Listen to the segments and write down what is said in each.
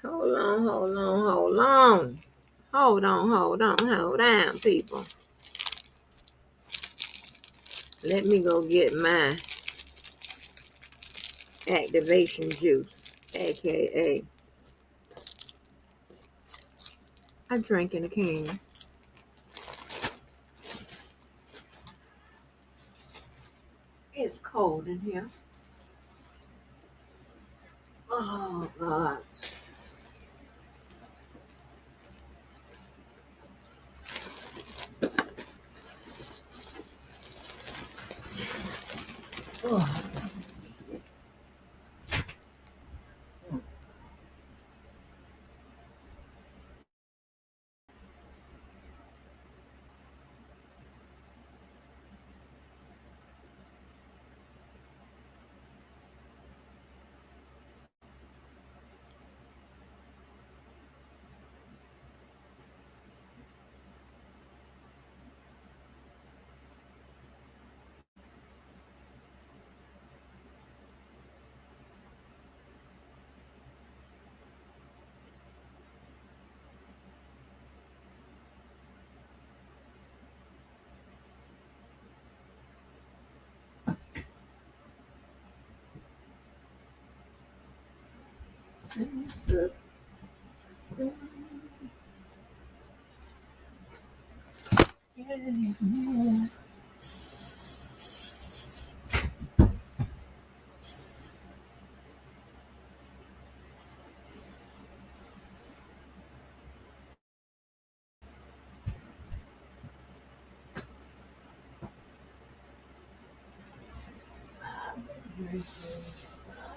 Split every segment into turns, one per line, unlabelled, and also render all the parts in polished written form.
Hold on, hold on, hold on. Hold on, people. Let me go get my activation juice, aka I drink in a can. It's cold in here. Oh, God. Oh.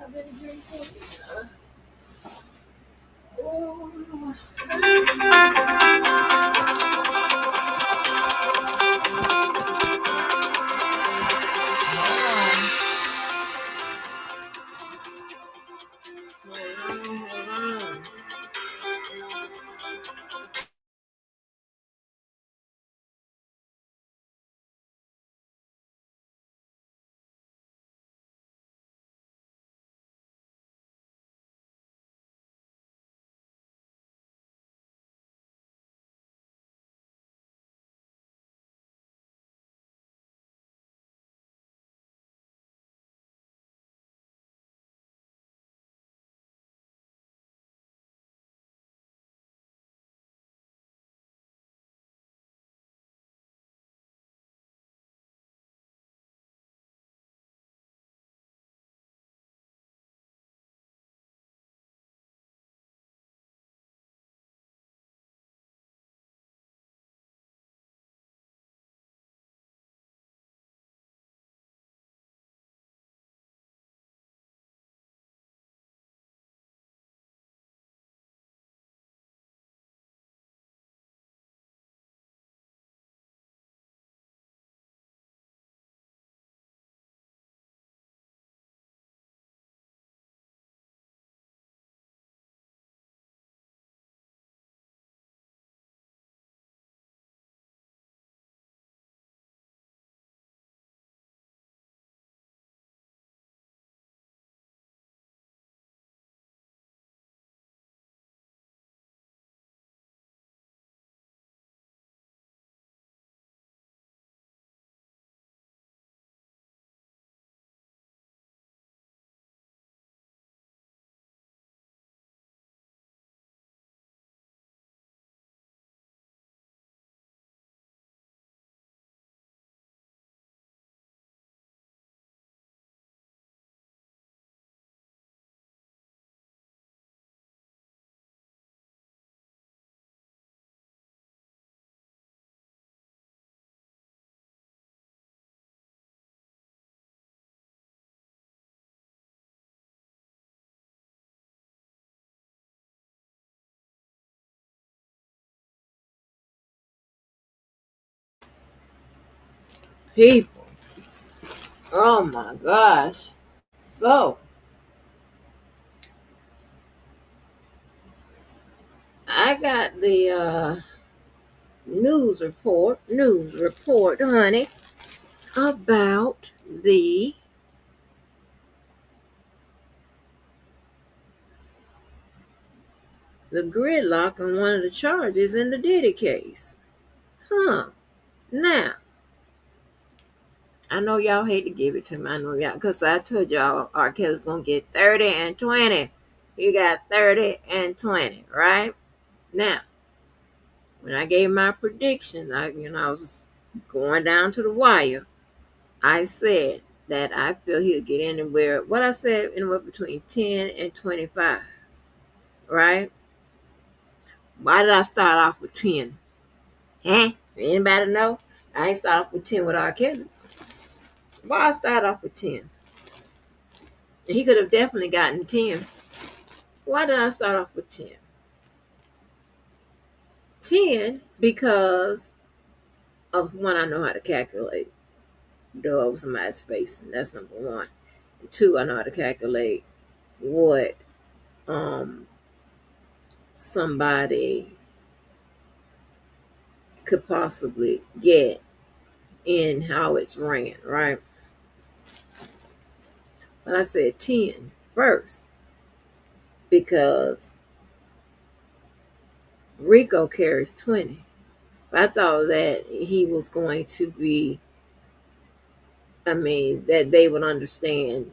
I've been drinking. Oh. Hold on. People. Oh my gosh. So, I got the news report, honey, about the the gridlock on one of the charges in the Diddy case. Now, I know y'all hate to give it to me. I know y'all, because I told y'all R. Kelly's going to get 30 and 20. You got 30 and 20, right? Now, when I gave my prediction, I was going down to the wire. I said that I feel he'll get anywhere, what I said, anywhere between 10 and 25, right? Why did I start off with 10? Huh? Anybody know? I ain't start off with 10 with R. Kelly. Why I start off with 10? He could have definitely gotten 10. Why did I start off with 10? 10 because of one, I know how to calculate the over somebody's face, and that's number one. And two, I know how to calculate what somebody could possibly get in how it's ran, right? But I said 10 first because RICO carries 20. I thought that he was going to be, that they would understand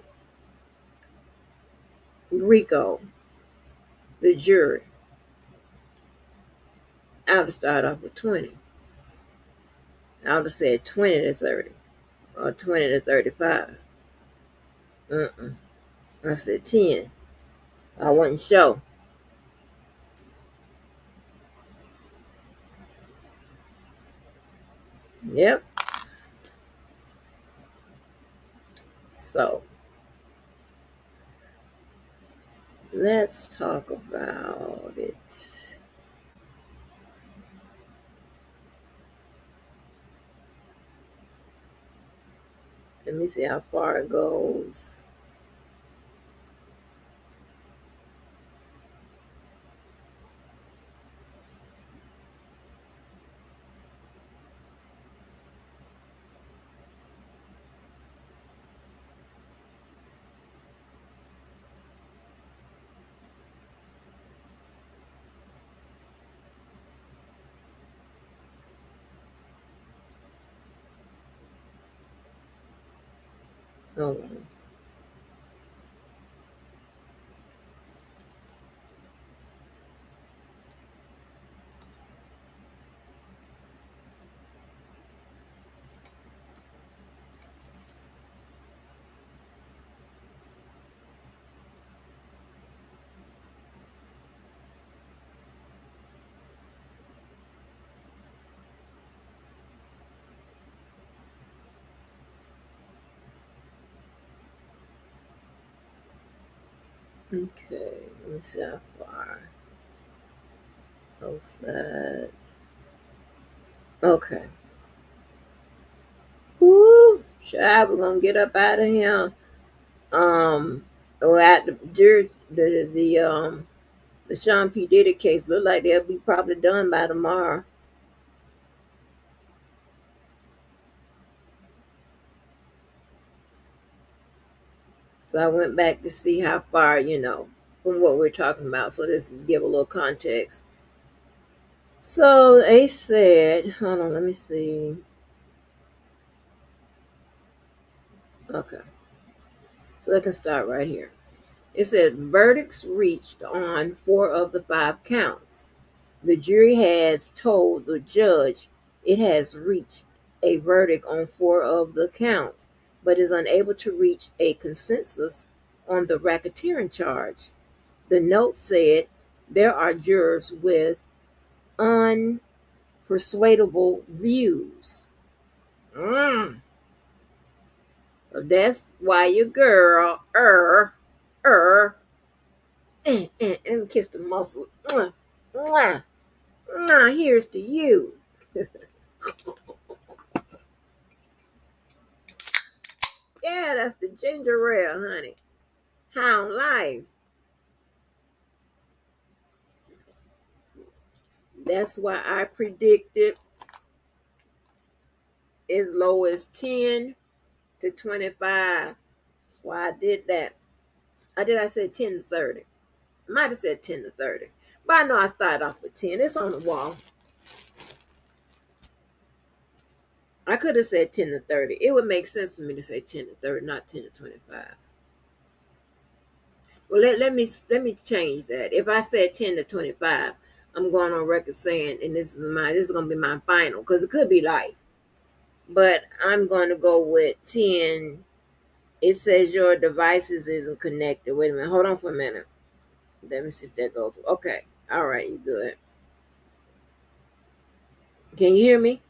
RICO, the jury. I would have started off with 20. I would have said 20 to 30 or 20 to 35. I said 10. I wasn't sure. Yep. So let's talk about it. Let me see how far it goes. Hold on. Okay, let me see how far. Post that. Okay. Woo! Child, we're gonna get up out of here. At the Sean P. Diddy case, look like they'll be probably done by tomorrow. So I went back to see how far, from what we're talking about. So this give a little context. So they said, hold on, let me see. Okay. So I can start right here. It said verdicts reached on 4 of the 5 counts. The jury has told the judge it has reached a verdict on 4 of the counts, but is unable to reach a consensus on the racketeering charge. The note said there are jurors with unpersuadable views. So that's why your girl, and kiss the muscle. Here's to you. Yeah, that's the ginger ale, honey. Hound life. That's why I predicted as low as 10 to 25. That's why I did that. I said 10 to 30. I might have said 10 to 30. But I know I started off with 10. It's on the wall. I could have said 10 to 30. It would make sense for me to say 10 to 30, not 10 to 25. Well, let me change that. If I said 10 to 25, I'm going on record saying, and this is gonna be my final because it could be life, but I'm going to go with 10. It says your devices isn't connected. Wait a minute, hold on for a minute. Let me see if that goes. Okay, all right, you good? Can you hear me?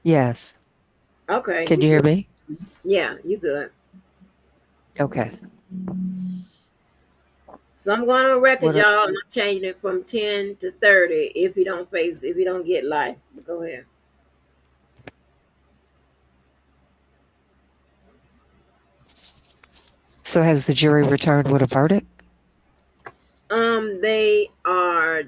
Yes.
Okay,
Can
you
you hear
good?
me?
Yeah, you good.
Okay.
So I'm going on record,
What are,
y'all, and I'm changing it from 10 to 30 if you don't get life. Go ahead.
so has the jury returned with a verdict?
They are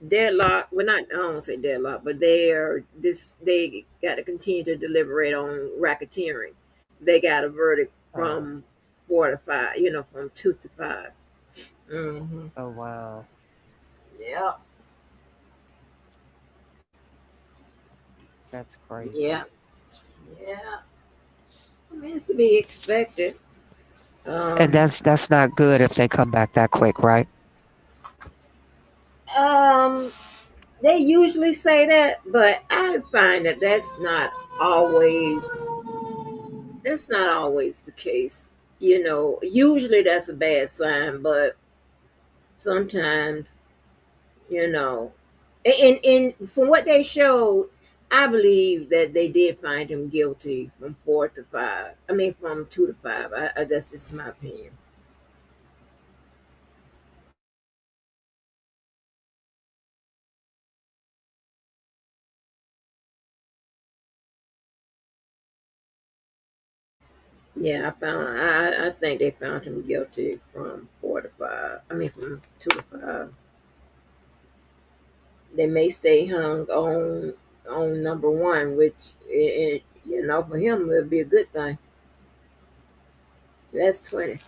deadlock. Well, not I don't want to say deadlock, but they got to continue to deliberate on racketeering. They got a verdict
Oh,
from 4 to 5. From 2 to 5. Mm-hmm.
oh wow.
Yeah,
That's crazy.
yeah, yeah. I mean, it's to be expected.
And
Um,
that's not good if they come back that quick, right?
um, they usually say that, but I find that always that's not always the case. Usually that's a bad sign, but sometimes, you know, and from what they showed, I believe that they did find him guilty from 4 to 5. I mean, from 2 to 5. That's just my opinion. Yeah, I think they found him guilty from 4 to 5. I mean, from 2 to 5. They may stay hung on number one, which for him would be a good thing. That's 20.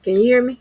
Can you hear me?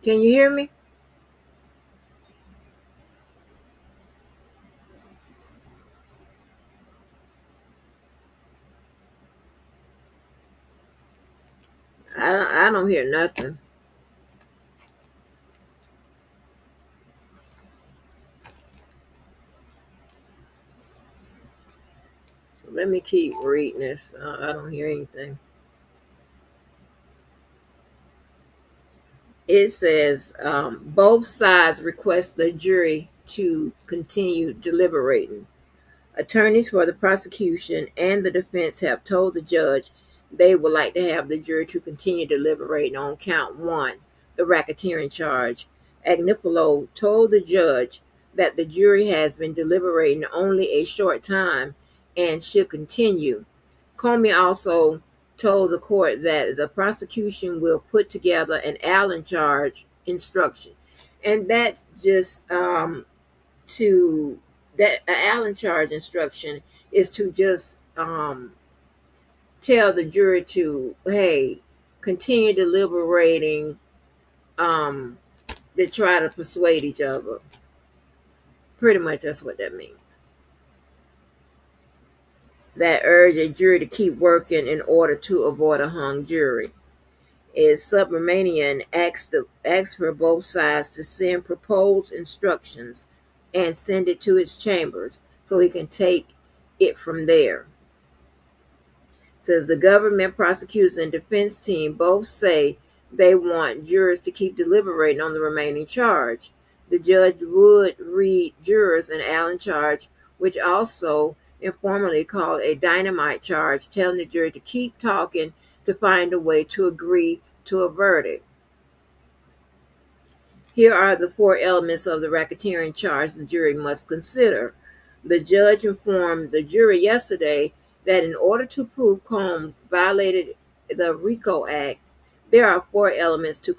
Can you hear me? I don't hear nothing. Let me keep reading this. I don't hear anything. It says both sides request the jury to continue deliberating. Attorneys for the prosecution and the defense have told the judge they would like to have the jury to continue deliberating on count one, the racketeering charge. Agnifilo told the judge that the jury has been deliberating only a short time and should continue. Comey also told the court that the prosecution will put together an Allen charge instruction. And that's just to that Allen charge instruction is to just tell the jury to, hey, continue deliberating, um, to try to persuade each other. Pretty much that's what that means. that urged a jury to keep working in order to avoid a hung jury. Is Subramanian asked for both sides to send proposed instructions and send it to his chambers so he can take it from there. Says the government, prosecutors, and defense team both say they want jurors to keep deliberating on the remaining charge. The judge would read jurors an Allen charge, which also informally called a dynamite charge, telling the jury to keep talking to find a way to agree to a verdict. Here are the four elements of the racketeering charge the jury must consider. The judge informed the jury yesterday that in order to prove Combs violated the RICO Act, there are four elements to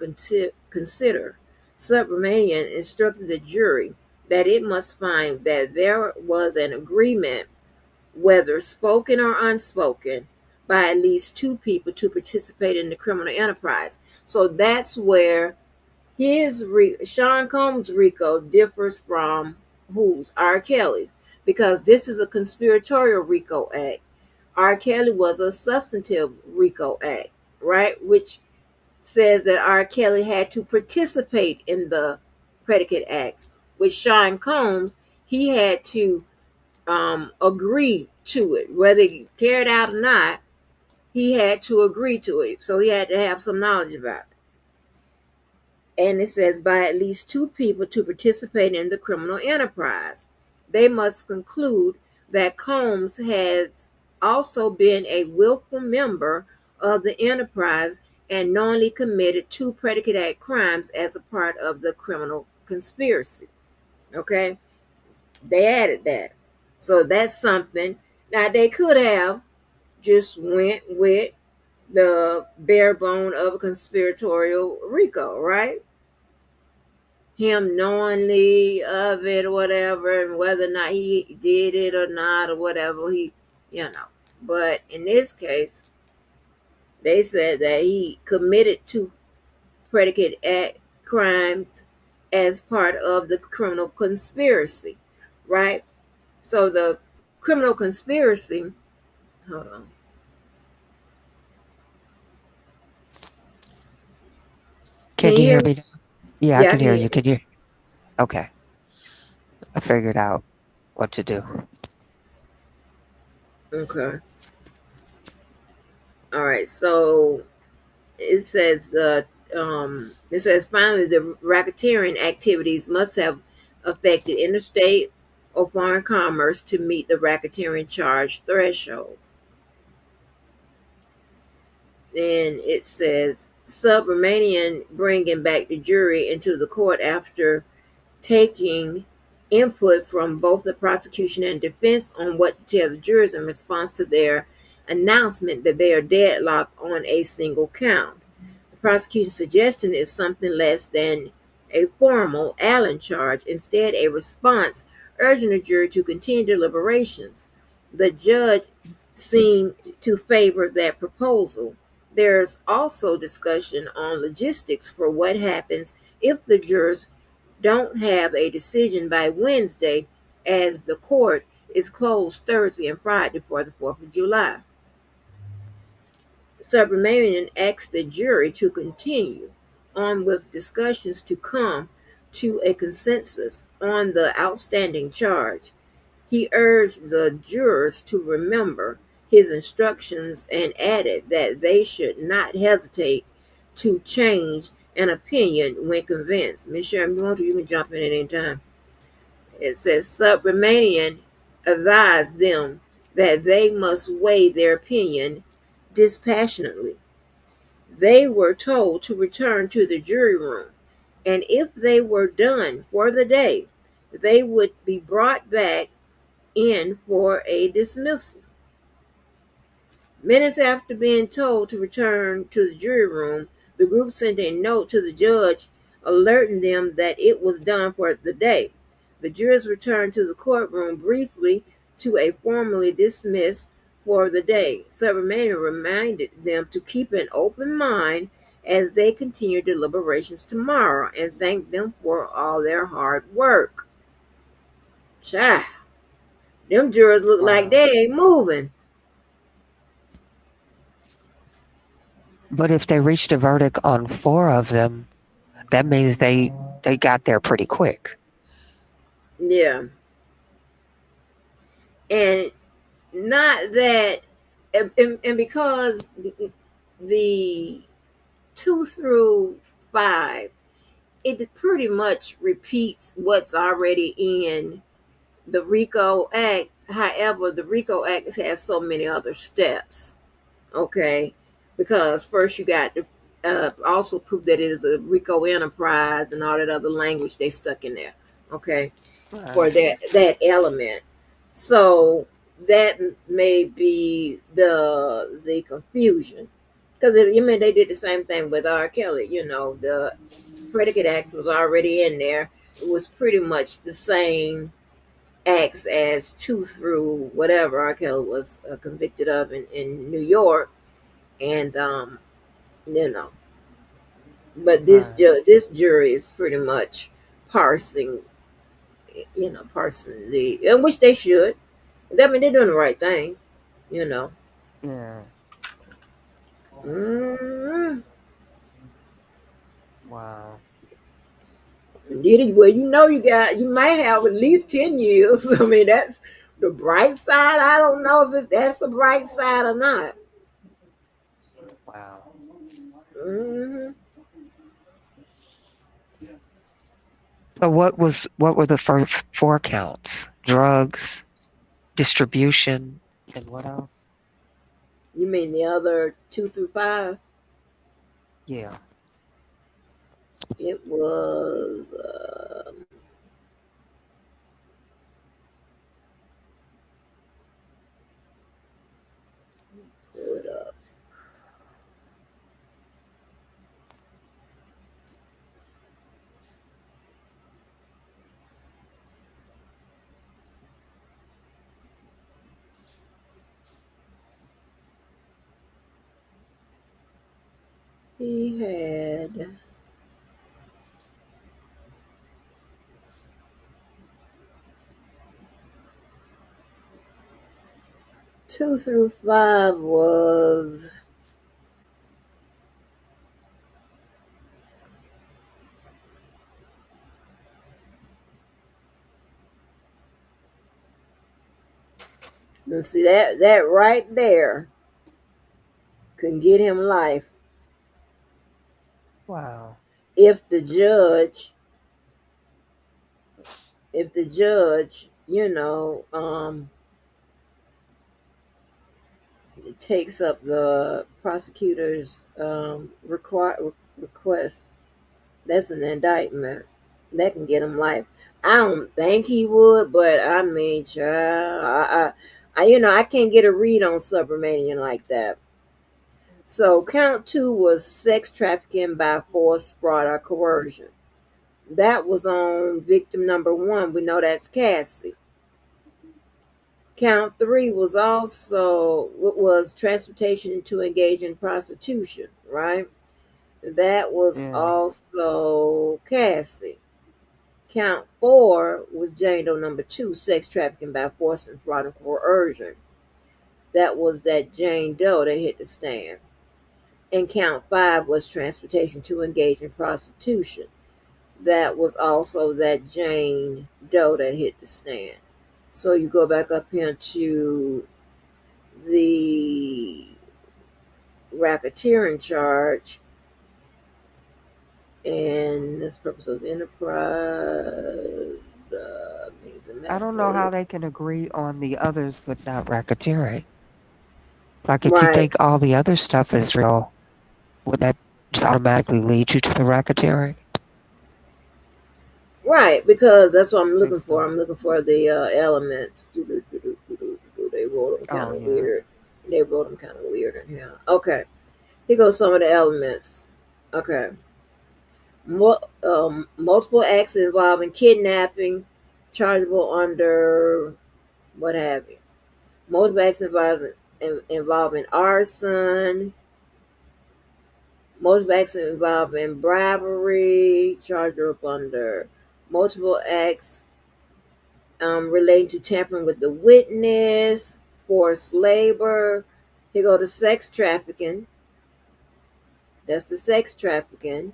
consider. Subramanian instructed the jury that it must find that there was an agreement, whether spoken or unspoken, by at least two people to participate in the criminal enterprise. So that's where Sean Combs' RICO differs from whose? R. Kelly, because this is a conspiratorial RICO Act. R. Kelly was a substantive RICO Act, right? Which says that R. Kelly had to participate in the predicate acts. With Sean Combs, he had to agree to it, whether he carried out or not. He had to agree to it, so he had to have some knowledge about it. And it says by at least two people to participate in the criminal enterprise. They must conclude that Combs has also been a willful member of the enterprise and knowingly committed two predicate act crimes as a part of the criminal conspiracy. Okay? They added that. So that's something. Now they could have just went with the bare bone of a conspiratorial RICO, right? Him knowingly of it or whatever, and whether or not he did it or not or whatever, But in this case, they said that he committed two predicate act crimes as part of the criminal conspiracy, right? So the criminal conspiracy, hold on. Can
Can
you
you hear
hear me?
me now? Yeah, I
Yeah, I
can
can
hear
hear
you.
you.
Can you? Okay. I figured out what to do.
Okay. All right. So it says finally the racketeering activities must have affected interstate or foreign commerce to meet the racketeering charge threshold. Then it says Subramanian bringing back the jury into the court after taking input from both the prosecution and defense on what to tell the jurors in response to their announcement that they are deadlocked on a single count. The prosecution's suggestion is something less than a formal Allen charge, instead, a response urging the jury to continue deliberations. The judge seemed to favor that proposal. There's also discussion on logistics for what happens if the jurors don't have a decision by Wednesday, as the court is closed Thursday and Friday for the 4th of July. Subramanian asked the jury to continue on with discussions to come to a consensus on the outstanding charge. He urged the jurors to remember his instructions and added that they should not hesitate to change an opinion when convinced. Ms. Sherman, you can jump in at any time. It says Subramanian advised them that they must weigh their opinion dispassionately. They were told to return to the jury room, and if they were done for the day, they would be brought back in for a dismissal. Minutes after being told to return to the jury room, the group sent a note to the judge alerting them that it was done for the day. The jurors returned to the courtroom briefly to a formally dismissed for the day. Subramanian reminded them to keep an open mind as they continue deliberations tomorrow and thanked them for all their hard work. Child, them jurors look like
Wow.
they ain't moving.
But if they reached a verdict on 4 of them, that means they got there pretty quick.
Yeah. And not that, and because the 2 through 5, it pretty much repeats what's already in the RICO Act. However, the RICO Act has so many other steps. Okay, because first you got to also prove that it is a RICO enterprise and all that other language they stuck in there. Okay, for
Right.
that element. So that may be the confusion, because you mean they did the same thing with R. Kelly. The predicate acts was already in there. It was pretty much the same acts as 2 through whatever R. Kelly was convicted of in New York, and you know, but
Right.
this jury is pretty much parsing, parsing which they should. I mean, they're doing the right thing, you know.
Yeah.
Mm-hmm.
Wow.
Diddy, well, you might have at least 10 years. I mean, that's the bright side. I don't know if that's the bright side or not.
Wow.
Hmm.
So what were the first 4 counts? Drugs, distribution, and what else?
You mean the other 2 through 5?
Yeah.
It was pull it up. He had 2 through 5 was let's see that right there can get him life
Wow.
if the judge if the judge takes up the prosecutor's request. That's an indictment that can get him life. I don't think he would, but I mean, child, I can't get a read on Subramanian like that. So count 2 was sex trafficking by force, fraud, or coercion. That was on victim number 1. We know that's Cassie. Count 3 was transportation to engage in prostitution, right? That was
Yeah.
also Cassie. Count 4 was Jane Doe number 2, sex trafficking by force and fraud and coercion. That was that Jane Doe that hit the stand. And count 5 was transportation to engage in prostitution. That was also that Jane Doe that hit the stand. So you go back up here to the racketeering charge, and this purpose of enterprise means a
I don't know
medical.
how they can agree on the others but not racketeering. Like if you
Right,
think all the other stuff is real, would that just automatically lead you to the racketeering?
right, because that's what I'm looking
Makes
for.
no.
I'm looking for the elements. They wrote them kind
Oh
of
yeah.
weird. They wrote them kind of weird in here. Okay, here goes some of the elements. Okay. Multiple acts involving kidnapping, chargeable under what have you. Multiple acts involving arson. Multiple acts involving bribery, chargeable under multiple acts relating to tampering with the witness, forced labor. Here go to sex trafficking. That's the sex trafficking.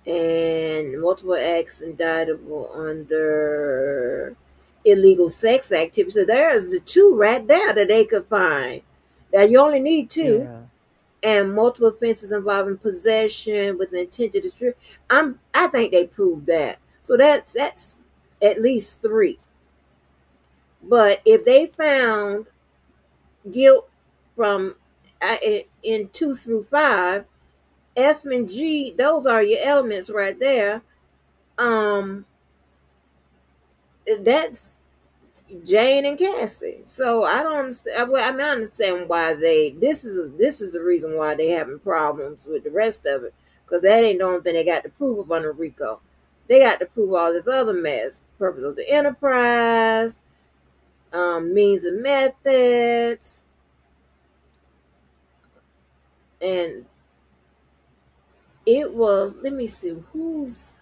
And multiple acts indictable under illegal sex activity. So there's the two right there that they could find. Now you only need two.
Yeah.
And multiple offenses involving possession with an intent to distribute. I think they proved that. So that's at least three. But if they found guilt from in 2 through 5, F and G, those are your elements right there. Um, that's Jane and Cassie. So I don't understand. Well, I mean, I understand why they. This is the reason why they having problems with the rest of it, because that ain't the only thing they got to prove up under RICO. They got to prove all this other mess: purpose of the enterprise, means and methods, and it was. Let me see whose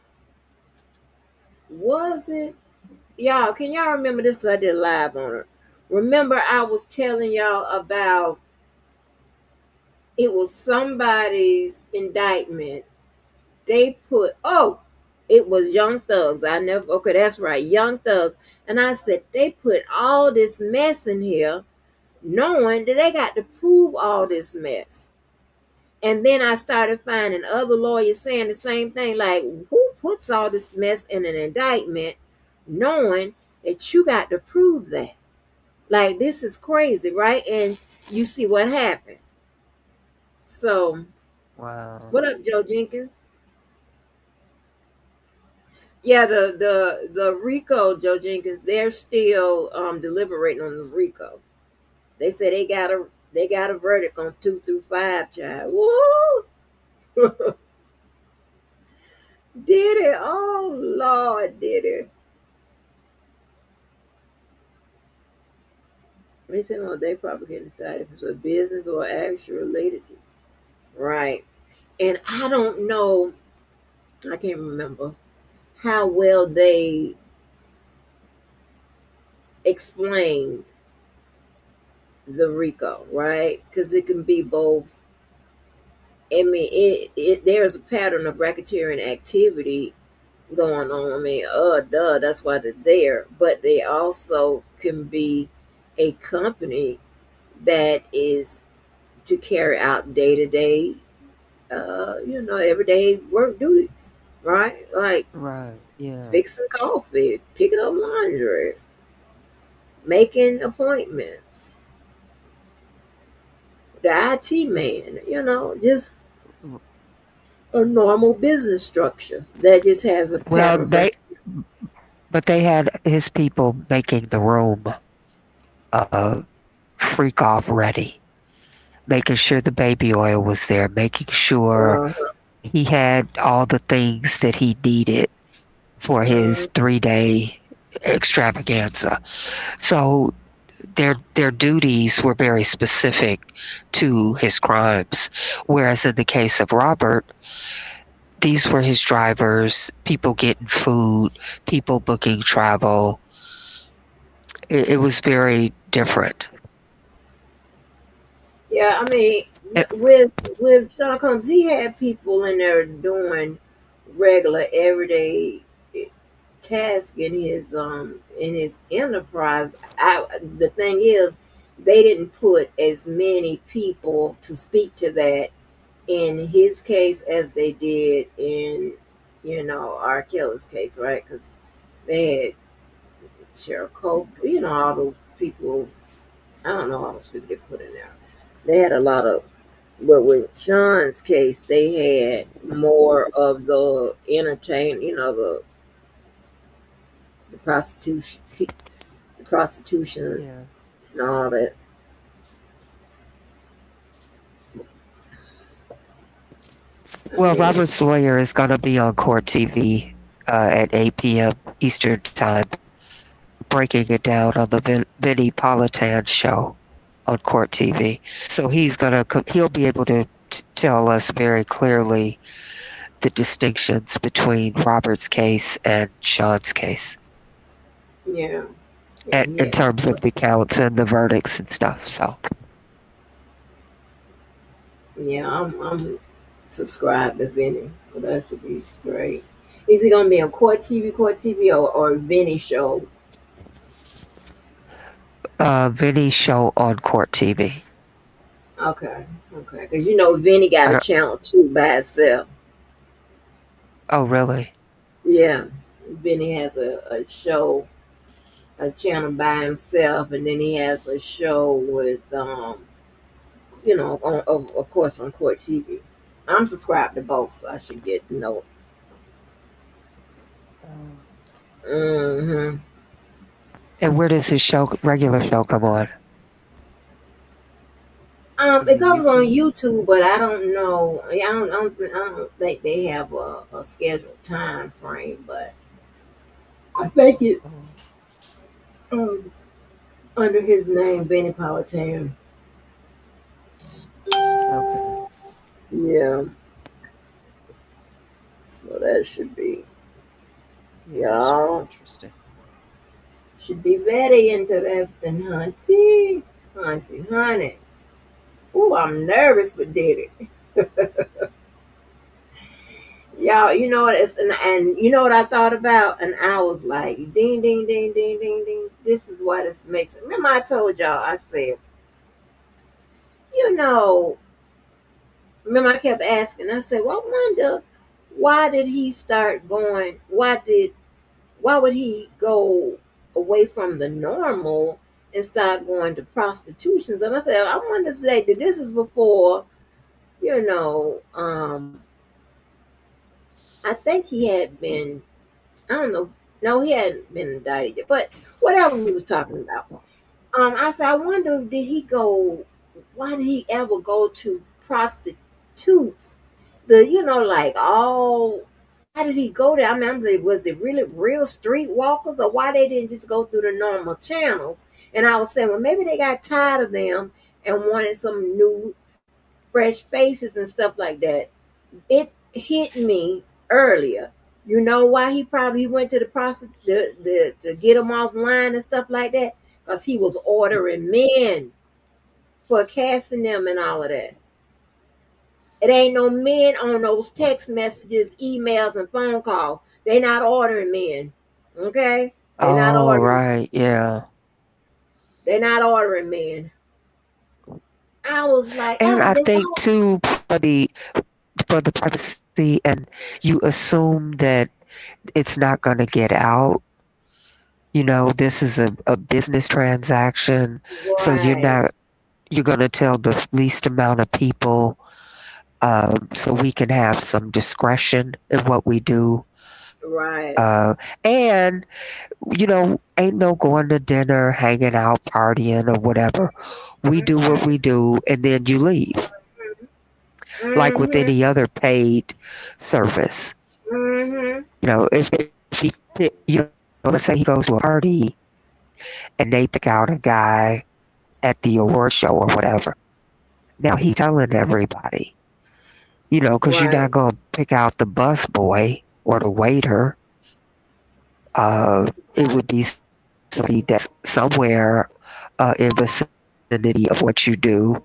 was it. Y'all, can y'all remember this? I did live on it. Remember, I was telling y'all about it was somebody's indictment. They put, oh, it was Young Thugs. I never, okay, that's right, Young Thugs. And I said, they put all this mess in here, knowing that they got to prove all this mess. And then I started finding other lawyers saying the same thing, like, who puts all this mess in an indictment, knowing that you got to prove that? Like, this is crazy, right? And you see what happened. So,
Wow.
what up, Joe Jenkins? Yeah, the RICO, Joe Jenkins, they're still deliberating on the RICO. They say they got a verdict on 2 through 5, child. Woo! Did it? Oh Lord, did it? Let me tell you what they probably can decide if it's a business or actually related to. Right. And I don't know, I can't remember how well they explained the RICO, right? Because it can be both. I mean, there's a pattern of racketeering activity going on. I mean, duh, that's why they're there. But they also can be a company that is to carry out day to day, everyday work duties, right? Like
Right. Yeah.
fixing coffee, picking up laundry, making appointments, the IT man, just
W-
a normal business structure that just has a
Well,
pattern of rec.
but they had his people making the room uh freak off ready, making sure the baby oil was there, making sure
Uh,
he had all the things that he needed for his
uh,
3-day extravaganza. So their duties were very specific to his crimes. Whereas in the case of Robert, these were his drivers, people getting food, people booking travel. It was very different.
yeah, I mean,
It,
with Sean Combs, he had people in there doing regular everyday task in his enterprise. The thing is, they didn't put as many people to speak to that in his case as they did in R. Kelly's case, right? Because they had Cheryl Cole, all those people. I don't know all those people they put in there. They had a lot of, but with Sean's case, they had more of the entertain, the prostitution
yeah.
and all that. I
Well,
mean,
Robert's lawyer is going to be on court TV at 8 p.m. Eastern Time, breaking it down on the Vinny Politan show on court TV. So he'll be able to tell us very clearly the distinctions between Robert's case and Sean's case
yeah, yeah,
in
yeah,
terms of the counts and the verdicts and stuff. So
yeah. I'm subscribe to Vinny, so that should be straight. Is he gonna be on Court TV, or Vinny show?
Vinny's show on Court TV.
Okay, okay, because Vinny
I
got a
don't.
channel too by itself.
Oh, really?
Yeah, Vinny has a show, a channel by himself, and then he has a show with of course on Court TV. I'm subscribed to both, so I should get
Oh.
Mm-hmm.
And where does his show, regular show, come on? Is
It
it
comes on
YouTube?
YouTube, but I don't know. I don't think they have a scheduled time frame, but I think it's
Oh,
um, under his name, Benny Politan.
okay.
Yeah, so that
Yeah, that should be
y'all
interesting.
should be very interesting, hunty, hunty, honey. Ooh, I'm nervous with Diddy. Y'all, you know what? And you know what I thought about, and I was like, ding, ding, ding, ding, ding, ding. This is why this makes it. Remember, I told y'all. I said, you know, remember I kept asking. I said, well, I wonder why did he start going? Why would he go away from the normal and start going to prostitutions? And I said, I wonder if this is before, you know. I think he had been. I don't know. No, he hadn't been indicted yet. But whatever we was talking about. I said, I wonder, did he go? Why did he ever go to prostitutes? Like all. Why did he go there? I mean, was it really real streetwalkers, or why they didn't just go through the normal channels? And I was saying, well, maybe they got tired of them and wanted some new, fresh faces and stuff like that. It hit me earlier. You know why he probably went to the process to get him offline and stuff like that? Because he was ordering men for casting them and all of that. It ain't no men on those text messages, emails, and phone calls. They not ordering men. Okay? They not
Oh,
ordering.
right. Yeah.
They not ordering men. I was like,
And
oh,
I
this
think
all
too, for the privacy, and you assume that it's not going to get out. This is a business transaction, so
right,
you're going to tell the least amount of people, so we can have some discretion in what we do.
right.
Uh, and, ain't no going to dinner, hanging out, partying, or whatever. We do what
Mm-hmm.
we do, and then you leave, like with
Mm-hmm.
any other paid service.
Mm-hmm.
If he, let's say he goes to a party and they pick out a guy at the award show or whatever. Now he's telling everybody, because you're not
Right.
going to pick out the bus boy or the waiter. It would be somebody that's somewhere in vicinity of what you do.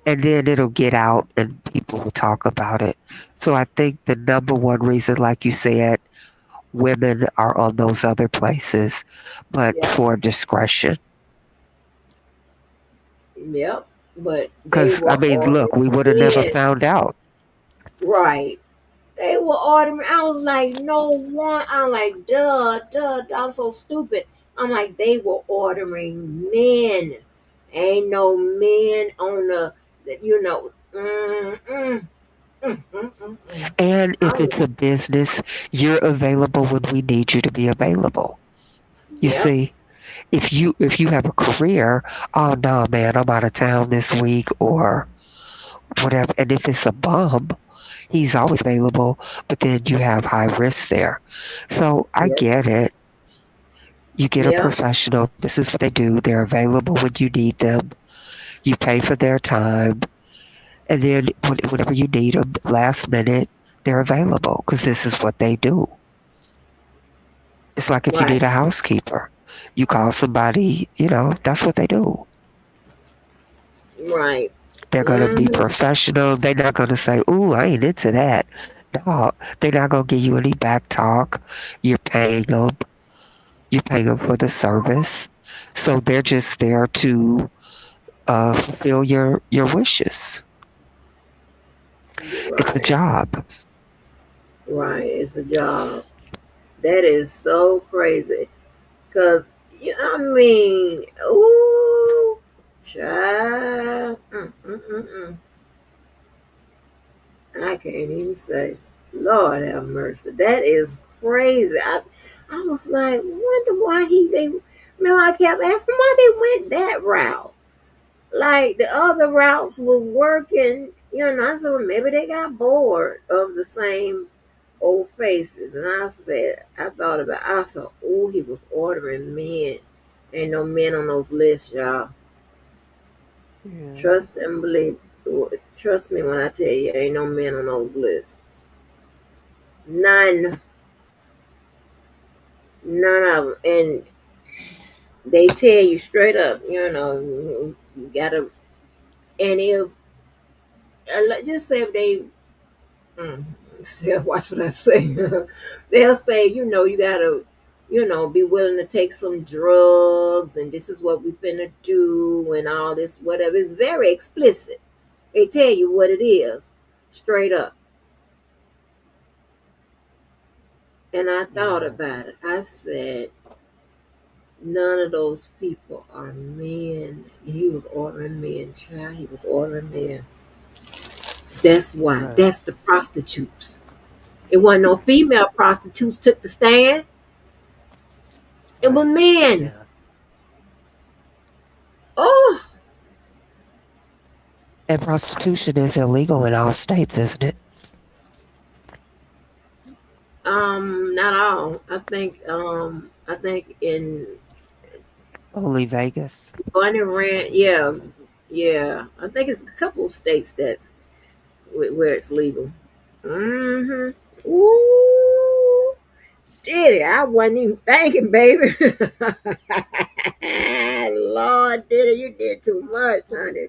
And then it'll get out and people will talk about it. So I think the number one reason, like you said, women are on those other places, but
Yep.
for discretion.
Yep. But they
Because, I
were
mean, look,
ordering
we would have never
men.
found out.
Right. They were ordering. I was like, no one. I'm like, duh, duh. I'm so stupid. I'm like, they were ordering men. Ain't no men on the.
And
I
if
was,
it's a business, you're available when we need you to be available. You
yep,
see, if you have a career, oh no, man, I'm out of town this week or whatever. And if it's a bum, he's always available, but then you have high risk there. So I
yep,
get it. You get a
yep,
professional. This is what they do. They're available when you need them. You pay for their time. And then whenever you need them, last minute, they're available because this is what they do. It's like if you need
right,
a housekeeper, you call somebody, that's what they do.
right.
They're gonna be
Mm-hmm.
professional. They're not gonna say, "Ooh, I ain't into that." No, they're not gonna give you any back talk. You're paying them. You're paying them for the service, so they're just there to fulfill your wishes. It's a
Right.
job.
Right. It's a job. That is so crazy. Cause you know what I mean, ooh, child. I can't even say. Lord have mercy. That is crazy. I was like, wonder why they. Remember, I kept asking why they went that route. Like the other routes was working. You know, I said, well, maybe they got bored of the same old faces. And I said, I thought about. I said, oh, he was ordering men. Ain't no men on those lists, y'all.
Yeah.
Trust and believe. Trust me when I tell you, ain't no men on those lists. None. None of them. And they tell you straight up, you gotta. And if just say if they, mm, watch what I say. They'll say, you gotta, be willing to take some drugs, and this is what we finna do, and all this, whatever. It's very explicit. They tell you what it is, straight up. And I thought
Yeah.
about it. I said, none of those people are men. He was ordering men, child. He was ordering men. That's why.
Right.
That's the prostitutes. It wasn't no female prostitutes took the stand. It was
Right.
men.
Yeah.
Oh,
And prostitution is illegal in all states, isn't it?
not all. I think in
Only Vegas.
Bunny Ranch, yeah, yeah. I think it's a couple of states that's where it's legal. Mm-hmm. Ooh, Diddy, I wasn't even thinking, baby. Lord, Diddy, you did too much, honey.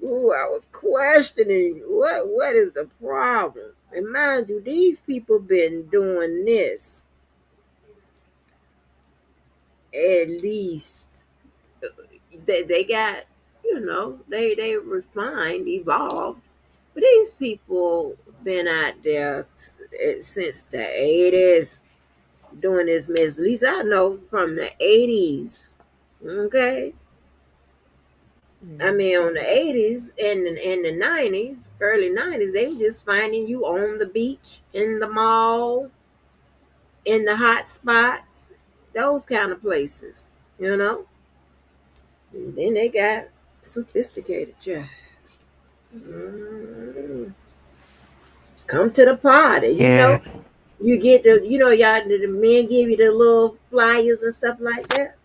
Ooh, I was questioning what is the problem. And mind you, these people been doing this at least. They got, they refined, evolved. But these people been out there since the 80s doing this mess. At least I know from the 80s. Okay. I
Yeah.
mean, on the 80s and the 90s, early 90s, they were just finding you on the beach, in the mall, in the hot spots, those kind of places, you know? And then they got sophisticated, yeah. Mm, come to the party,
Yeah.
You get y'all, the men give you the little flyers and stuff like that.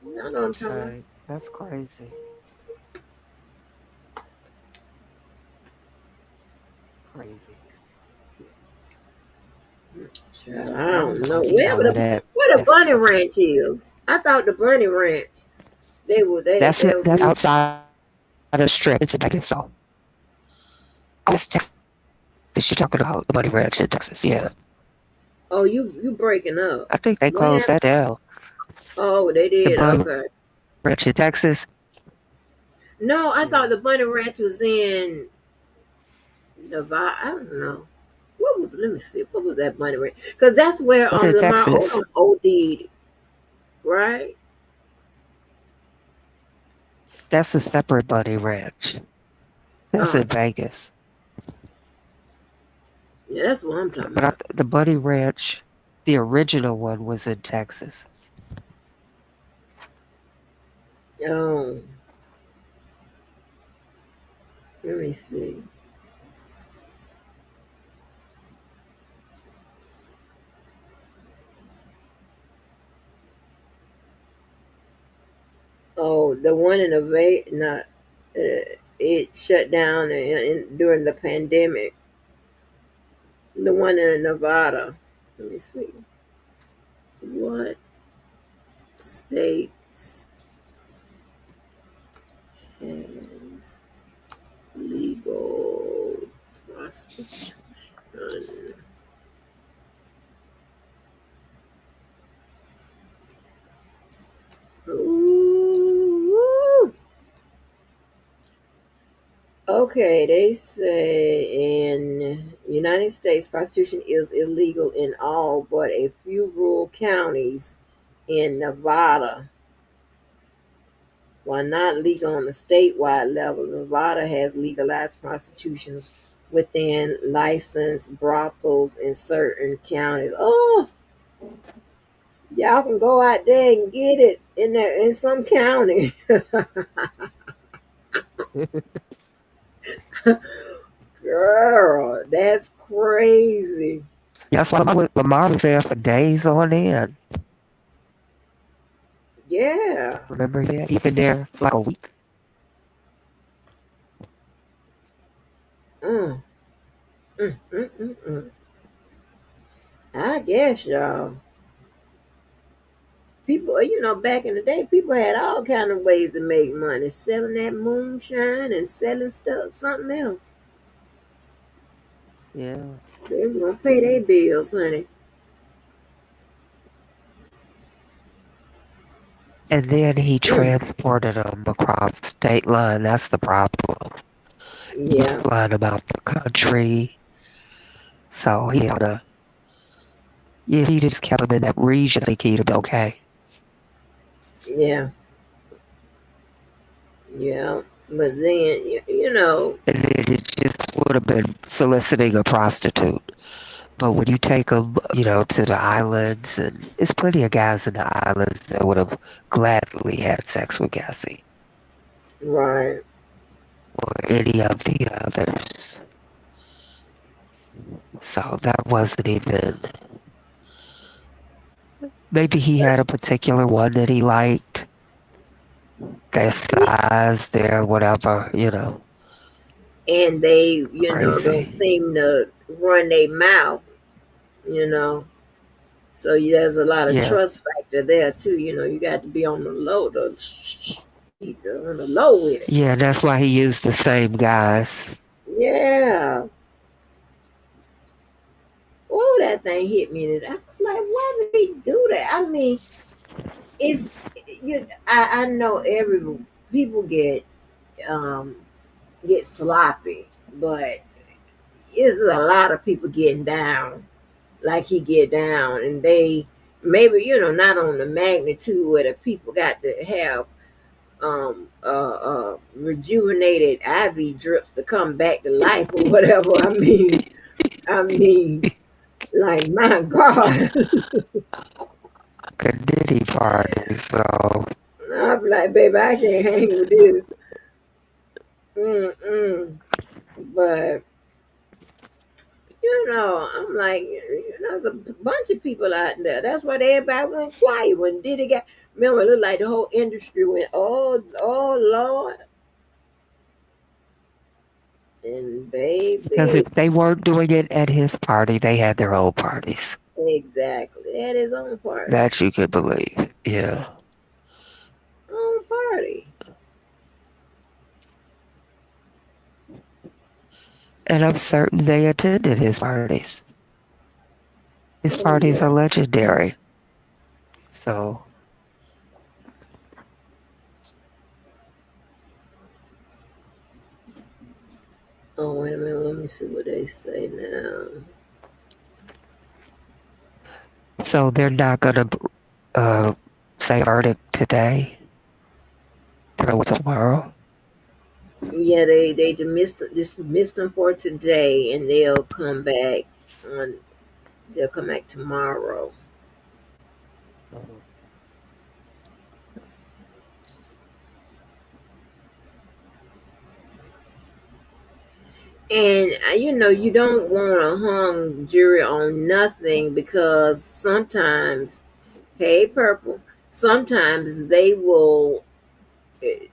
Y'all know what I'm talking about.
Right. That's crazy. Crazy.
Child, I
I don't
don't know.
believe all of that
Where the Bunny
mess.
Ranch is. I thought the Bunny Ranch. They were
That's
they
it.
was
That's outside of the strip. It's in Vegas, so that's Texas. You're talking about the Bunny Ranch in Texas. Yeah.
Oh, you breaking up.
I think they
What
closed
happened?
that down.
Oh, they
The
did.
Bunny
Okay.
Ranch in Texas.
No, I thought
Yeah.
the Bunny Ranch was in Nevada. I don't know. What was? Let me see. What was that Bunny Ranch? Because that's where
It's in
my
Texas.
old OD'd, right?
That's a separate Bunny Ranch. That's
Oh,
in Vegas.
yeah, that's what I'm talking
But
about.
the Bunny Ranch, the original one was in Texas.
Oh, let me see. Oh, the one in the not. It shut down during the pandemic. The one in Nevada. Let me see. What states has Ooh. Okay, they say in United States, prostitution is illegal in all but a few rural counties in Nevada. While not legal on a statewide level, Nevada has legalized prostitutions within licensed brothels in certain counties. Oh, y'all can go out there and get it in some county. Girl, that's crazy.
That's why Lamar was there for days on end.
Yeah.
Remember that? He'd been there for like a week.
Mm, mm. I guess, y'all. People, back in the day, people had all kind of ways to make money, selling that moonshine and selling stuff, something else.
Yeah.
They were gonna pay their bills, honey.
And then he
Mm,
transported them across the state line. That's the problem. He's
yeah,
flying about the country. So he had to, yeah, he just kept him in that region. I think he'd have been okay.
yeah, yeah. But then,
And then it just would have been soliciting a prostitute. But when you take them, to the islands, and there's plenty of guys in the islands that would have gladly had sex with Cassie
right.
or any of the others. So that wasn't even. Maybe he had a particular one that he liked, their size, their whatever.
And they, don't
Crazy.
seem to run their mouth, you know. So there's a lot of
Yeah.
trust factor there too. You got to be on the low, on the low with it.
Yeah, that's why he used the same guys.
Yeah. Oh, that thing hit me. And I was like, why did he do that? I mean, it's I know every people um get sloppy, but it's a lot of people getting down like he get down, and they maybe not on the magnitude where the people got to have rejuvenated IV drips to come back to life or whatever. I mean, like my God.
The Diddy party. So
I'm like, baby, I can't hang with this. Mm-mm. But I'm like, there's a bunch of people out there. That's why everybody went quiet when Diddy got. Remember, it looked like the whole industry went, oh Lord, and
because if
baby,
they weren't doing it at his party, they had their own parties.
exactly. They had his own party,
That you could believe. Yeah.
own party.
And I'm certain they attended his parties. His
Oh
parties
yeah.
are legendary. So
Oh wait a minute, let me see what they say now.
so they're not gonna say a verdict today. They're gonna wait till tomorrow.
Yeah, they dismissed them for today, and on. They'll come back tomorrow. And you don't want a hung jury on nothing because sometimes, hey, purple, sometimes they will eh,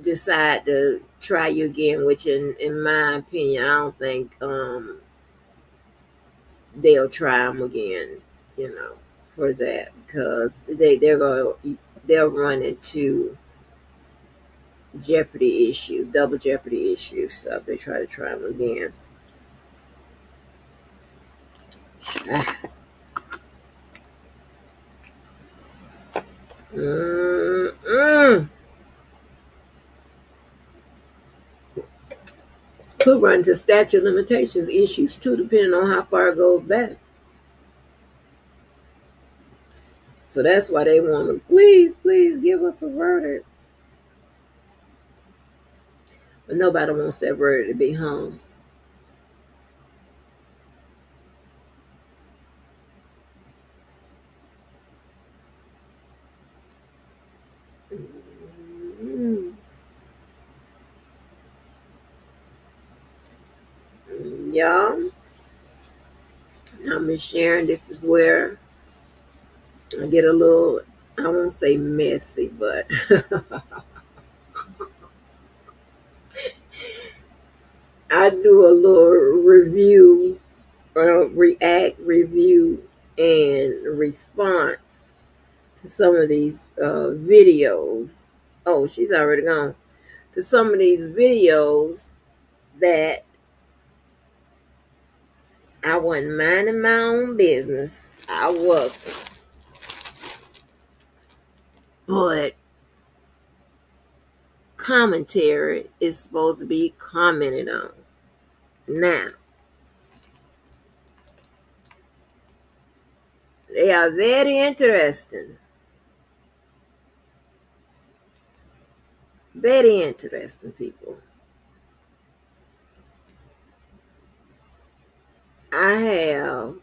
decide to try you again. Which, in my opinion, I don't think they'll try them again. For that because they'll run into jeopardy issues, double jeopardy issues. So if they try them again. Mm-mm. Could run into statute of limitations issues too, depending on how far it goes back. So that's why they want to please, please give us a verdict. But nobody wants that verdict to be hung. Mm-mm. Y'all, I'm sharing. This is where I get a little, I won't say messy, but I do a little review, react, review, and response to some of these videos. Oh, she's already gone. To some of these videos that I wasn't minding my own business. I wasn't. But commentary is supposed to be commented on. Now, they are very interesting. Very interesting people. I have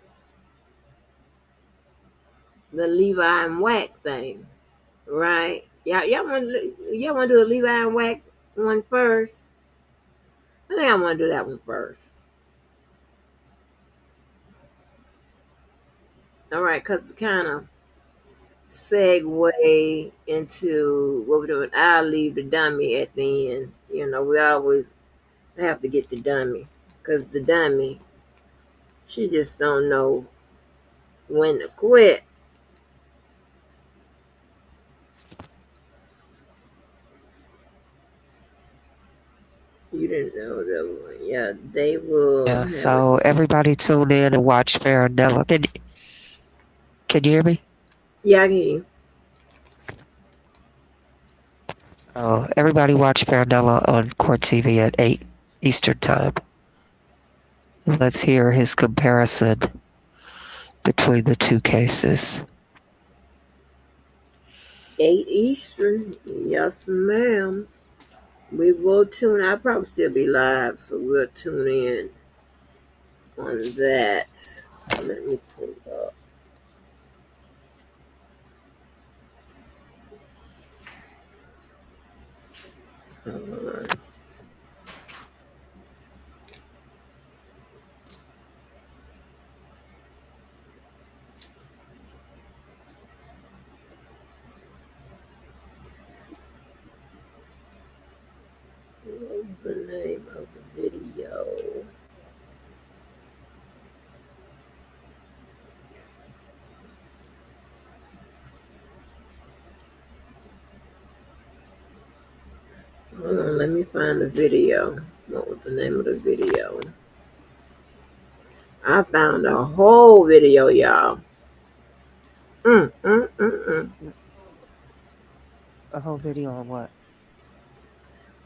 the Levi and Wack thing, right? Y'all want to do the Levi and Wack one first? I think I want to do that one first. All right, because it's kind of segue into what we're doing. I'll leave the dummy at the end. We always have to get the dummy because the dummy, she just don't know when to quit. You didn't know that one. Yeah, they will
Yeah,
have it.
so everybody tune in and watch Farandella. Can you hear me?
Yeah, I can hear you.
Oh, everybody watch Farandella on Court TV at 8 Eastern Time. Let's hear his comparison between the two cases.
8 Eastern. Yes, ma'am. We will tune. I'll probably still be live, so we'll tune in on that. Let me pull up. What was the name of the video? Hold on, let me find the video. What was the name of the video? I found a whole video, y'all. Mm, mm, mm, mm.
A whole video on what?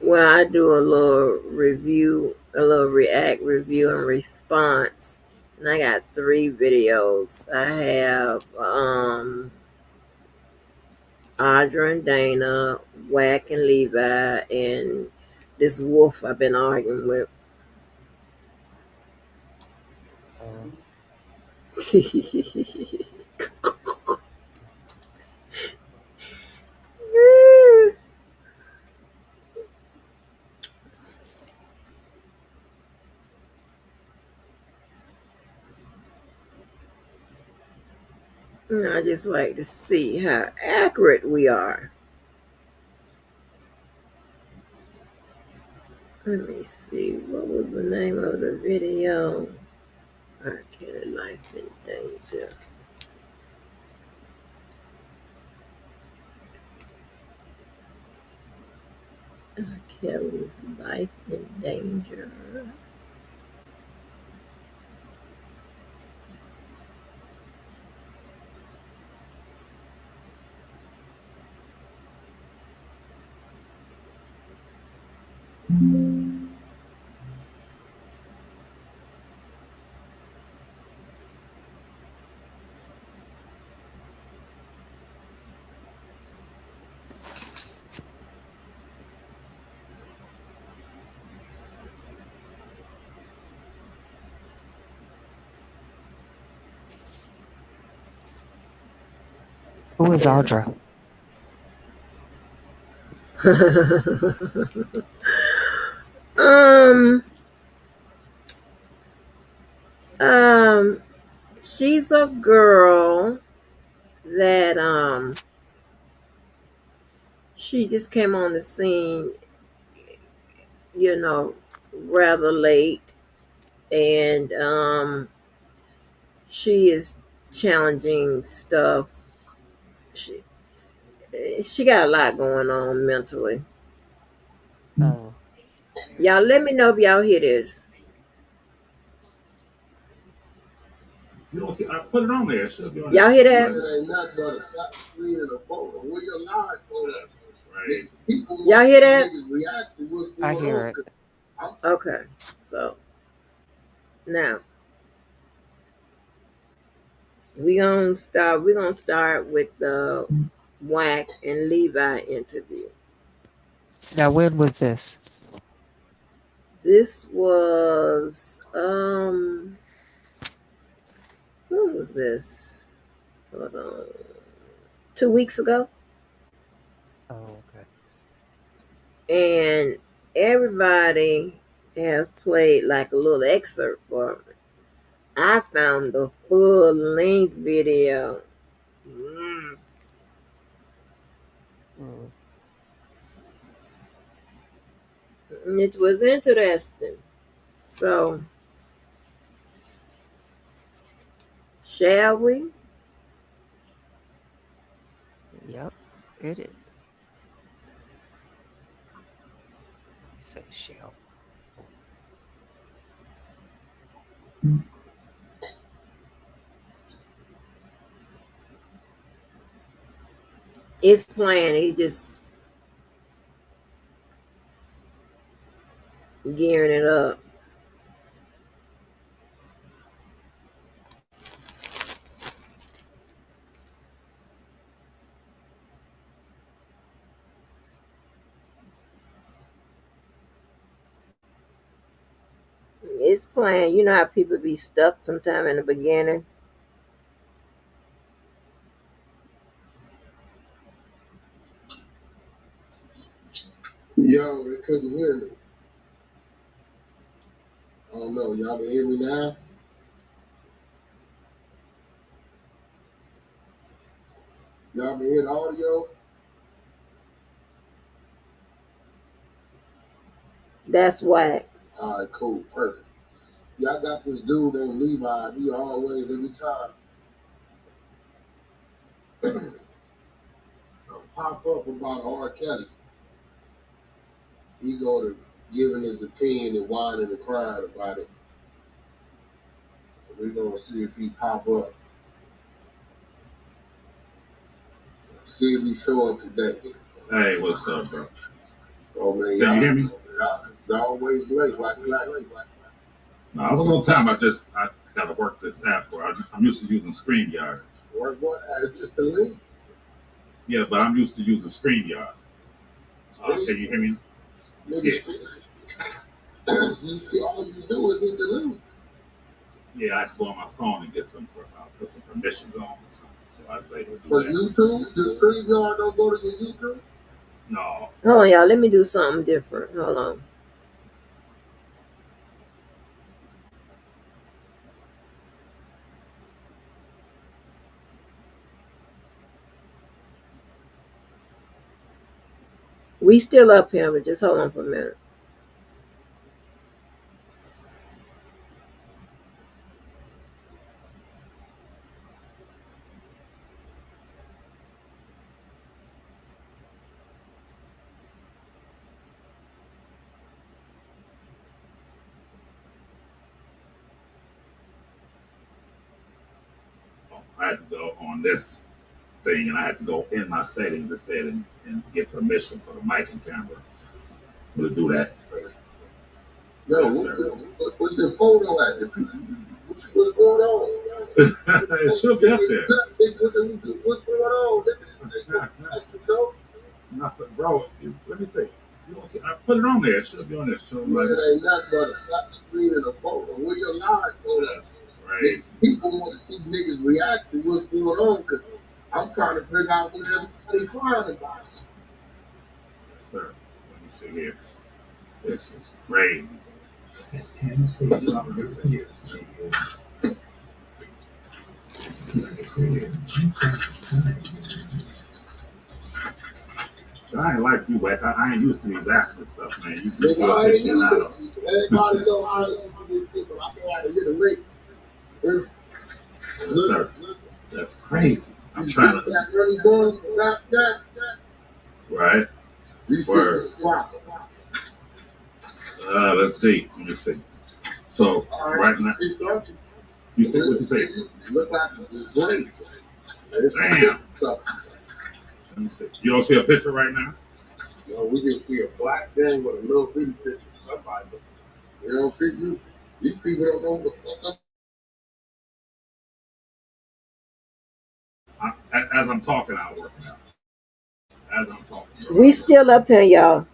Well, I do a little review, a little react, review, and response. And I got 3 videos. I have Audr and Dana, Wack and Levi, and this wolf I've been arguing with.
Uh,
I just like to see how accurate we are. Let me see. What was the name of the video? R. Kelly Life in Danger. R. Kelly's Life in Danger.
Who is
Yeah.
Audra?
um, um, she's a girl that she just came on the scene, you know, rather late, and she is challenging stuff. She she got a lot going on mentally.
Oh,
Y'all, let me know if y'all hear this.
You don't see, I put it on there. It should be on
Y'all
there.
hear that?
It ain't nothing but a flat screen and a photo. Where your live photos? Right.
Y'all hear that?
React to what's
I
going
hear
on.
it.
Okay, so now We're gonna start with the Wack and Levi interview.
Now, when was this?
This was what was this? Hold on. 2 weeks ago.
Oh, okay.
And everybody has played like a little excerpt for me. I found the full length video. Mm.
Mm.
It was interesting. So, shall we?
Yep, it is. You say shell.
It's playing. He just gearing it up. It's playing. You know how people be stuck sometime in the beginning.
Yo, they couldn't hear me. I don't know. Y'all can hear me now? Y'all can hear the audio?
That's Wack.
All right, cool. Perfect. Y'all got this dude named Levi. He always, every time, pop up about R. Kelly. He go to giving his opinion and whining and crying about it. We're gonna see if he pop up. See if he show up today. Hey, what's up, bro? Oh man, can you hear me? Y'all always late. Why you late? No, I was on time. I gotta work this app. I'm used to using StreamYard. Work what? Just the link? Yeah, but I'm used to using StreamYard. Can you hear me? Yeah. All you do is hit the link. Yeah, I have to go on my phone and get put some permissions on or something. So I was able to do for that. YouTube? The StreamYard don't go to your YouTube? No.
Hold on, y'all. Let me do something different. Hold on. We still up here, but just hold on for a minute.
I had to go on this thing, and I had to go in my settings, it said, and get permission for the mic and camera to do that. Yo, yes, what's your photo at? What's going on? It should be up there. What's going on? Nothing, bro. Let me see. You don't see? I put it on there. It should be on there. So, man, it ain't nothing but a flat screen and a photo. Where your live photos? Right. People want to see niggas react to what's going on. Cause I'm trying to figure out what everybody crying about. Yes, sir. Let me see here. This is crazy. I ain't like you, Wack. I ain't used to these apps and stuff, man. You feel this shit out of. Everybody know how to use this shit, but I know how to hit a link. Yes, sir. That's crazy. I'm trying to. Right. Word. Let's see. Let me see. So right now, you see what you say? Look like it's great. Damn. Let me see. You don't see a picture right now? No, we just see a black thing with a little bitty picture of somebody. You don't see you. These people don't know what the fuck as I'm talking, I'll work it out. As I'm talking.
We still up here, y'all.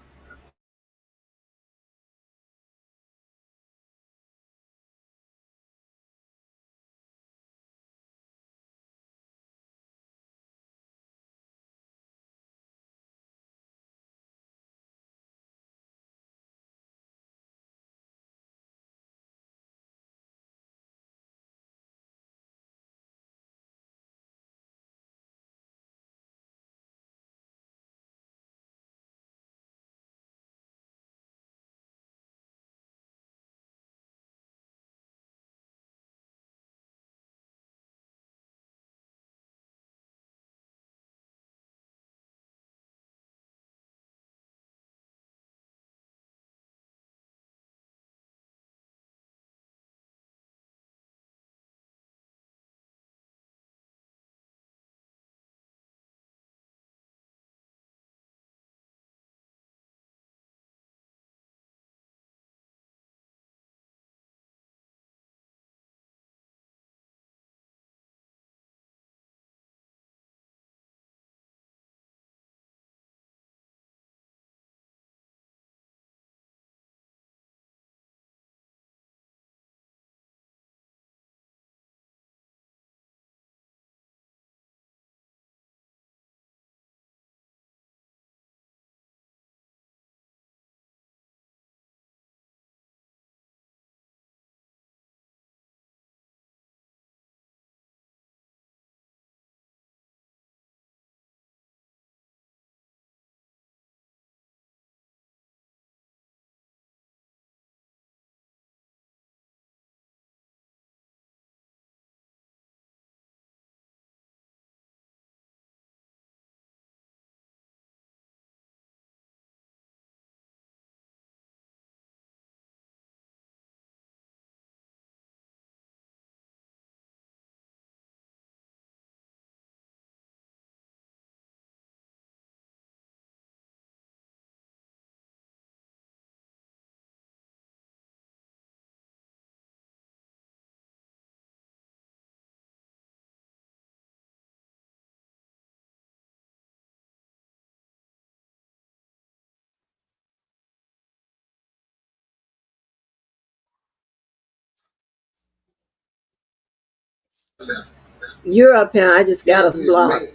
You're up here. I just got us blocked.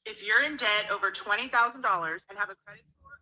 If you're in debt over $20,000 and have a credit score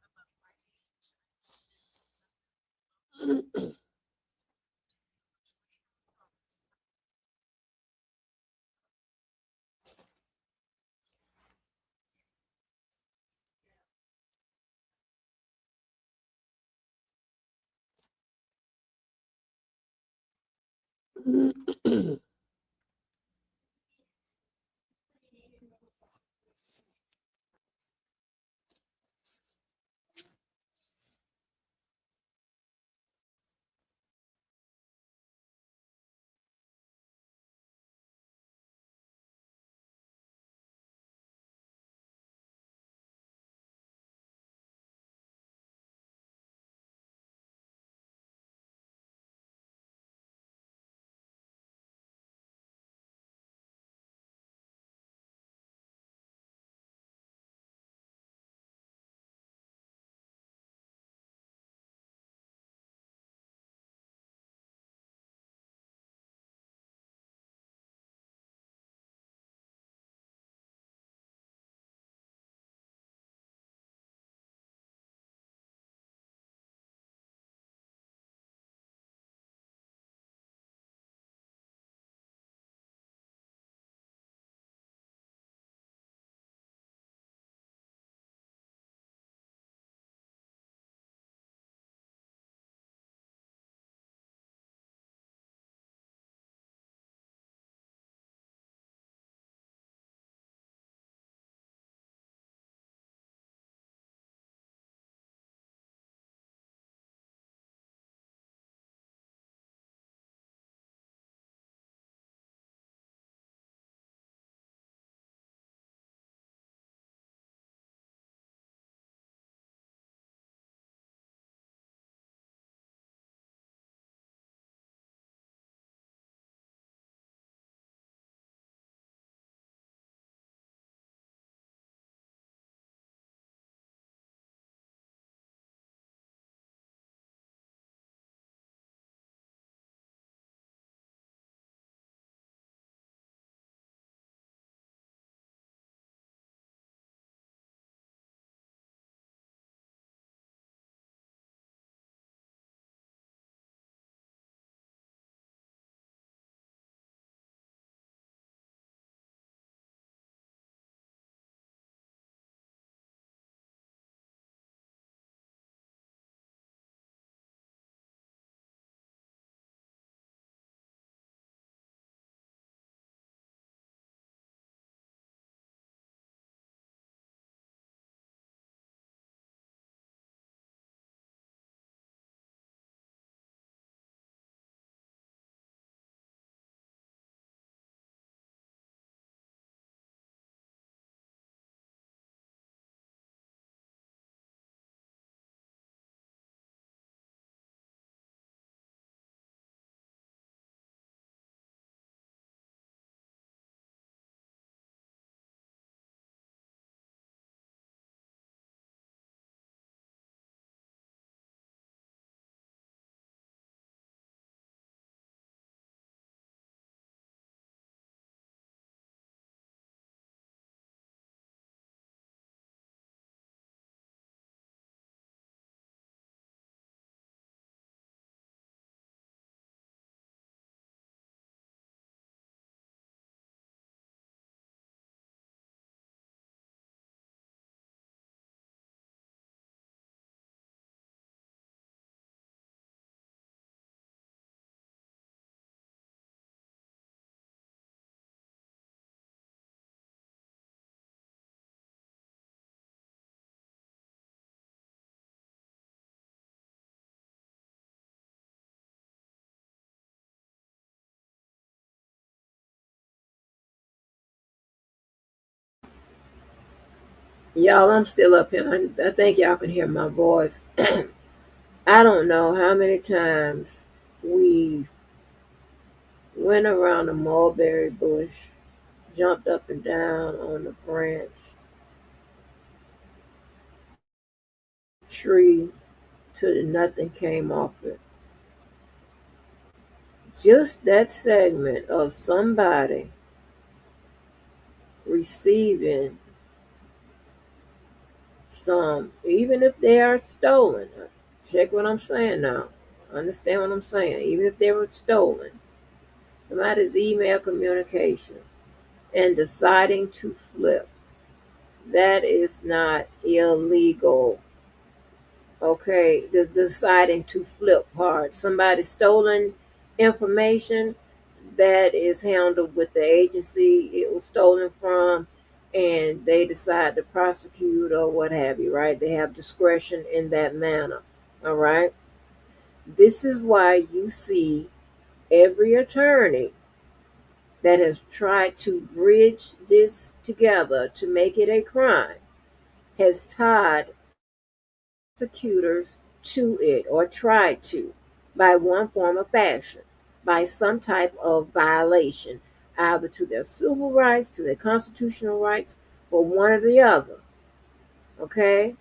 Y'all, I'm still up here. I think y'all can hear my voice. I don't know how many times we went around a mulberry bush, jumped up and down on the branch tree till nothing came off it. Just that segment of somebody receiving some, even if they are stolen. Check what I'm saying now. Understand what I'm saying? Even if they were stolen, somebody's email communications and deciding to flip, that is not illegal. Okay, the deciding to flip part. Somebody stolen information, that is handled with the agency it was stolen from, and they decide to prosecute or what have you, right? They have discretion in that manner. All right. This is why you see every attorney that has tried to bridge this together to make it a crime has tied prosecutors to it or tried to by one form of fashion, by some type of violation, either to their civil rights, to their constitutional rights, or one or the other. Okay?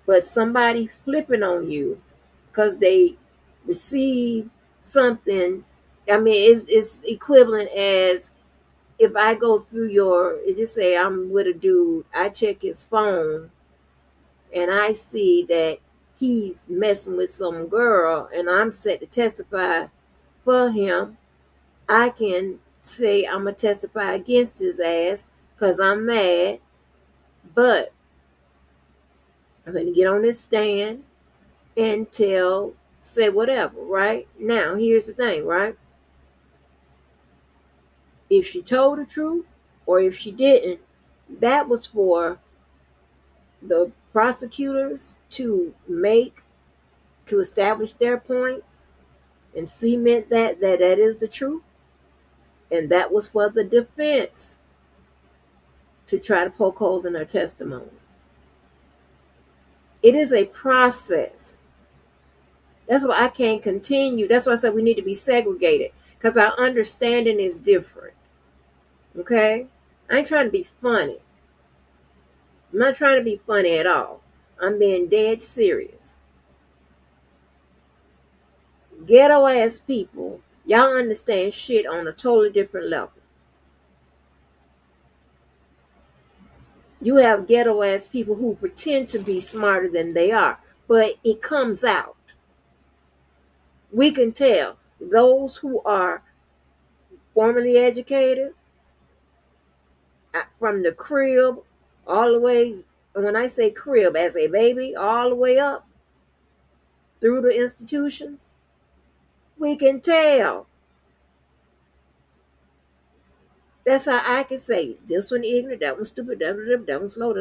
But somebody flipping on you because they receive something. I mean, it's equivalent as if I go through just say I'm with a dude, I check his phone and I see that he's messing with some girl and I'm set to testify for him, I can say I'm going to testify against his ass because I'm mad, but I'm going to get on this stand and say whatever, right? Now, here's the thing, right? If she told the truth or if she didn't, that was for the prosecutors to establish their points and cement that is the truth. And that was for the defense to try to poke holes in their testimony. It is a process. That's why I can't continue. That's why I said we need to be segregated because our understanding is different. Okay? I ain't trying to be funny. I'm not trying to be funny at all. I'm being dead serious. Ghetto ass people, y'all understand shit on a totally different level. You have ghetto ass people who pretend to be smarter than they are, but it comes out. We can tell those who are formally educated from the crib all the way, and when I say crib, as a baby, all the way up through the institutions, we can tell. That's how I can say this one ignorant, that one stupid, that one slow,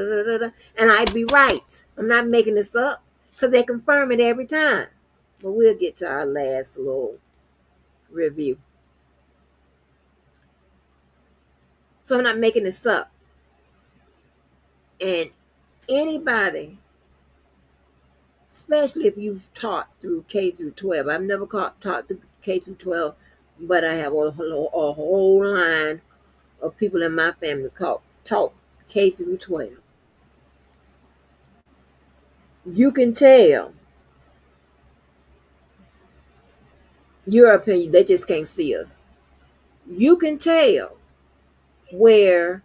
and I'd be right. I'm not making this up because they confirm it every time. But we'll get to our last little review. So I'm not making this up. And anybody, especially if you've taught through K through 12, I've never taught through K through 12, but I have a whole line of people in my family taught K through 12. You can tell your opinion, they just can't see us. You can tell where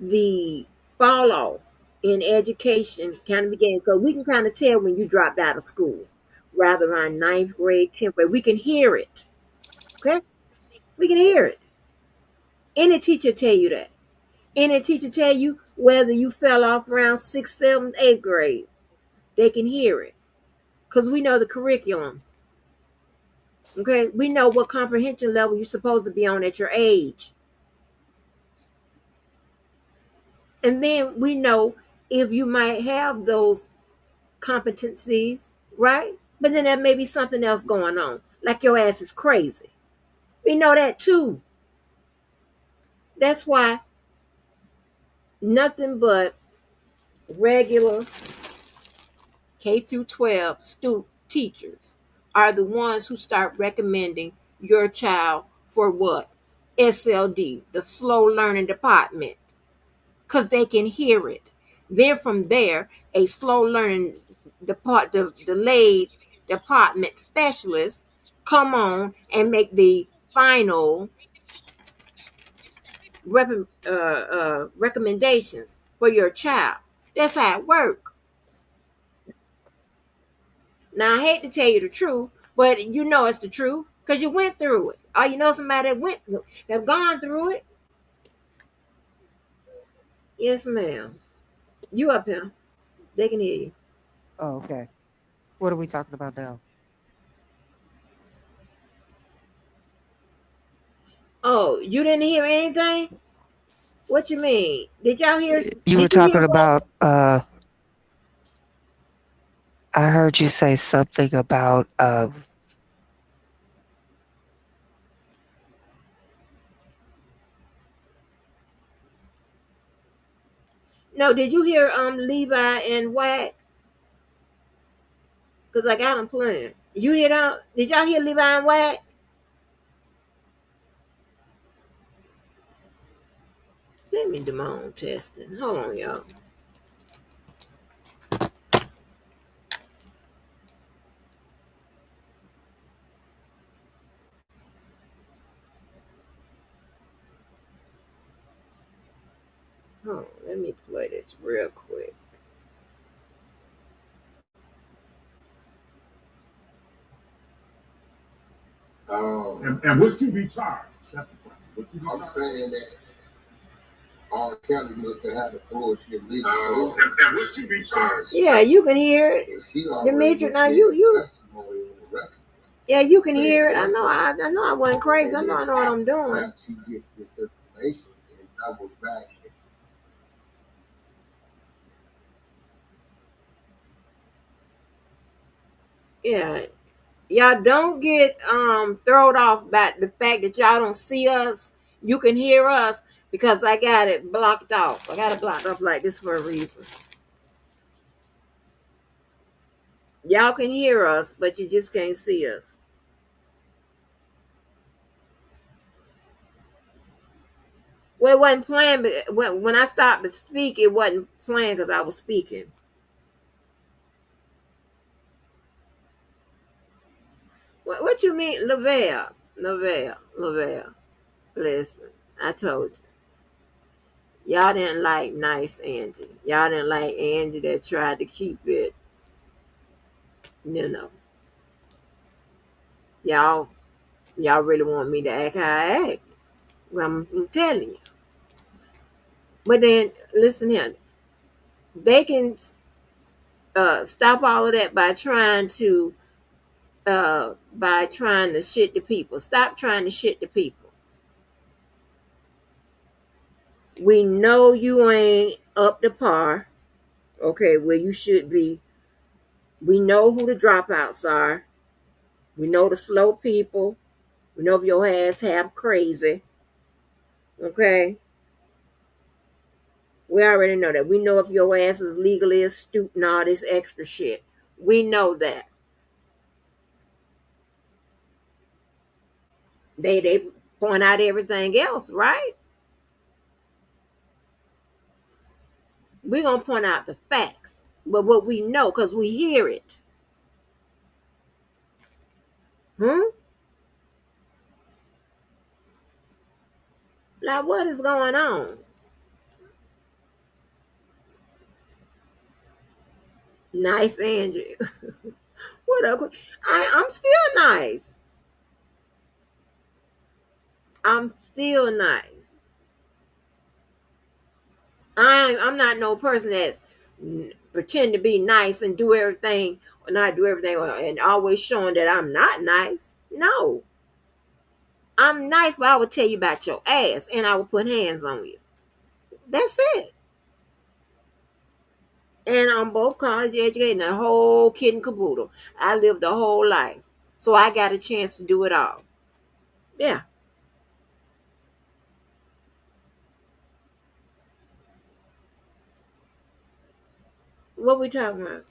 the fall off in education kind of began. So we can kind of tell when you dropped out of school, rather around ninth grade, 10th grade. We can hear it. Okay? We can hear it. Any teacher tell you that. Any teacher tell you whether you fell off around 6th, 7th, 8th grade. They can hear it. Because we know the curriculum. Okay? We know what comprehension level you're supposed to be on at your age. And then we know if you might have those competencies, right? But then there may be something else going on, like your ass is crazy. We know that too. That's why nothing but regular K through 12 teachers are the ones who start recommending your child for what? SLD, the slow learning department, because they can hear it. Then from there, a slow learning delayed department specialist come on and make the final recommendations for your child. That's how it works. Now, I hate to tell you the truth, but you know it's the truth because you went through it. Or you know somebody that gone through it. Yes, ma'am. You up here. They can hear you.
Oh, okay. What are we talking about now?
Oh, you didn't hear anything? What you mean? Did y'all hear?
You were
Did you hear
talking
what?
about, I heard you say something about,
No, did you hear Levi and Wack? Because I got them playing. You hear that? Did y'all hear Levi and Wack? Let me do my own testing. Hold on, y'all. Hold on, let me play this real quick.
And would you be charged? That's the question. Would you be charged? I'm saying that R. Kelly must have had a bullshit legal. And would you be charged?
Yeah, you can hear it. Demetri, now you. Yeah, you can hear it. I know I wasn't crazy. I know what I'm doing.
She gets this information and doubles back.
Yeah. Y'all don't get thrown off by the fact that y'all don't see us. You can hear us because I got it blocked off. I got it blocked off like this for a reason. Y'all can hear us, but you just can't see us. Well, it wasn't playing, but when I stopped to speak, it wasn't playing because I was speaking. What you mean, Lavelle? Listen, I told you. Y'all didn't like nice Angie. Y'all didn't like Angie that tried to keep it, you know. Y'all really want me to act how I act. Well, I'm telling you. But then, listen here. They can stop all of that by trying to shit the people. Stop trying to shit the people. We know you ain't up to par, okay, where you should be. We know who the dropouts are. We know the slow people. We know if your ass half crazy. Okay? We already know that. We know if your ass is legally astute and all this extra shit. We know that. They point out everything else, right? We're gonna point out the facts. But what we know, because we hear it. Like what is going on? Nice Angie. What up? I'm still nice. I'm still nice. I'm not no person that's pretend to be nice and do everything or not do everything and always showing that I'm not nice. No. I'm nice, but I would tell you about your ass and I would put hands on you. That's it. And I'm both college educated and the whole kid and caboodle. I lived the whole life. So I got a chance to do it all. Yeah. What we talking about?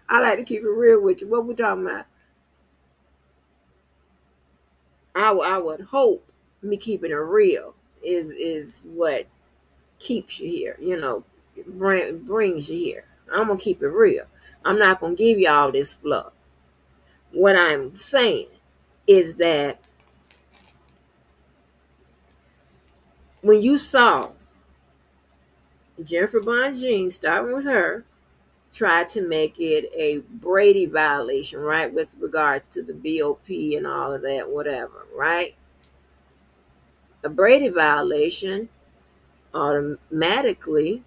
I like to keep it real with you. What we talking about? I would hope me keeping it real is what keeps you here. Brings you here. I'm gonna keep it real. I'm not gonna give you all this fluff. What I'm saying is that when you saw Jennifer Bonjean, starting with her, try to make it a Brady violation, right, with regards to the BOP and all of that, whatever, right? A Brady violation automatically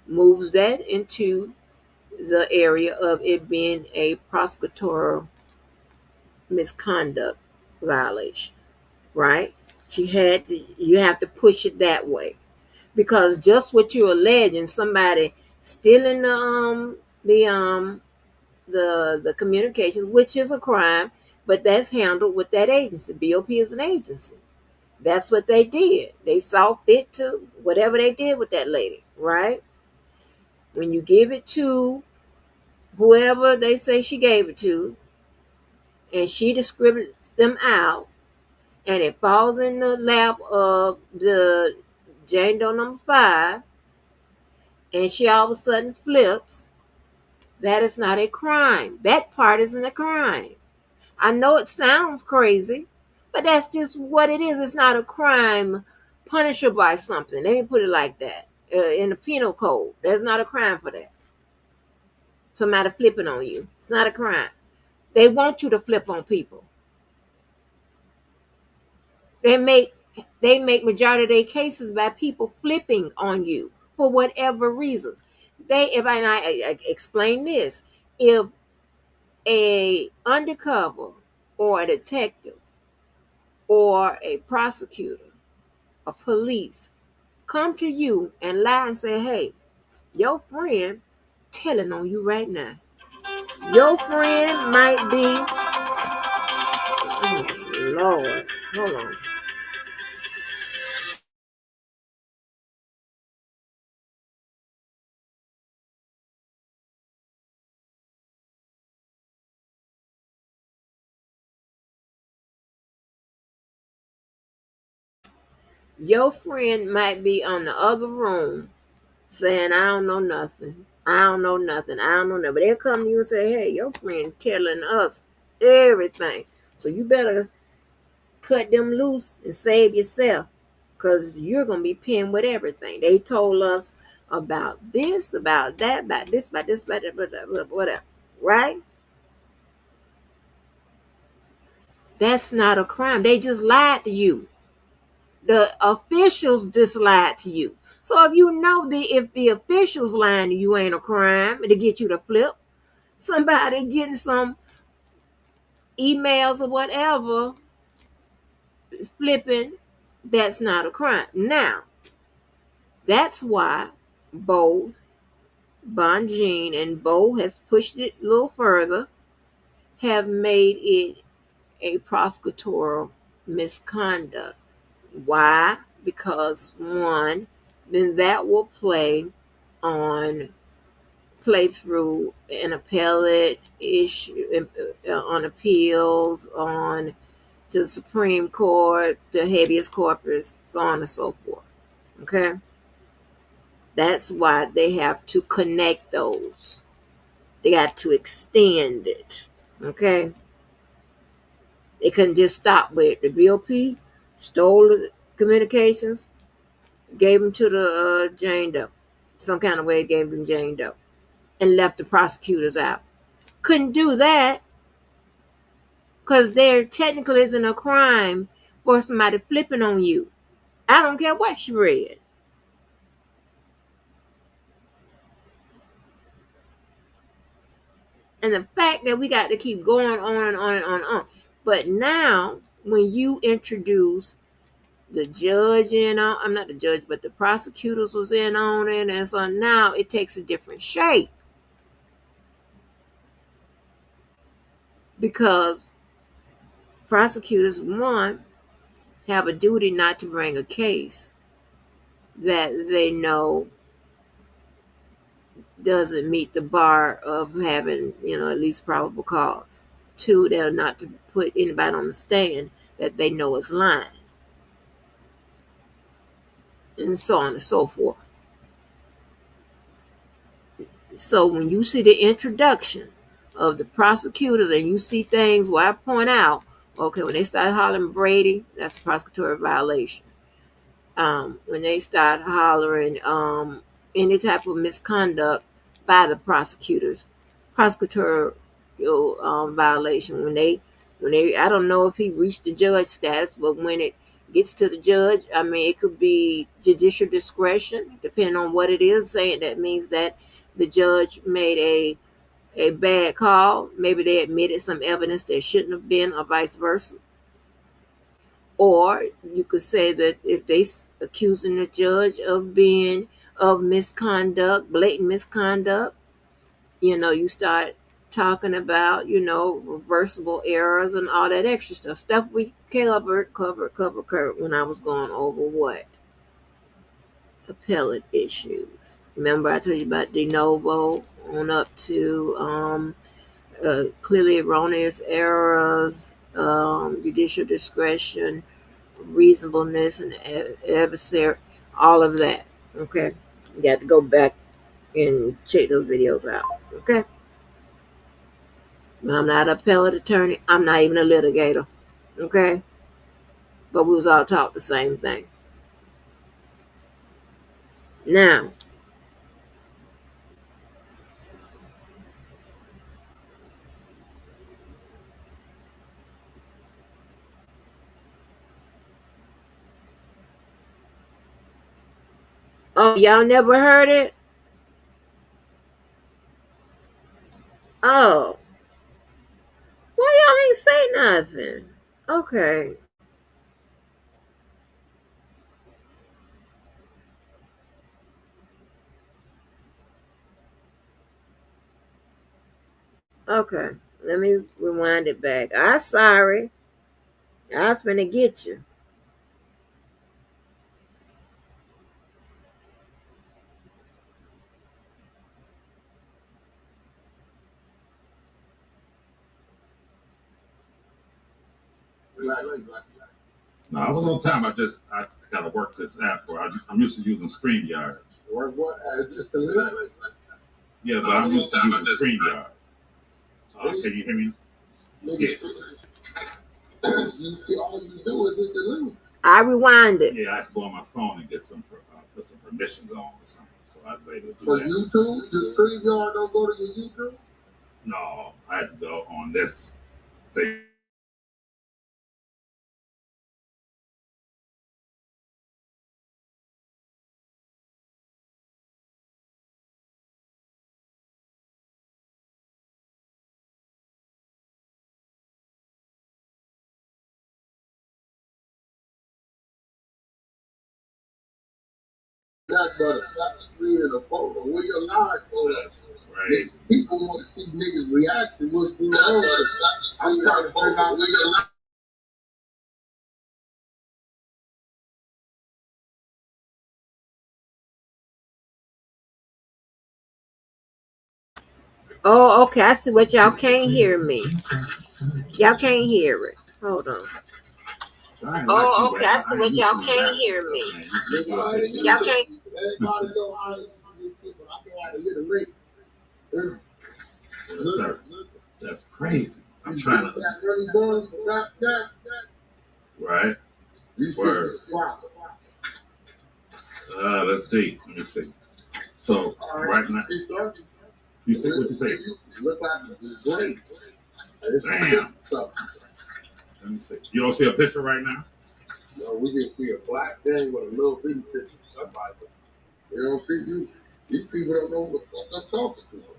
moves that into the area of it being a prosecutorial misconduct violation, right? You have to push it that way, because just what you're alleging, somebody stealing the communications, which is a crime, but that's handled with that agency. BOP is an agency. That's what they did. They saw fit to whatever they did with that lady, right? When you give it to whoever they say she gave it to, and she distributes them out, and it falls in the lap of the Jane Doe number 5, and she all of a sudden flips, that is not a crime. That part isn't a crime. I know it sounds crazy, but that's just what it is. It's not a crime punishable by something. Let me put it like that. In the penal code, there's not a crime for that. Somebody flipping on you. It's not a crime. They want you to flip on people. They make majority of their cases by people flipping on you for whatever reasons. If I explain this, if a undercover or a detective or a prosecutor, a police come to you and lie and say, hey, your friend telling on you right now. Your friend might be, oh Lord, hold on. Your friend might be on the other room saying, I don't know nothing. I don't know nothing. I don't know nothing. But they'll come to you and say, hey, your friend telling us everything. So you better cut them loose and save yourself, because you're going to be pinned with everything. They told us about this, about that, about this, about this, about that, whatever. Right? That's not a crime. They just lied to you. The officials just lied to you. So if you know if the officials lying to you ain't a crime to get you to flip, somebody getting some emails or whatever flipping, that's not a crime. Now, that's why both Bonjean and Bo has pushed it a little further, have made it a prosecutorial misconduct. Why? Because one, then that will play through an appellate issue, on appeals, on the Supreme Court, the habeas corpus, so on and so forth. Okay? That's why they have to connect those. They got to extend it. Okay? They couldn't just stop with the BOP, stole the communications, gave them to the Jane Doe. Some kind of way gave them Jane Doe. And left the prosecutors out. Couldn't do that, because there technically isn't a crime for somebody flipping on you. I don't care what you read. And the fact that we got to keep going on and on and on and on. But now, when you introduce the judge in on, I'm not the judge, but the prosecutors was in on it, and so now it takes a different shape. Because prosecutors, one, have a duty not to bring a case that they know doesn't meet the bar of having, at least probable cause. 2, they're not to put anybody on the stand that they know is lying, and so on and so forth. So when you see the introduction of the prosecutors and you see things where I point out, okay, when they start hollering Brady, that's a prosecutorial violation. When they start hollering any type of misconduct by the prosecutors, prosecutorial violation. When they, I don't know if he reached the judge status, but when it gets to the judge, I mean, it could be judicial discretion, depending on what it is. Saying that means that the judge made a bad call. Maybe they admitted some evidence that shouldn't have been, or vice versa. Or you could say that if they accusing the judge of misconduct, blatant misconduct, you start talking about, reversible errors and all that extra stuff we covered when I was going over what? Appellate issues. Remember I told you about de novo on up to clearly erroneous errors, judicial discretion, reasonableness, and adversary, all of that. Okay, you got to go back and check those videos out. Okay, I'm not an appellate attorney. I'm not even a litigator. Okay, but we was all taught the same thing. Now, oh, y'all never heard it? Oh, why y'all ain't say nothing? Okay. Okay, let me rewind it back. I'm sorry. I was finna get you.
No, I was on time. I gotta work this app. I'm used to using StreamYard. What? Yeah, but I'm used to using StreamYard. Can you hear me? Yeah. All you do is hit the link.
I rewind it.
Yeah, I have to go on my phone and get put some permissions on or something. So I later do
For
that.
YouTube, the StreamYard don't go to your YouTube?
No, I have to go on this thing.
Not but a flat screen and a photo. Where your live photo?
Right.
People want to see niggas reaction. What's going on? I'm trying to figure out where your live.
Oh, okay. I see what y'all can't hear me. Y'all can't hear it. Hold on. Oh, okay. I see what y'all can't hear me. Y'all can't.
Everybody know how to use people. I know how to hit a link.
That's crazy. I'm trying to. Right. Word. Let's see. Let me see. So right now, you see what you say?
Look like it's great.
Damn. Let me see. You don't see a picture right now?
No, we just see a black thing with a little bitty picture of somebody. They don't see you. These people don't know what the fuck I'm talking to them.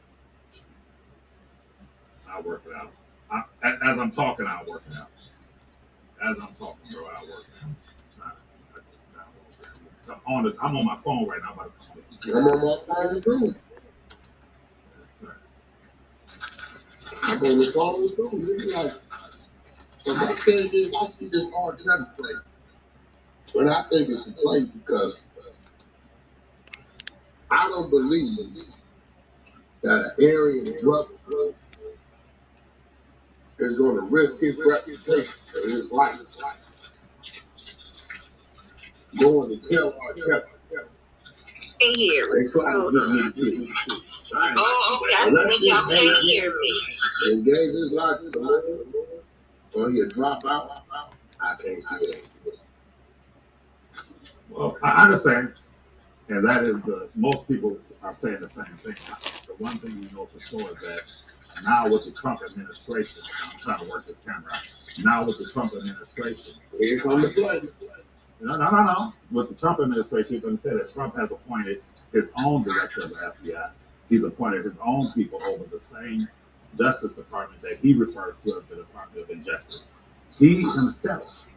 I'll work it out. As I'm talking, I'll work it out. As I'm talking, bro, I'll work it out. I'm on my phone right now.
I'm on my phone too. I'm on the phone too. It's like, but my thing is, I see this R. play. And I think it's a play because I don't believe that an Aryan brother is going to risk his reputation and his life going to tell R. Kelly.
They hear
They
me.
try to get me to kill.
Oh, okay. I said y'all can't hear me.
And gave his life to the Lord, or he'll drop out. I can't see it.
Well, I understand, and that is most people are saying the same thing. The one thing you know for sure is that now with the Trump administration, I'm trying to work this camera out. Now with the Trump administration,
Here comes the play.
No. With the Trump administration, you can understand that Trump has appointed his own director of the FBI. He's appointed his own people over the same Justice Department that he refers to as the Department of Injustice. He himself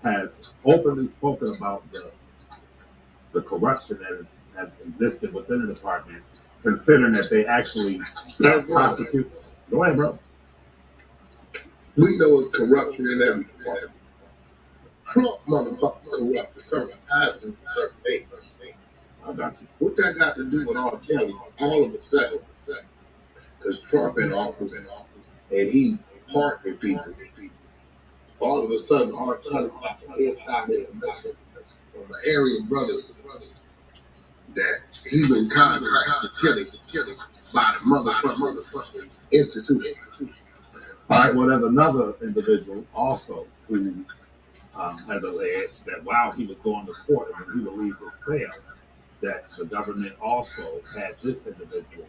has openly spoken about the corruption that has existed within the department, considering that they actually prosecute. Go ahead, bro.
We know it's corruption in every department. Trump motherfucking corrupt certain pastors and certain things.
I got you.
What that got to do with R. Kelly all of a sudden? Because Trump in office and he partnered people. All of a sudden, R. Kelly got the inside information from an Aryan brother that he's been contracted to killing by the motherfucking institution.
All right, well, there's another individual also who has alleged that while he was going to court and when he would leave his cell, that the government also had this individual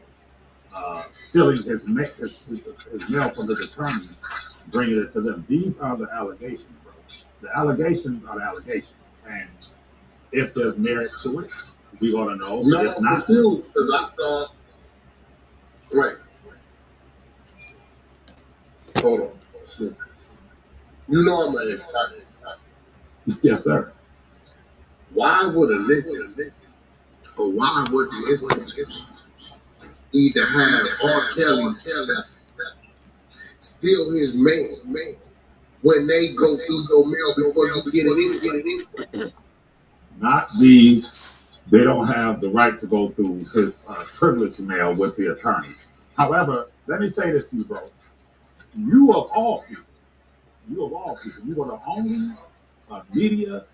stealing his mail from his attorneys, bringing it to them. These are the allegations, bro. The allegations are the allegations. And if there's merit to it, we ought to know.
No,
if not,
because I thought, wait. Hold on. You know I'm an excited.
yes, sir.
Why would a nigga, or why would the institution need to have R. Kelly steal his mail when they go through your mail before you get it in?
Not they don't have the right to go through his privilege mail with the attorneys. However, let me say this to you, bro. You of all people, you are the only media,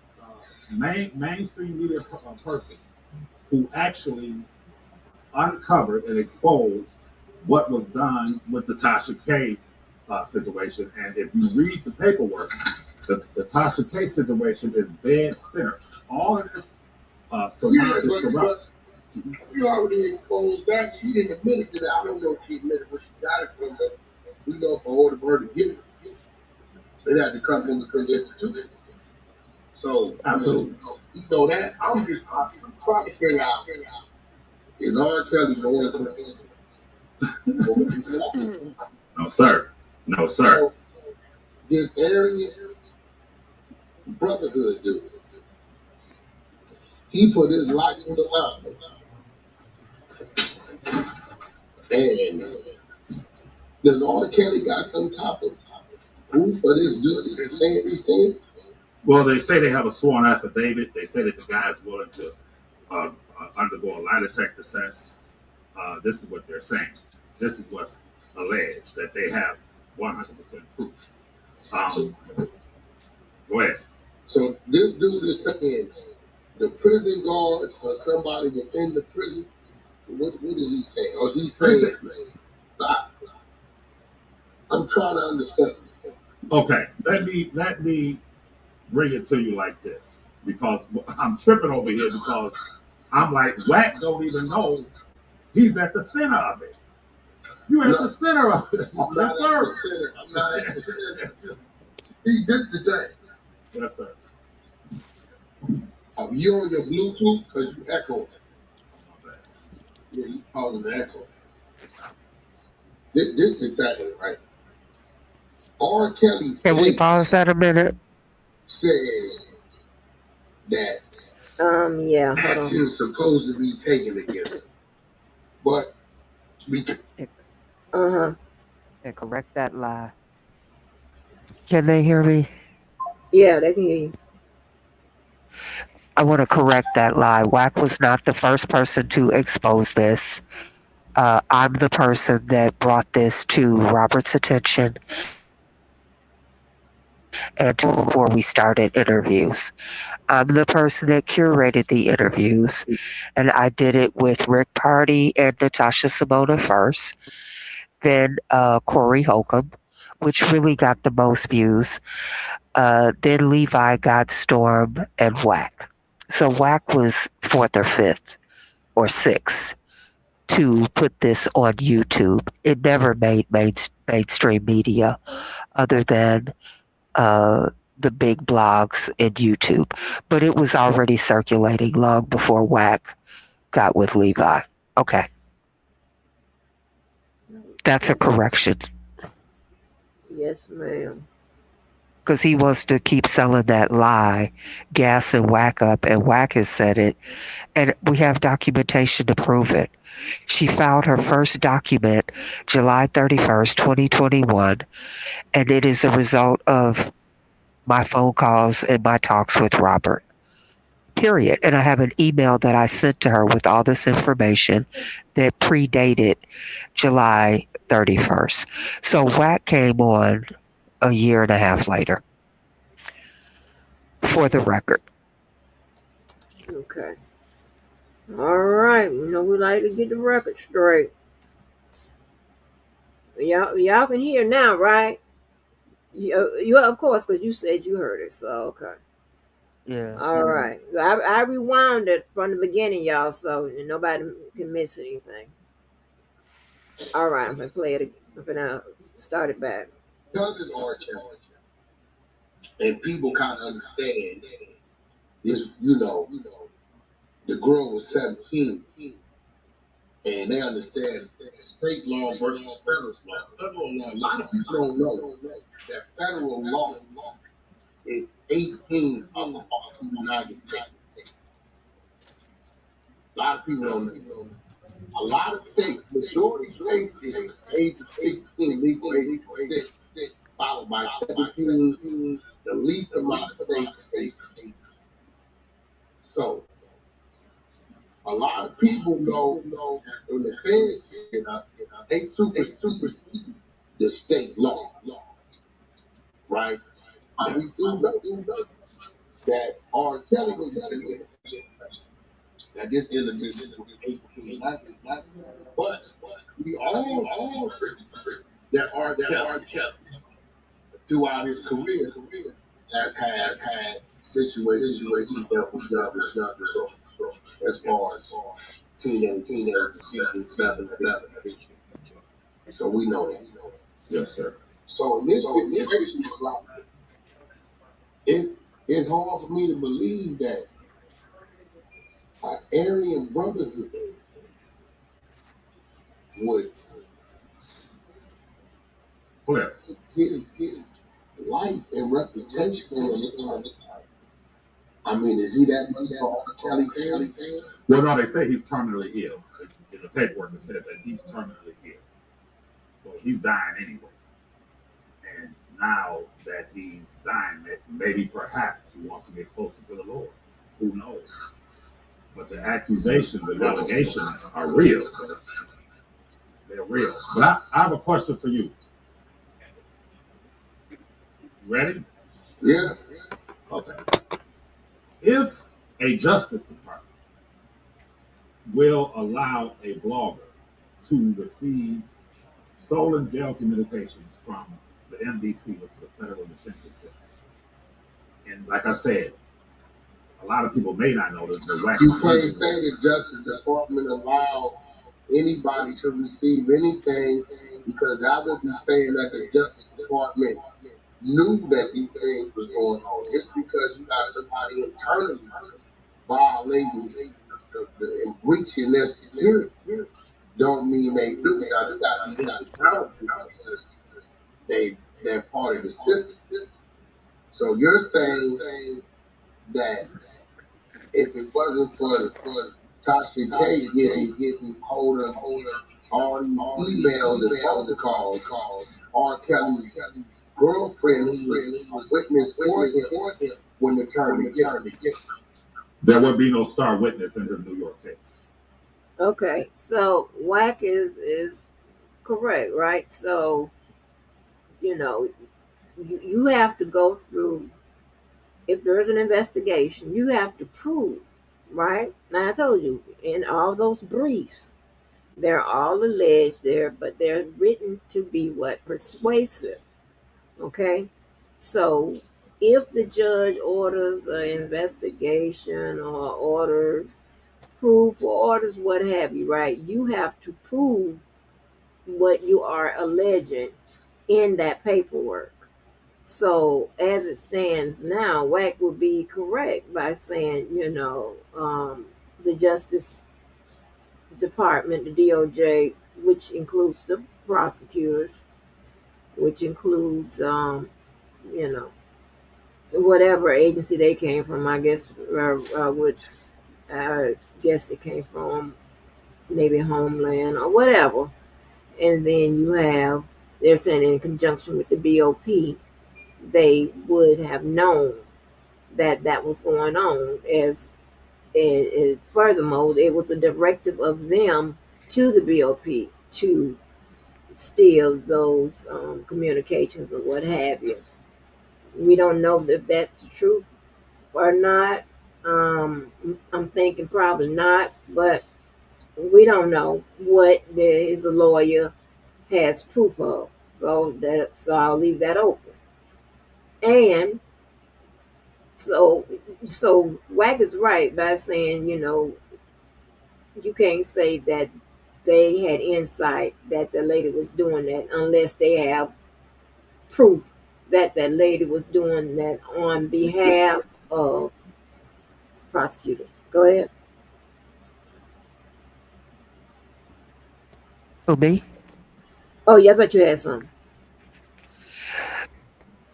mainstream media person who actually uncovered and exposed what was done with the Tasha K situation. And if you read the paperwork, the Tasha K situation is dead center. All of this is corrupt.
You already exposed that. She didn't admit it to that. I don't know if she admitted where she got it from, but we know for her to get it, it had to come from the institution. So,
absolutely.
You know that. I'm trying to figure out, is R. Kelly going to
No, sir. No, sir.
So, this Aryan Brotherhood dude, he put his life in the line. And does R. Kelly got some type of proof for this dude is saying these things?
Well, they say they have a sworn affidavit. They say that the guy is willing to undergo a lie detector test. This is what they're saying. This is what's alleged, that they have 100% proof. Go ahead.
So this dude is saying the prison guard or somebody within the prison. What is he saying? Or is he saying? I'm trying to understand.
Okay, let me bring it to you like this, because I'm tripping over here because I'm like, Wack don't even know he's at the center of it. You're at the center of it. Yes, sir.
I'm not at the center. This the thing.
Yes, sir.
Are you on your Bluetooth? Because you echoing. Yeah, you calling the echo. This the thing, right? R. Kelly.
Can we pause that a minute?
Says that
yeah, hold on.
is supposed to be taken against him. But we
And correct that lie. Can they hear me?
Yeah, they can hear you.
I want to correct that lie. Wack was not the first person to expose this. I'm the person that brought this to Robert's attention and before we started interviews. I'm the person that curated the interviews, and I did it with Rick Party and Natasha Simona first, then Corey Holcomb, which really got the most views. Then Levi got Storm and Wack. So Wack was fourth or fifth or sixth to put this on YouTube. It never made mainstream media other than the big blogs and YouTube, but it was already circulating long before Wack got with Levi. Okay, that's a correction.
Yes, ma'am.
Because he wants to keep selling that lie, gassing Wack up, and Wack has said it, and we have documentation to prove it. She filed her first document July 31st, 2021, and it is a result of my phone calls and my talks with Robert. Period. And I have an email that I sent to her with all this information that predated July 31st. So Wack came on a year and a half later, for the record.
Okay. All right. You know, we like to get the record straight. Y'all can hear now, right? You of course, because you said you heard it. So, okay.
Yeah.
All right. I rewound it from the beginning, y'all, so nobody can miss anything. All right. I'm going to play it again. I'm going to start it back.
Because R. Kelly, and people kind of understand this, the girl was 17, and they understand state law versus federal law. Federal law, a lot of people don't know that federal law is 18 of the United States. A lot of people don't know. A lot of states, majority states, is age of 16, legal age of 6, followed by 17, the least amount of states. So, a lot of people know when the feds get up, they supersede the state law, right? And we do know that R. Kelly was that this individual was 18, not, but we all that R. Kelly throughout his career has had situations where he dealt with younger, so as far as teenage, 7. So we know that.
Yes, sir.
So in this situation, it's hard for me to believe that an Aryan Brotherhood would
Flip.
his life and reputation. I mean, is he that Kelly fan?
Well, no, they say he's terminally ill. In the paperwork, it says that he's terminally ill. So he's dying anyway. And now that he's dying, maybe perhaps he wants to get closer to the Lord. Who knows? But the accusations and allegations are real. They're real. But I have a question for you. Ready?
Yeah.
Okay. If a Justice Department will allow a blogger to receive stolen jail communications from the MDC, which is the Federal Detention Center, and like I said, a lot of people may not know this, but
you can't say the Justice Department allow anybody to receive anything, because I would be saying that the Justice Department knew that these things was going on. It's because you got somebody internally violating and breaching their security. Don't mean they do that. You got to be accountable because they're part of the system. So you're saying that if it wasn't for Tasha K getting hold of all these emails and phone calls, R. Kelly's girlfriend who was witness for him wouldn't have turned to get.
There would be no star witness in the New York case.
Okay, so Wack is correct, right? So you know you have to go through. If there is an investigation, you have to prove, right? Now I told you in all those briefs, they're all alleged there, but they're written to be what persuasive. Okay, so if the judge orders an investigation or orders proof or orders what have you, right? You have to prove what you are alleging in that paperwork. So as it stands now, Wack would be correct by saying, the Justice Department, the DOJ, which includes the prosecutors, which includes, you know, whatever agency they came from. I guess would guess it came from maybe Homeland or whatever. And then you have, they're saying in conjunction with the BOP, they would have known that that was going on. As furthermore, it was a directive of them to the BOP to steal those communications or what have you. We don't know if that's the truth or not. I'm thinking probably not, but we don't know what his lawyer has proof of. So I'll leave that open. And so Wack is right by saying, you can't say that they had insight that the lady was doing that unless they have proof that that lady was doing that on behalf of prosecutors. Go ahead.
For me,
Oh, yeah, I thought you had some.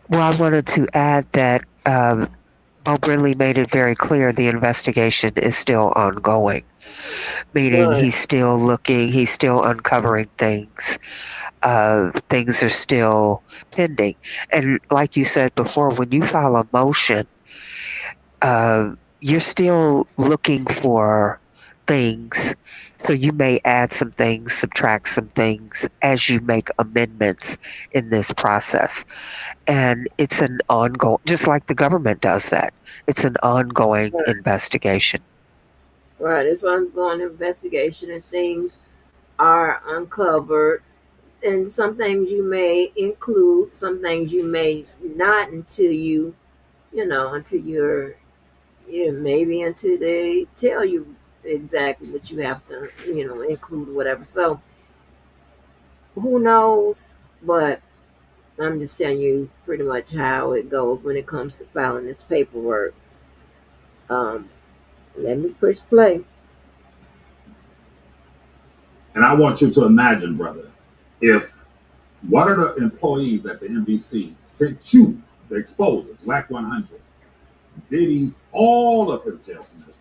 well, I wanted to add that Bo Brindley made it very clear the investigation is still ongoing, meaning
Right.
he's still looking, he's still uncovering things. Things are still pending. And like you said before, when you file a motion, you're still looking for things. So you may add some things, subtract some things as you make amendments in this process. And it's an ongoing, just like the government does that, it's an ongoing
Right.
investigation.
Right. It's ongoing investigation and things are uncovered. And some things you may include, some things you may not until until maybe until they tell you exactly what you have to, include, whatever. So who knows? But I'm just telling you pretty much how it goes when it comes to filing this paperwork. Um, Let me push play.
And I want you to imagine, brother, if one of the employees at the NBC sent you the exposures, WAC 100, Diddy's, all of his jail communications,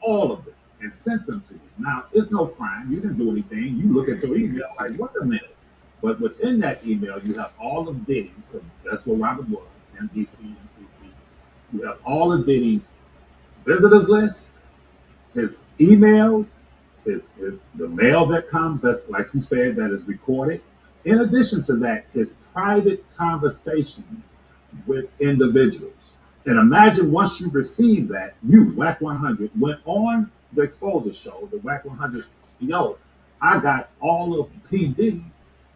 all of them, and sent them to you. Now, it's no crime. You didn't do anything. You look at your email like, wait a minute. But within that email, you have all of Diddy's, because that's what Robert was, NBC, NCC. You have all of Diddy's visitors list, his emails, his the mail that comes, that's like you said, that is recorded. In addition to that, his private conversations with individuals. And imagine once you receive that, you, WAC 100, went on the exposure show, the WAC 100, yo, I got all of P. Diddy's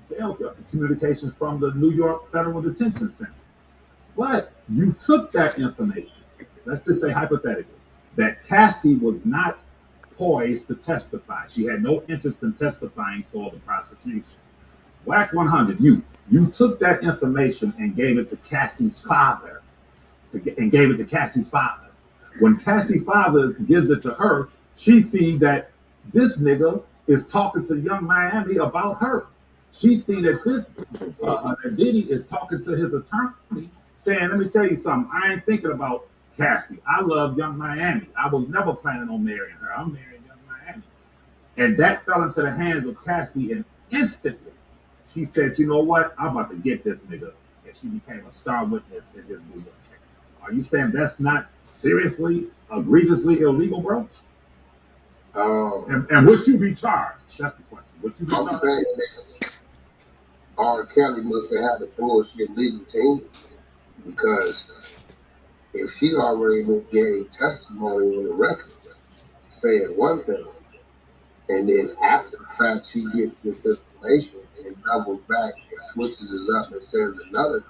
jail communications from the New York Federal Detention Center. But you took that information, let's just say hypothetically, that Cassie was not poised to testify. She had no interest in testifying for the prosecution. WAC 100, you took that information and gave it to Cassie's father, and gave it to Cassie's father. When Cassie's father gives it to her, she sees that this nigga is talking to Young Miami about her. She seen that Diddy is talking to his attorney, saying, "Let me tell you something. I ain't thinking about Cassie. I love Young Miami. I was never planning on marrying her. I'm marrying Young Miami." And that fell into the hands of Cassie, and instantly she said, "You know what? I'm about to get this nigga." And she became a star witness in this movie. Are you saying that's not seriously, egregiously illegal, bro? And would you be charged? That's the question. Would you be
I'm
charged?
saying that R. Kelly must have had a bullshit legal team, because if she already gave testimony on the record saying one thing, and then after the fact she gets this information and doubles back and switches it up and says another,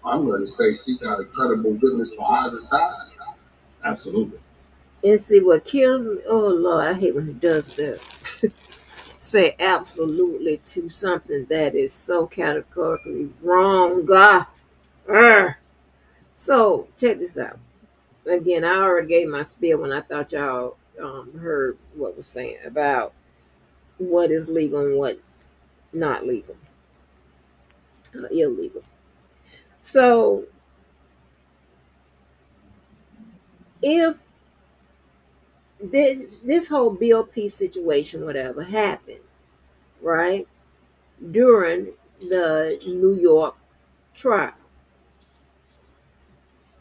I'm going to say she got a credible witness for either side.
Absolutely.
And see what kills me. Oh Lord, I hate when he does that. Say absolutely to something that is so categorically wrong. God. Urgh. So check this out. Again, I already gave my spiel when I thought y'all heard what was saying about what is legal and what's not legal, illegal. So if this whole BOP situation, whatever, happened, right, during the New York trial.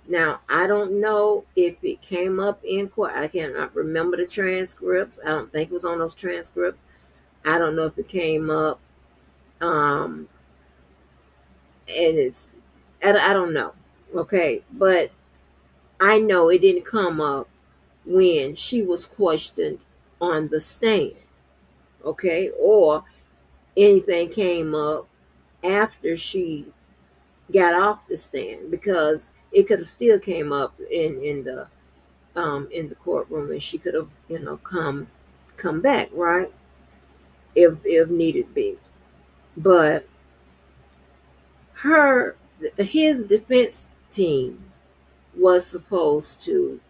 Now, I don't know if it came up in court. I cannot remember the transcripts. I don't think it was on those transcripts. I don't know if it came up. Um, and I don't know. Okay. But I know it didn't come up when she was questioned on the stand. Okay. Or anything came up after she got off the stand, because it could have still came up in the courtroom, and she could have come back, right, if needed be. But his defense team was supposed to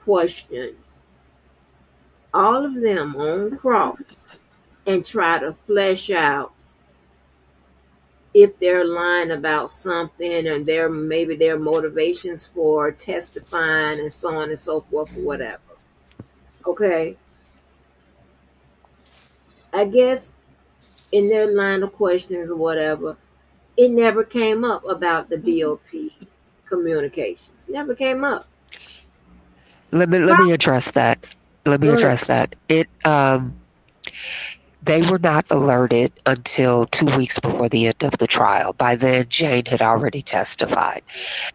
question all of them on cross and try to flesh out if they're lying about something, and maybe their motivations for testifying and so on and so forth or whatever. Okay. I guess in their line of questions or whatever, it never came up about the BOP communications. Never came up.
Let me address that. Let me
Go ahead.
address that. They were not alerted until 2 weeks before the end of the trial. By then, Jane had already testified.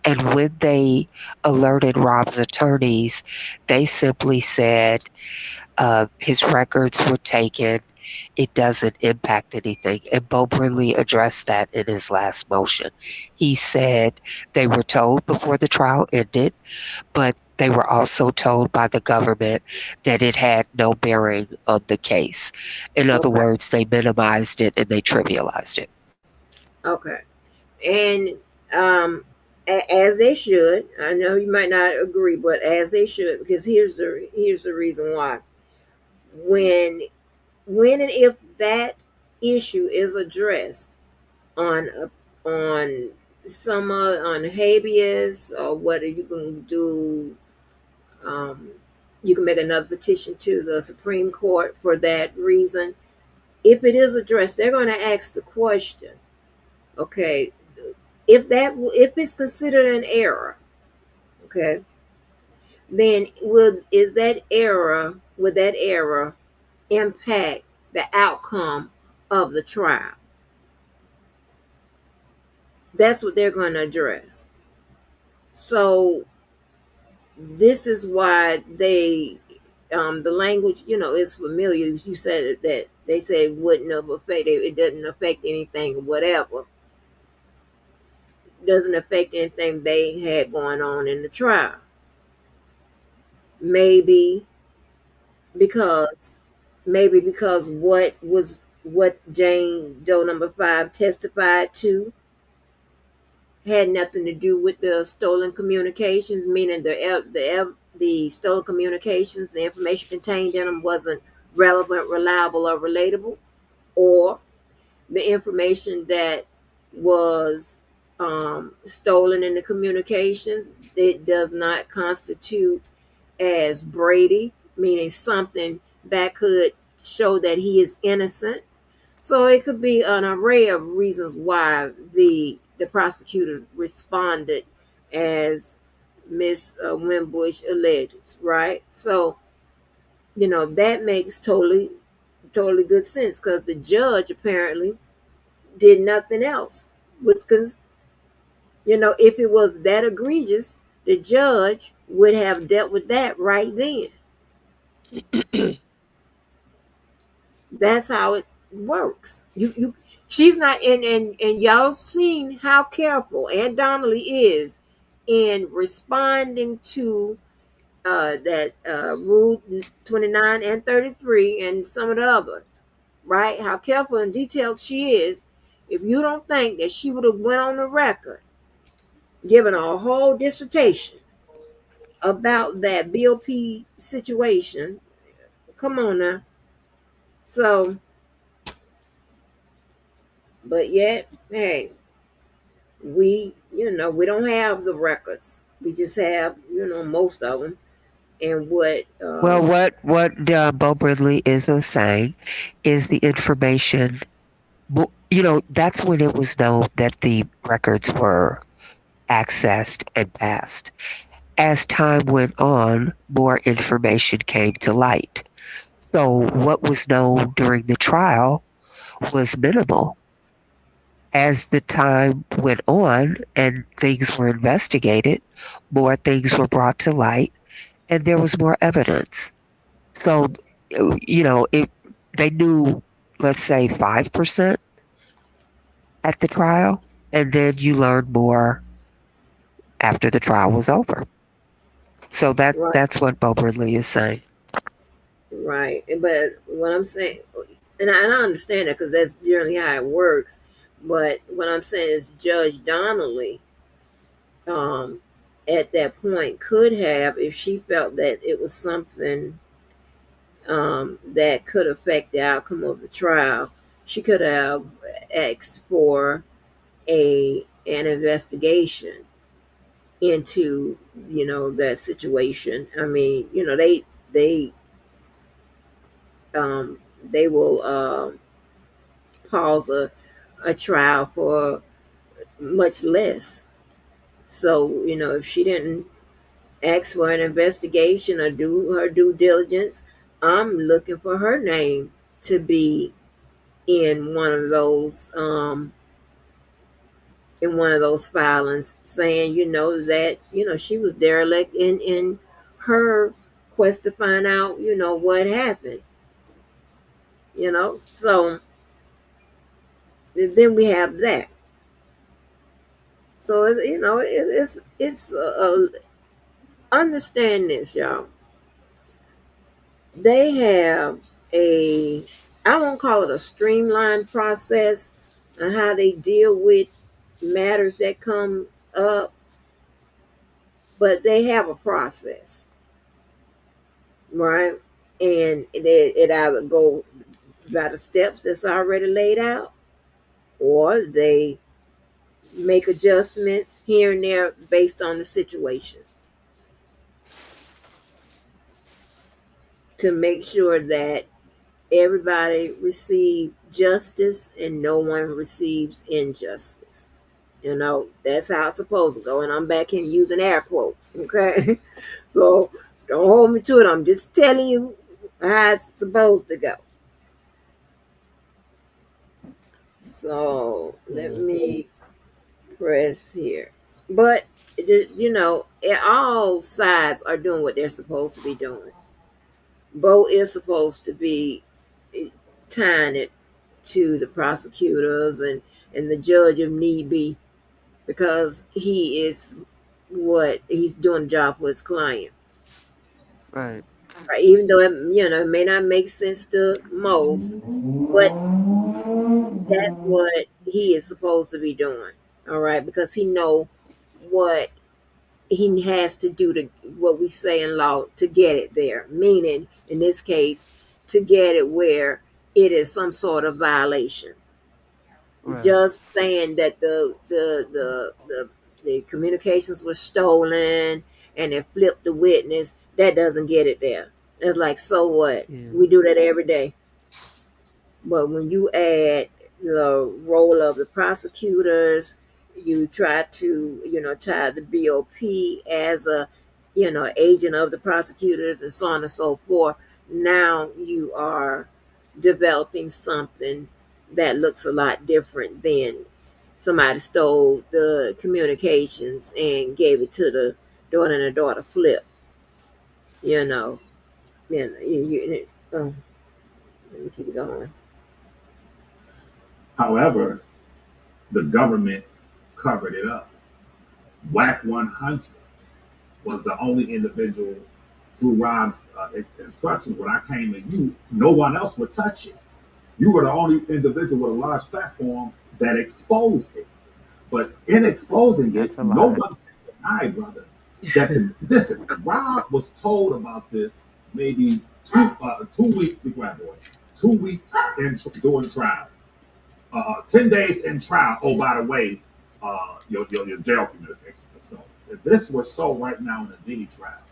And when they alerted Rob's attorneys, they simply said his records were taken. It doesn't impact anything. And Bo Brindley addressed that in his last motion. He said they were told before the trial ended, but they were also told by the government that it had no bearing on the case. In other
Okay.
words, they minimized it and they trivialized it.
Okay. And as they should. I know you might not agree, but as they should, because here's the reason why. When and if that issue is addressed on on on habeas, or whether you can do, um, you can make another petition to the Supreme Court for that reason. If it is addressed, they're going to ask the question, okay, if it's considered an error, okay, then would that error impact the outcome of the trial? That's what they're going to address. So this is why the language, is familiar. You said that they said it wouldn't have affected, it doesn't affect anything or whatever. Doesn't affect anything they had going on in the trial. Maybe because what Jane Doe number 5 testified to had nothing to do with the stolen communications, meaning the stolen communications, the information contained in them wasn't relevant, reliable, or relatable, or the information that was stolen in the communications, it does not constitute as Brady, meaning something that could show that he is innocent. So it could be an array of reasons why the prosecutor responded as Miss Winbush alleges, right? So that makes totally good sense because the judge apparently did nothing else with if it was that egregious, the judge would have dealt with that right then. That's how it works. She's not and y'all seen how careful Aunt Donnelly is in responding to that Rule 29 and 33 and some of the others, right? How careful and detailed she is. If you don't think that she would have went on the record, given a whole dissertation about that BOP situation, come on now. So, but yet, hey, we don't have the records. We just have, most of them. And what,
Well, what Bo Bridley is saying is the information. That's when it was known that the records were accessed and passed. As time went on, more information came to light. So what was known during the trial was minimal. As the time went on and things were investigated, more things were brought to light and there was more evidence. So, they knew, let's say, 5% at the trial, and then you learned more after the trial was over. So
right,
that's what Bo Bridley is saying.
right. But what I'm saying, and I understand that because that's generally how it works. But what I'm saying is Judge Donnelly, um, at that point, could have, if she felt that it was something that could affect the outcome of the trial, she could have asked for an investigation into that situation. I mean, they they will pause a trial for much less. So if she didn't ask for an investigation or do her due diligence, I'm looking for her name to be in one of those filings, saying that she was derelict in her quest to find out what happened. So then we have that. So it's understand this, y'all. They have a, I won't call it a streamlined process on how they deal with matters that come up, but they have a process, right? And it either go by the steps that's already laid out, or they make adjustments here and there based on the situation to make sure that everybody receives justice and no one receives injustice. That's how it's supposed to go. And I'm back here using air quotes, okay? So don't hold me to it. I'm just telling you how it's supposed to go. So let me press here. But, all sides are doing what they're supposed to be doing. Bo is supposed to be tying it to the prosecutors and the judge if need be, because he is what he's doing the job for his client.
Right.
Right? Even though it may not make sense to most, but that's what he is supposed to be doing. All right, because he know what he has to do to what we say in law to get it there. Meaning, in this case, to get it where it is some sort of violation.
Right.
Just saying that the communications were stolen and it flipped the witness, that doesn't get it there. It's like, so what?
Yeah.
We do that every day. But when you add the role of the prosecutors, you try to, tie the BOP as a, agent of the prosecutors and so on and so forth. now you are developing something that looks a lot different than somebody stole the communications and gave it to the daughter and the daughter flip. You know, oh, let me keep going.
However, the government covered it up. Wack 100 was the only individual through Ron's instructions. When I came to you, no one else would touch it. You were the only individual with a large platform that exposed it. But in exposing it, no one can deny, brother, that listen, Rob was told about this maybe 2 weeks before 2 weeks during trial. 10 days in trial. Oh, by the way, your jail communications and stuff. If this was so right now in the Diddy trial,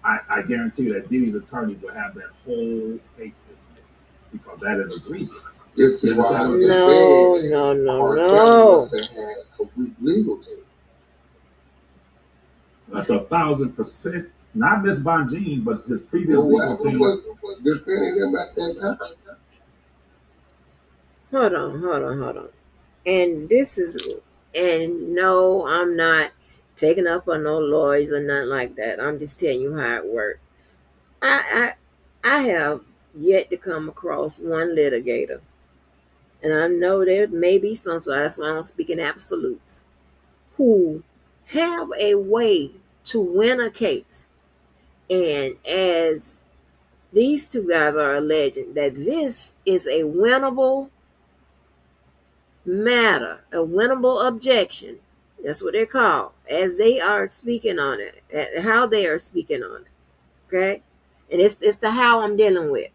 I guarantee you that Diddy's attorneys would have that whole case dismissed because that is egregious.
This is why I was just saying, had a weak legal team.
That's 1,000%. Not Miss Bonjean, but his previous legal team.
Was defending him at that time.
Hold on. And no, I'm not taking up on no lawyers or nothing like that. I'm just telling you how it works. I have yet to come across one litigator, and I know there may be some, so that's why I'm speaking absolutes, who have a way to win a case. And as these two guys are alleging that this is a winnable matter, a winnable objection. That's what they're called, as they are speaking on it, how they are speaking on it. Okay? And it's the how I'm dealing with.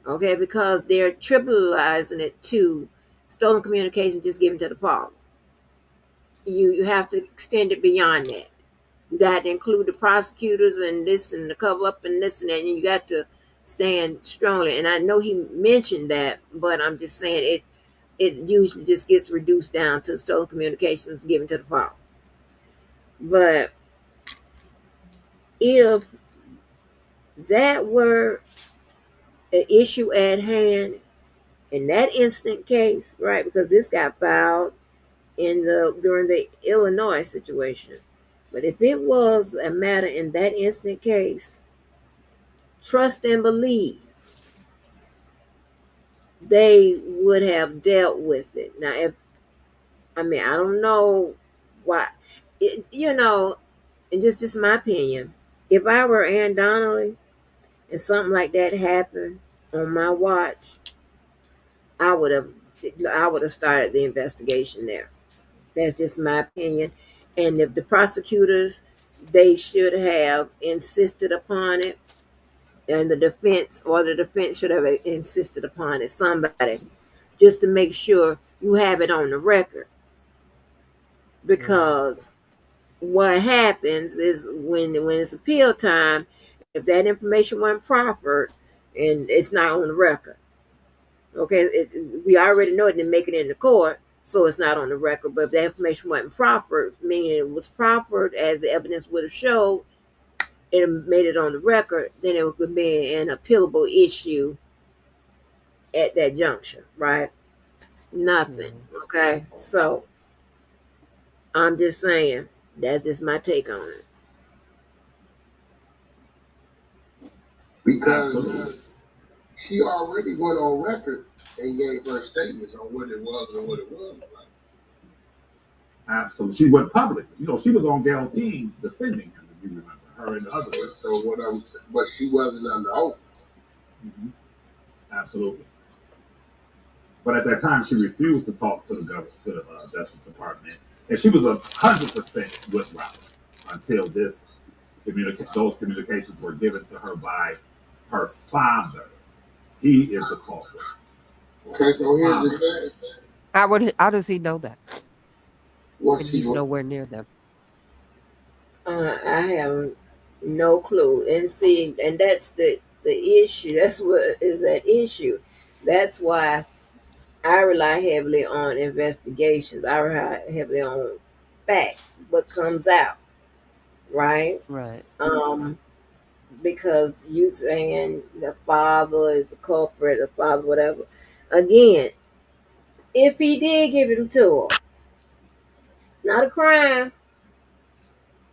Okay, because they're trivializing it to stolen communication just given to the father. You have to extend it beyond that. You got to include the prosecutors and this and the cover up and this and that, and you got to stand strongly. And I know he mentioned that, but I'm just saying it usually just gets reduced down to stolen communications given to the father. But if that were an issue at hand in that instant case, right? Because this got filed during the Illinois situation. But if it was a matter in that instant case, trust and believe they would have dealt with it. Now, I don't know why, and just my opinion. If I were Ann Donnelly and something like that happened on my watch, I would have started the investigation there. That's just my opinion. And if the prosecutors, they should have insisted upon it, and the defense should have insisted upon it. Somebody, just to make sure you have it on the record, because what happens is when it's appeal time, if that information wasn't proffered and it's not on the record, okay, we already know it didn't make it into court, so it's not on the record. But if that information wasn't proffered, meaning it was proffered as the evidence would have showed, it made it on the record, then it would be an appealable issue at that juncture, right? Nothing. Okay, so I'm just saying that's just my take on it.
Because she already went on record and gave her statements on what it was and what it wasn't.
Absolutely. She went public. She was on Gail King defending him, if you remember. Her and the others.
So but she wasn't under oath.
Mm-hmm. Absolutely. But at that time, she refused to talk to the government, to the Justice Department. And she was 100% with Robert until those communications were given to her by her father. He is the culprit.
Okay, so here's the thing.
How does he know that? He's nowhere near them.
I have no clue. And see, and that's the issue. That's what is that issue. That's why I rely heavily on investigations. I rely heavily on facts, what comes out, right?
Right.
because you saying the father is a culprit, the father, whatever. Again, if he did give him to her, not a crime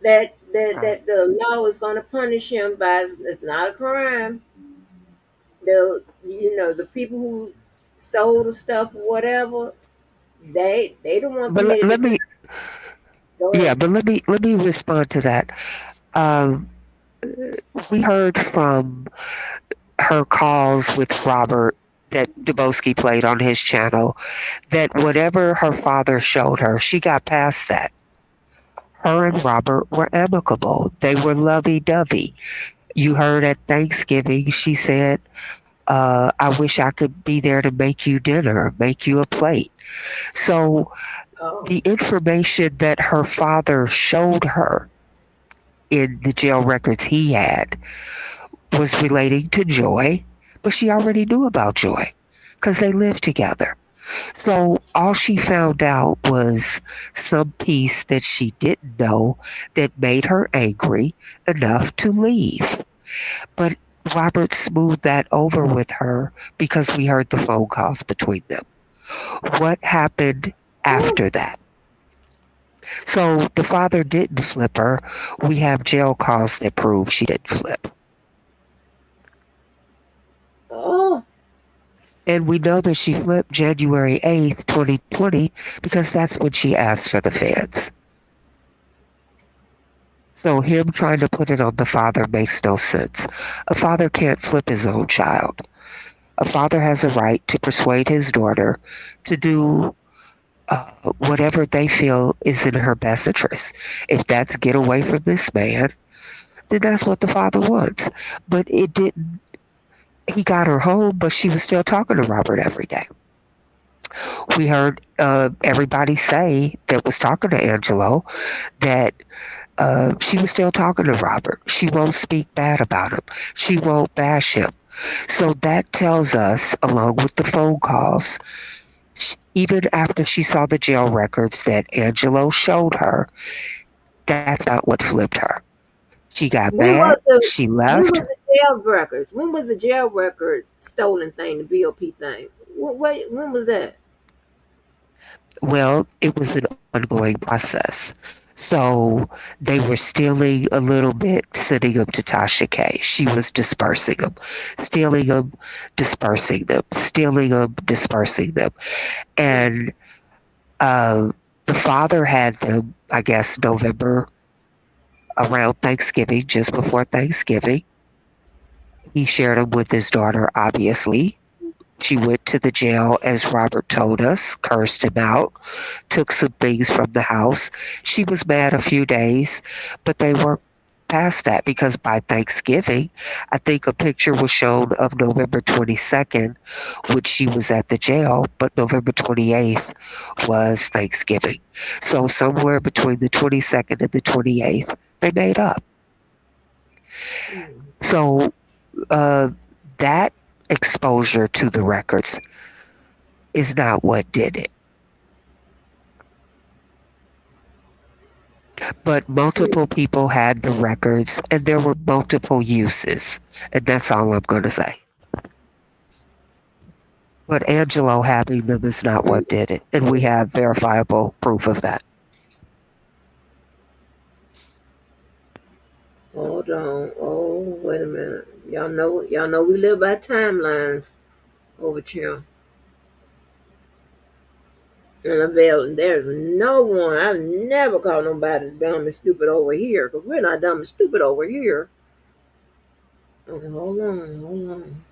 that the law is going to punish him by. It's not a crime. The people who stole the stuff or whatever, they don't want
But let,
committed the
let
crime.
me,
Go
yeah,
ahead.
but let me respond to that. Um, we heard from her calls with Robert that Dubosky played on his channel that whatever her father showed her, she got past that. Her and Robert were amicable. They were lovey-dovey. You heard at Thanksgiving, she said, I wish I could be there to make you dinner, make you a plate. So
Oh,
the information that her father showed her in the jail records he had was relating to Joy, but she already knew about Joy because they lived together. So all she found out was some piece that she didn't know that made her angry enough to leave. But Robert smoothed that over with her because we heard the phone calls between them. What happened
oh,
after that? So the father didn't flip her. We have jail calls that prove she didn't flip.
oh.
And we know that she flipped January 8th, 2020, because that's when she asked for the feds. So him trying to put it on the father makes no sense. A father can't flip his own child. A father has a right to persuade his daughter to do whatever they feel is in her best interest. If that's get away from this man, then that's what the father wants. But it didn't. He got her home, but she was still talking to Robert every day. We heard everybody say that was talking to Angelo that she was still talking to Robert. She won't speak bad about him. She won't bash him. So that tells us, along with the phone calls, even after she saw the jail records that Angelo showed her, that's not what flipped her. She got
When
mad.
was the
She
when
left.
was the jail records? When was the jail records stolen thing, the BOP thing? When was that?
Well, it was an ongoing process. So they were stealing a little bit, sending them to Tasha K. She was dispersing them, stealing them, dispersing them, stealing them, dispersing them. And uh, the father had them, I guess, November around Thanksgiving, just before Thanksgiving. He shared them with his daughter, obviously. She went to the jail, as Robert told us, cursed him out, took some things from the house. She was mad a few days, but they worked past that because by Thanksgiving, I think a picture was shown of November 22nd, which she was at the jail, but November 28th was Thanksgiving. So somewhere between the 22nd and the 28th, they made up.
Hmm.
So uh, that exposure to the records is not what did it. But multiple people had the records and there were multiple uses. And that's all I'm going to say. But Angelo having them is not what did it. And we have verifiable proof of that.
Hold on. Oh, wait a minute. Y'all know we live by timelines over here. And there's no one. I've never called nobody dumb and stupid over here, because we're not dumb and stupid over here. Okay, hold on.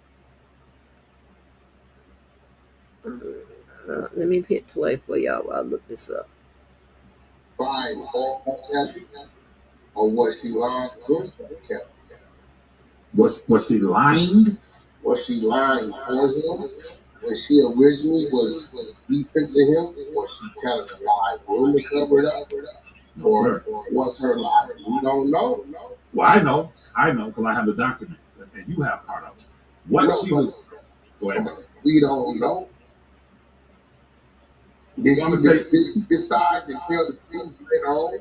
Let me hit play for y'all while I look this up.
Lying for Kelly, or was she lying against Kelly?
Was she lying?
Was she lying for him when she originally was beefing to him? Was she telling a lie in to cover it up? Or was her lie? We don't know.
Well, I know, because I have the documents, and you have part of it. What she was. Go ahead.
We don't know. Did she decide to tell the truth later on?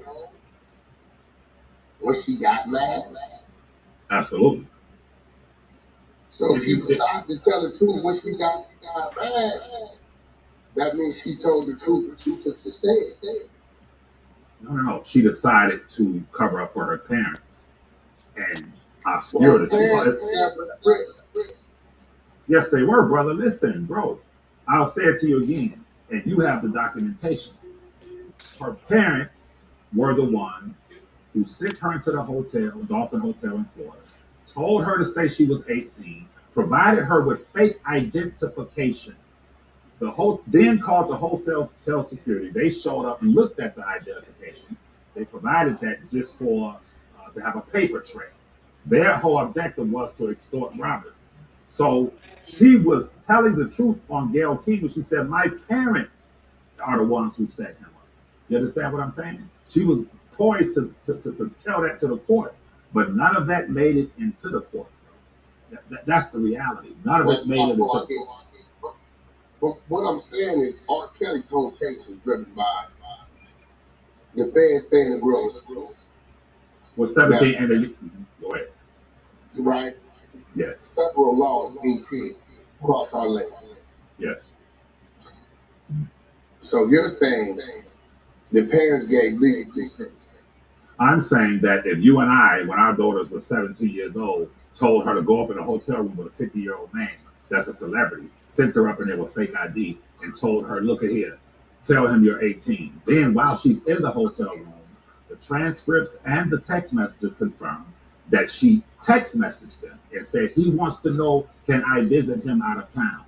When she got mad?
Absolutely.
So if she decided to tell the truth when she got mad, that means she told the truth and she took the stand.
No. She decided to cover up for her parents and obscure the truth. Yes, they were, brother. Listen, bro. I'll say it to you again, and you have the documentation. Her parents were the ones who sent her into the hotel, Dolphin Hotel in Florida, told her to say she was 18, provided her with fake identification. Then called the hotel security. They showed up and looked at the identification. They provided that just for to have a paper trail. Their whole objective was to extort Robert. So she was telling the truth on Gayle King when she said, "My parents are the ones who set him up." You understand what I'm saying? She was poised to tell that to the courts, but none of that made it into the courts. That's the reality. None of it made it into the courts.
But what I'm saying is, R. Kelly's whole case was driven by the fans saying the girl was
Well, 17 and the go ahead.
Right?
Yes.
Federal laws 18 across our land.
Yes.
So you're saying the parents gave legal consent?
I'm saying that if you and I, when our daughters were 17 years old, told her to go up in a hotel room with a 50-year-old man that's a celebrity, sent her up in there with fake ID, and told her, "Look at here, tell him you're 18." Then while she's in the hotel room, the transcripts and the text messages confirm that she text messaged him and said he wants to know, "Can I visit him out of town?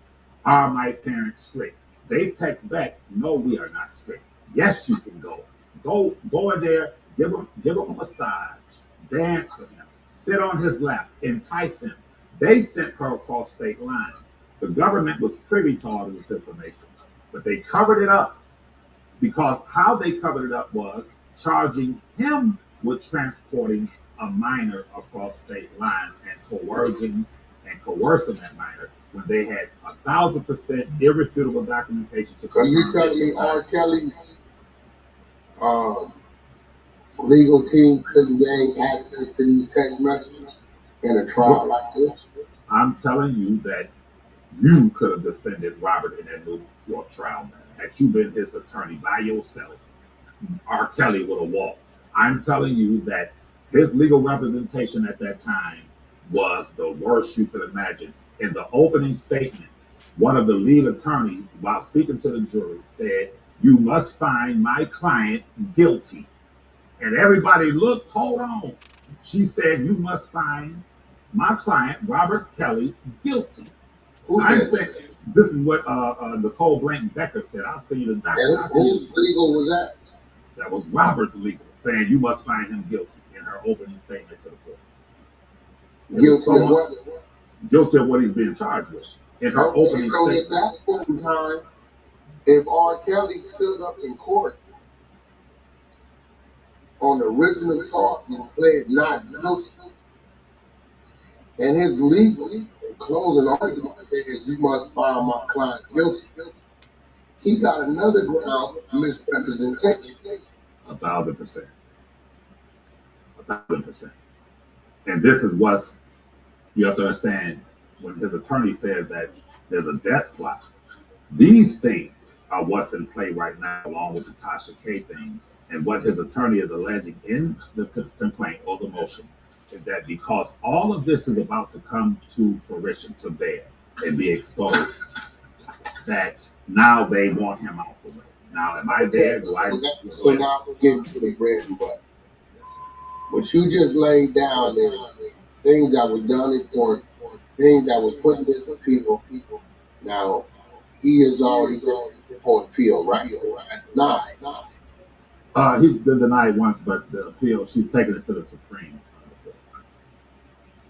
Are my parents strict?" They text back, "No, we are not strict. Yes, you can go. Go in there, give him a massage, dance with him, sit on his lap, entice him." They sent her across state lines. The government was privy to all of this information, but they covered it up because how they covered it up was charging him with transporting a minor across state lines and coercing that minor when they had 1,000% irrefutable documentation to confirm.
So you telling me R. Kelly's legal team couldn't gain access to these text messages in a trial like this?
I'm telling you that you could have defended Robert in that New York trial, man. Had you been his attorney by yourself, R. Kelly would have walked. I'm telling you that his legal representation at that time was the worst you could imagine. In the opening statements, one of the lead attorneys, while speaking to the jury, said, "You must find my client guilty." And everybody looked, hold on. She said, "You must find my client, Robert Kelly, guilty." I'm saying, this is what Nicole Blanton Becker said. "I'll see you the document."
And whose legal was that?
That was Robert's legal, saying you must find him guilty in her opening statement to the court.
Guilty of what?
Guilty of what he's being charged with. In her opening
so
statement.
At that point in time, if R. Kelly stood up in court on the original talk and pled not guilty, and his legal closing argument says you must find my client guilty, he got another ground for misrepresentation.
1,000%. 1,000%. And this is what's, you have to understand, when his attorney says that there's a death plot, these things are what's in play right now, along with the Tasha K thing. And what his attorney is alleging in the complaint or the motion is that because all of this is about to come to fruition, to bear, and be exposed, that now they want him out the way. Now, am I there? So
now we're getting to the bread and butter. What you just laid down is things that was done in court, things that was put into people. Now, he is already going for appeal, right?
He's been denied once, but the appeal, she's taken it to the Supreme Court.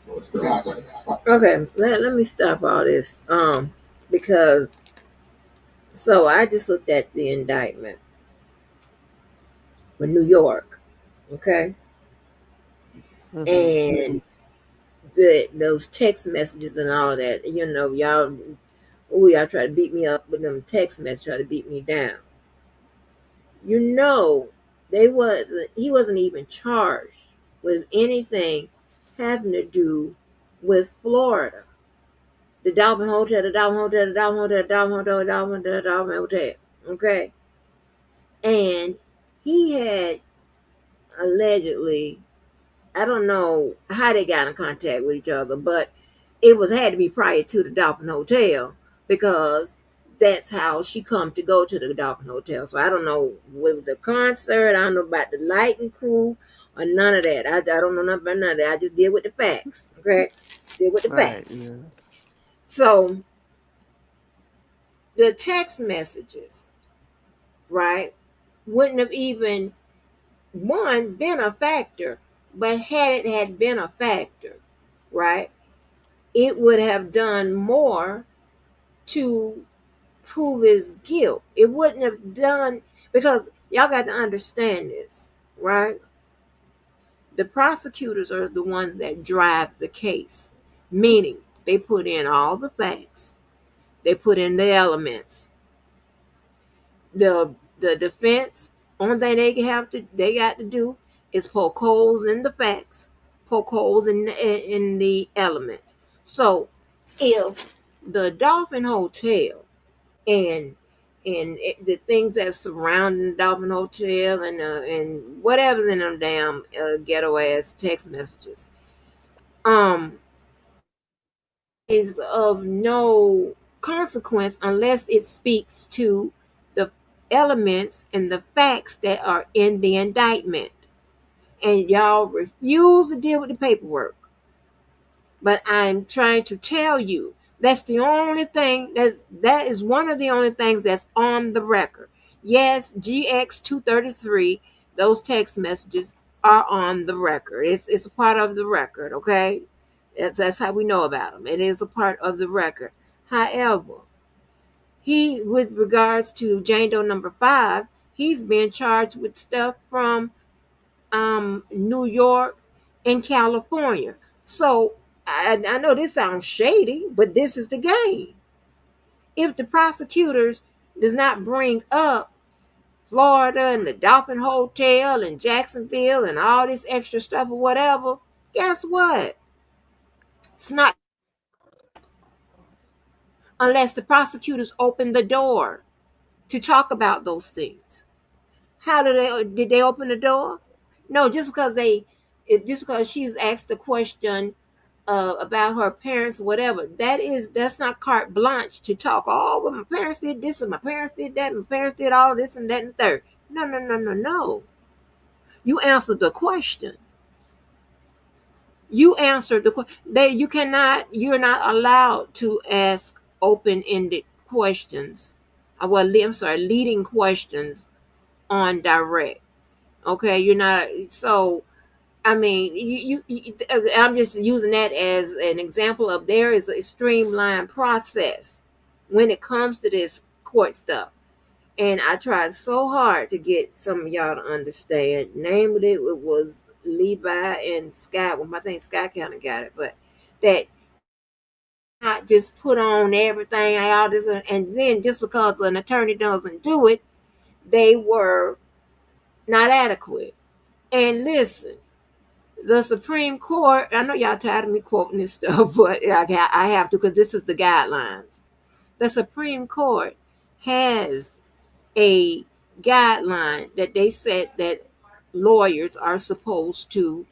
So it's still in place.
Okay, let me stop all this. Because so I just looked at the indictment for New York, okay? And those text messages and all that, y'all try to beat me up with them text messages, try to beat me down. He wasn't even charged with anything having to do with Florida. The Dolphin Hotel, the Dolphin Hotel, the Dolphin Hotel, the Dolphin Hotel, the Dolphin Hotel, the Dolphin Hotel. Okay. And he had allegedly, I don't know how they got in contact with each other, but it was had to be prior to the Dolphin Hotel because that's how she come to go to the Dolphin Hotel. So I don't know with the concert, I don't know about the lighting crew or none of that. I don't know nothing about none of that. I just deal with the facts. Okay. Deal with the
Right.
facts.
Yeah.
So the text messages, right, wouldn't have even one been a factor, but had it had been a factor, right, it would have done more to prove his guilt. It wouldn't have done because y'all got to understand this, right? The prosecutors are the ones that drive the case, meaning they put in all the facts, they put in the elements. The defense, only thing they got to do is poke holes in the facts, poke holes in the elements. So if the Dolphin Hotel and the things that surround the Dolphin Hotel and whatever's in them damn ghetto ass text messages um is of no consequence unless it speaks to the elements and the facts that are in the indictment. And y'all refuse to deal with the paperwork. But I'm trying to tell you that's the only thing that is one of the only things that's on the record. Yes, GX 233, those text messages are on the record. It's a part of the record, okay? That's how we know about them. It is a part of the record. However, he, with regards to Jane Doe number 5, he's being charged with stuff from New York and California. So I know this sounds shady, but this is the game. If the prosecutors does not bring up Florida and the Dolphin Hotel and Jacksonville and all this extra stuff or whatever, guess what? It's not unless the prosecutors open the door to talk about those things. How did they open the door? No, just because she's asked a question about her parents, whatever. That's not carte blanche to talk. Oh, well, my parents did this and my parents did that and my parents did all this and that and third. No, no, no, no, no. You answered the question. You answered the question. You're not allowed to ask open-ended questions. I'm sorry, leading questions on direct. Okay, you're not. So I mean, I'm just using that as an example of there is a streamlined process when it comes to this court stuff. And I tried so hard to get some of y'all to understand. Namely, it was Levi and Sky. Well, I think Sky kind of got it, but that not just put on everything, all this, and then just because an attorney doesn't do it, they were not adequate. And listen, the Supreme Court, I know y'all tired of me quoting this stuff, but I have to because this is the guidelines. The Supreme Court has a guideline that they said that lawyers are supposed to,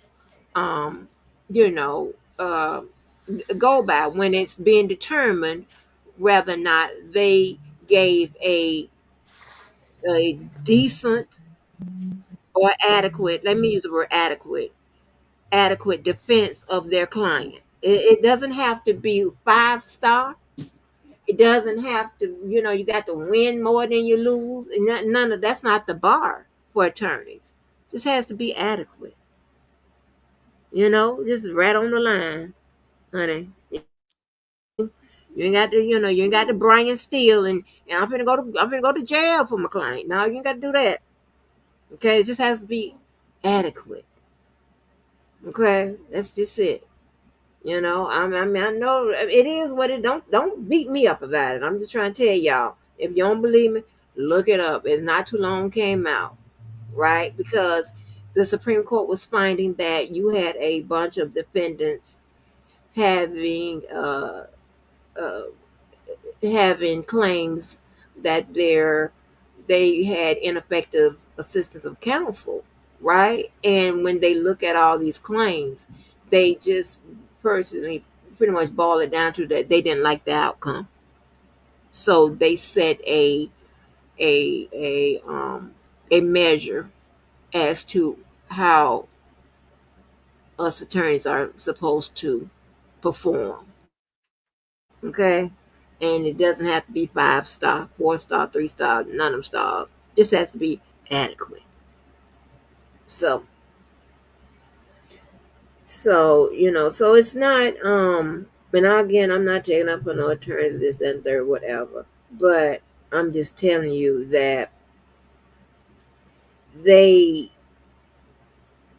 um, you know, go by when it's being determined whether or not they gave a decent or adequate, let me use the word adequate defense of their client. It doesn't have to be 5 star. It doesn't have to, you got to win more than you lose. And none of that's not the bar for attorneys. It just has to be adequate. Just right on the line, honey. You ain't got to, you ain't got to bring and steal and I'm gonna go to jail for my client. No, you ain't got to do that. Okay, it just has to be adequate. Okay, that's just it. I mean, I know it is what it. Don't beat me up about it. I'm just trying to tell y'all. If you don't believe me, look it up. It's not too long came out, right? Because the Supreme Court was finding that you had a bunch of defendants having uh, having claims that they had ineffective assistance of counsel, right? And when they look at all these claims, they just personally pretty much boil it down to that they didn't like the outcome. So they set a measure as to how us attorneys are supposed to perform. Okay? And it doesn't have to be 5 star, 4 star, 3 star, none of them stars. Just has to be adequate. So so it's not and again I'm not taking up on no attorneys, this and third, whatever. But I'm just telling you that they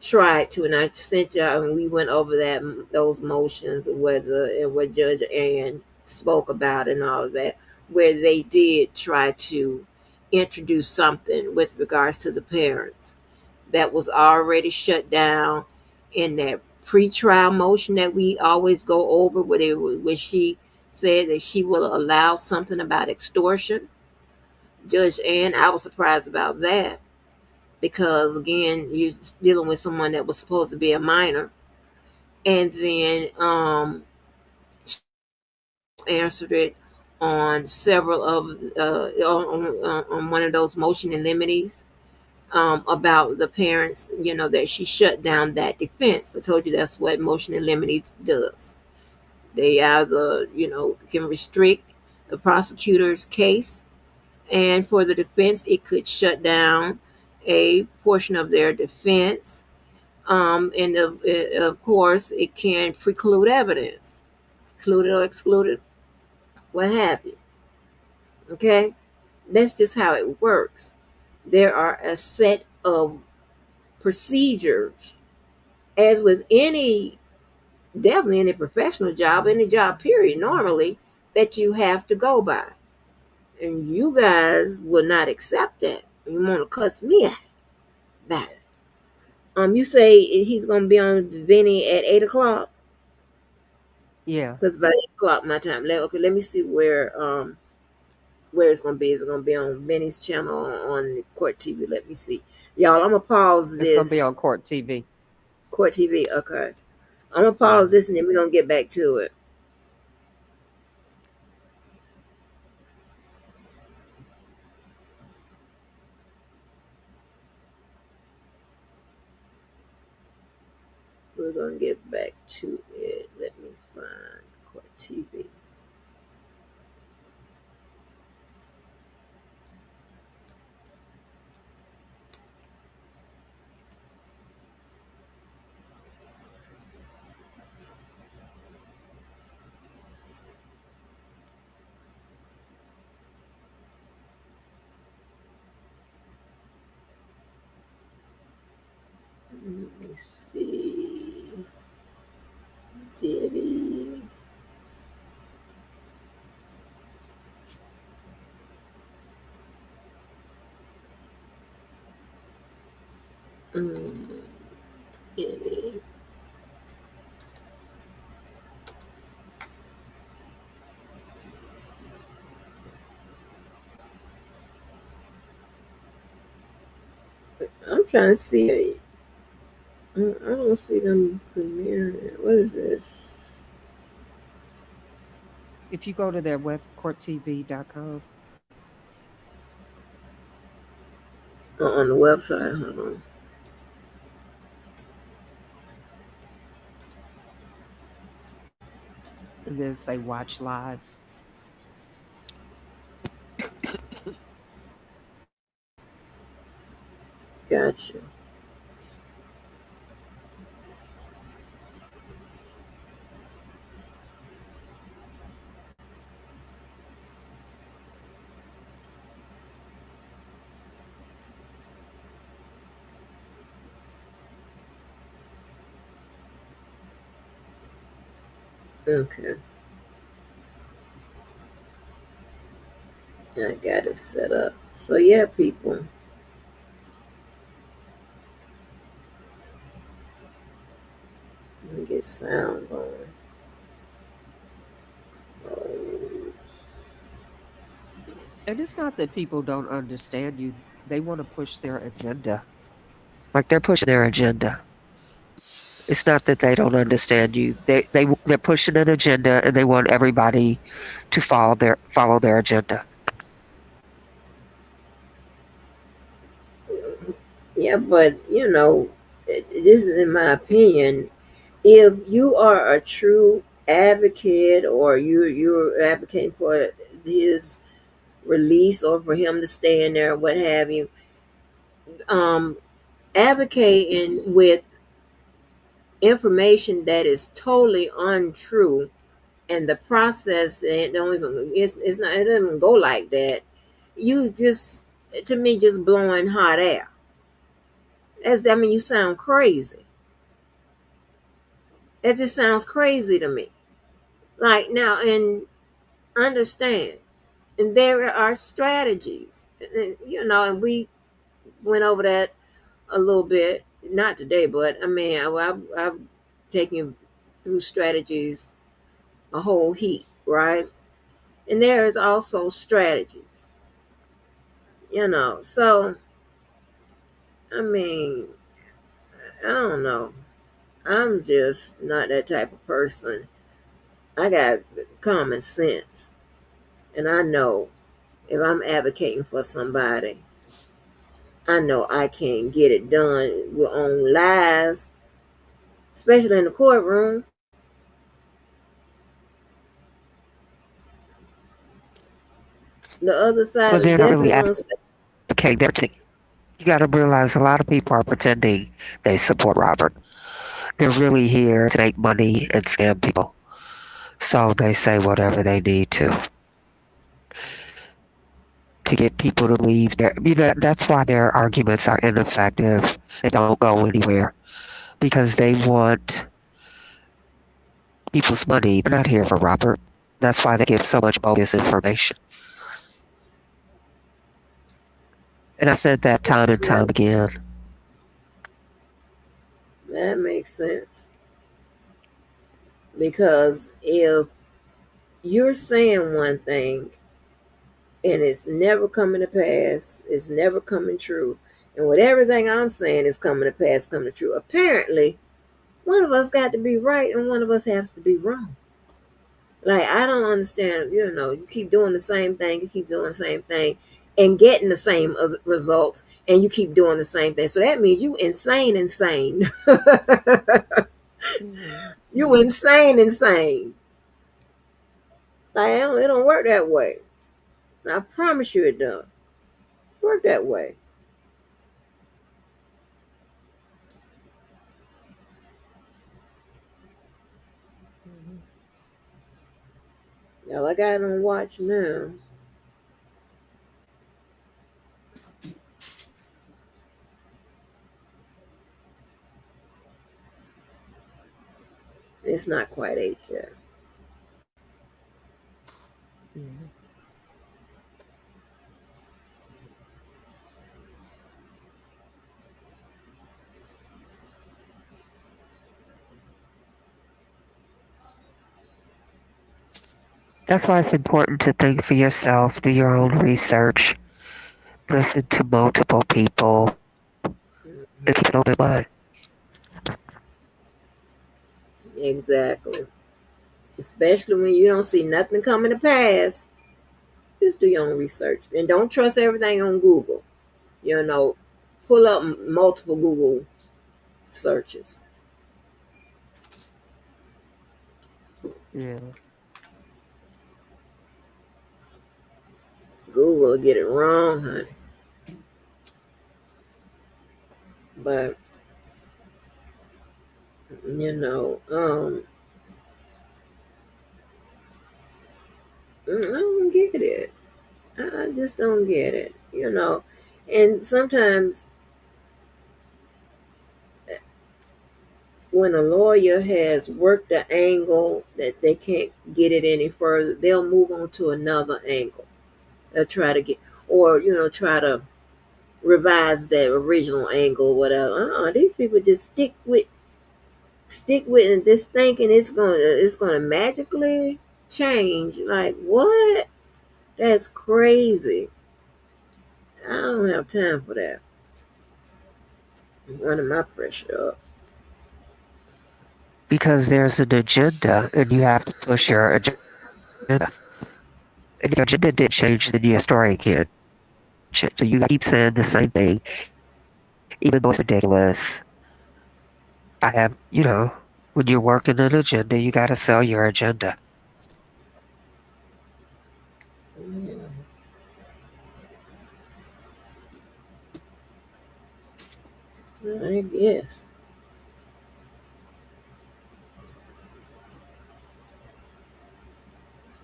tried to, and I sent y'all, and we went over those motions, whether and what Judge Ann spoke about, and all of that, where they did try to introduce something with regards to the parents that was already shut down in that pre-trial motion that we always go over, where she said that she will allow something about extortion. Judge Ann, I was surprised about that because again, you're dealing with someone that was supposed to be a minor, and then answered it on several of on one of those motion and limites about the parents, that she shut down that defense. I told you that's what motion and limites does. They either can restrict the prosecutor's case, and for the defense, it could shut down a portion of their defense. And of course, it can preclude evidence, included or excluded, what have you. Okay? That's just how it works. There are a set of procedures, as with definitely any professional job, any job period, normally, that you have to go by. And you guys will not accept that. You want to cuss me out about it. You say he's going to be on Vinny at 8 o'clock?
Yeah,
Because by 8 o'clock my time. Okay, let me see where it's gonna be. Is it gonna be on Benny's channel on Court TV? Let me see. Y'all, I'm gonna pause
it's gonna be on
this.
Court TV.
Court TV, okay. I'm gonna pause
Mhm.
this and then we're gonna get back to it. We're gonna get back to it. Let me find Court TV. Let me see. Diddy. Mm, Diddy. I'm trying to see. I don't see them premiering. What is this?
If you go to their web, courttv.com,
On the website. Hold on.
and then say watch live.
Gotcha. Okay. I got it set up. So yeah, people. this sound going? Oh,
And it's not that people don't understand you. They want to push their agenda. Like they're pushing their agenda. It's not that they don't understand you. They're pushing an agenda and they want everybody to follow their agenda.
yeah, but this is in my opinion. If you are a true advocate, or you're advocating for his release, or for him to stay in there, what have you, um, advocating with information that is totally untrue, and the process, it don't even it's not, it doesn't go like that. You just, to me, just blowing hot air. You sound crazy. It just sounds crazy to me. Like, now, and understand, and there are strategies, and we went over that a little bit, not today, but I mean, I've taken you through strategies a whole heap, right? And there is also strategies, so I mean, I don't know. I'm just not that type of person. I got common sense, and I know if I'm advocating for somebody, I know I can get it done with on lies, especially in the courtroom. The other side
But
is
they're not really
definitely going to say,
advocating. You got to realize a lot of people are pretending they support Robert. They're really here to make money and scam people. So they say whatever they need to get people to leave. That's why their arguments are ineffective. They don't go anywhere because they want people's money. They're not here for Robert. That's why they give so much bogus information. And I've said that time and time again.
that makes sense. Because if you're saying one thing and it's never coming to pass, it's never coming true, and with everything I'm saying is coming to pass, coming true, apparently one of us got to be right and one of us has to be wrong. Like, I don't understand, you keep doing the same thing, you keep doing the same thing, and getting the same results, and you keep doing the same thing. So that means you insane. You insane. Like, it don't work that way. I promise you it does. Work that way. Y'all, I got it on watch now. It's not quite 8 yet.
That's why it's important to think for yourself, do your own research, listen to multiple people, and keep an open mind.
Exactly. Especially when you don't see nothing coming to pass. Just do your own research. And don't trust everything on Google. Pull up multiple Google searches.
Yeah.
Google will get it wrong, honey. But, I don't get it. I just don't get it. And sometimes when a lawyer has worked the angle that they can't get it any further, they'll move on to another angle. They'll try to get, or try to revise that original angle, whatever. These people just stick with this thinking it's gonna magically change. Like what? That's crazy. I don't have time for that. I'm running my pressure up.
Because there's an agenda, and you have to push your agenda. And your agenda didn't change, then your story can't change. So you keep saying the same thing, even though it's ridiculous. I have, when you're working an agenda, you got to sell your agenda.
Yeah. I guess.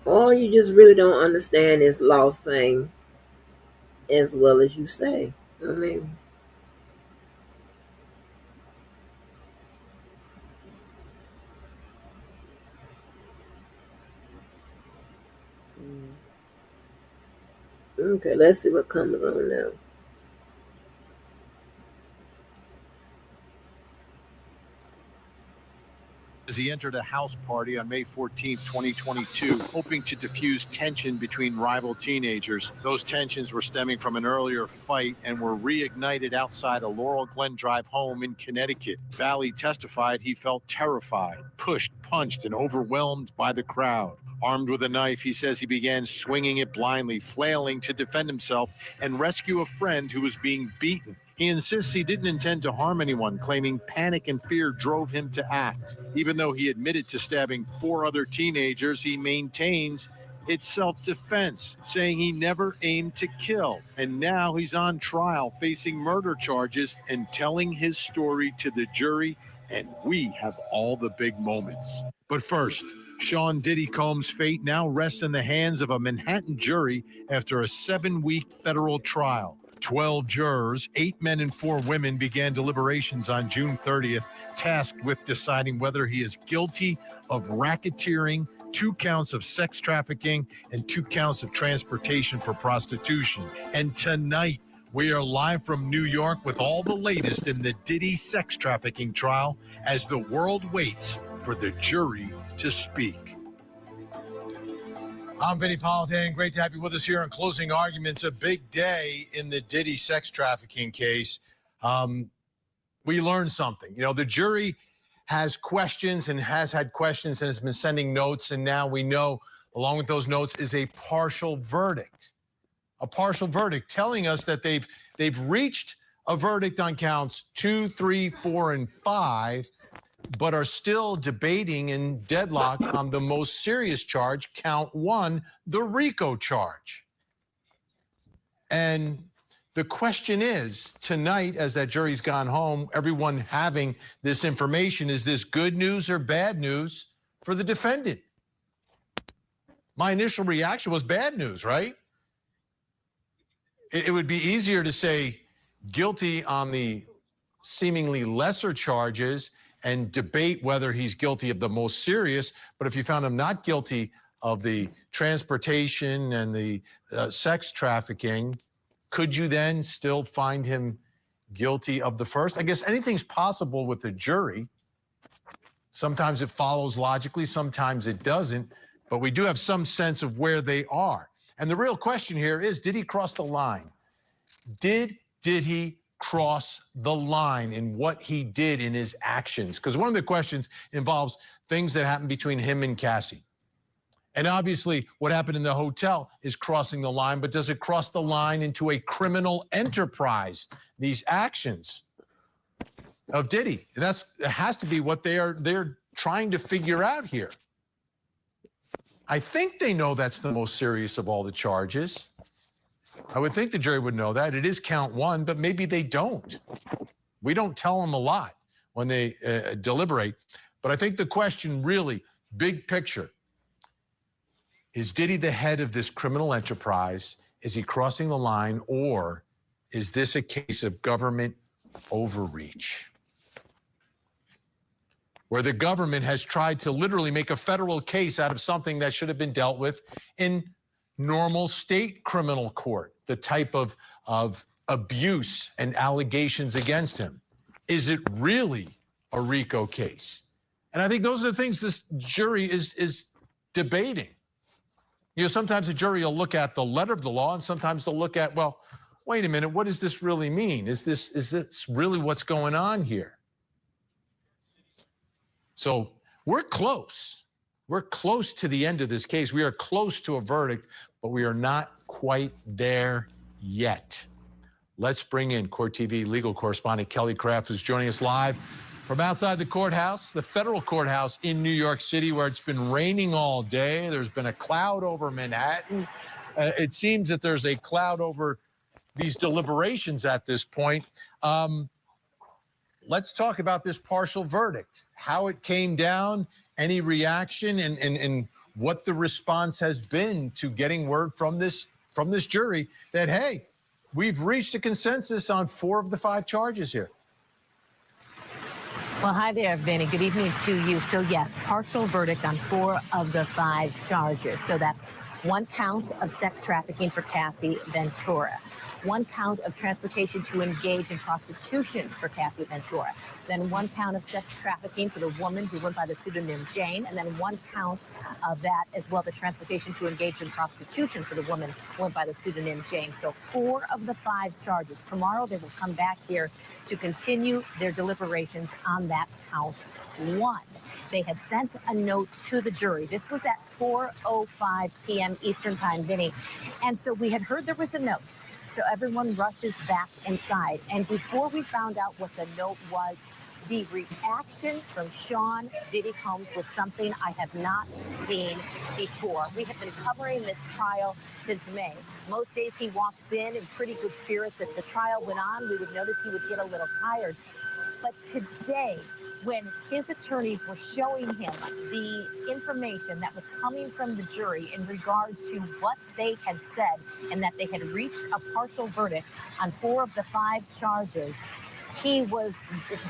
Or you just really don't understand this law thing as well as you say. I mean, okay, let's see what comes on now.
As he entered a house party on May 14, 2022, hoping to diffuse tension between rival teenagers. Those tensions were stemming from an earlier fight and were reignited outside a Laurel Glen Drive home in Connecticut. Valley testified he felt terrified, pushed, punched, and overwhelmed by the crowd. Armed with a knife, he says he began swinging it blindly, flailing to defend himself and rescue a friend who was being beaten. He insists he didn't intend to harm anyone, claiming panic and fear drove him to act. Even though he admitted to stabbing 4 other teenagers, he maintains it's self-defense, saying he never aimed to kill. And now he's on trial facing murder charges and telling his story to the jury, and we have all the big moments. But first, Sean Diddy Combs' fate now rests in the hands of a Manhattan jury after a 7-week federal trial. 12 jurors, 8 men and 4 women, began deliberations on June 30th, tasked with deciding whether he is guilty of racketeering, 2 counts of sex trafficking, and 2 counts of transportation for prostitution. And tonight, we are live from New York with all the latest in the Diddy sex trafficking trial as the world waits for the jury to speak. I'm Vinny Politan. Great to have you with us here on Closing Arguments. A big day in the Diddy sex trafficking case. We learned something. The jury has questions and has had questions and has been sending notes. And now we know, along with those notes, is a partial verdict. A partial verdict telling us that they've reached a verdict on counts 2, 3, 4, and 5, but are still debating in deadlock on the most serious charge, count 1, the RICO charge. And the question is, tonight, as that jury's gone home, everyone having this information, is this good news or bad news for the defendant? My initial reaction was bad news, right? It would be easier to say guilty on the seemingly lesser charges and debate whether he's guilty of the most serious. But if you found him not guilty of the transportation and the sex trafficking, could you then still find him guilty of the first? I guess anything's possible with the jury. Sometimes it follows logically, sometimes it doesn't, but we do have some sense of where they are. And the real question here is, did he cross the line? Did he cross the line in what he did in his actions? Because one of the questions involves things that happened between him and Cassie. And obviously what happened in the hotel is crossing the line, but does it cross the line into a criminal enterprise, these actions of Diddy? And it has to be what they're trying to figure out here. I think they know that's the most serious of all the charges. I would think the jury would know that. It is count 1, but maybe they don't. We don't tell them a lot when they deliberate. But I think the question really, big picture, is Diddy the head of this criminal enterprise? Is he crossing the line, or is this a case of government overreach, where the government has tried to literally make a federal case out of something that should have been dealt with in normal state criminal court, the type of abuse and allegations against him? Is it really a RICO case? And I think those are the things this jury is debating. You know, sometimes a jury will look at the letter of the law, and sometimes they'll look at, well, wait a minute, what does this really mean? Is this really what's going on here? So we're close. We're close to the end of this case. We are close to a verdict, but we are not quite there yet. Let's bring in Court TV legal correspondent Kelly Craft, who's joining us live from outside the courthouse, the federal courthouse in New York City, where it's been raining all day. There's been a cloud over Manhattan. It seems that there's a cloud over these deliberations at this point. Let's talk about this partial verdict, how it came down, any reaction, and what the response has been to getting word from this jury that, hey, we've reached a consensus on 4 of the 5 charges here.
Well, hi there, Vinny. Good evening to you. So, yes, partial verdict on 4 of the 5 charges. So that's 1 count of sex trafficking for Cassie Ventura, 1 count of transportation to engage in prostitution for Cassie Ventura, then 1 count of sex trafficking for the woman who went by the pseudonym Jane, and then 1 count of that as well, the transportation to engage in prostitution for the woman who went by the pseudonym Jane. So 4 of the 5 charges. Tomorrow they will come back here to continue their deliberations on that count 1. They had sent a note to the jury. This was at 4:05 p.m. Eastern Time, Vinny. And so we had heard there was a note. So everyone rushes back inside. And before we found out what the note was, the reaction from Sean Diddy Combs was something I have not seen before. We have been covering this trial since May. Most days he walks in pretty good spirits. If the trial went on, we would notice he would get a little tired. But today, when his attorneys were showing him the information that was coming from the jury in regard to what they had said and that they had reached a partial verdict on 4 of the 5 charges, he was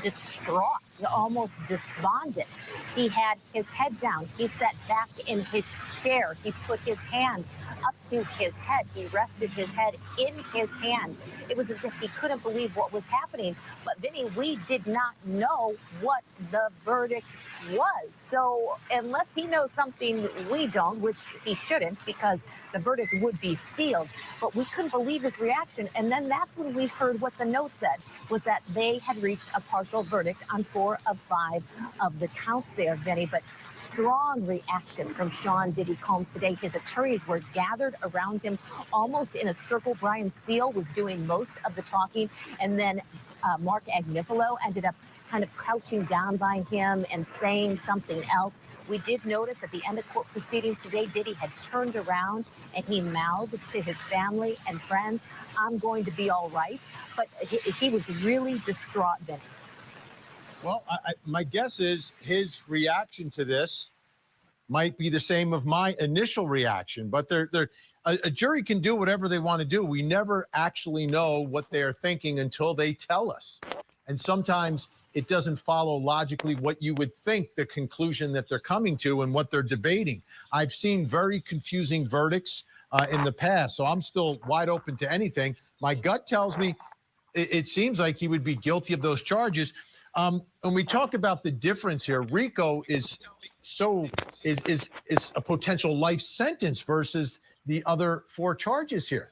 distraught, almost despondent. He had his head down. He sat back in his chair. He put his hand up to his head. He rested his head in his hand. It was as if he couldn't believe what was happening. But Vinny, we did not know what the verdict was. So unless he knows something we don't, which he shouldn't, because the verdict would be sealed, but we couldn't believe his reaction. And then that's when we heard what the note said, was that they had reached a partial verdict on 4 of 5 of the counts there, Vinny. But strong reaction from Sean Diddy Combs today. His attorneys were gathered around him almost in a circle. Brian Steele was doing most of the talking, and then Mark Agnifilo ended up kind of crouching down by him and saying something else. We did notice at the end of court proceedings today, Diddy had turned around and he mouthed to his family and friends, "I'm going to be all right." But he was really distraught, Vinny.
Well, my guess is his reaction to this might be the same of my initial reaction, but a jury can do whatever they want to do. We never actually know what they're thinking until they tell us. And sometimes it doesn't follow logically what you would think the conclusion that they're coming to and what they're debating. I've seen very confusing verdicts in the past, so I'm still wide open to anything. My gut tells me it seems like he would be guilty of those charges. When we talk about the difference here, RICO is a potential life sentence versus the other 4 charges here.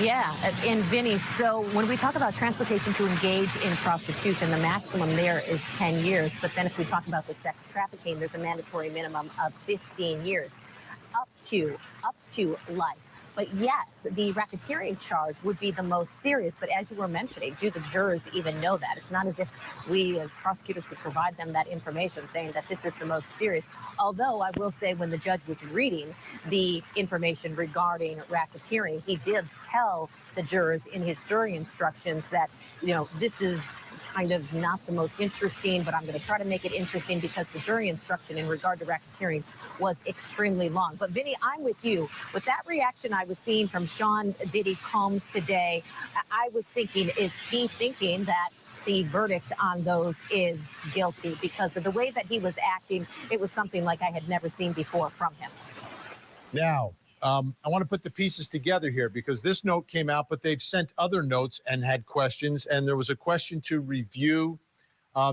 Yeah, and Vinny, so when we talk about transportation to engage in prostitution, the maximum there is 10 years. But then if we talk about the sex trafficking, there's a mandatory minimum of 15 years, up to life. But yes, the racketeering charge would be the most serious. But as you were mentioning, do the jurors even know that? It's not as if we as prosecutors could provide them that information saying that this is the most serious. Although I will say when the judge was reading the information regarding racketeering, he did tell the jurors in his jury instructions that, you know, this is kind of not the most interesting, but I'm going to try to make it interesting because the jury instruction in regard to racketeering was extremely long. But Vinny, I'm with you. With that reaction I was seeing from Sean Diddy Combs today, I was thinking, is he thinking that the verdict on those is guilty? Because of the way that he was acting, it was something like I had never seen before from him.
Now, I want to put the pieces together here because this note came out, but they've sent other notes and had questions. And there was a question to review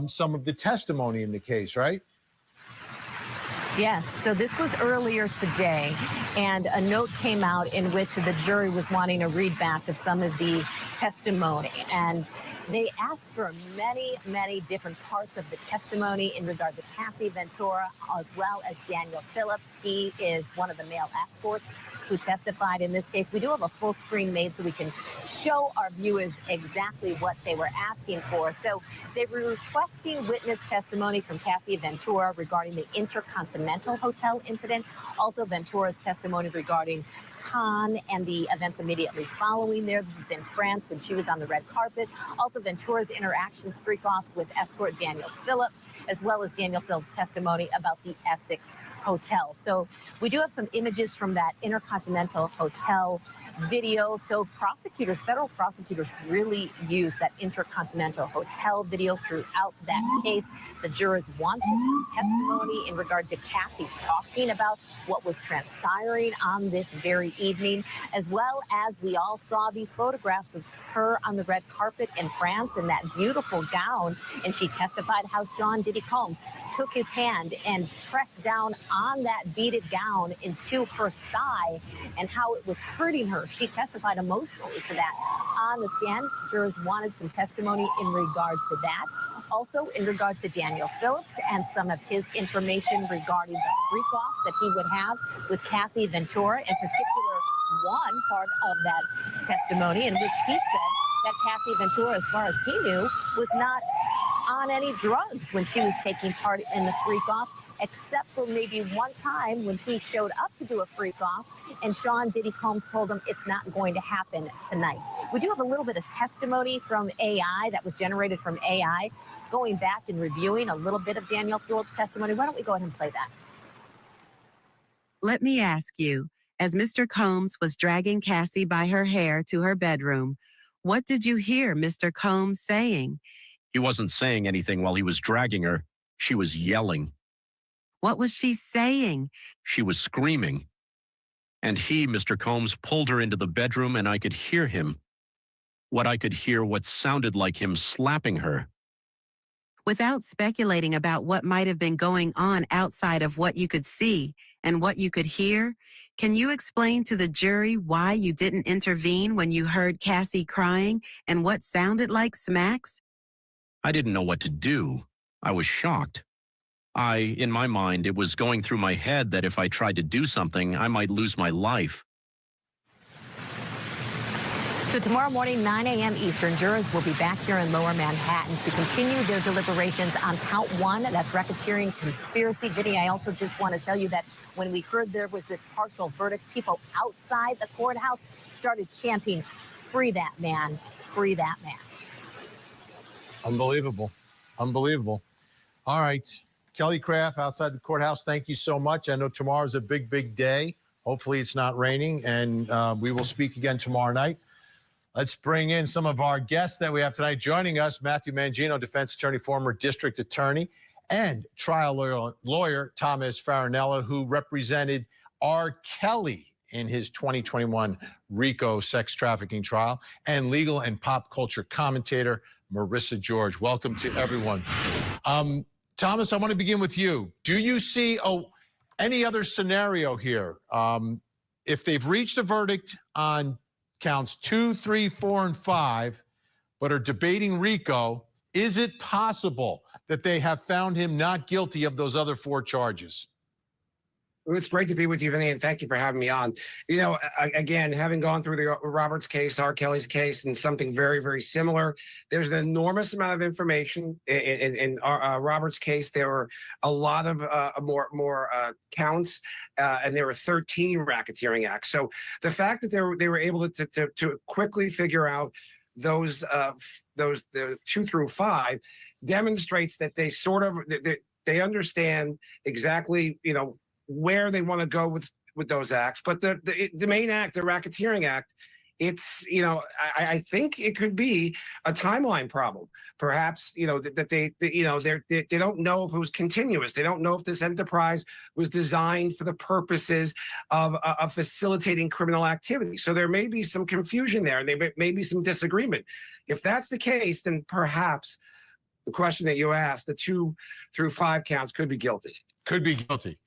some of the testimony in the case, right?
Yes, so this was earlier today, and a note came out in which the jury was wanting a read back of some of the testimony, and they asked for many, many different parts of the testimony in regard to Cassie Ventura, as well as Daniel Phillips. He is one of the male escorts who testified in this case. We do have a full screen made so we can show our viewers exactly what they were asking for. So they were requesting witness testimony from Cassie Ventura regarding the Intercontinental Hotel incident, also Ventura's testimony regarding Khan and the events immediately following there. This is in France when she was on the red carpet. Also Ventura's interactions, freak-offs with escort Daniel Phillips, as well as Daniel Phillips' testimony about the Essex Hotel. So we do have some images from that Intercontinental Hotel video. So prosecutors, federal prosecutors, really used that Intercontinental Hotel video throughout that case. The jurors wanted some testimony in regard to Cassie talking about what was transpiring on this very evening, as well as we all saw these photographs of her on the red carpet in France in that beautiful gown, and she testified how Sean Diddy Combs took his hand and pressed down on that beaded gown into her thigh and how it was hurting her. She testified emotionally to that on the stand. Jurors wanted some testimony in regard to that. Also in regard to Daniel Phillips and some of his information regarding the freak-offs that he would have with Cassie Ventura, in particular one part of that testimony in which he said that Cassie Ventura, as far as he knew, was not on any drugs when she was taking part in the freak-off, except for maybe one time when he showed up to do a freak-off and Sean Diddy Combs told him it's not going to happen tonight. We do have a little bit of testimony from AI that was generated from AI, going back and reviewing a little bit of Daniel Phillips' testimony. Why don't we go ahead and play that?
Let me ask you, as Mr. Combs was dragging Cassie by her hair to her bedroom, what did you hear Mr. Combs saying?
He wasn't saying anything while he was dragging her. She was yelling.
What was she saying?
She was screaming. And he, Mr. Combs, pulled her into the bedroom and I could hear him. What sounded like him slapping her.
Without speculating about what might have been going on outside of what you could see and what you could hear, can you explain to the jury why you didn't intervene when you heard Cassie crying and what sounded like smacks?
I didn't know what to do. I was shocked. In my mind, it was going through my head that if I tried to do something, I might lose my life.
So tomorrow morning, 9 a.m. Eastern, jurors will be back here in Lower Manhattan to continue their deliberations on count one. That's racketeering conspiracy. Diddy, I also just want to tell you that when we heard there was this partial verdict, people outside the courthouse started chanting, "Free that man, free that man."
Unbelievable. Unbelievable. All right. Kelly Craft outside the courthouse, thank you so much. I know tomorrow's a big, big day. Hopefully it's not raining, and we will speak again tomorrow night. Let's bring in some of our guests that we have tonight. Joining us, Matthew Mangino, defense attorney, former district attorney, and trial lawyer Thomas Farinella, who represented R. Kelly in his 2021 RICO sex trafficking trial, and legal and pop culture commentator Marissa George. Welcome to everyone. Thomas, I want to begin with you. Do you see any other scenario here? If they've reached a verdict on counts 2, 3, 4, and 5, but are debating RICO, is it possible that they have found him not guilty of those other 4 charges?
It's great to be with you, Vinny, and thank you for having me on. You know, again, having gone through the Roberts case, R. Kelly's case, and something very, very similar, there's an enormous amount of information. In Roberts' case, there were a lot of more counts, and there were 13 racketeering acts. So the fact that they were able to quickly figure out those the 2 through 5 demonstrates that they sort of they understand exactly, you know, where they want to go with those acts. But the main act, the racketeering act, it's, you know, I think it could be a timeline problem. Perhaps, you know, that they don't know if it was continuous. They don't know if this enterprise was designed for the purposes of facilitating criminal activity. So there may be some confusion there, and there may be some disagreement. If that's the case, then perhaps the question that you asked, the 2 through 5 counts could be guilty.
Could be guilty.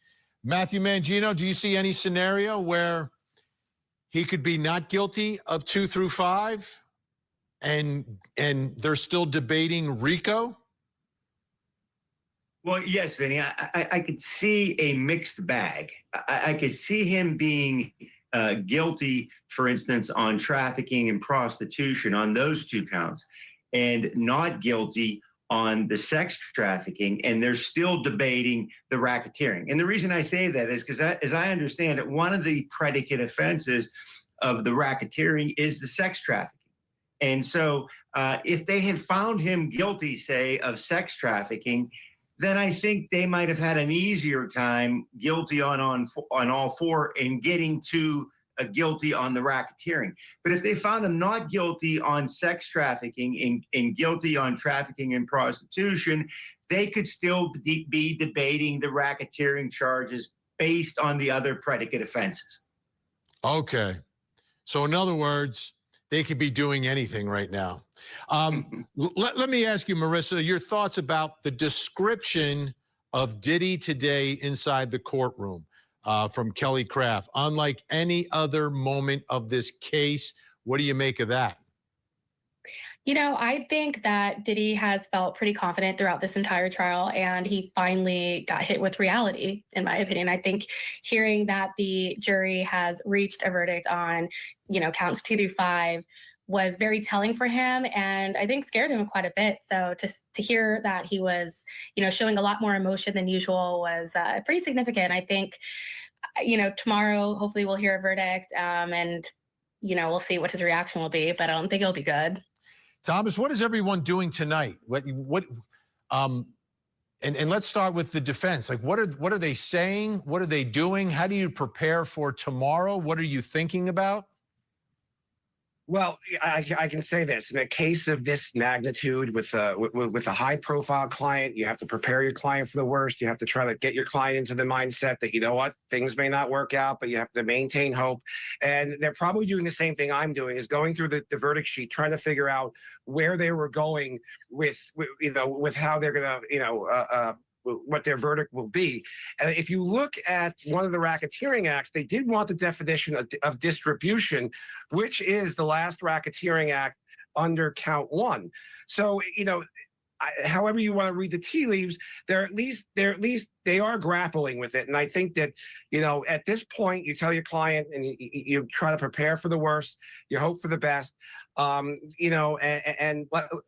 Matthew Mangino, do you see any scenario where he could be not guilty of 2 through 5 and they're still debating RICO?
Well, yes, Vinny, I could see a mixed bag. I could see him being guilty, for instance, on trafficking and prostitution on those 2 counts, and not guilty on the sex trafficking, and they're still debating the racketeering. And the reason I say that is because, as I understand it, one of the predicate offenses of the racketeering is the sex trafficking. And so if they had found him guilty, say, of sex trafficking, then I think they might have had an easier time guilty on all 4 and getting to guilty on the racketeering. But if they found him not guilty on sex trafficking and guilty on trafficking and prostitution, they could still be debating the racketeering charges based on the other predicate offenses.
Okay. So in other words, they could be doing anything right now. Let me ask you, Marissa, your thoughts about the description of Diddy today inside the courtroom from Kelly Craft. Unlike any other moment of this case, what do you make of that?
You know, I think that Diddy has felt pretty confident throughout this entire trial, and he finally got hit with reality, in my opinion. I think hearing that the jury has reached a verdict on, counts 2 through 5 was very telling for him, and I think scared him quite a bit. So to hear that he was, showing a lot more emotion than usual was pretty significant. I think, tomorrow, hopefully we'll hear a verdict, and, we'll see what his reaction will be, but I don't think it'll be good.
Thomas, what is everyone doing tonight? And let's start with the defense. Like, what are they saying? What are they doing? How do you prepare for tomorrow? What are you thinking about?
Well, I can say this: in a case of this magnitude, with a high-profile client, you have to prepare your client for the worst. You have to try to get your client into the mindset that, you know what, things may not work out, but you have to maintain hope. And they're probably doing the same thing I'm doing: is going through the verdict sheet, trying to figure out where they were going with how they're going to, what their verdict will be. And if you look at one of the racketeering acts, they did want the definition of distribution, which is the last racketeering act under count 1. So, however you want to read the tea leaves, they are grappling with it. And I think that, at this point, you tell your client and you try to prepare for the worst, you hope for the best. And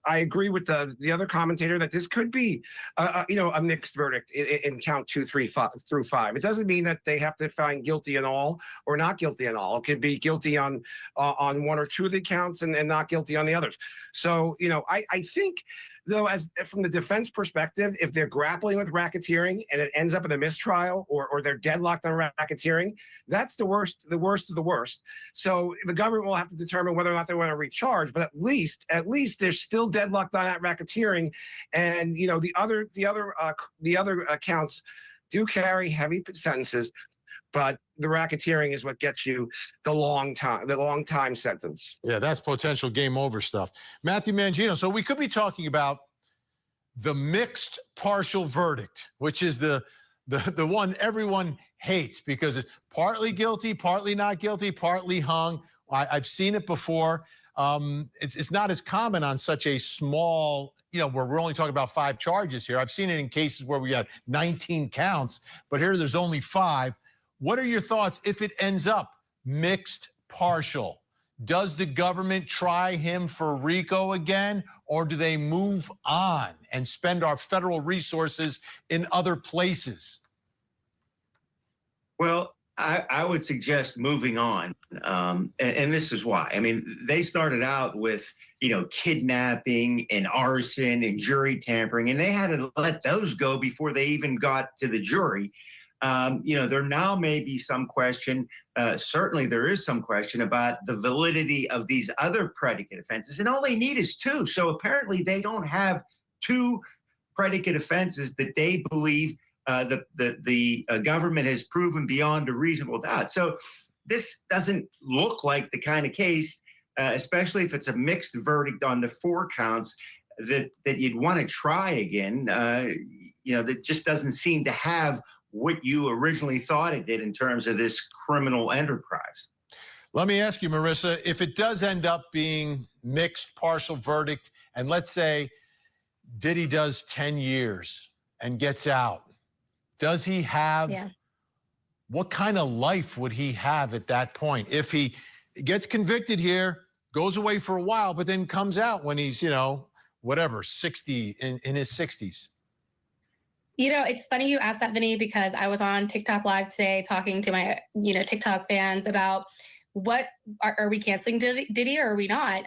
I agree with the other commentator that this could be, a mixed verdict in count 2, 3, 5 through 5. It doesn't mean that they have to find guilty in all or not guilty in all. It could be guilty on 1 or 2 of the counts and not guilty on the others. So, I think, though, as from the defense perspective, if they're grappling with racketeering and it ends up in a mistrial or they're deadlocked on racketeering, that's the worst of the worst. So the government will have to determine whether or not they want to recharge, but at least they're still deadlocked on that racketeering. And the other counts do carry heavy sentences, but the racketeering is what gets you the long time sentence.
Yeah, that's potential game over stuff. Matthew Mangino, so we could be talking about the mixed partial verdict, which is the one everyone hates because it's partly guilty, partly not guilty, partly hung. I've seen it before. It's not as common on such a small, where we're only talking about 5 charges here. I've seen it in cases where we had 19 counts, but here there's only 5. What are your thoughts if it ends up mixed partial? Does the government try him for RICO again, or do they move on and spend our federal resources in other places?
Well, I would suggest moving on, and this is why. I mean, they started out with, kidnapping and arson and jury tampering, and they had to let those go before they even got to the jury. There now may be some question, certainly there is some question about the validity of these other predicate offenses, and all they need is 2. So apparently they don't have 2 predicate offenses that they believe the government has proven beyond a reasonable doubt. So this doesn't look like the kind of case, especially if it's a mixed verdict on the 4 counts, that you'd want to try again, that just doesn't seem to have what you originally thought it did in terms of this criminal enterprise.
Let me ask you, Marissa, if it does end up being mixed partial verdict, and let's say Diddy does 10 years and gets out, does he have, what kind of life would he have at that point? If he gets convicted here, goes away for a while, but then comes out when he's, 60, in his 60s.
It's funny you asked that, Vinny, because I was on TikTok Live today talking to my, TikTok fans about what are we canceling Diddy or are we not?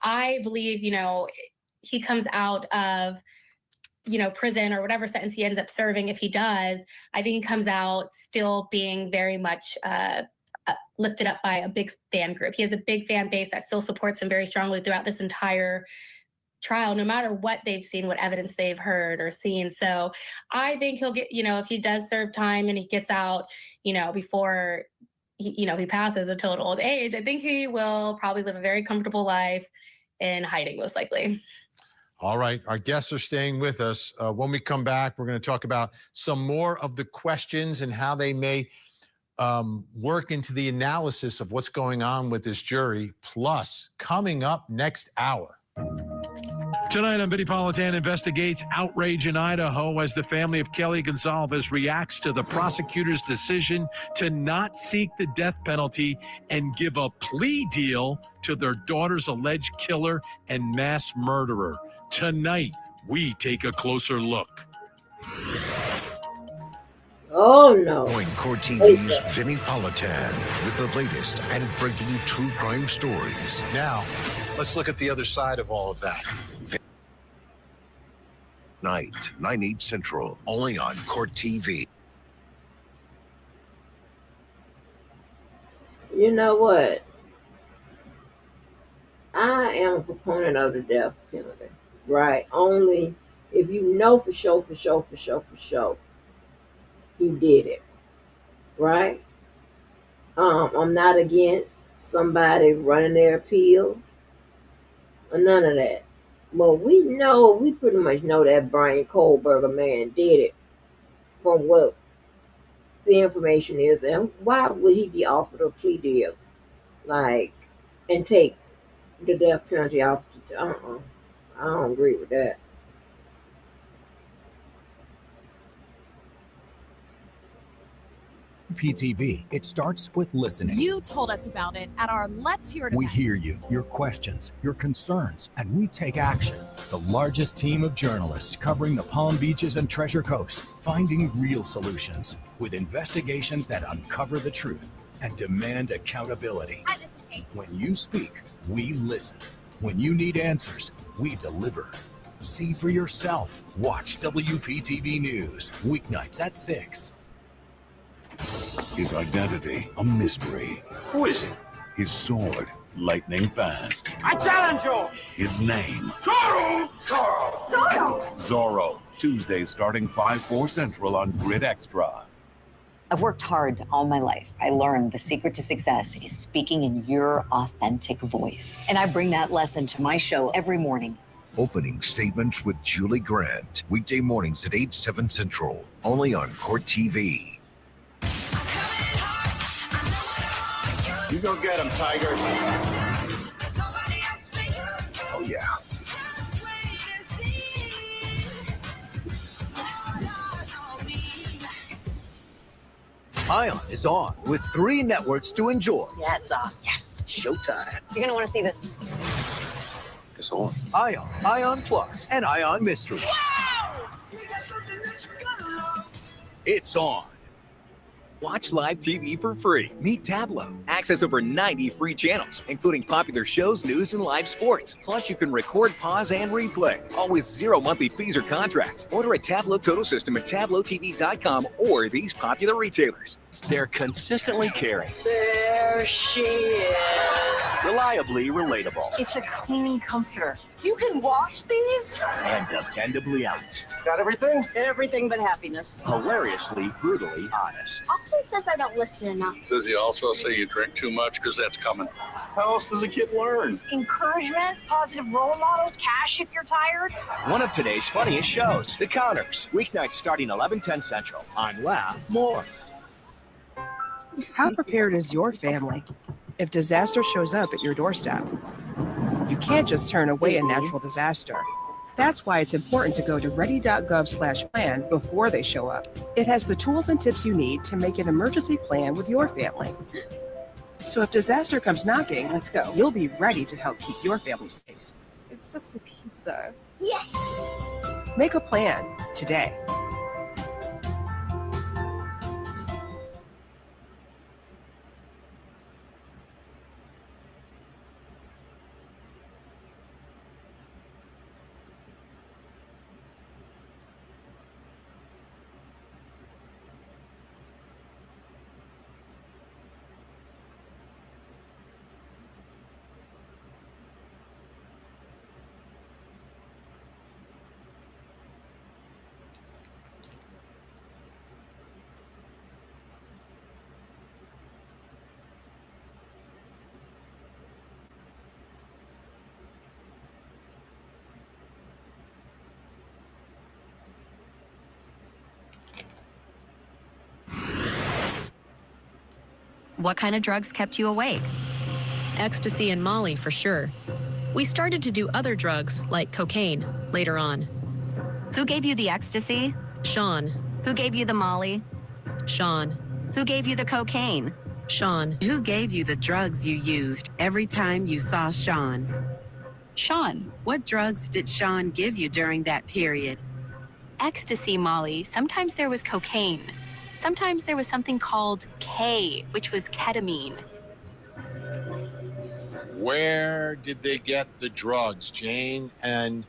I believe, he comes out of, prison or whatever sentence he ends up serving. If he does, I think he comes out still being very much lifted up by a big fan group. He has a big fan base that still supports him very strongly throughout this entire trial, no matter what they've seen, what evidence they've heard or seen. So I think he'll get, if he does serve time and he gets out, before he passes a total old age, I think he will probably live a very comfortable life in hiding, most likely.
All right. Our guests are staying with us. When we come back, we're going to talk about some more of the questions and how they may work into the analysis of what's going on with this jury. Plus, coming up next hour.
Tonight on Vinny Politan investigates outrage in Idaho as the family of Kelly Gonsalves reacts to the prosecutor's decision to not seek the death penalty and give a plea deal to their daughter's alleged killer and mass murderer. Tonight, we take a closer look.
Oh, no.
Join Court TV's Vinny Politan with the latest and breaking true crime stories.
Now, let's look at the other side of all of that.
Night, 9/8 Central, only on Court TV.
You know what? I am a proponent of the death penalty, right? Only if you know for sure, he did it, right? I'm not against somebody running their appeals or none of that. But we pretty much know that Brian Kohlberger man did it from what the information is. And why would he be offered a plea deal? And take the death penalty off? I don't agree with that.
PTV. It starts with listening.
You told us about it at our Let's Hear It
We
event.
hear you, your questions, your concerns, and we take action. The largest team of journalists covering the Palm Beaches and Treasure Coast, finding real solutions with investigations that uncover the truth and demand accountability.
Hi, this is Kate.
When you speak, we listen. When you need answers, we deliver. See for yourself. Watch WPTV News, weeknights at 6.
His identity, a mystery.
Who is he?
His sword, lightning fast.
I challenge you!
His name,
Zorro!
Zorro. Tuesdays starting 5/4 Central on Grid Extra.
I've worked hard all my life. I learned the secret to success is speaking in your authentic voice. And I bring that lesson to my show every morning.
Opening Statements with Julie Grant. Weekday mornings at 8/7 Central, only on Court TV.
You go get him, Tiger.
Oh, yeah.
Ion is on with 3 networks to enjoy.
Yeah, it's on.
Yes, showtime.
You're going to want to see this.
It's on.
Ion, Ion Plus, and Ion Mystery.
Wow!
It's on.
Watch live TV for free. Meet Tablo. Access over 90 free channels, including popular shows, news, and live sports. Plus, you can record, pause, and replay. Always 0 monthly fees or contracts. Order a Tablo Total System at TabloTV.com or these popular retailers. They're consistently caring.
There she is.
reliably relatable,
It's a clean comforter. You can wash these?
and dependably honest.
Got everything? Everything but happiness.
Hilariously, brutally honest.
Austin says I don't listen enough.
Does he also say you drink too much? Because that's coming. How else does a kid learn?
Encouragement, positive role models, cash if you're tired.
One of today's funniest shows, The Counters. Weeknights starting 11:10 Central on Laugh More.
How prepared is your family if disaster shows up at your doorstep? You can't just turn away a natural disaster. That's why it's important to go to ready.gov/plan before they show up. It has the tools and tips you need to make an emergency plan with your family. So if disaster comes knocking,
let's go.
You'll be ready to help keep your family safe.
It's just a pizza.
Yes!
Make a plan today.
What kind of drugs kept you awake?
Ecstasy and Molly, for sure. We started to do other drugs, like cocaine, later on.
Who gave you the ecstasy?
Sean.
Who gave you the Molly?
Sean.
Who gave you the cocaine?
Sean.
Who gave you the drugs you used every time you saw Sean?
Sean.
What drugs did Sean give you during that period?
Ecstasy, Molly. Sometimes there was cocaine. Sometimes there was something called K, which was ketamine.
Where did they get the drugs? Jane and,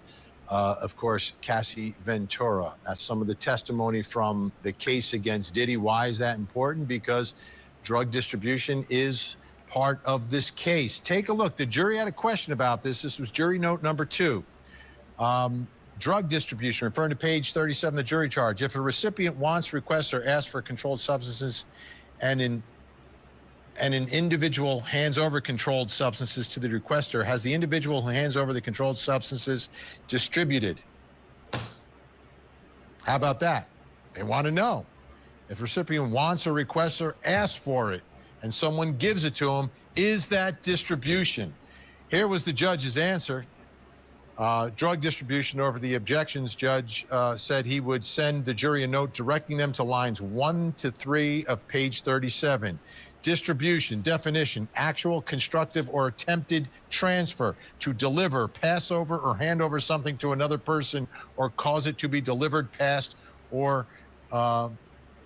of course, Cassie Ventura. That's some of the testimony from the case against Diddy. Why is that important? Because drug distribution is part of this case. Take a look. The jury had a question about this. This was jury note number 2. Drug distribution, referring to page 37 of the jury charge. If a recipient wants, requests, or asks for controlled substances and an individual hands over controlled substances to the requester, has the individual who hands over the controlled substances distributed? How about that? They want to know. If a recipient wants or requests or asks for it and someone gives it to them, is that distribution? Here was the judge's answer. Drug distribution over the objections. Judge said he would send the jury a note directing them to lines 1 to 3 of page 37. Distribution, definition, actual, constructive, or attempted transfer to deliver, pass over, or hand over something to another person or cause it to be delivered, passed, or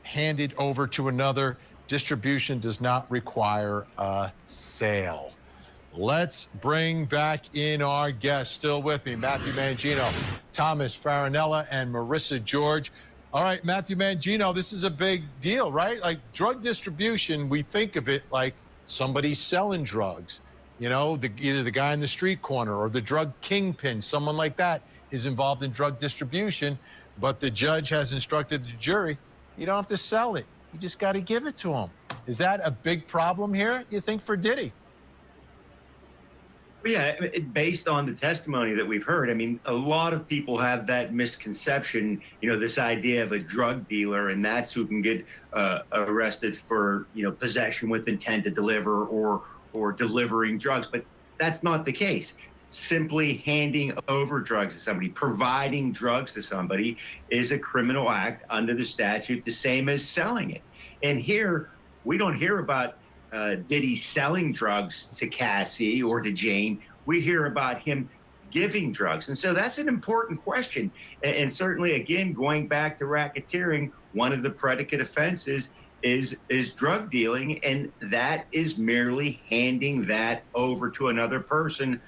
handed over to another. Distribution does not require a sale. Let's bring back in our guests. Still with me, Matthew Mangino, Thomas Farinella, and Marissa George. All right, Matthew Mangino, this is a big deal, right? Like drug distribution, we think of it like somebody selling drugs. You know, either the guy in the street corner or the drug kingpin, someone like that is involved in drug distribution. But the judge has instructed the jury, you don't have to sell it. You just got to give it to them. Is that a big problem here, you think, for Diddy?
Yeah, based on the testimony that we've heard, I mean, a lot of people have that misconception, you know, this idea of a drug dealer, and that's who can get arrested for, you know, possession with intent to deliver or delivering drugs. But that's not the case. Simply handing over drugs to somebody, providing drugs to somebody is a criminal act under the statute, the same as selling it. And here, we don't hear about Diddy selling drugs to Cassie or to Jane. We hear about him giving drugs. And so that's an important question. And certainly, again, going back to racketeering, one of the predicate offenses is drug dealing, and that is merely handing that over to another person,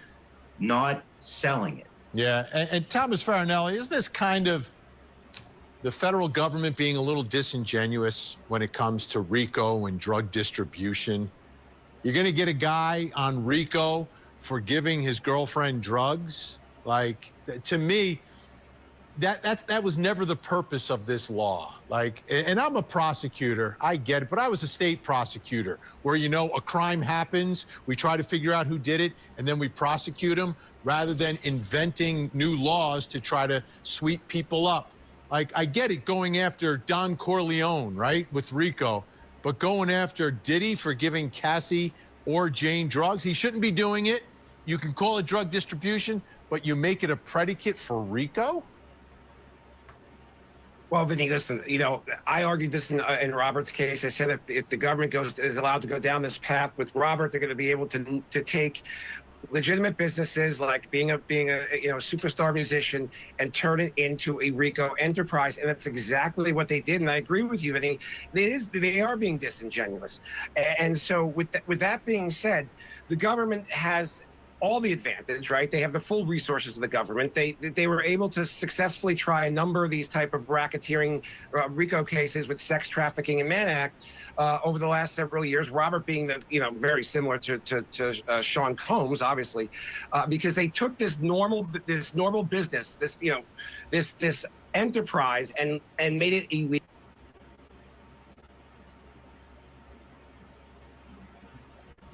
not selling it.
Yeah, and Thomas Farinelli, isn't this kind of the federal government being a little disingenuous when it comes to RICO and drug distribution? You're going to get a guy on RICO for giving his girlfriend drugs. Like, to me, that was never the purpose of this law. Like, and I'm a prosecutor, I get it, but I was a state prosecutor where, you know, a crime happens, we try to figure out who did it, and then we prosecute them rather than inventing new laws to try to sweep people up. Like, I get it going after Don Corleone, right, with RICO, but going after Diddy for giving Cassie or Jane drugs, he shouldn't be doing it. You can call it drug distribution, but you make it a predicate for RICO?
Well, Vinny, listen, you know, I argued this in Robert's case. I said if the government is allowed to go down this path with Robert, they're going to be able to take legitimate businesses like being a superstar musician and turn it into a RICO enterprise, and that's exactly what they did. And I agree with you, Vinny. They are being disingenuous, and so with that being said, the government has all the advantage, right? They have the full resources of the government. They were able to successfully try a number of these type of racketeering RICO cases with sex trafficking and Mann Act over the last several years. Robert being very similar to Sean Combs, obviously, because they took this normal business, this enterprise, and made it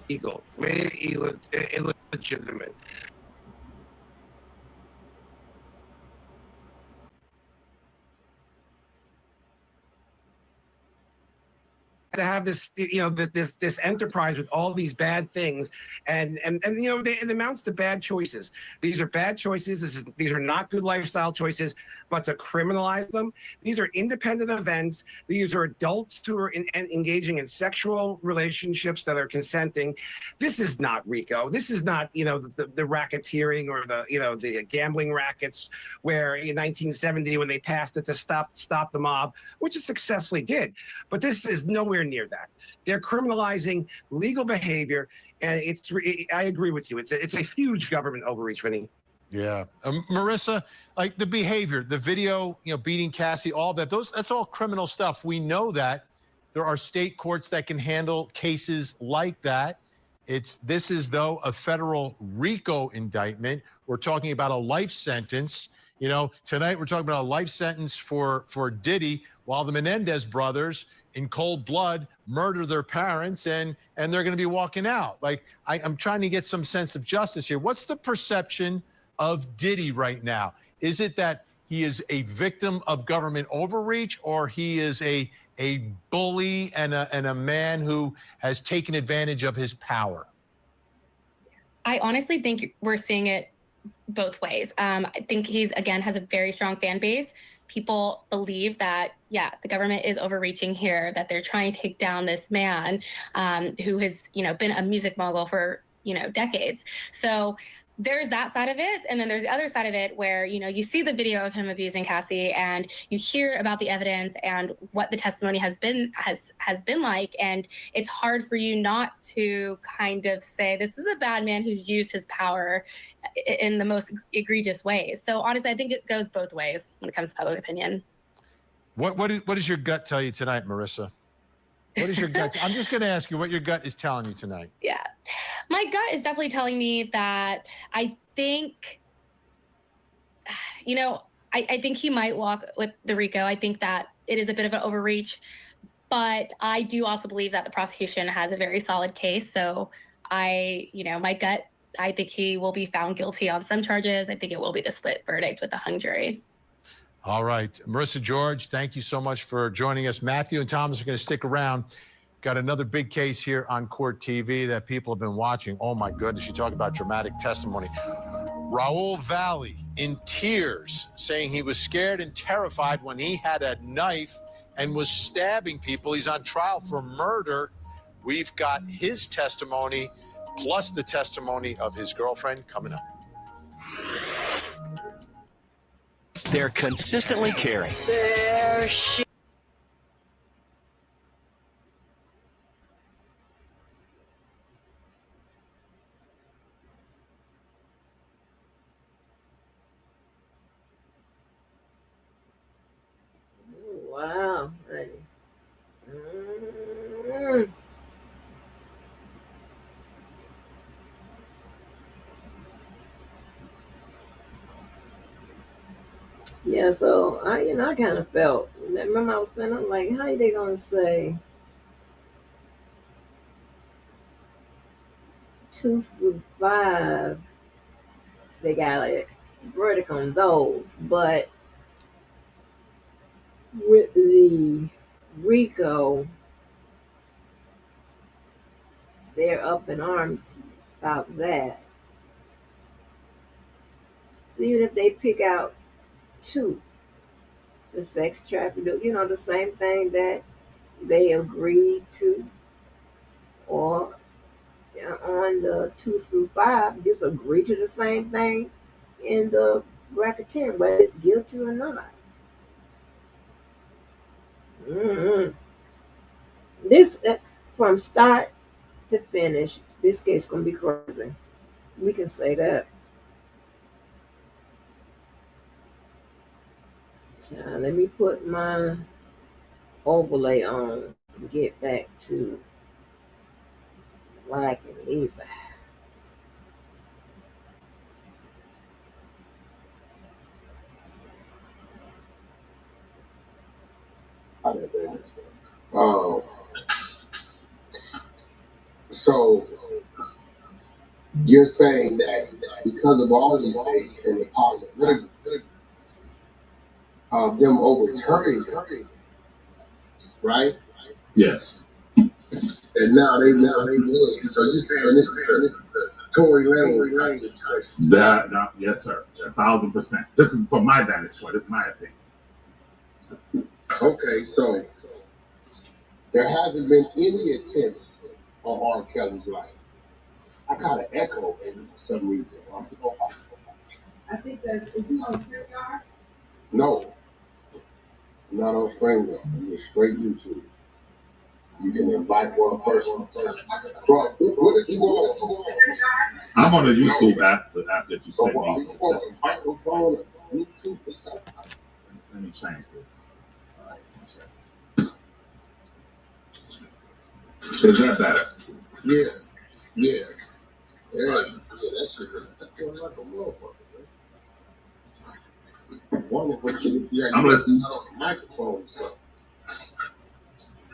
illegal. Made it illegitimate. To have this, this enterprise with all these bad things, and it amounts to bad choices. These are bad choices. These are not good lifestyle choices. But to criminalize them, these are independent events. These are adults who are engaging in sexual relationships that are consenting. This is not RICO. This is not the racketeering or the gambling rackets where in 1970 when they passed it to stop the mob, which it successfully did. But this is nowhere near that. They're criminalizing legal behavior, and I agree with you. It's a huge government overreach, Vinny.
Yeah. Marissa, like the behavior, the video, beating Cassie, all that, that's all criminal stuff. We know that. There are state courts that can handle cases like that. This is, though, a federal RICO indictment. We're talking about a life sentence. Tonight we're talking about a life sentence for Diddy, while the Menendez brothers, in cold blood, murder their parents, and they're going to be walking out. Like, I'm trying to get some sense of justice here. What's the perception of Diddy right now? Is it that he is a victim of government overreach, or he is a bully and a man who has taken advantage of his power?
I honestly think we're seeing it both ways. I think he's, again, has a very strong fan base. People believe that, the government is overreaching here, that they're trying to take down this man who has, been a music mogul for, decades. So there's that side of it. And then there's the other side of it where, you see the video of him abusing Cassie, and you hear about the evidence and what the testimony has been like. And it's hard for you not to kind of say, this is a bad man who's used his power in the most egregious ways. So honestly, I think it goes both ways when it comes to public opinion.
What does your gut tell you tonight, Marissa? What is your gut? I'm just going to ask you what your gut is telling you tonight.
Yeah. My gut is definitely telling me that I think, I think he might walk with the RICO. I think that it is a bit of an overreach, but I do also believe that the prosecution has a very solid case. So my gut, I think he will be found guilty on some charges. I think it will be the split verdict with the hung jury.
All right. Marissa George, thank you so much for joining us. Matthew and Thomas are going to stick around. Got another big case here on Court TV that people have been watching. Oh, my goodness. You talk about dramatic testimony. Raul Valley in tears, saying he was scared and terrified when he had a knife and was stabbing people. He's on trial for murder. We've got his testimony plus the testimony of his girlfriend coming up.
They're consistently caring.
Wow. Yeah, so I kind of felt. Remember, I was saying, I'm like, how are they gonna say 2 through 5? They got like verdict on those, but with the RICO, they're up in arms about that. Even if they pick out two, the sex trafficking, the same thing that they agreed to, or on the 2 through 5, just agree to the same thing in the racketeering, whether it's guilty or not. hmm This from start to finish, this case gonna be crazy. We can say that. Let me put my overlay on and get back to Wack and Levi.
Um, so you're saying that because of all these things and the possibility of them overturning it, right?
Yes.
And now they would. So you're saying this is Tory Lane situation.
That, yes, sir. 1,000%. This is from my vantage point. It's my opinion.
Okay, so there hasn't been any attempt on R. Kelly's life. I got an echo in for some reason.
I think that is he on StreamYard?
No, not on StreamYard. It's straight YouTube. You can invite one person. Bro, what is he on?
I'm on the YouTube app, the app that you sent me.
Microphone, YouTube or something.
Let me change this. All right, is that better?
Yeah. Yeah, that shit is like a motherfucker. Wonderful shit.
I'm listening.
Microphone or something.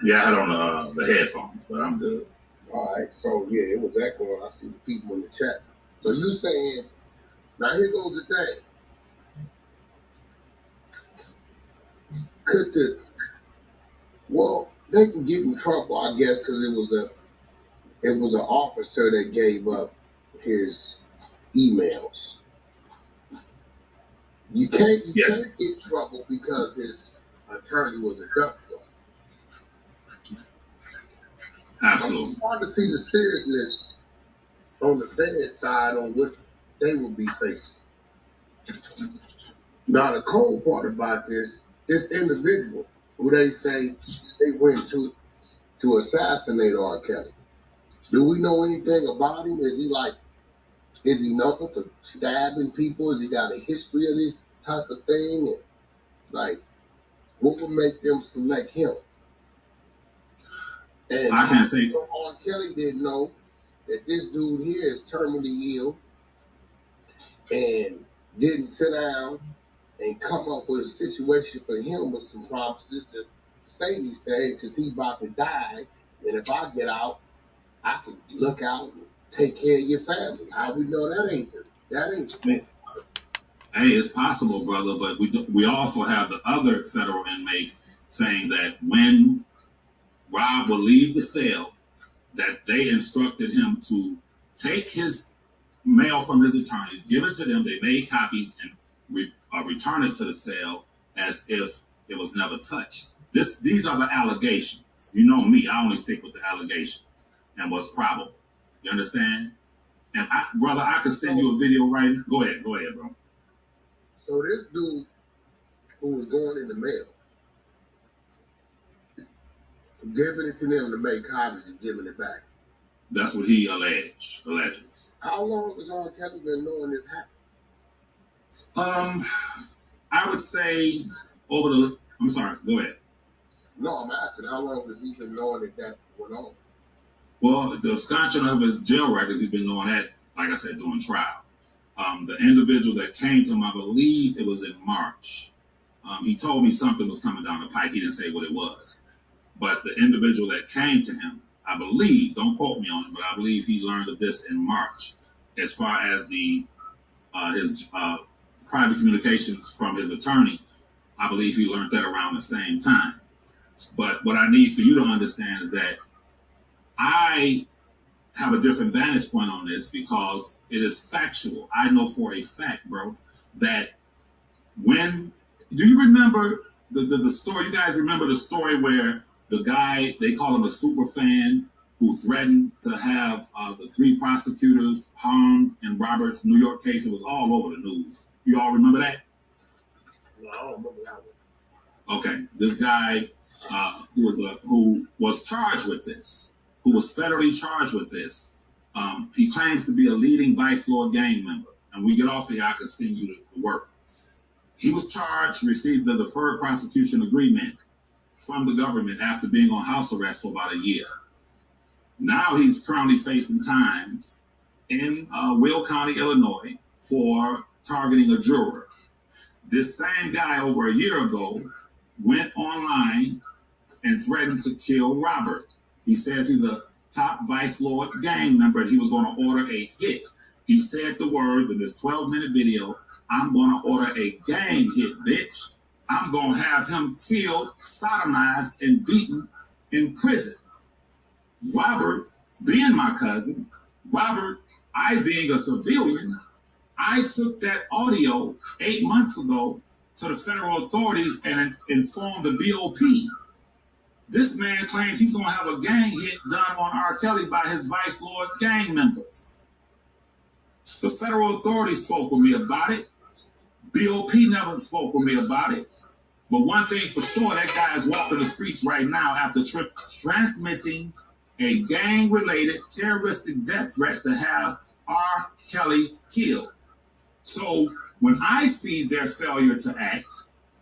Yeah, I had on the headphones, but I'm good.
All right, so yeah, it was echoing. I see the people in the chat. So you saying, now here goes the thing. They can get in trouble, I guess, because it was an officer that gave up his emails. You can't get in trouble because his attorney was a doctor.
Absolutely.
I'm hard to see the seriousness on the Fed side on what they will be facing. Now, the cold part about this individual who they say they went to assassinate R. Kelly. Do we know anything about him? Is he known for stabbing people? Has he got a history of this type of thing? And, like, what would make them select him? And
I can't say.
R. Kelly didn't know that this dude here is terminally ill and didn't sit down and come up with a situation for him with some promises to say these things because he's about to die. And if I get out, I can look out and take care of your family. How we know that ain't the
Hey, it's possible, brother, but we also have the other federal inmate saying that when Rob will leave the cell, that they instructed him to take his mail from his attorneys, give it to them, they made copies, and return it to the cell as if it was never touched. These are the allegations. You know me, I only stick with the allegations and what's probable. You understand? And brother, I could send you a video right now. Go ahead, bro.
So this dude who was going in the mail, giving it to them to make copies and giving it back.
That's what he alleges.
How long has R. Kelly been knowing this happened?
I would say I'm sorry, go ahead.
No, I'm asking how long has he been knowing that went on?
Well, the scotching of his jail records, he's been knowing that, like I said, during trial. The individual that came to him, I believe it was in March. He told me something was coming down the pike. He didn't say what it was. But the individual that came to him, I believe, don't quote me on it, but I believe he learned of this in March. As far as his private communications from his attorney, I believe he learned that around the same time. But what I need for you to understand is that I have a different vantage point on this because it is factual. I know for a fact, bro, that do you remember the story? You guys remember the story where the guy, they call him a super fan, who threatened to have the 3 prosecutors harmed in Robert's New York case? It was all over the news. You all remember that?
No, I don't remember that one.
Okay, this guy who was charged with this, who was federally charged with this, he claims to be a leading Vice Lord gang member. And when we get off here, I can send you the work. He was charged, received the deferred prosecution agreement from the government after being on house arrest for about a year. Now he's currently facing time in Will County, Illinois, for targeting a juror. This same guy over a year ago went online and threatened to kill Robert. He says he's a top Vice Lord gang member and he was going to order a hit. He said the words in this 12-minute video, "I'm going to order a gang hit, bitch. I'm going to have him killed, sodomized, and beaten in prison." Robert, being my cousin, Robert, I being a civilian, I took that audio 8 months ago to the federal authorities and informed the BOP. This man claims he's going to have a gang hit done on R. Kelly by his Vice Lord gang members. The federal authorities spoke with me about it. BOP never spoke with me about it. But one thing for sure, that guy is walking the streets right now after transmitting a gang-related terroristic death threat to have R. Kelly killed. So when I see their failure to act,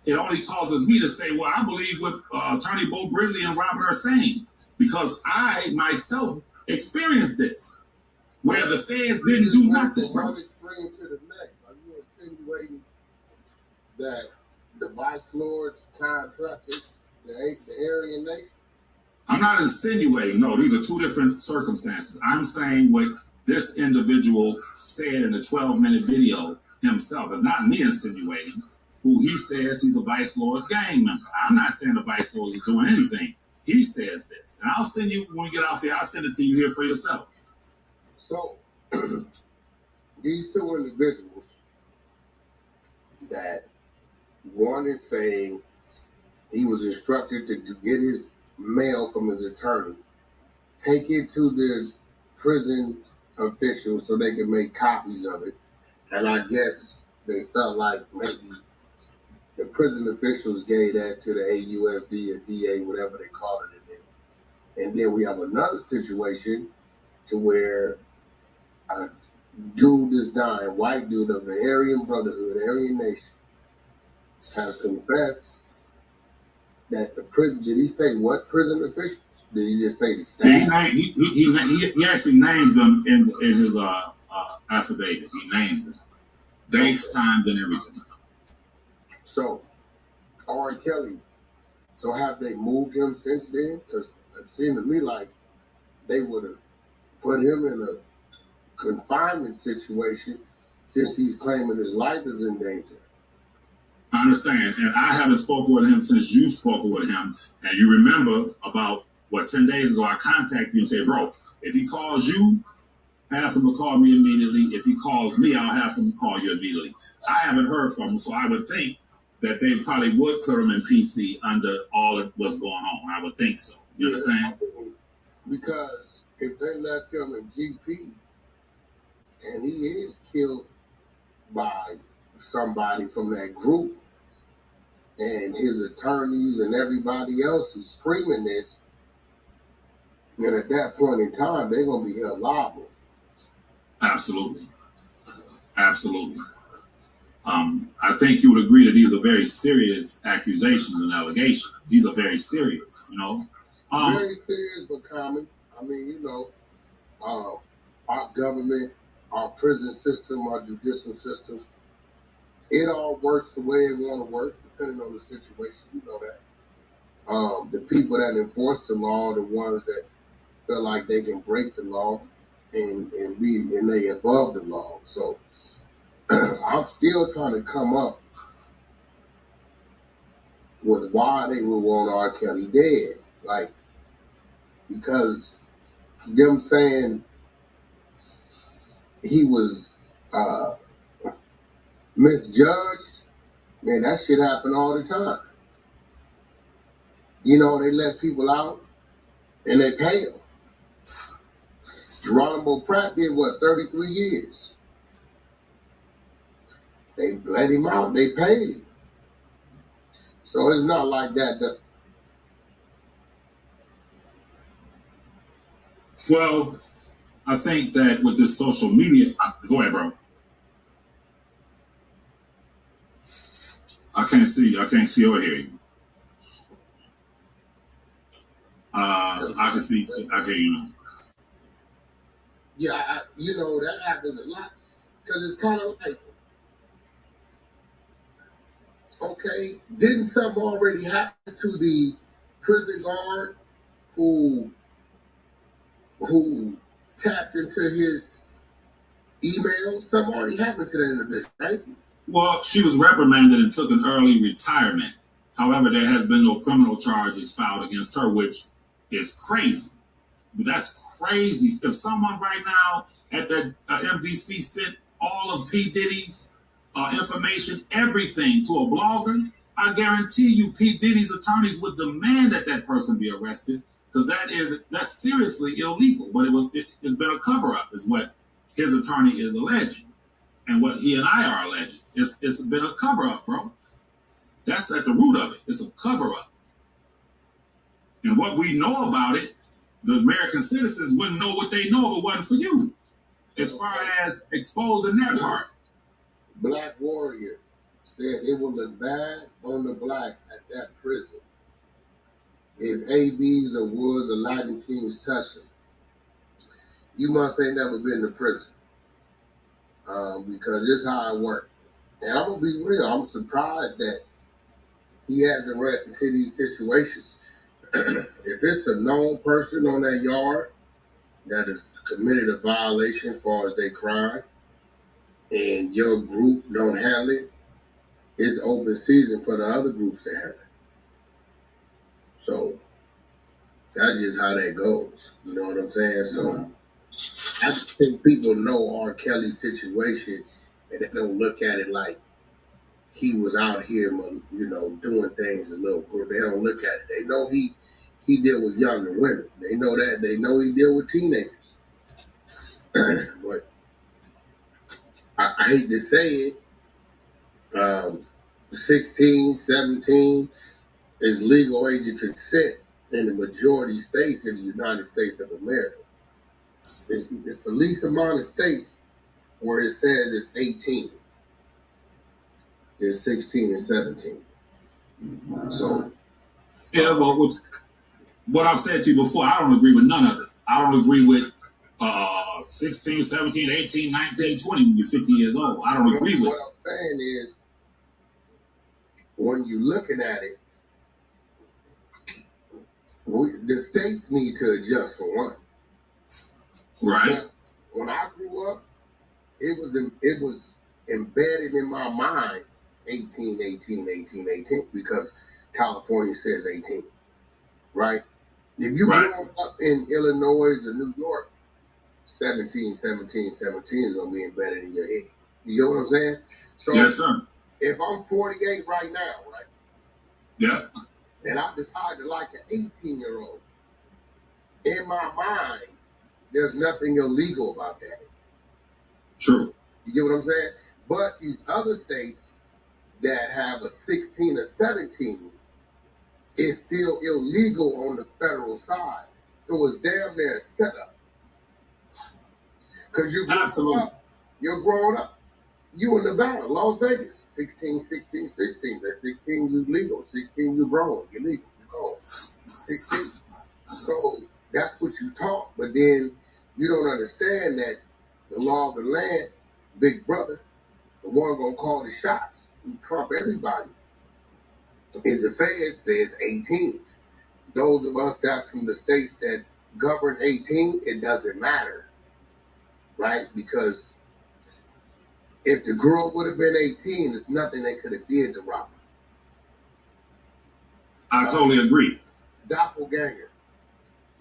it only causes me to say, well, I believe what Attorney Bo Bridley and Robert are saying, because I myself experienced this, where the feds didn't do nothing.
One extreme to the next. Are you insinuating that the Vice Lords contracted the Aryan Nation?
I'm not insinuating. No, these are two different circumstances. I'm saying what this individual said in the 12-minute video himself. It's not me insinuating. Who he says he's a Vice Lord gang member. I'm not saying the Vice Lords are doing anything. He says this. And I'll send you, when we get off here, I'll send it to you here for yourself.
So, these two individuals that one is saying he was instructed to get his mail from his attorney, take it to the prison officials so they can make copies of it. And I guess they felt like maybe the prison officials gave that to the AUSD or DA, whatever they call it. And then we have another situation to where a dude is dying, white dude of the Aryan Brotherhood, Aryan Nation, has confessed that the prison, did he say what prison officials? Did he just say the staff?
He actually names them in his affidavit. He names them. Dates, times, and everything.
So, R. Kelly, so have they moved him since then? Because it seemed to me like they would have put him in a confinement situation since he's claiming his life is in danger.
I understand. And I haven't spoken with him since you spoke with him. And you remember about, 10 days ago, I contacted you and said, bro, if he calls you, have him to call me immediately. If he calls me, I'll have him call you immediately. I haven't heard from him, so I would think that they probably would put him in PC under all of what's going on. I would think so. You understand?
Because if they left him in GP and he is killed by somebody from that group and his attorneys and everybody else is screaming this, then at that point in time, they're going to be held liable.
Absolutely. Absolutely. I think you would agree that these are very serious accusations and allegations. These are very serious, you know.
Very serious but common. I mean, you know, our government, our prison system, our judicial system it all works the way it want to work, depending on the situation. You know that. The people that enforce the law are the ones that feel like they can break the law and they above the law. So I'm still trying to come up with why they would want R. Kelly dead. Like, because them saying he was misjudged, man, that shit happen all the time. You know, they let people out and they pay them. Geronimo Pratt did what, 33 years? They let him out, they paid him. So it's not like that.
Well, I think that with this social media, go ahead, bro. I can't see or hear you. I can see, I hear you.
Yeah, you know, that happens a lot. Because it's kind of like, okay, didn't something already happen to the prison guard who tapped into his email? Something already happened to that individual, right?
Well, she was reprimanded and took an early retirement. However, there has been no criminal charges filed against her, which is crazy. That's crazy. If someone right now at the MDC sent all of P. Diddy's information, everything to a blogger, I guarantee you P. Diddy's attorneys would demand that that person be arrested, because that's seriously illegal. But it's been a cover-up, is what his attorney is alleging, and what he and I are alleging. It's been a cover-up, bro. That's at the root of it. It's a cover-up. And what we know about it, the American citizens wouldn't know what they know if it wasn't for you, as far as exposing that part.
Black Warrior said it will look bad on the blacks at that prison if ABs or Woods or Latin Kings touch them. You must ain't never been to prison, because this is how it works. And I'm gonna be real, I'm surprised that he hasn't read into these situations. If it's a known person on that yard that has committed a violation as far as their crime, and your group don't handle it, it's open season for the other groups to handle it. So that's just how that goes. You know what I'm saying? So I just think people know R. Kelly's situation and they don't look at it like he was out here, you know, doing things in little group. They don't look at it. They know he deal with younger women. They know that. They know he deal with teenagers. But I hate to say it, 16, 17 is legal age of consent in the majority states in the United States of America. It's the least amount of states where it says it's 18. It's 16 and 17. So,
yeah, well, what I've said to you before, I don't agree with none of it. I don't agree with 16, 17, 18, 19, 20 when you're 50 years old. I don't agree with it.
What I'm saying is, when you're looking at it, the states need to adjust for one.
Right.
When I grew up, it was embedded in my mind 18, 18, 18, 18, because California says 18, right? If you grow up in Illinois or New York, 17, 17, 17 is going to be embedded in your head. You get what I'm saying? So
yes, sir.
If I'm 48 right now, right?
Yeah.
And I decide to like an 18-year-old, in my mind, there's nothing illegal about that.
True.
You get what I'm saying? But these other states that have a 16 or 17, it's still illegal on the federal side. So it's damn near a setup. Because you're growing up. You in Nevada, Las Vegas, 16, 16, 16. That's 16, you legal. 16, you grown. You're legal. You're grown. 16. So that's what you taught. But then you don't understand that the law of the land, big brother, the one gonna call the shots, who trump everybody, is the Fed says 18. Those of us that's from the states that govern 18, it doesn't matter, right? Because if the girl would have been 18, there's nothing they could have did to Robert.
I totally agree.
Doppelganger.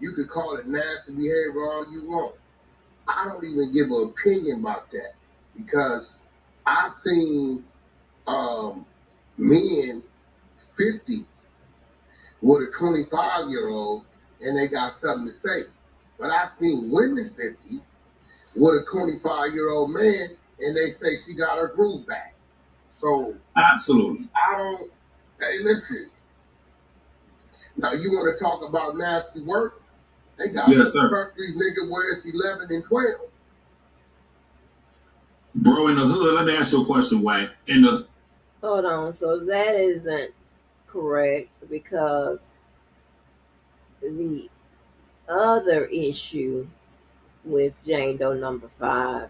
You could call it nasty behavior all you want. I don't even give an opinion about that because I've seen men 50 with a 25-year-old and they got something to say. But I've seen women 50 with a 25-year-old man and they say she got her groove back. So
absolutely.
Hey, listen. Now you want to talk about nasty work? They got countries, nigga, where it's 11 and 12.
Bro, in the hood, let me ask you a question, Wack.
Hold on. So that isn't correct because the other issue with Jane Doe number 5,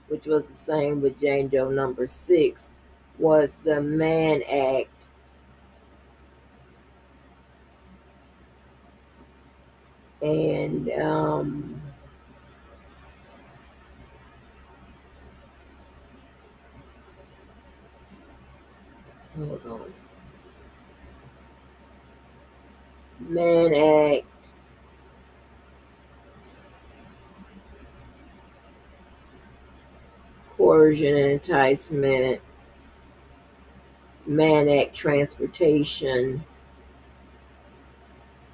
which was the same with Jane Doe number 6, was the Mann Act. And hold on. Mann Act. Coercion and enticement. Mann Act transportation.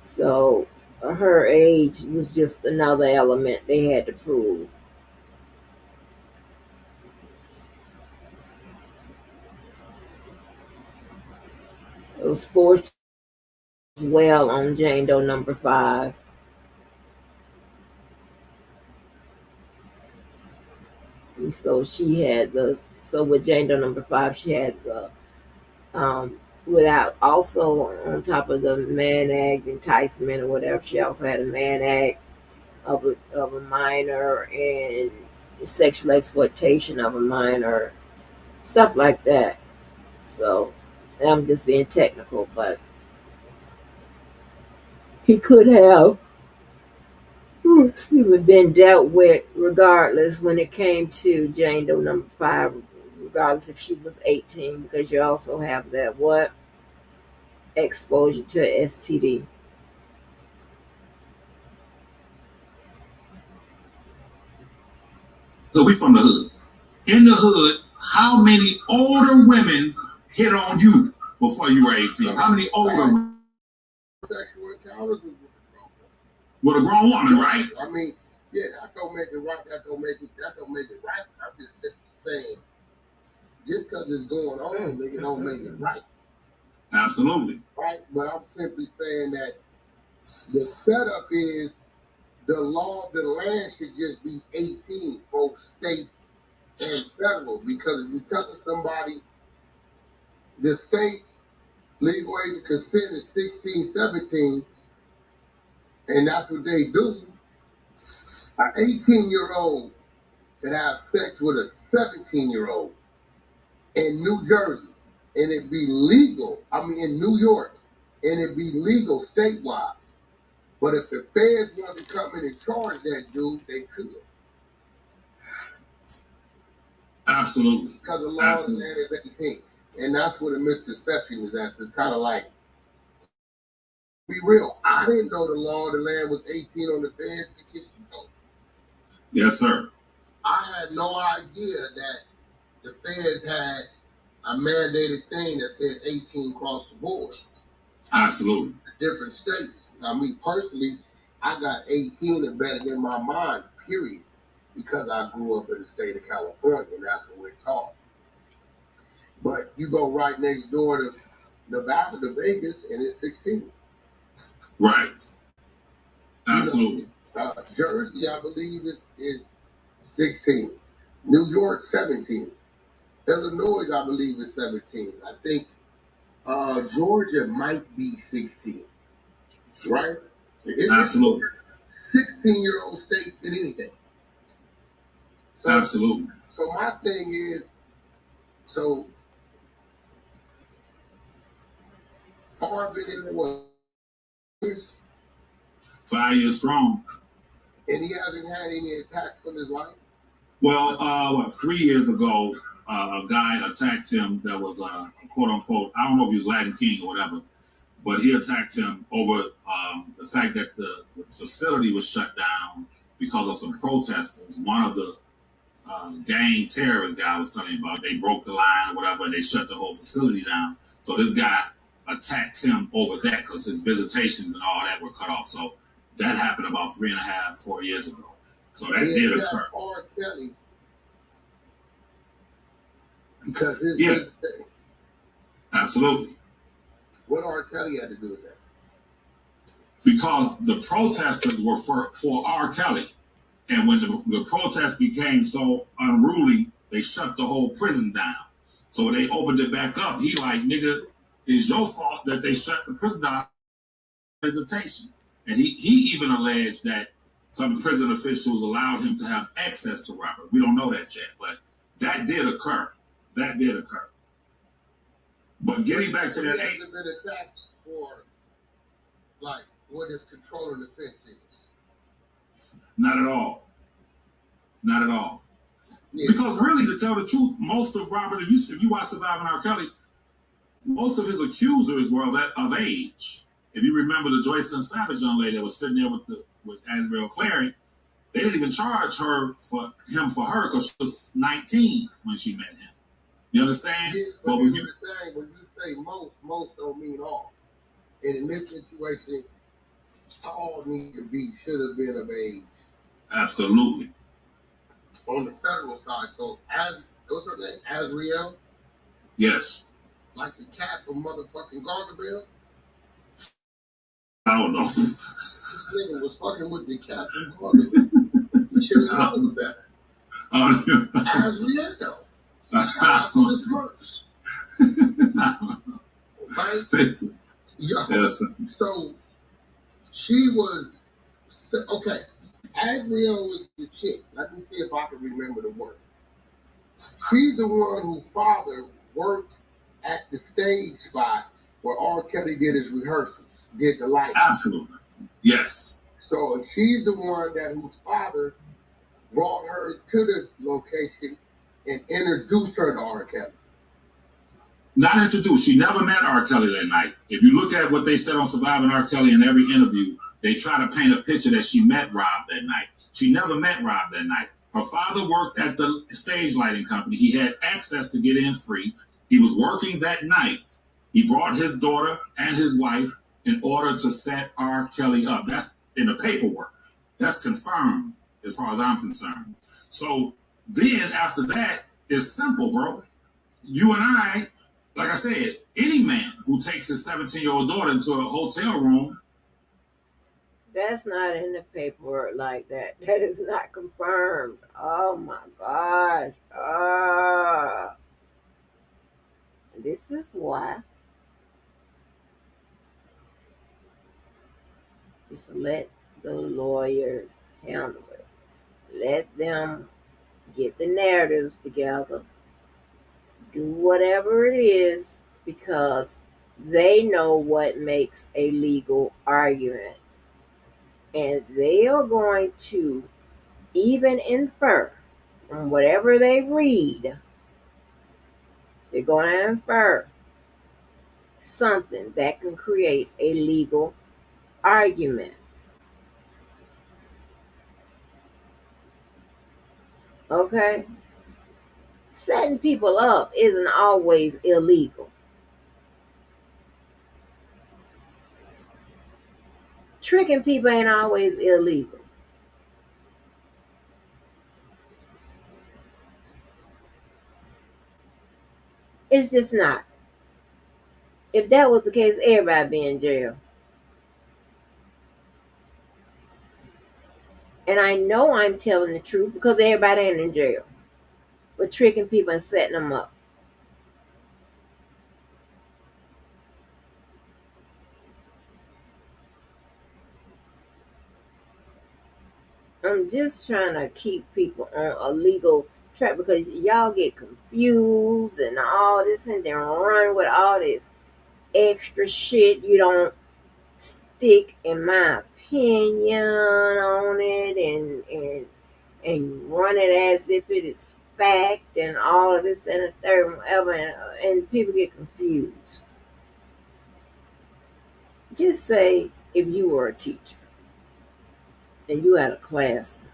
So her age was just another element they had to prove. It was forced as well on Jane Doe number 5. And so she had with Jane Doe number 5, she had the, without also on top of the Mann Act enticement or whatever, she also had a Mann Act of a minor and sexual exploitation of a minor, stuff like that. So I'm just being technical, but he could have been dealt with regardless when it came to Jane Doe number 5, regardless if she was 18, because you also have that exposure to STD.
So we from the hood. In the hood, how many older women hit on you before you were 18? How many older
sexual encounters
with a grown woman, right?
I mean, yeah, that don't make it right. That don't make it right. I'm just saying, just because it's going on, nigga, don't make it right.
Absolutely.
Right? But I'm simply saying that the setup is the law of the land should just be 18, both state and federal. Because if you tell somebody the state legal age of consent is 16, 17, and that's what they do, an 18-year-old could have sex with a 17-year-old in New Jersey, and it be legal. I mean, in New York, and it be legal statewide. But if the feds wanted to come in and charge that dude, they could.
Absolutely.
Because the law of the land is 18. And that's where the misconception is at. It's kind of like, be real, I didn't know the law of the land was 18 on the feds until you told me.
Yes, sir.
I had no idea that the feds had a mandated thing that said 18 across the board.
Absolutely.
Different states. I mean, personally, I got 18 embedded in my mind, period, because I grew up in the state of California, and that's what we're taught. But you go right next door to Nevada, to Vegas, and it's 16.
Right. Absolutely.
Jersey, I believe, is 16. New York, 17. Illinois, I believe, is 17. I think Georgia might be 16. Right?
Absolutely.
16-year-old state did anything.
Absolutely.
So my thing is, So, R been in there, what,
5 years strong.
and he hasn't had any attacks on his life?
Well, 3 years ago, a guy attacked him that was a quote unquote, I don't know if he was Latin King or whatever, but he attacked him over the fact that the facility was shut down because of some protesters. One of the gang terrorist guy was telling me about, they broke the line or whatever, and they shut the whole facility down. So this guy attacked him over that because his visitations and all that were cut off. So that happened about 3.5, 4 years ago. So that did occur.
R. Kelly, because his
visitation. Absolutely.
What R. Kelly had to do with that?
Because the protesters were for R. Kelly. And when the protest became so unruly, they shut the whole prison down. So when they opened it back up, he like, nigga, it's your fault that they shut the prison down. Visitation. And he even alleged that some prison officials allowed him to have access to Robert. We don't know that yet, but that did occur. That did occur. But getting back to that,
he hasn't been attacked for like what his controlling the fence is.
Not at all. Not at all. Yeah. Because really, to tell the truth, most of Robert, if you watch Surviving R. Kelly, most of his accusers were of age. If you remember the Joycelyn Savage young lady that was sitting there with Asriel Clary, they didn't even charge her for her because she was 19 when she met him. You understand?
Yeah, but here's the thing, when you say most don't mean all. And in this situation, all should have been of age.
Absolutely.
On the federal side, so what's her name? Asriel?
Yes.
Like the cat from motherfucking Gargamel?
I don't know.
This nigga was fucking with the cat from Gargamel. He should have known better. Asriel. Right?
Yes.
So she was okay. Asriel was the chick. Let me see if I can remember the word. She's the one whose father worked at the stage spot where R. Kelly did his rehearsals, did the lighting.
Absolutely. Yes.
So she's the one whose father brought her to the location and introduced her to R. Kelly.
Not introduced. She never met R. Kelly that night. If you look at what they said on Surviving R. Kelly in every interview, they try to paint a picture that she met Rob that night. She never met Rob that night. Her father worked at the stage lighting company. He had access to get in free. He was working that night. He brought his daughter and his wife in order to set R. Kelly up. That's in the paperwork. That's confirmed as far as I'm concerned. So then after that, it's simple, bro. You and I, like I said, any man who takes his 17-year-old daughter into a hotel room.
That's not in the paperwork like that. That is not confirmed. Oh my gosh. This is why. Just let the lawyers handle it. Let them get the narratives together. Do whatever it is because they know what makes a legal argument. And they are going to even infer from whatever they read, they're going to infer something that can create a legal argument. Okay? Setting people up isn't always illegal. Tricking people ain't always illegal. It's just not. If that was the case, everybody be in jail. And I know I'm telling the truth because everybody ain't in jail. But tricking people and setting them up. I'm just trying to keep people on a legal track because y'all get confused and all this and then run with all this extra shit. You don't stick, in my opinion, on it and run it as if it is fact and all of this and the third and whatever, and people get confused. Just say if you were a teacher and you had a classroom,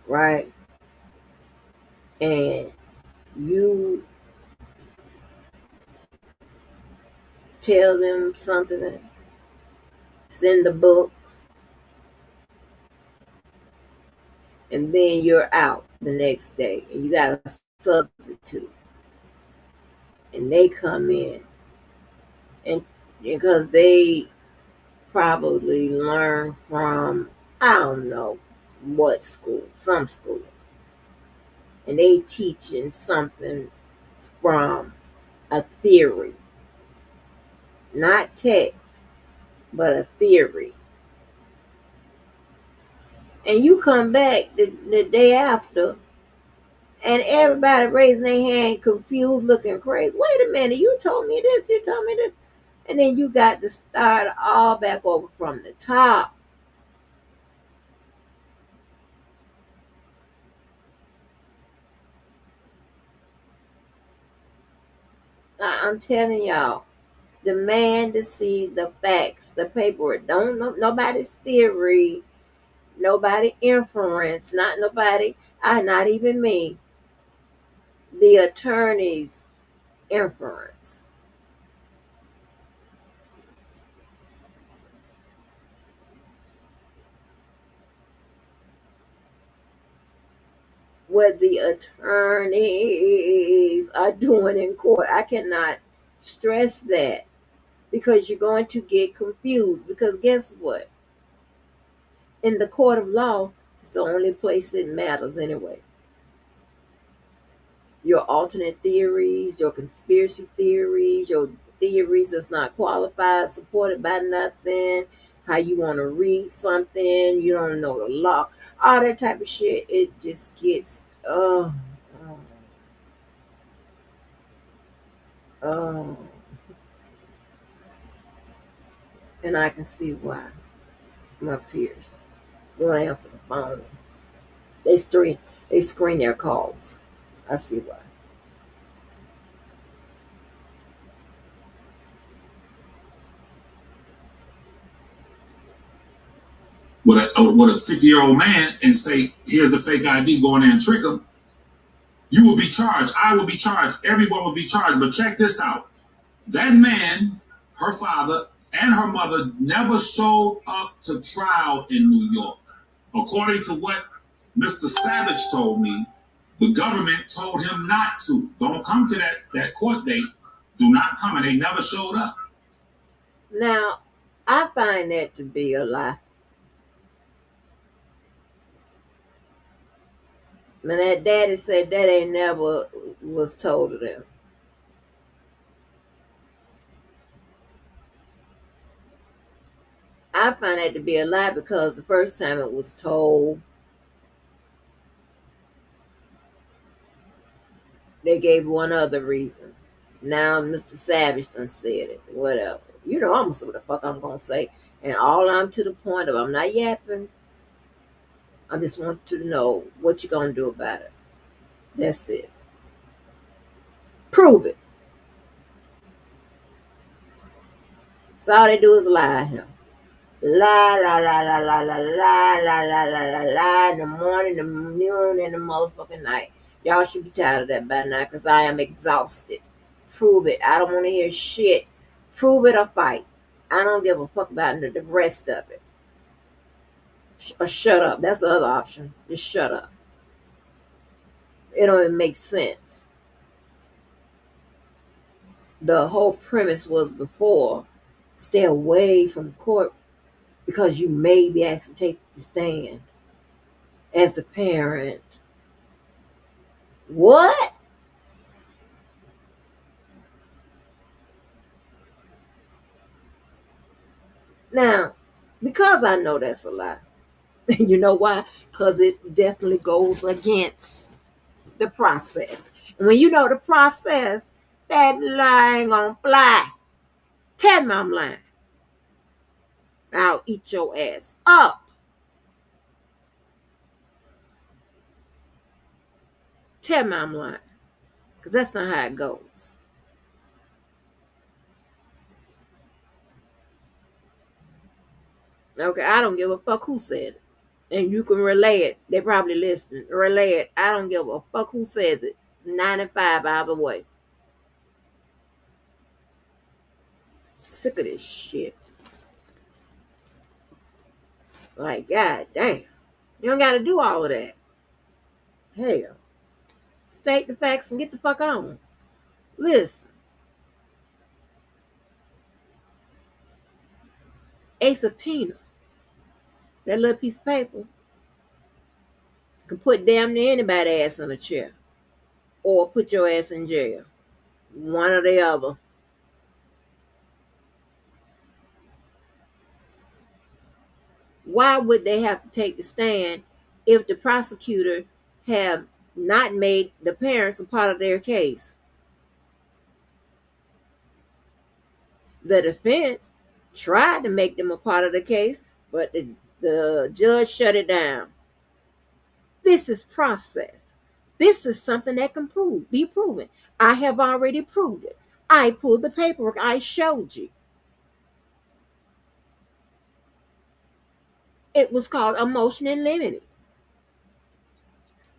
right? And you tell them something, send the books, and then you're out the next day and you got a substitute and they come in and because they probably learn from, I don't know what school, some school, and they teaching something from a theory, not text, but a theory. And you come back the day after and everybody raising their hand, confused, looking crazy. Wait a minute, you told me this, you told me this. And then you got to start all back over from the top. I'm telling y'all, demand to see the facts, the paperwork. Don't know nobody's theory, nobody inference, not nobody, not even me. The attorney's inference. What the attorneys are doing in court. I cannot stress that because you're going to get confused. Because guess what? In the court of law, it's the only place it matters anyway. Your alternate theories, your conspiracy theories, your theories that's not qualified, supported by nothing, how you want to read something, you don't know the law, all that type of shit, it just gets, and I can see why my peers won't answer the phone. They screen their calls. I see why.
With a 50-year-old man and say, here's the fake ID, go in there and trick him, you will be charged. I will be charged. Everyone will be charged. But check this out. That man, her father, and her mother never showed up to trial in New York. According to what Mr. Savage told me, the government told him not to. Don't come to that court date. Do not come. And they never showed up.
Now, I find that to be a lie. Man, that daddy said that ain't never was told to them. I find that to be a lie because the first time it was told, they gave one other reason. Now Mr. Savage done said it. Whatever. You know I'm gonna say what the fuck I'm gonna say. And all I'm to the point of, I'm not yapping. I just want you to know what you're gonna do about it. That's it. Prove it. So all they do is lie him. Lie, lie, lie, lie, lie, lie, lie, lie, lie, lie, lie, lie in the morning, the noon, and the motherfucking night. Y'all should be tired of that by now because I am exhausted. Prove it. I don't want to hear shit. Prove it or fight. I don't give a fuck about the rest of it. Or shut up. That's the other option. Just shut up. It don't even make sense. The whole premise was before, stay away from court because you may be asked to take the stand as the parent. What? Now, because I know that's a lie, You know why? Because it definitely goes against the process. And when you know the process, that lie ain't gonna fly. Tell me I'm lying. I'll eat your ass up. Tell me I'm lying. Because that's not how it goes. Okay, I don't give a fuck who said it. And you can relay it. They probably listen. Relay it. I don't give a fuck who says it. 95 either way. Sick of this shit. Like, god damn. You don't gotta do all of that. Hell. State the facts and get the fuck on. Listen. A subpoena. That little piece of paper can put damn near anybody's ass in a chair. Or put your ass in jail. One or the other. Why would they have to take the stand if the prosecutor have not made the parents a part of their case? The defense tried to make them a part of the case, but the judge shut it down. This is process. This is something that can be proven. I have already proved it. I pulled the paperwork. I showed you. It was called a motion in limine.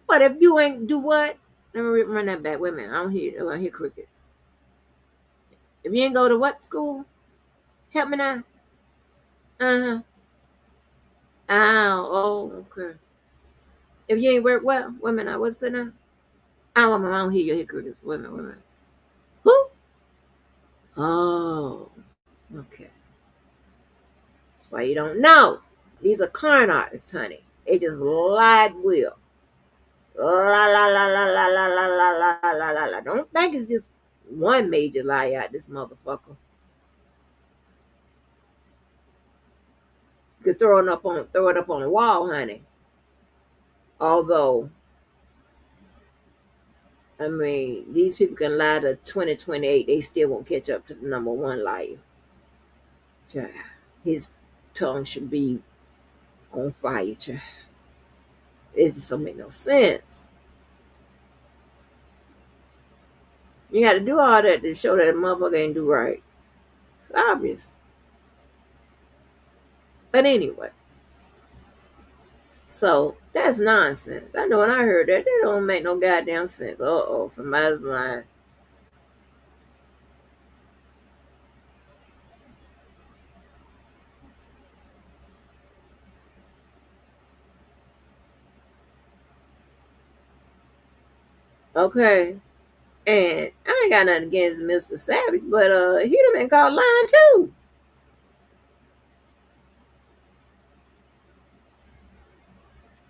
But if you ain't do what? Let me run that back. Wait a minute. I don't hear crickets. If you ain't go to what school? Help me now. Uh-huh. Oh, okay. If you ain't work well, wait a minute. What's it now? I don't hear your crickets. Wait a minute. Who? Oh, okay. That's why you don't know. These are con artists, honey. They just lied will. La la la la la la la la la la la la. Don't think it's just one major lie out this motherfucker. You could throw it up on the wall, honey. Although, I mean, these people can lie to 2028. They still won't catch up to the number one liar. His tongue should be on fire, child. It just don't make no sense. You got to do all that to show that a motherfucker ain't do right. It's obvious. But anyway. So, that's nonsense. I know when I heard that, don't make no goddamn sense. Uh-oh, somebody's lying. Okay. And I ain't got nothing against Mr. Savage, but he done been caught lying too.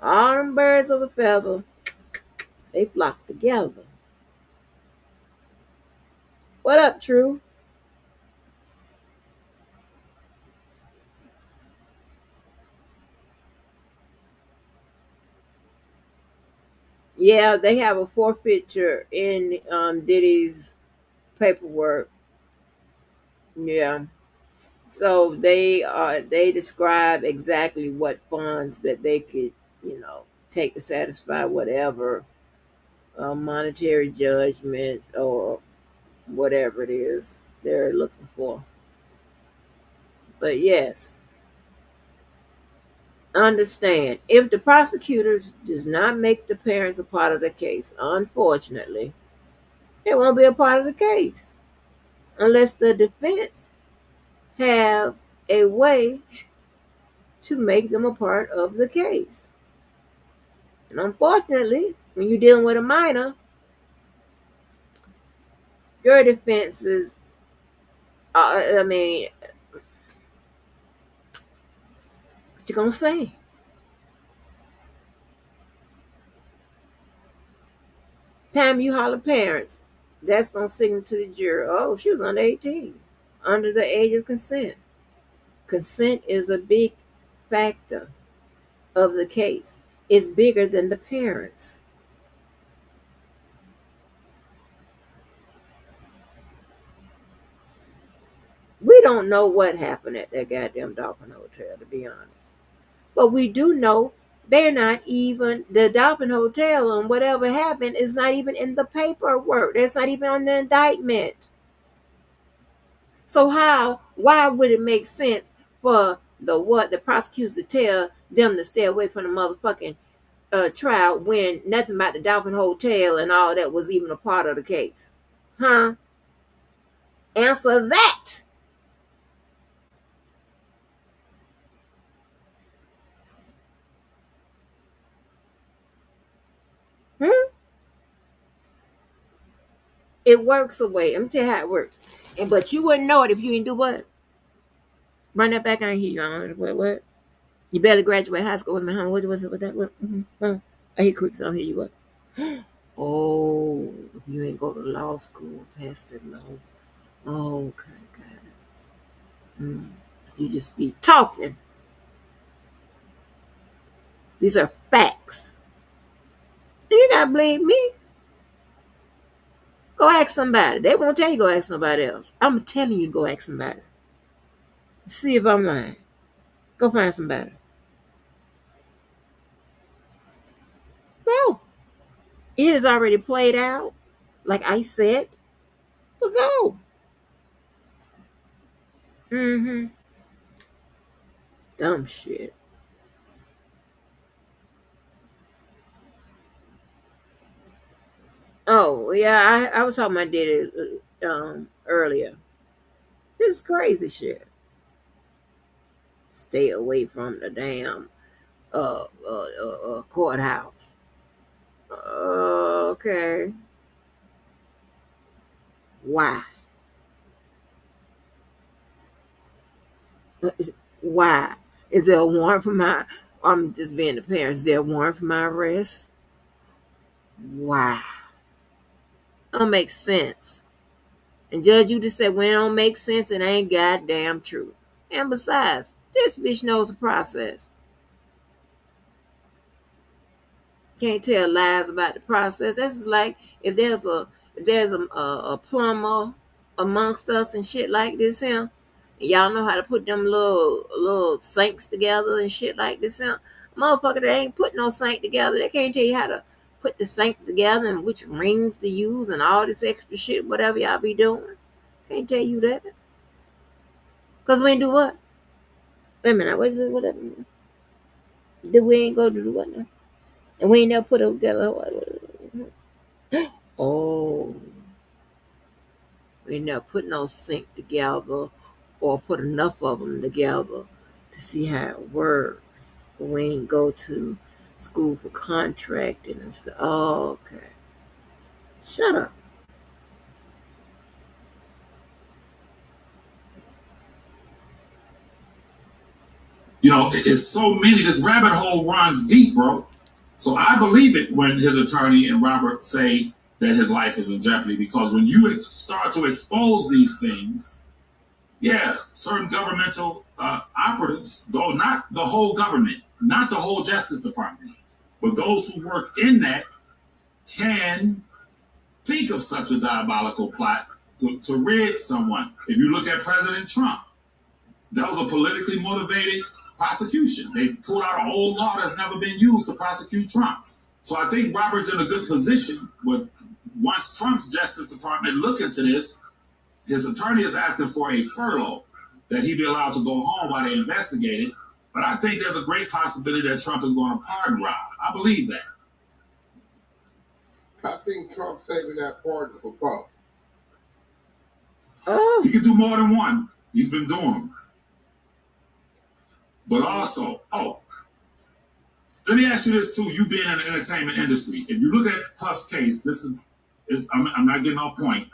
All them birds of a feather, they flock together. What up, True? Yeah, they have a forfeiture in Diddy's paperwork. Yeah. So they describe exactly what funds that they could, take to satisfy whatever monetary judgment or whatever it is they're looking for. But yes, understand, if the prosecutor does not make the parents a part of the case, unfortunately, they won't be a part of the case unless the defense have a way to make them a part of the case. And unfortunately, when you're dealing with a minor, your defense is, what you gonna say? Time you holler parents, that's gonna signal to the jury, oh, she was under 18, under the age of consent. Consent is a big factor. of the case is bigger than the parents. We don't know what happened at that goddamn Dolphin Hotel, to be honest. But we do know they're not even, the Dolphin Hotel and whatever happened is not even in the paperwork. That's not even on the indictment. So why would it make sense for the prosecutors to tell them to stay away from the motherfucking trial when nothing about the Dolphin Hotel and all that was even a part of the case? Huh? Answer that. It works away. I'm tell you how it works. But you wouldn't know it if you didn't do what? Run that back on here, What? You barely graduate high school with me, huh? What was it with that? What? I hear quick, so I'll hear you what? Oh, if you ain't go to law school, past the law. Oh, okay, got it. You just be talking. These are facts. You gotta believe me. Go ask somebody. They won't tell you go ask somebody else. I'm telling you to go ask somebody. See if I'm lying. Go find somebody. No. It has already played out. Like I said. But go. Dumb shit. Oh, yeah, I was talking about Diddy earlier. This is crazy shit. Stay away from the damn courthouse. Okay. Why? Why? Is there a warrant for my, I'm just being the parent, is there a warrant for my arrest? Why? Don't make sense. And Judge, you just said when it don't make sense, it ain't goddamn true. And besides, this bitch knows the process. Can't tell lies about the process. This is like if there's a plumber amongst us and shit like this here. Y'all know how to put them little sinks together and shit like this here. Motherfucker that ain't put no sink together, they can't tell you how to put the sink together and which rings to use and all this extra shit, whatever y'all be doing. Can't tell you that. Cause we ain't do what? Wait a minute, whatever. Did we ain't go to do what now? And we ain't never put it together. Oh. We ain't never put no sink together or put enough of them together to see how it works. We ain't go to school for contracting and stuff. Oh, okay. Shut up.
You know, it's so many. This rabbit hole runs deep, bro. So I believe it when his attorney and Robert say that his life is in jeopardy, because when you start to expose these things, yeah, certain governmental operatives, though not the whole government, not the whole Justice Department, but those who work in that can think of such a diabolical plot to rid someone. If you look at President Trump, that was a politically motivated prosecution. They pulled out an old law that's never been used to prosecute Trump. So I think Robert's in a good position. But once Trump's Justice Department look into this, his attorney is asking for a furlough, that he be allowed to go home while they investigate it. But I think there's a great possibility that Trump is going to pardon Rob. I believe that.
I think Trump's saving that pardon for Puff.
Oh.
He can do more than one. He's been doing them. But also, let me ask you this too. You being in the entertainment industry, if you look at Puff's case, this is I'm not getting off point.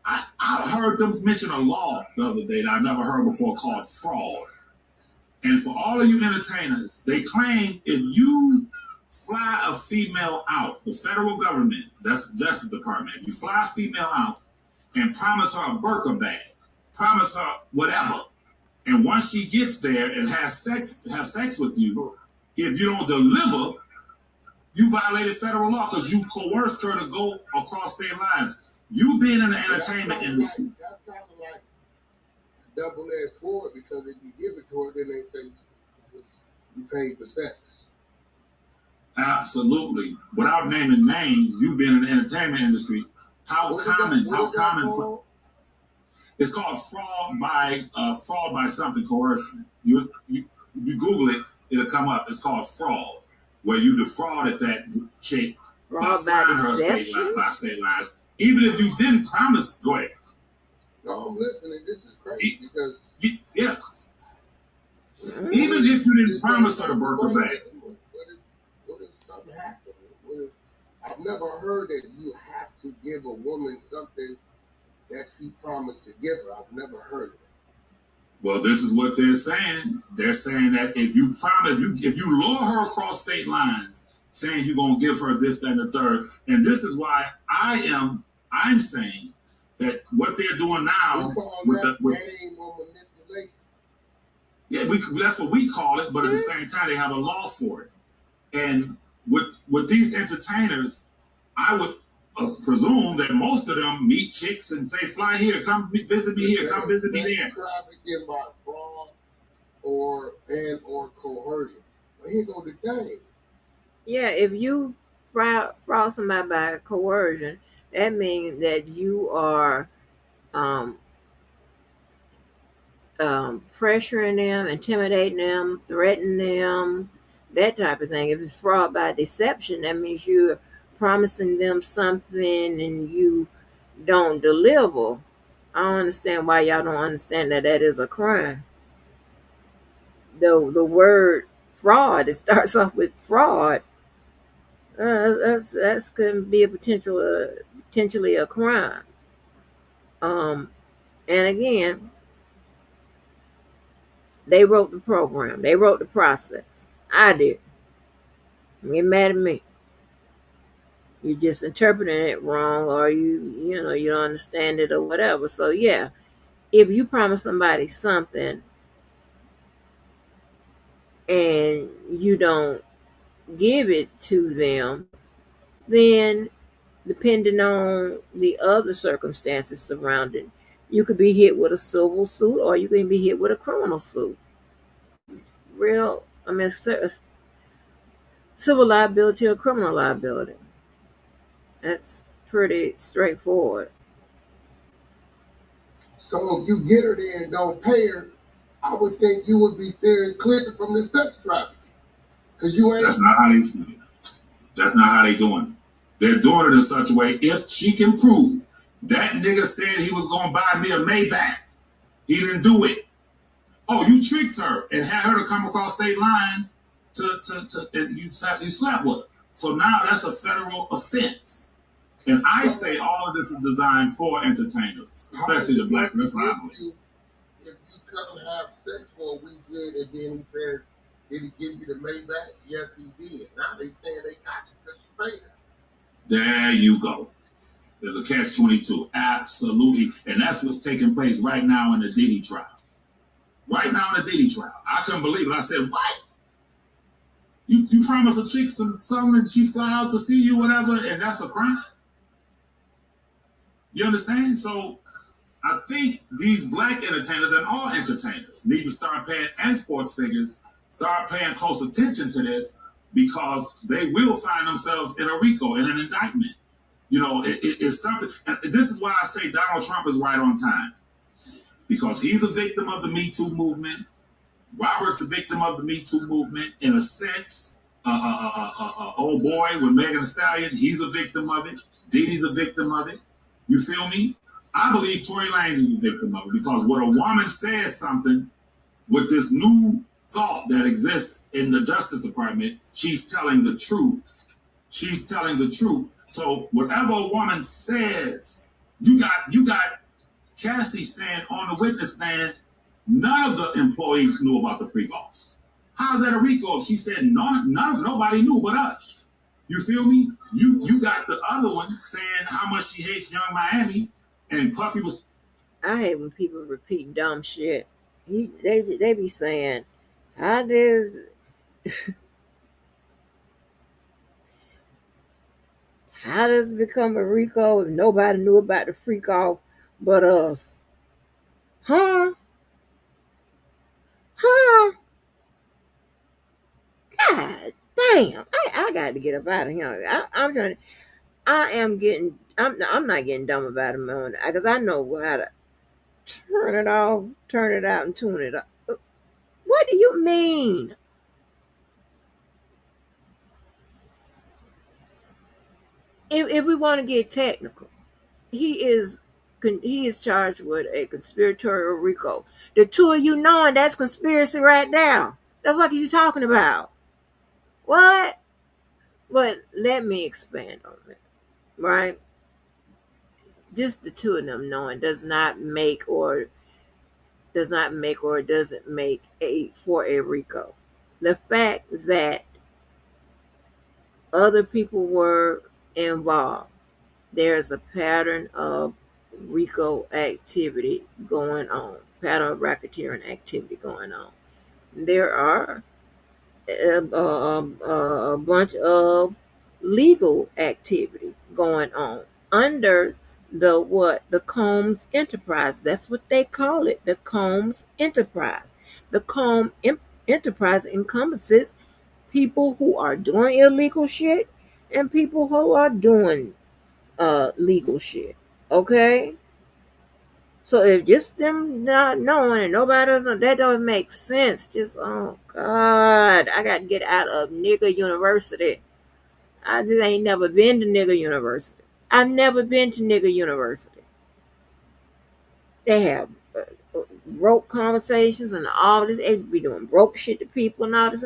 I heard them mention a law the other day that I never heard before called fraud. And for all of you entertainers, they claim if you fly a female out, the federal government, that's the Justice Department, if you fly a female out and promise her a burqa bag, promise her whatever, and once she gets there and have sex with you, If you don't deliver, you violated federal law because you coerced her to go across state lines. You being in the entertainment industry.
That's kind of like double-edged sword, because if you give it to her, then they say you paid for sex.
Absolutely. Without naming names, you being in the entertainment industry, how common? It's called fraud by something coercion. You Google it, it'll come up. It's called fraud, where you defrauded that chick by flying her by state lines. Even if you didn't promise, go ahead.
No, I'm listening. This is crazy because
yeah. Even if you didn't promise her to birth her back.
What if something happened? I've never heard that you have to give a woman something that you promised to give her. I've never heard of it.
Well, this is what they're saying. They're saying that if you promise, if you lure her across state lines, saying you're gonna give her this, that, and the third, and this is why I'm saying that what they're doing now
game or manipulation.
Yeah, that's what we call it, but at the same time they have a law for it. And with these entertainers, I would presume that most of them meet chicks and say, "Fly here, come visit me here, come visit me there."
Trafficking by fraud or coercion. But here go the thing.
Yeah, if you fraud somebody by coercion, that means that you are pressuring them, intimidating them, threatening them, that type of thing. If it's fraud by deception, that means you're promising them something and you don't deliver. I don't understand why y'all don't understand that is a crime. The word fraud, it starts off with fraud. That's could be a potentially a crime. And again, they wrote the program. They wrote the process. I did. Get mad at me. You're just interpreting it wrong, or you don't understand it or whatever. So yeah, if you promise somebody something and you don't give it to them, then depending on the other circumstances surrounding, you could be hit with a civil suit or you can be hit with a criminal suit. It's civil liability or criminal liability. That's pretty straightforward.
So if you get her there and don't pay her, I would think you would be steering clear from the sex trafficking. Because you ain't.
That's not how they see it. That's not how they doing it. They're doing it in such a way, if she can prove that nigga said he was going to buy me a Maybach, he didn't do it. Oh, you tricked her and had her to come across state lines and you slept with her. So now that's a federal offense. And I say all of this is designed for entertainers, especially the black. That's what I believe.
If you come have sex for a weekend and then he says, did he give you the Maybach? Yes, he did. Now they saying they got you because you paid her.
There you go. There's a catch-22. Absolutely. And that's what's taking place right now in the Diddy trial. Right now in the Diddy trial. I couldn't believe it. I said, what? You promise a chick something and she fly out to see you, whatever, and that's a crime? You understand? So I think these black entertainers and all entertainers need to start paying, and sports figures, start paying close attention to this, because they will find themselves in a RICO, in an indictment. It's something. And this is why I say Donald Trump is right on time, because he's a victim of the Me Too movement. Robert's the victim of the Me Too movement in a sense. Old boy with Megan Thee Stallion, he's a victim of it. Diddy's a victim of it. You feel me? I believe Tory Lanez is a victim of it, because when a woman says something with this new thought that exists in the Justice Department, she's telling the truth. She's telling the truth. So whatever a woman says, you got Cassie saying on the witness stand, none of the employees knew about the freak-offs. How's that a RICO if she said nobody knew but us? You feel me? You got the other one saying how much she hates Young Miami, and Puffy was.
I hate when people repeat dumb shit. They be saying, how does How does it become a RICO if nobody knew about the freak off but us? Huh? Huh? God damn! I got to get up out of here. I'm trying. I am getting. I'm not getting dumb about it, because I know how to turn it off, turn it out, and tune it up. What do you mean? If we want to get technical, he is charged with a conspiratorial RICO. The two of you knowing that's conspiracy right now. The fuck are you talking about? What? But let me expand on it. Right? Just the two of them knowing does not make or doesn't make a for a RICO. The fact that other people were involved, there's a pattern of RICO activity going on, pattern of racketeering activity going on. There are a bunch of legal activity going on under the Combs Enterprise. That's what they call it, the Combs Enterprise. The Enterprise encompasses people who are doing illegal shit and people who are doing legal shit. Okay? So if just them not knowing and nobody else know, that don't make sense. Just, oh God, I got to get out of nigger university. I just ain't never been to nigger university. I've never been to nigger university. They have broke conversations and all this. They be doing broke shit to people and all this.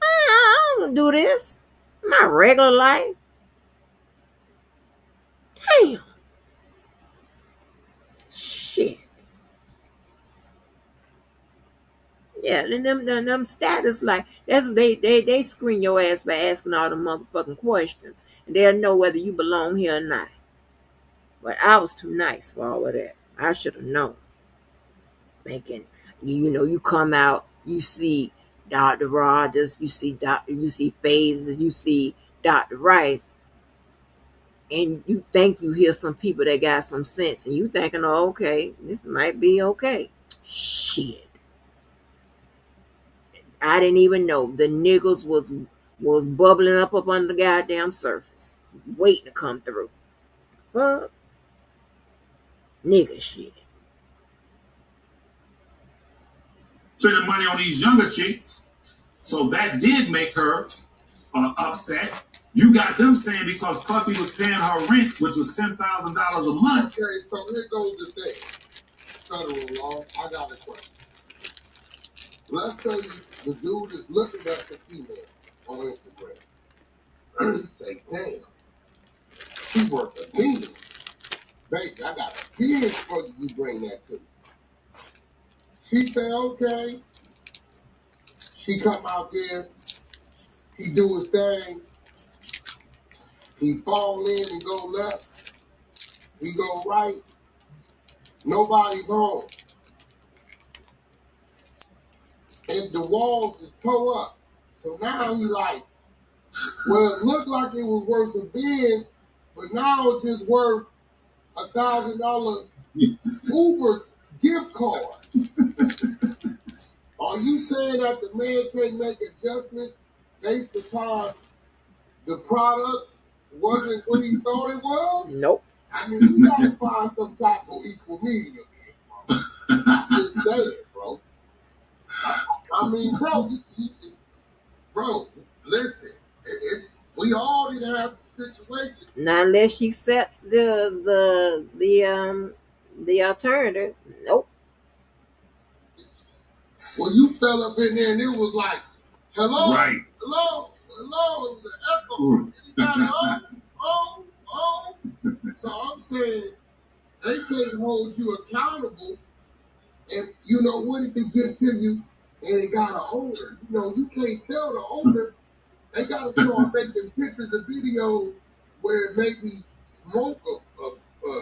I don't do this. My regular life. Damn. Shit. Yeah, and them status like that's what they screen your ass by asking all the motherfucking questions, and they'll know whether you belong here or not. But I was too nice for all of that. I should have known. Thinking, you come out, you see Dr. Rogers, you see Phases, you see Dr. Rice, and you think you hear some people that got some sense, and you thinking, oh, okay, this might be okay. Shit. I didn't even know the niggas was bubbling up on the goddamn surface, waiting to come through. Fuck. Nigga shit.
Spending money on these younger chicks. So that did make her upset. You got them saying because Puffy was paying her rent, which was $10,000 a month.
Okay, so here goes the thing. Federal law, I got a question. Let's say the dude is looking at the female on Instagram. Say, damn, she worth a million. Baby, I got a billion for you, you bring that to me. She say, okay. He come out there, he do his thing, he fall in and go left, he go right, nobody's home. And the walls is tore up. So now he like, well, it looked like it was worth a Benz, but now it's just worth $1,000 Uber gift card. Are you saying that the man can't make adjustments based upon the product wasn't what he thought it was?
Nope.
I mean, you gotta find some type of equal medium here, bro. I'm just saying, bro. I mean, bro, listen. We all didn't have the situation.
Not unless she accepts the alternative. Nope.
Well, you fell up in there and it was like, hello,
right.
hello, it was an echo. So I'm saying they can't hold you accountable, and you know what it can get to you, and it got an owner. You know, you can't tell the owner. They gotta start making pictures and videos where maybe smoke or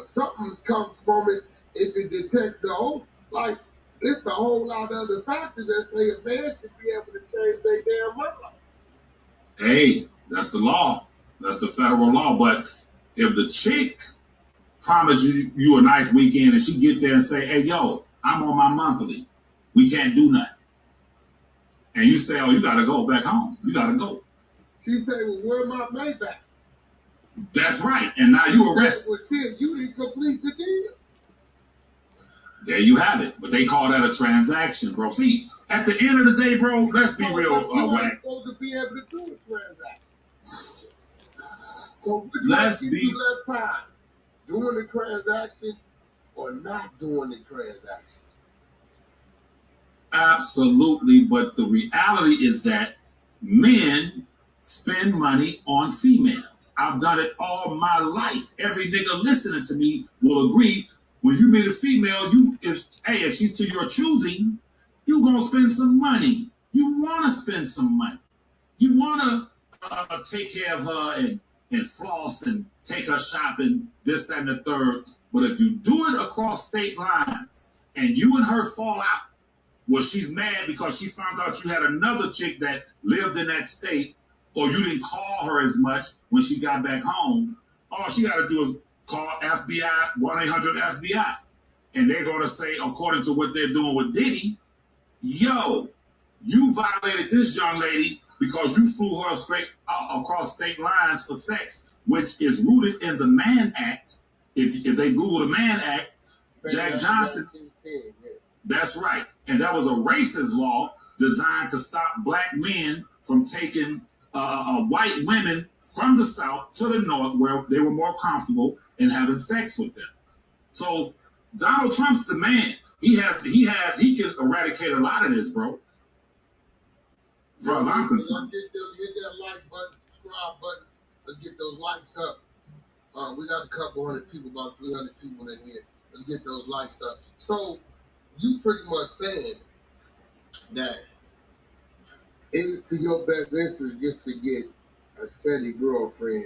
something comes from it if it detects the owner. Like, it's a whole lot of other factors that say a man should be able to change their damn mind.
Hey, that's the law. That's the federal law. But If the chick promise you a nice weekend and she get there and say, hey, yo, I'm on my monthly. We can't do nothing. And you say, oh, you got to go back home. You got to go.
She say, well, where my Maybach?
That's right. And now you arrested.
Well, shit, you didn't complete the deal.
There you have it. But they call that a transaction, bro. See, at the end of the day, bro, let's be real.
You ain't supposed to be able to do a transaction. So would you less time doing the transaction or not doing the transaction?
Absolutely. But the reality is that men spend money on females. I've done it all my life. Every nigga listening to me will agree. When you meet a female, if she's to your choosing, you gonna spend some money. You wanna spend some money. You wanna take care of her and floss and take her shopping, this, that, and the third. But if you do it across state lines and you and her fall out, well, she's mad because she found out you had another chick that lived in that state, or you didn't call her as much when she got back home. All she got to do is call FBI, 1-800-FBI. And they're going to say, according to what they're doing with Diddy, yo, you violated this young lady because you flew her straight across state lines for sex, which is rooted in the Mann Act. If they Google the Mann Act, Jack Johnson, that's right. And that was a racist law designed to stop black men from taking white women from the South to the North where they were more comfortable in having sex with them. So Donald Trump's the man. He can eradicate a lot of this, bro. From I'm concerned.
Hit that like button, subscribe button. Let's get those likes up. We got a couple hundred people, about 300 people in here. Let's get those likes up. So you pretty much saying that it's to your best interest just to get a steady girlfriend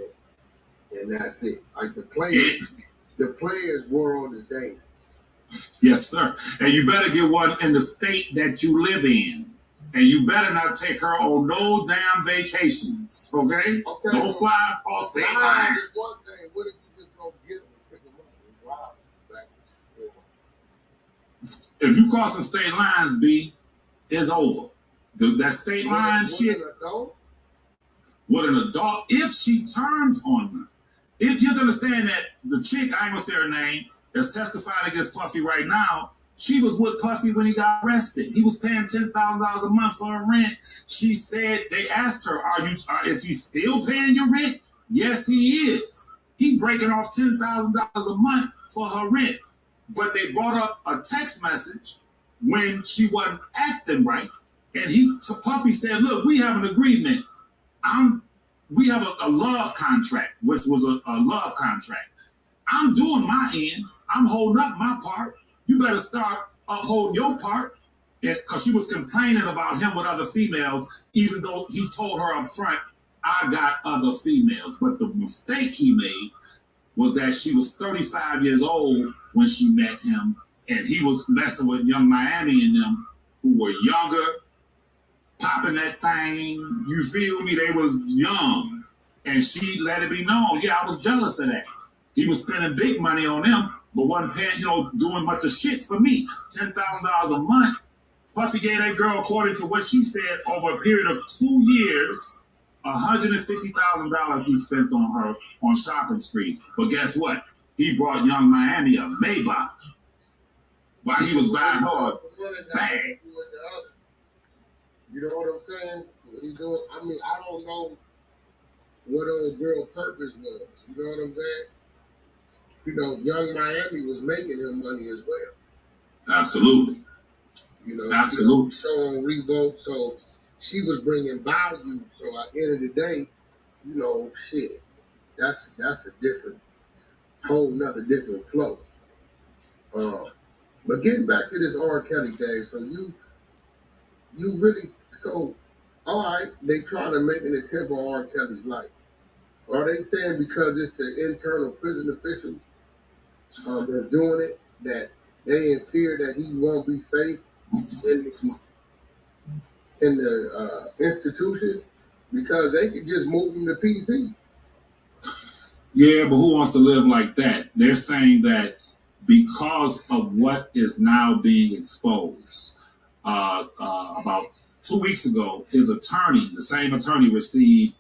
and that's it. Like the player's world is dangerous.
Yes, sir. And you better get one in the state that you live in. And you better not take her on no damn vacations, okay? Don't fly across state lines.
One thing, what if you just go get them and pick them up and drive back?
If you cross the state lines, B, it's over. That state line shit. With an adult, if she turns on you, if you have to understand that the chick, I ain't gonna say her name, that's testifying against Puffy right now, she was with Puffy when he got arrested. He was paying $10,000 a month for her rent. She said, they asked her, is he still paying your rent? Yes, he is. He breaking off $10,000 a month for her rent. But they brought up a text message when she wasn't acting right. And Puffy said, look, we have an agreement. We have a love contract, which was a love contract. I'm doing my end. I'm holding up my part. You better start upholding your part. Because she was complaining about him with other females, even though he told her up front, I got other females. But the mistake he made was that she was 35 years old when she met him. And he was messing with Young Miami and them who were younger, popping that thing. You feel me? They was young. And she let it be known. Yeah, I was jealous of that. He was spending big money on them, but wasn't paying, doing much of shit for me. $10,000 a month. Puffy gave that girl, according to what she said, over a period of 2 years, $150,000 he spent on her on shopping sprees. But guess what? He brought Young Miami a Maybach while he was buying her a bag.
You know what I'm saying? What he doing? I mean, I don't know what old girl purpose was. You know what I'm saying? Young Miami was making him money as well.
Absolutely. Absolutely.
So on Revolt, so she was bringing value. So at the end of the day, shit, that's a different, whole nother different flow. But getting back to this R. Kelly thing, so you really, so all right, they trying to make an attempt on R. Kelly's life. Are they saying because it's the internal prison officials that's doing it, that they in fear that he won't be safe in the institution? Because they could just move him to PC.
Yeah, but who wants to live like that? They're saying that because of what is now being exposed, about 2 weeks ago, his attorney, the same attorney, received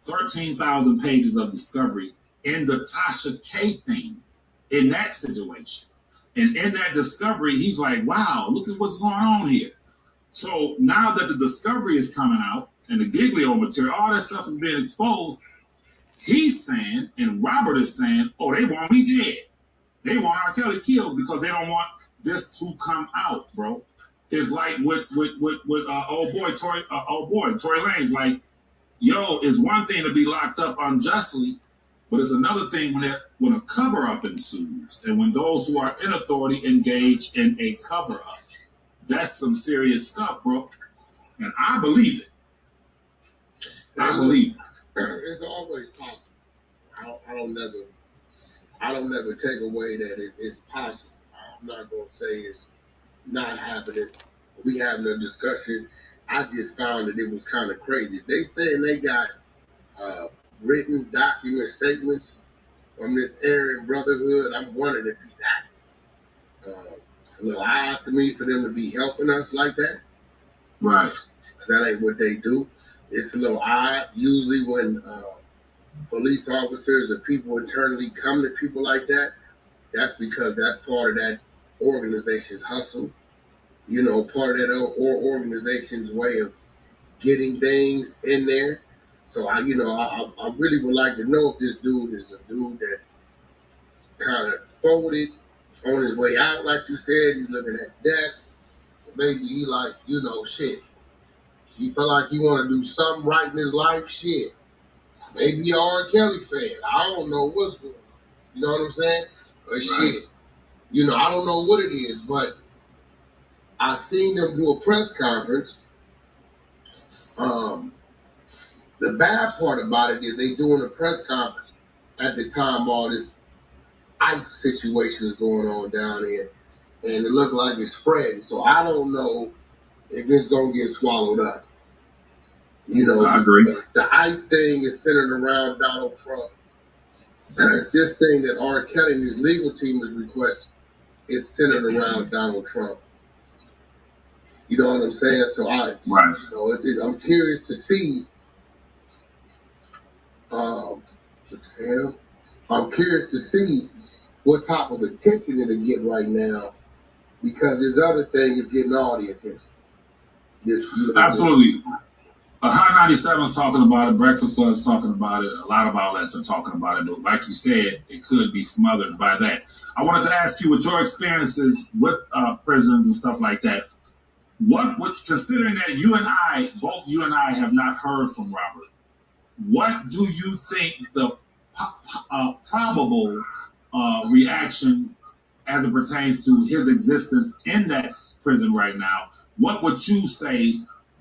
13,000 pages of discovery in the Tasha K thing, in that situation. And in that discovery, he's like, wow, look at what's going on here. So now that the discovery is coming out and the Giglio material, all that stuff is being exposed, he's saying, and Robert is saying, oh, they want me dead. They want R. Kelly killed because they don't want this to come out, bro. It's like with old boy Tory Lanez, like, yo, it's one thing to be locked up unjustly, but it's another thing when a cover-up ensues, and when those who are in authority engage in a cover-up. That's some serious stuff, bro. And I believe it. I believe it.
It's always possible. I don't never take away that it's possible. I'm not gonna say it's not happening. We having a discussion. I just found that it was kind of crazy. They saying they got written document statements from this Aryan Brotherhood. I'm wondering if he's active. It's a little odd to me for them to be helping us like that.
Right.
That ain't what they do. It's a little odd. Usually when police officers or people internally come to people like that, that's because that's part of that organization's hustle. You know, part of that organization's way of getting things in there. So I really would like to know if this dude is a dude that kind of folded on his way out, like you said. He's looking at death. Maybe he like, shit. He felt like he want to do something right in his life. Shit. Maybe he R. Kelly fan. I don't know what's going on. You know what I'm saying? But right. Shit. I don't know what it is, but I seen them do a press conference. The bad part about it is they doing a press conference at the time all this ICE situation is going on down here, and it looked like it's spreading. So I don't know if it's gonna get swallowed up.
I agree.
The ICE thing is centered around Donald Trump. This thing that R. Kelly and his legal team is requesting is centered around Donald Trump. You know what I'm saying? So I'm curious to see. What the hell? I'm curious to see what type of attention it'll get right now, because this other thing is getting all the attention.
Absolutely. Hot 97 is talking about it. Breakfast Club is talking about it. A lot of outlets are talking about it. But like you said, it could be smothered by that. I wanted to ask you, with your experiences with prisons and stuff like that, considering that both you and I have not heard from Robert, what do you think the probable reaction as it pertains to his existence in that prison right now? What would you say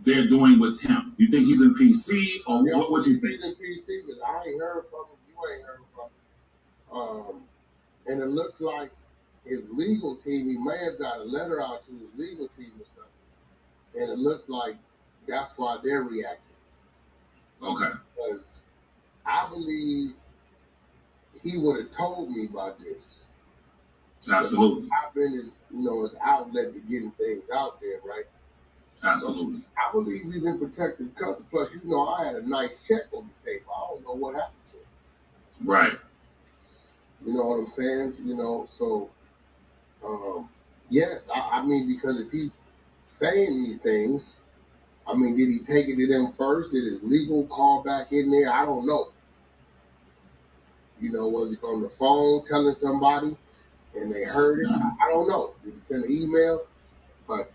they're doing with him? You think he's in PC, or what would you think?
He's in PC because I ain't heard from him. You ain't heard from him. And it looks like his legal team, he may have got a letter out to his legal team or something. And it looks like that's why they're reacting.
Okay.
Because I believe he would have told me about this.
Absolutely.
I've been his outlet to getting things out there, right?
Absolutely.
So I believe he's in protective custody. Plus, I had a nice check on the table. I don't know what happened to him.
Right.
You know what I'm saying? So, yes, I mean, because if he's saying these things, I mean, did he take it to them first? Did his legal call back in there? I don't know. Was he on the phone telling somebody and they heard it? I don't know. Did he send an email? But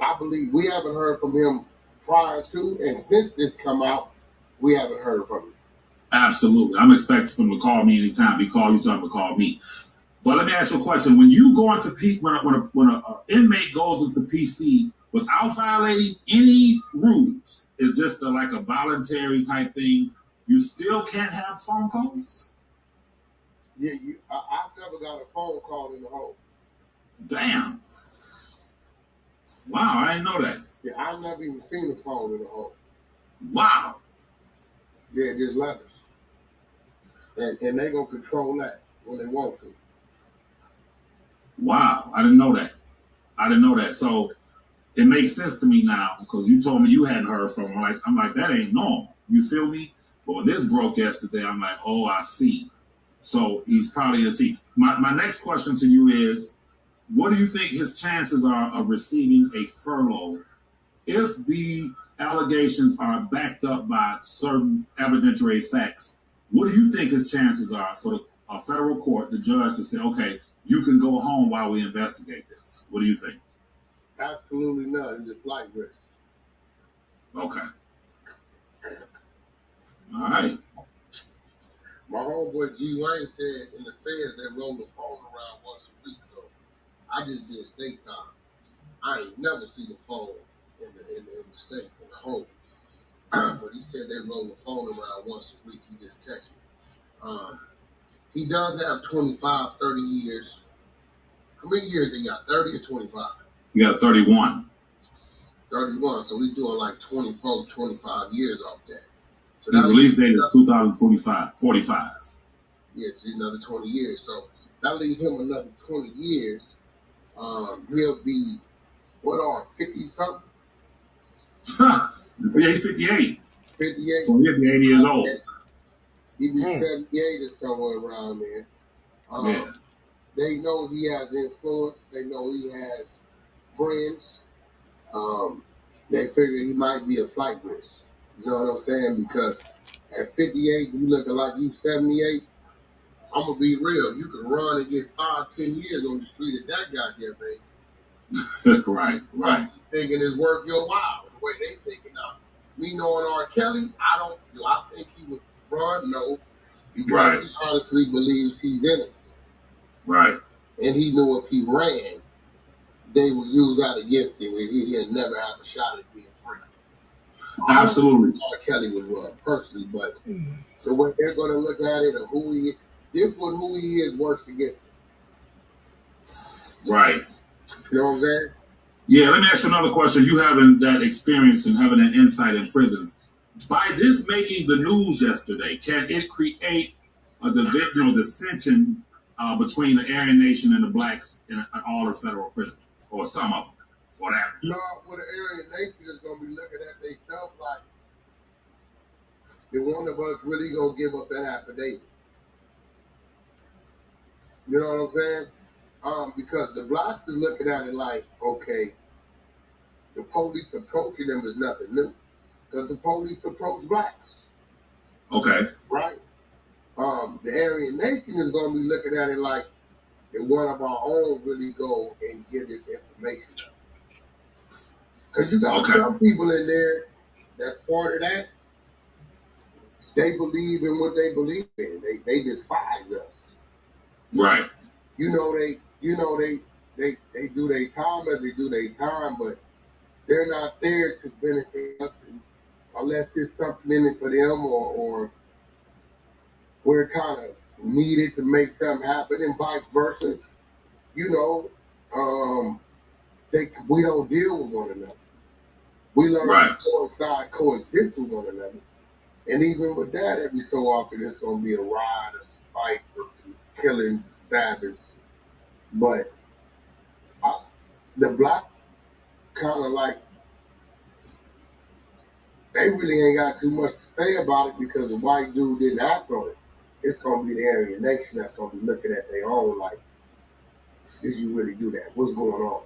I believe we haven't heard from him prior to, and since this come out, we haven't heard from him.
Absolutely. I'm expecting him to call me anytime. If he calls you, tell him to call me. But let me ask you a question. When you go into when an inmate goes into PC without violating any rules, it's just like a voluntary type thing, you still can't have phone calls?
Yeah, I've never got a phone call in the hole.
Damn. Wow, I didn't know that.
Yeah, I've never even seen a phone in the hole.
Wow.
Yeah, just letters. And they're going to control that when they want to.
Wow, I didn't know that. So it makes sense to me now because you told me you hadn't heard from him. I'm like, that ain't normal. You feel me? But when this broke yesterday, I'm like, oh, I see. So he's probably a C. My next question to you is, what do you think his chances are of receiving a furlough if the allegations are backed up by certain evidentiary facts? What do you think his chances are for a federal court, the judge, to say, okay, you can go home while we investigate this? What do you think?
Absolutely none. It's a flight risk.
Okay. All right.
My homeboy G. Wayne said in the feds they roll the phone around once a week, so I just did state time. I ain't never seen the phone in the state, in the home. But he said they roll the phone around once a week. He just texted me. He does have 25, 30 years. How many years he got? 30 or 25?
He got 31.
31, so we doing like 24, 25 years off that. So
his release date is 45.
Yeah, it's another 20 years. So that leaves him another 20 years. He'll be, 50 something?
He's 58.
58.
So he'll be 80 years old.
He'll be 78 or somewhere around there.
Yeah.
They know he has influence. They know he has friends. They figure he might be a flight risk. You know what I'm saying? Because at 58, you looking like you 78. I'm gonna be real. You can run and get 5, 10 years on the street at that goddamn age.
Right.
Thinking it's worth your while. The way they thinking now. Me knowing R. Kelly, do I think he would run? No. Because he honestly believes he's innocent.
Right.
And he knew if he ran, they would use that against him. He'd never have a shot at being free.
Absolutely.
R. Kelly would run personally, but the way they're going to look at it or who he is, this what who he is works against him.
Right.
You know what I'm saying?
Yeah, let me ask you another question. You having that experience and having that insight in prisons, by this making the news yesterday, can it create a dissension between the Aryan Nation and the blacks in all the federal prisons, or some of them, whatever?
No, well, the Aryan Nation is going to be looking at themselves like, did one of us really go give up that affidavit? You know what I'm saying? Because the blacks is looking at it like, okay, the police approaching them is nothing new. Because the police approach blacks.
Okay.
Right? The Aryan Nation is going to be looking at it like, did one of our own really go and give this information up? Because you got some people in there that's part of that. They believe in what they believe in. They despise us.
Right.
They do their time as they do their time, but they're not there to benefit us unless there's something in it for them or we're kind of needed to make something happen and vice versa. We don't deal with one another. We learn to coexist with one another. And even with that, every so often it's going to be a riot or some fights or some killings, stabbings. But the black kind of like, they really ain't got too much to say about it because the white dude didn't act on it. It's going to be the Aryan Nation that's going to be looking at their own like, did you really do that? What's going on?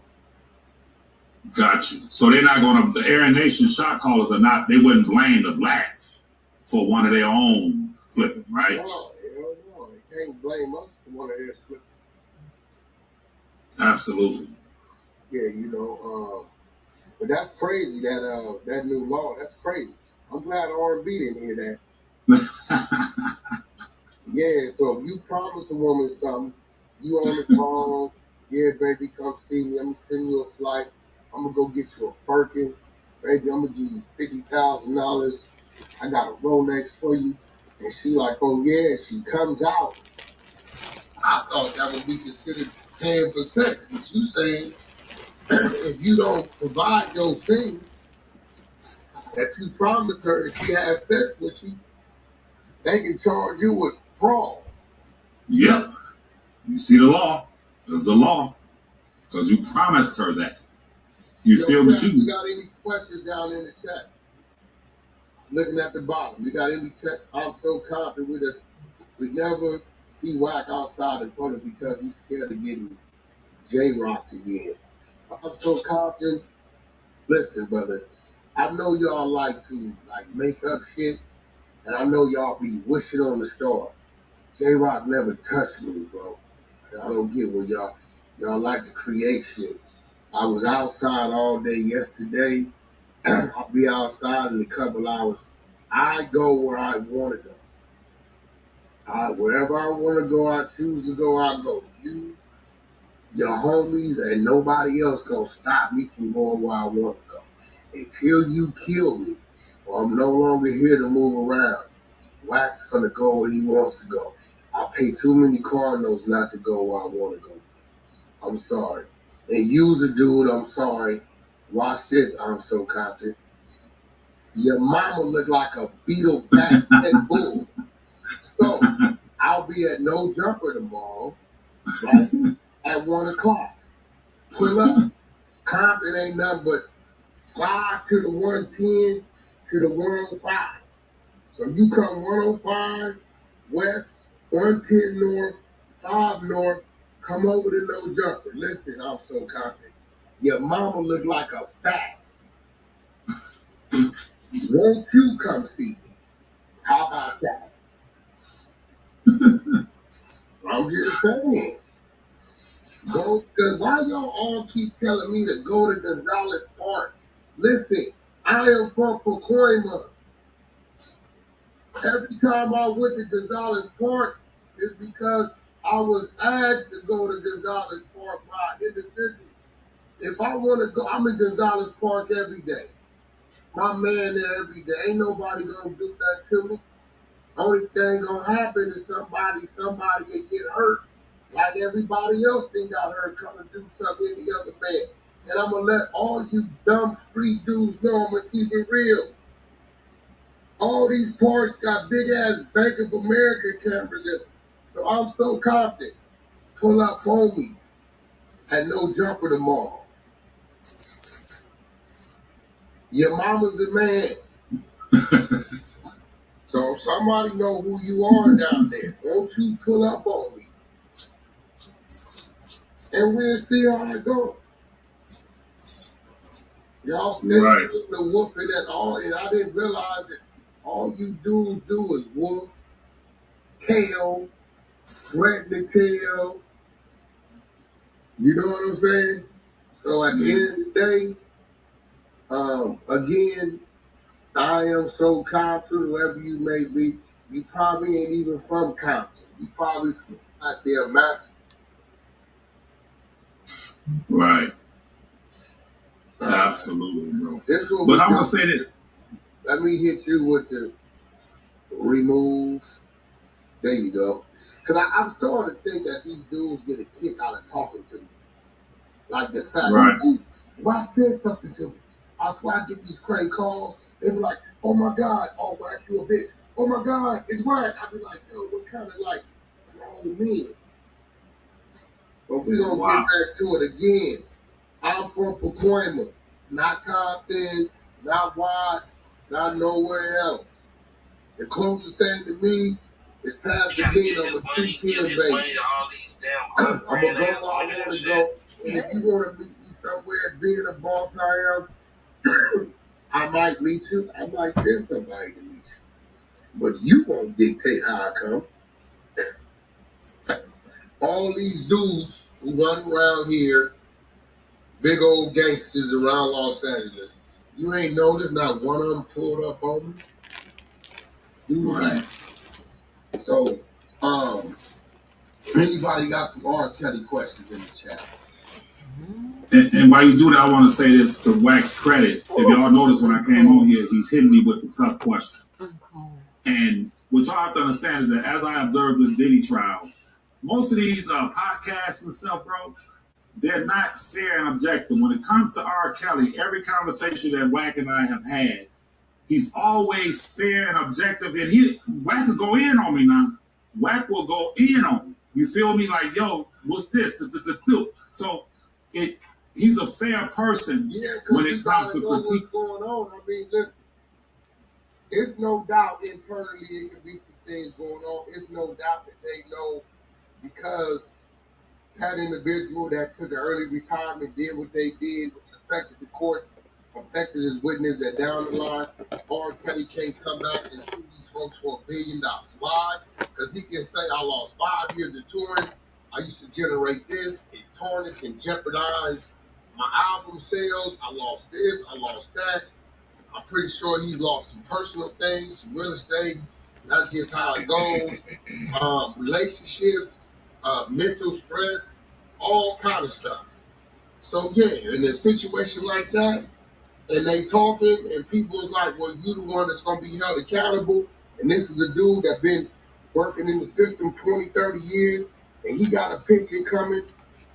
Got you. So they're not going to, the Aryan Nation shot callers are not, they wouldn't blame the blacks for one of their own flipping, right?
No, hell no. They can't blame us for one of their flipping.
Absolutely.
Yeah, but that's crazy, that new law. That's crazy. I'm glad R&B didn't hear that. Yeah, so if you promise a woman something, you on the phone, yeah, baby, come see me. I'm going to send you a flight. I'm going to go get you a Birkin. Baby, I'm going to give you $50,000. I got a Rolex for you. And she like, oh, yeah, she comes out. I thought that would be considered paying for sex. But you saying if you don't provide those things that you promised her if she has sex with you, they can charge you with fraud.
Yep. You see the law. It's the law. Because you promised her that. You feel me?
You got any questions down in the chat? Looking at the bottom. You got any chat? I'm so confident we never see Wack outside in public because he's scared of getting J-rocked again. I'm so confident. Listen, brother, I know y'all like to make up shit, and I know y'all be wishing on the star. J-Rock never touched me, bro. And I don't get what y'all like to create shit. I was outside all day yesterday. I'll be outside in a couple hours. I go where I want to go. Wherever I want to go, I choose to go, I go. You, your homies, and nobody else gonna stop me from going where I want to go. Until you kill me, or I'm no longer here to move around, Wack's gonna go where he wants to go. I pay too many Cardinals not to go where I want to go. I'm sorry. And you's a dude, I'm sorry. Watch this, I'm so confident. Your mama look like a beetle back pit bull. So, I'll be at No Jumper tomorrow, right, at 1 o'clock. Pull up. Compton ain't nothing but 5 to the 110 to the 105. So you come 105 west, 110 north, 5 north, come over to No Jumper. Listen, I'm so confident. Your mama look like a bat. Won't you come see me? How about that? I'm just saying. Go, cause why y'all all keep telling me to go to Gonzalez Park? Listen, I am from Pacoima. Every time I went to Gonzalez Park, it's because I was asked to go to Gonzalez Park by an individual. If I want to go, I'm in Gonzalez Park every day. My man there every day. Ain't nobody gonna do nothing to me. Only thing gonna happen is somebody will get hurt, like everybody else that got hurt trying to do something to the other man. And I'm gonna let all you dumb street dudes know I'm gonna keep it real. All these parks got big ass Bank of America cameras in them. So I'm so confident. Pull up on me at No Jumper tomorrow. Your mama's a man. So somebody know who you are down there. Won't you pull up on me? And we'll see how it goes. Y'all stay right. The woofing and all, and I didn't realize that all you dudes do is woof, tail, threaten the tail. You know what I'm saying? So at the end of the day, again, I am so confident, whoever you may be, you probably ain't even from Compton. You probably from out there, Master.
Right. Absolutely, bro. But I'm gonna say that.
Let me hit you with the remove. There you go. Cause I'm starting to think that these dudes get a kick out of talking to me. Like the fact, right. Why said something to me? After I get these crank calls, they be like, "Oh my God, oh Wack, you a bitch. Oh my God, it's Wack." I be like, "Yo, what kind of like grown men?" But we gonna get back to it again. I'm from Pacoima, not Compton, not Watt, not nowhere else. The closest thing to me is past the beat on the 210, baby. I'm gonna go where I want to go, and if you want to meet me somewhere, being a boss I am, I might meet you. I might send somebody to meet you, but you won't dictate how I come. All these dudes who run around here, big old gangsters around Los Angeles, you ain't noticed not one of them pulled up on me. Do that. So, anybody got some R. Kelly questions in the chat?
And while you do that, I want to say this to Wack's credit. If y'all noticed when I came on here, he's hitting me with the tough question. And what y'all have to understand is that as I observed the Diddy trial, most of these podcasts and stuff, bro, they're not fair and objective. When it comes to R. Kelly, every conversation that Wack and I have had, he's always fair and objective. And Wack could go in on me now. Wack will go in on me. You feel me? Like, yo, what's this? So he's a fair person when it comes to critique.
What's going on? I mean, listen, there's no doubt internally it could be some things going on. It's no doubt that they know because that individual that took an early retirement did what they did, which affected the court, affected his witness, that down the line, R. Kelly can't come back and sue these folks for $1 billion. Why? Because he can say, I lost 5 years of touring. I used to generate this. It tarnished and jeopardized my album sales. I lost this. I lost that. I'm pretty sure he's lost some personal things, some real estate. That's just how it goes. Relationships, mental stress, all kind of stuff. So yeah, in a situation like that, and they talking, and people's like, well, you the one that's going to be held accountable, and this is a dude that been working in the system 20, 30 years, and he got a pension coming,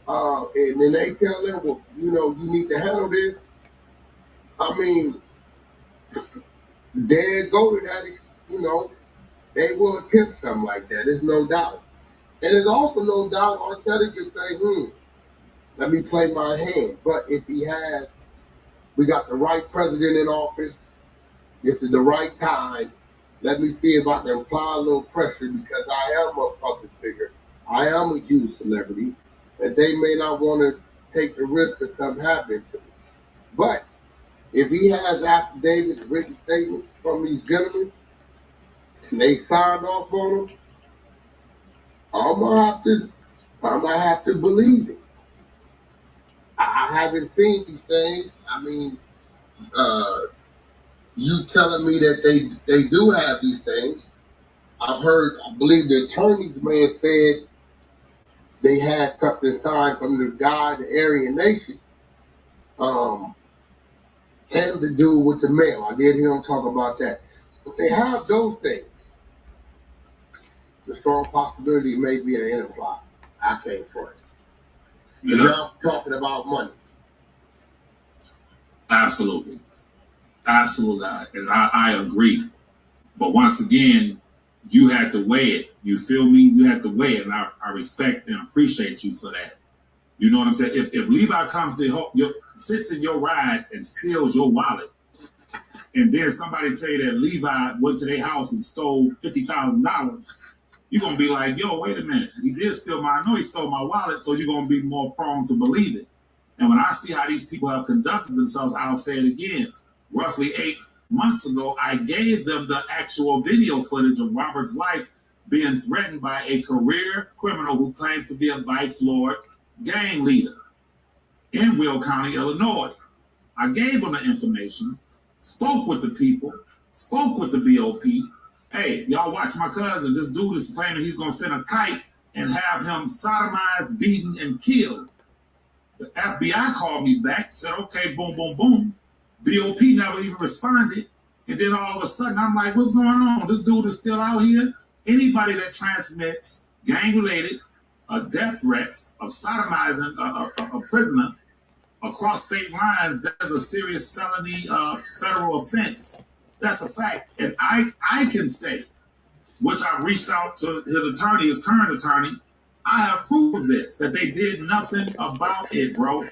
and then they tell him, well, you know, you need to handle this. I mean, they'd go to that, you know, they will attempt something like that. There's no doubt. And there's also no doubt R. Kelly can say, let me play my hand. But if he has, we got the right president in office, this is the right time, let me see if I can apply a little pressure because I am a public figure. I am a huge celebrity, that they may not want to take the risk of something happening to me. But if he has affidavits, written statements from these gentlemen, and they signed off on them, I'm gonna have to believe it. I haven't seen these things. I mean, you telling me that they do have these things. I've heard, I believe the attorneys may have said they had something signed from the guy, the Aryan Nation, and the dude with the mail. I did hear him talk about that. But they have those things. It's a strong possibility it may be an enterprise. I can't front. You're not talking about money.
Absolutely. Absolutely. And I agree. But once again, you had to weigh it. You feel me? You had to weigh it. And I respect and appreciate you for that. You know what I'm saying? If Levi comes to sits in your ride and steals your wallet, and then somebody tell you that Levi went to their house and stole $50,000, you're going to be like, yo, wait a minute. He did steal I know he stole my wallet, so you're going to be more prone to believe it. And when I see how these people have conducted themselves, I'll say it again. Roughly 8 months ago, I gave them the actual video footage of Robert's life being threatened by a career criminal who claimed to be a vice lord gang leader in Will County, Illinois. I gave them the information, spoke with the people, spoke with the BOP. Hey, y'all watch my cousin. This dude is claiming he's going to send a kite and have him sodomized, beaten, and killed. The FBI called me back, said, okay, boom, boom, boom. BOP never even responded. And then all of a sudden, I'm like, what's going on? This dude is still out here. Anybody that transmits gang-related death threats of sodomizing a prisoner across state lines, that's a serious felony federal offense. That's a fact. And I can say, which I've reached out to his attorney, his current attorney, I have proof of this, that they did nothing about it, bro.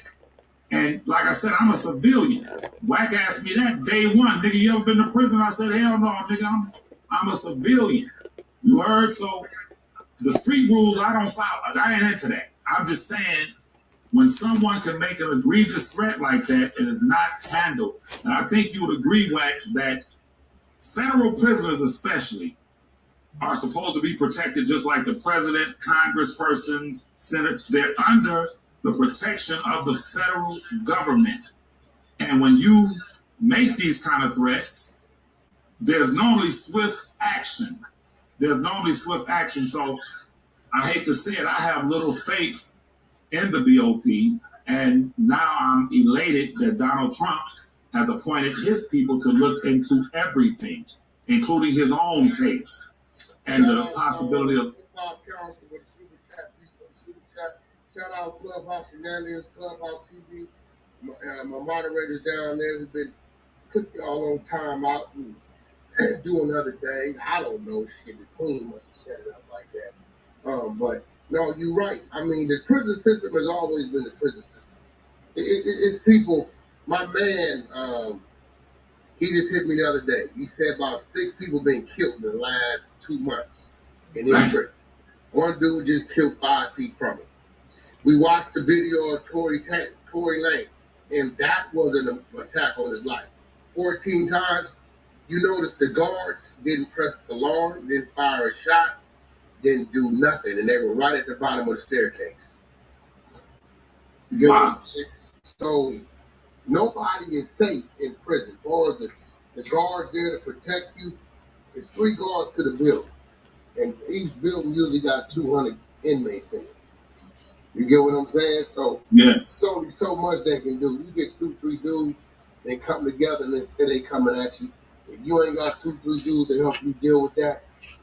And like I said, I'm a civilian. Wack asked me that day one, nigga, you ever been to prison? I said, hell no, nigga, I'm a civilian. You heard? So the street rules, I don't follow. I ain't into that. I'm just saying, when someone can make an egregious threat like that, it is not handled. And I think you would agree, Wack, that federal prisoners especially are supposed to be protected just like the president, congresspersons, senate. They're under the protection of the federal government. And when you make these kind of threats, there's normally swift action. So I hate to say it, I have little faith in the BOP. And now I'm elated that Donald Trump has appointed his people to look into everything, including his own case and the possibility of.
Shout out Clubhouse Shenanigans, Clubhouse TV. My moderators down there who've been put y'all on time out and doing other things. I don't know. Shit, the queen must have set it up like that. But no, you're right. I mean, the prison system has always been the prison system. It's people. My man, he just hit me the other day. He said about 6 people been killed in the last 2 months in his prison. One dude just killed 5 feet from him. We watched the video of Tory Lane, and that was an attack on his life. 14 times. You notice the guards didn't press the alarm, didn't fire a shot, didn't do nothing, and they were right at the bottom of the staircase. You get what I'm saying? So nobody is safe in prison. Or the guards there to protect you. There's 3 guards to the building, and each building usually got 200 inmates in it. You get what I'm saying? So
yes,
only so much they can do. You get 2, 3 dudes, they come together and they coming at you. If you ain't got 2, 3 dudes to help you deal with that,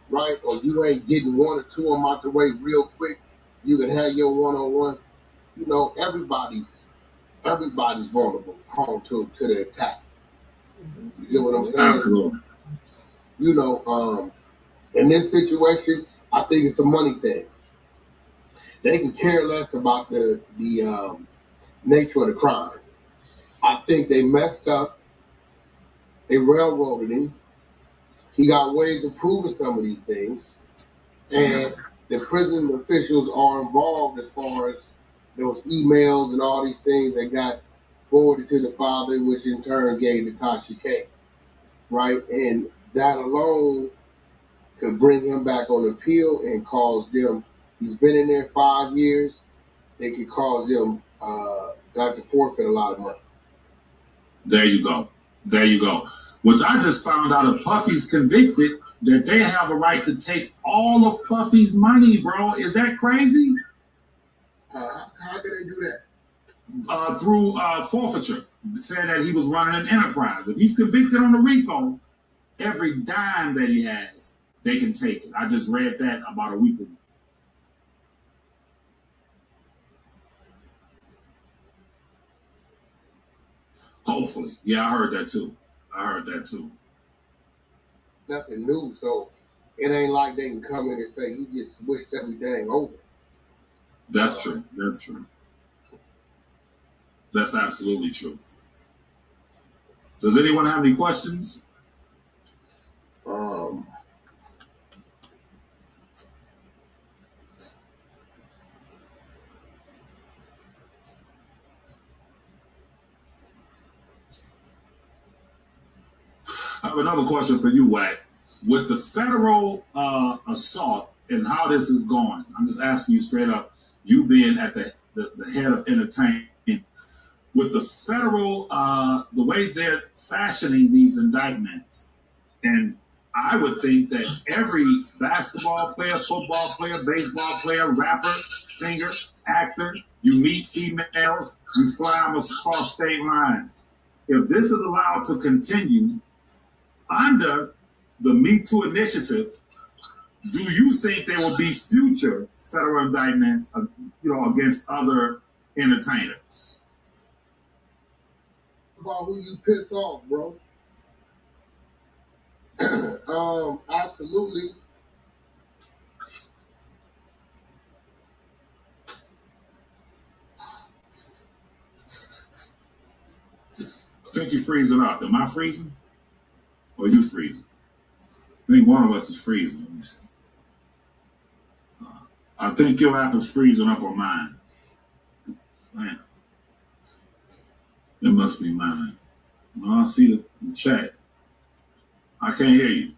right? Or you ain't getting 1 or 2 of them out the way real quick, you can have your one-on-one. You know, everybody's vulnerable, prone to the attack. You get what I'm saying?
Absolutely.
You know, in this situation, I think it's a money thing. They can care less about the nature of the crime. I think they messed up. They railroaded him. He got ways of proving some of these things. And the prison officials are involved as far as those emails and all these things that got forwarded to the father, which in turn gave to Tasha K. Right? And that alone could bring him back on appeal and cause them, he's been in there 5 years, they could cause them to have to forfeit a lot of money.
There you go. There you go. Which I just found out if Puffy's convicted, that they have a right to take all of Puffy's money, bro. Is that crazy?
How can they do that?
Through forfeiture. Saying that he was running an enterprise. If he's convicted on the RICO, every dime that he has, they can take it. I just read that about a week ago. Hopefully. Yeah, I heard that too.
Nothing new, so it ain't like they can come in and say he just switched everything over.
That's true. That's absolutely true. Does anyone have any questions? I have another question for you, Wack. With the federal assault and how this is going, I'm just asking you straight up, you being at the head of entertainment, with the federal, the way they're fashioning these indictments, and I would think that every basketball player, football player, baseball player, rapper, singer, actor, you meet females, you fly them across state lines. If this is allowed to continue under the Me Too initiative, do you think there will be future federal indictments, against other entertainers?
About who you pissed off, bro. Absolutely.
I think you're freezing up. Am I freezing? Or are you freezing? I think one of us is freezing. I think your app is freezing up on mine. Man. It must be mine. No, I see the chat. I can't hear you.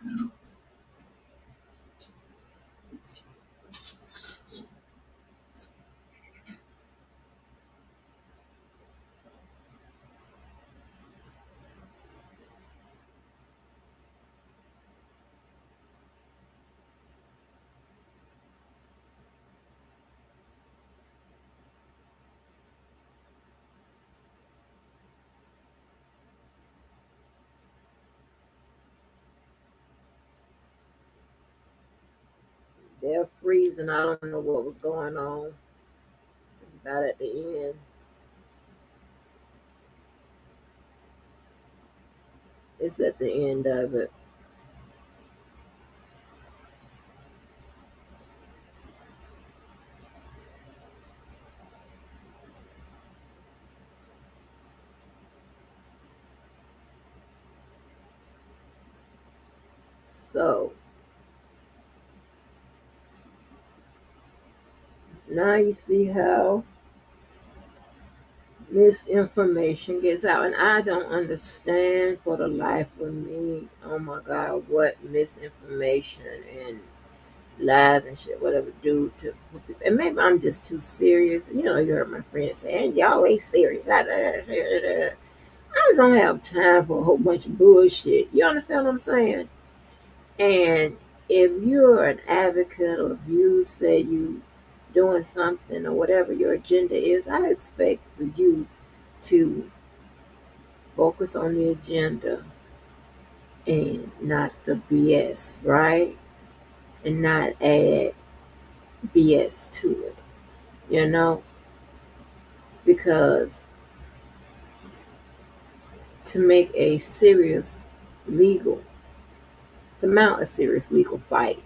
Yeah.
They're freezing. I don't know what was going on. about at the end. It's at the end of it. So now you see how misinformation gets out, and I don't understand for the life of me. Oh my God, what misinformation and lies and shit, whatever, do to people. And maybe I'm just too serious. You know, you heard my friends say, "And y'all ain't serious." I just don't have time for a whole bunch of bullshit. You understand what I'm saying? And if you're an advocate or if you say you doing something or whatever your agenda is, I expect for you to focus on the agenda and not the BS, right? And not add BS to it, you know? Because to make a serious legal, to mount a serious legal fight,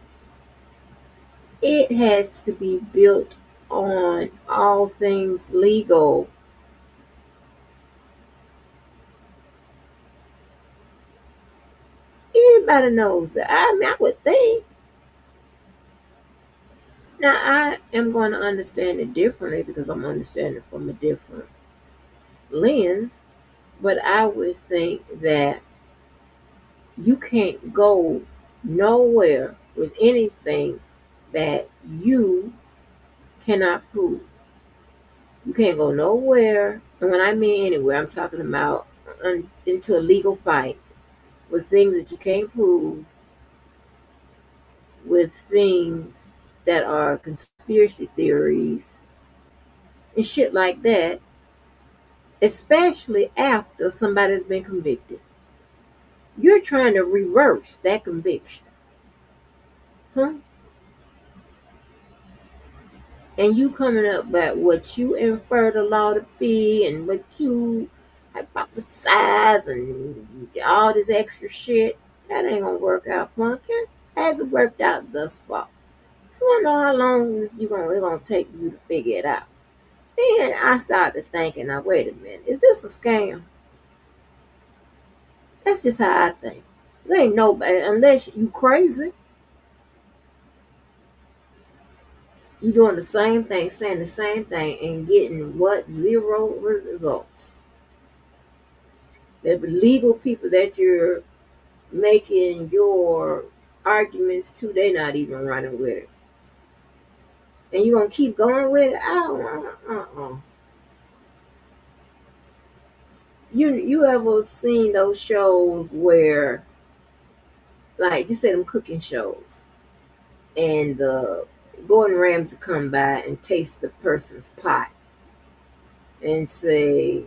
it has to be built on all things legal. Anybody knows that. I mean, I would think. Now, I am going to understand it differently because I'm understanding it from a different lens, but I would think that you can't go nowhere with anything that you cannot prove. You can't go nowhere, and when I mean anywhere, I'm talking about into a legal fight with things that you can't prove, with things that are conspiracy theories and shit like that, especially after somebody's been convicted. You're trying to reverse that conviction, huh? And you coming up about what you infer the law to be and what you hypothesize and all this extra shit. That ain't gonna work out, pumpkin. Hasn't worked out thus far. So I know how long it's gonna take you to figure it out. Then I started thinking, now wait a minute, is this a scam? That's just how I think. There ain't nobody, unless you crazy, you doing the same thing, saying the same thing, and getting what? Zero results. The legal people that you're making your arguments to, they're not even running with it. And you're gonna keep going with it? You ever seen those shows where, like, just say them cooking shows, and Gordon Ramsay come by and taste the person's pot and say,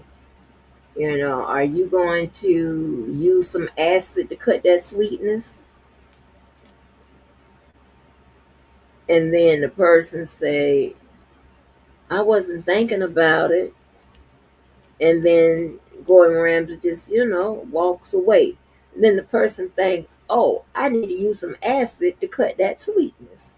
you know, are you going to use some acid to cut that sweetness? And then the person say, I wasn't thinking about it. And then Gordon Ramsay just, walks away. And then the person thinks, oh, I need to use some acid to cut that sweetness.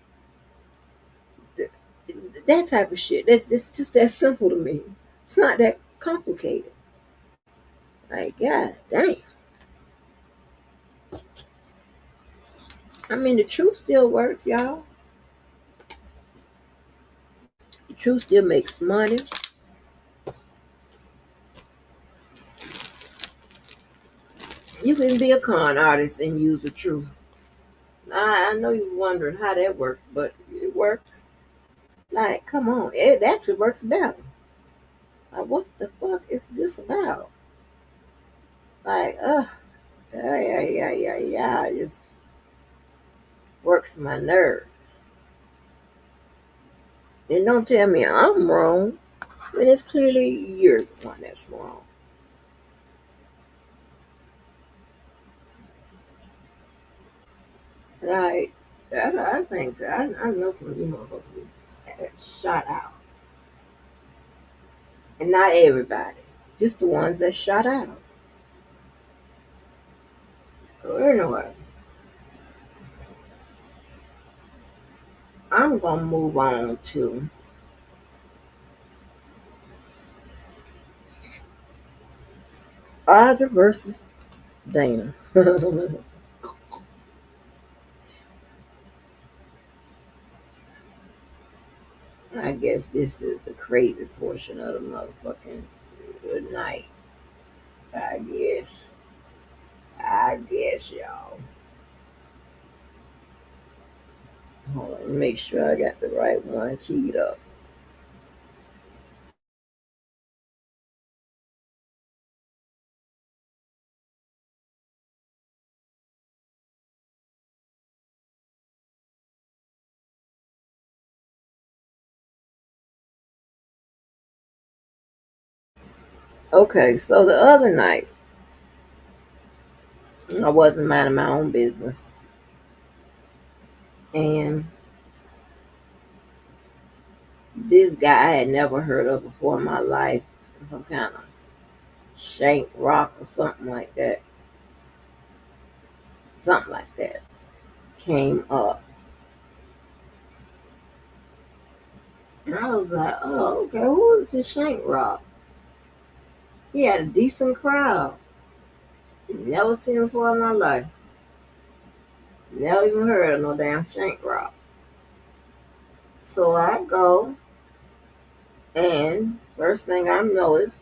That type of shit. It's just that simple to me. It's not that complicated. Like, God damn. I mean, the truth still works, y'all. The truth still makes money. You can be a con artist and use the truth. I know you're wondering how that works, but it works. Like, come on, it actually works better. Like, what the fuck is this about? Like, yeah, it just works my nerves. And don't tell me I'm wrong when it's clearly you're the one that's wrong. Like, I think so. I know some of you motherfuckers just shot out. And not everybody, just the ones that shot out. So anyway, I'm going to move on to Audr versus Dana. I guess this is the crazy portion of the motherfucking night. I guess. Y'all. Hold on, make sure I got the right one keyed up. Okay, so the other night, I wasn't minding my own business. And this guy I had never heard of before in my life, some kind of shank rock or something like that. Something like that came up. And I was like, oh, okay, who is this Shank Rock? He had a decent crowd. Never seen him before in my life. Never even heard of no damn Shank Rock. So I go, and first thing I notice,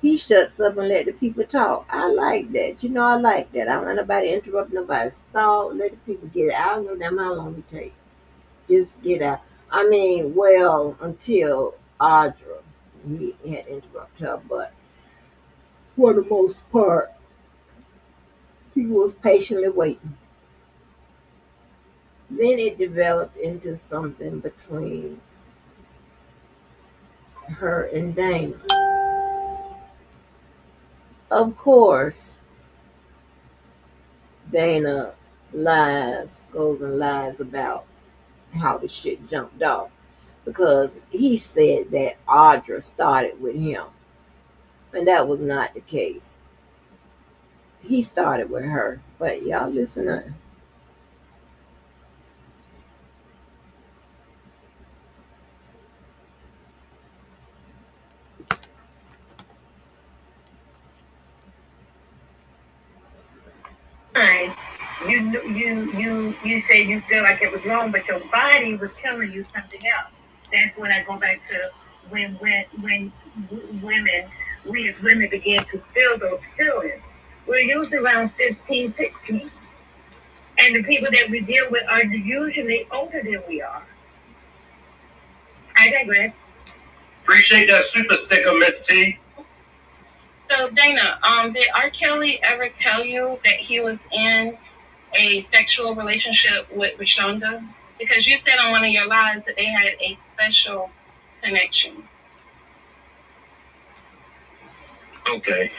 he shuts up and let the people talk. I like that. I like that. I don't want nobody interrupt, nobody stall, let the people get it. I don't know damn how long it take. Just get out. I mean, well, until Audr, he had interrupted her, but for the most part, he was patiently waiting. Then it developed into something between her and Dana. Of course, Dana goes and lies about how the shit jumped off because he said that Audra started with him, and that was not the case. He started with her, but y'all listen to her.
You say you feel like it was wrong, but your body was telling you something else. That's when I go back to when women, we as women begin to feel those feelings. We're usually around 15, 16. And the people that we deal with are usually older than we are. I digress. Appreciate that super sticker, Miss T. So Dana, did R. Kelly ever tell you that he was in a sexual relationship with Rashonda? Because you said on one of your lives that they had a special connection. Okay.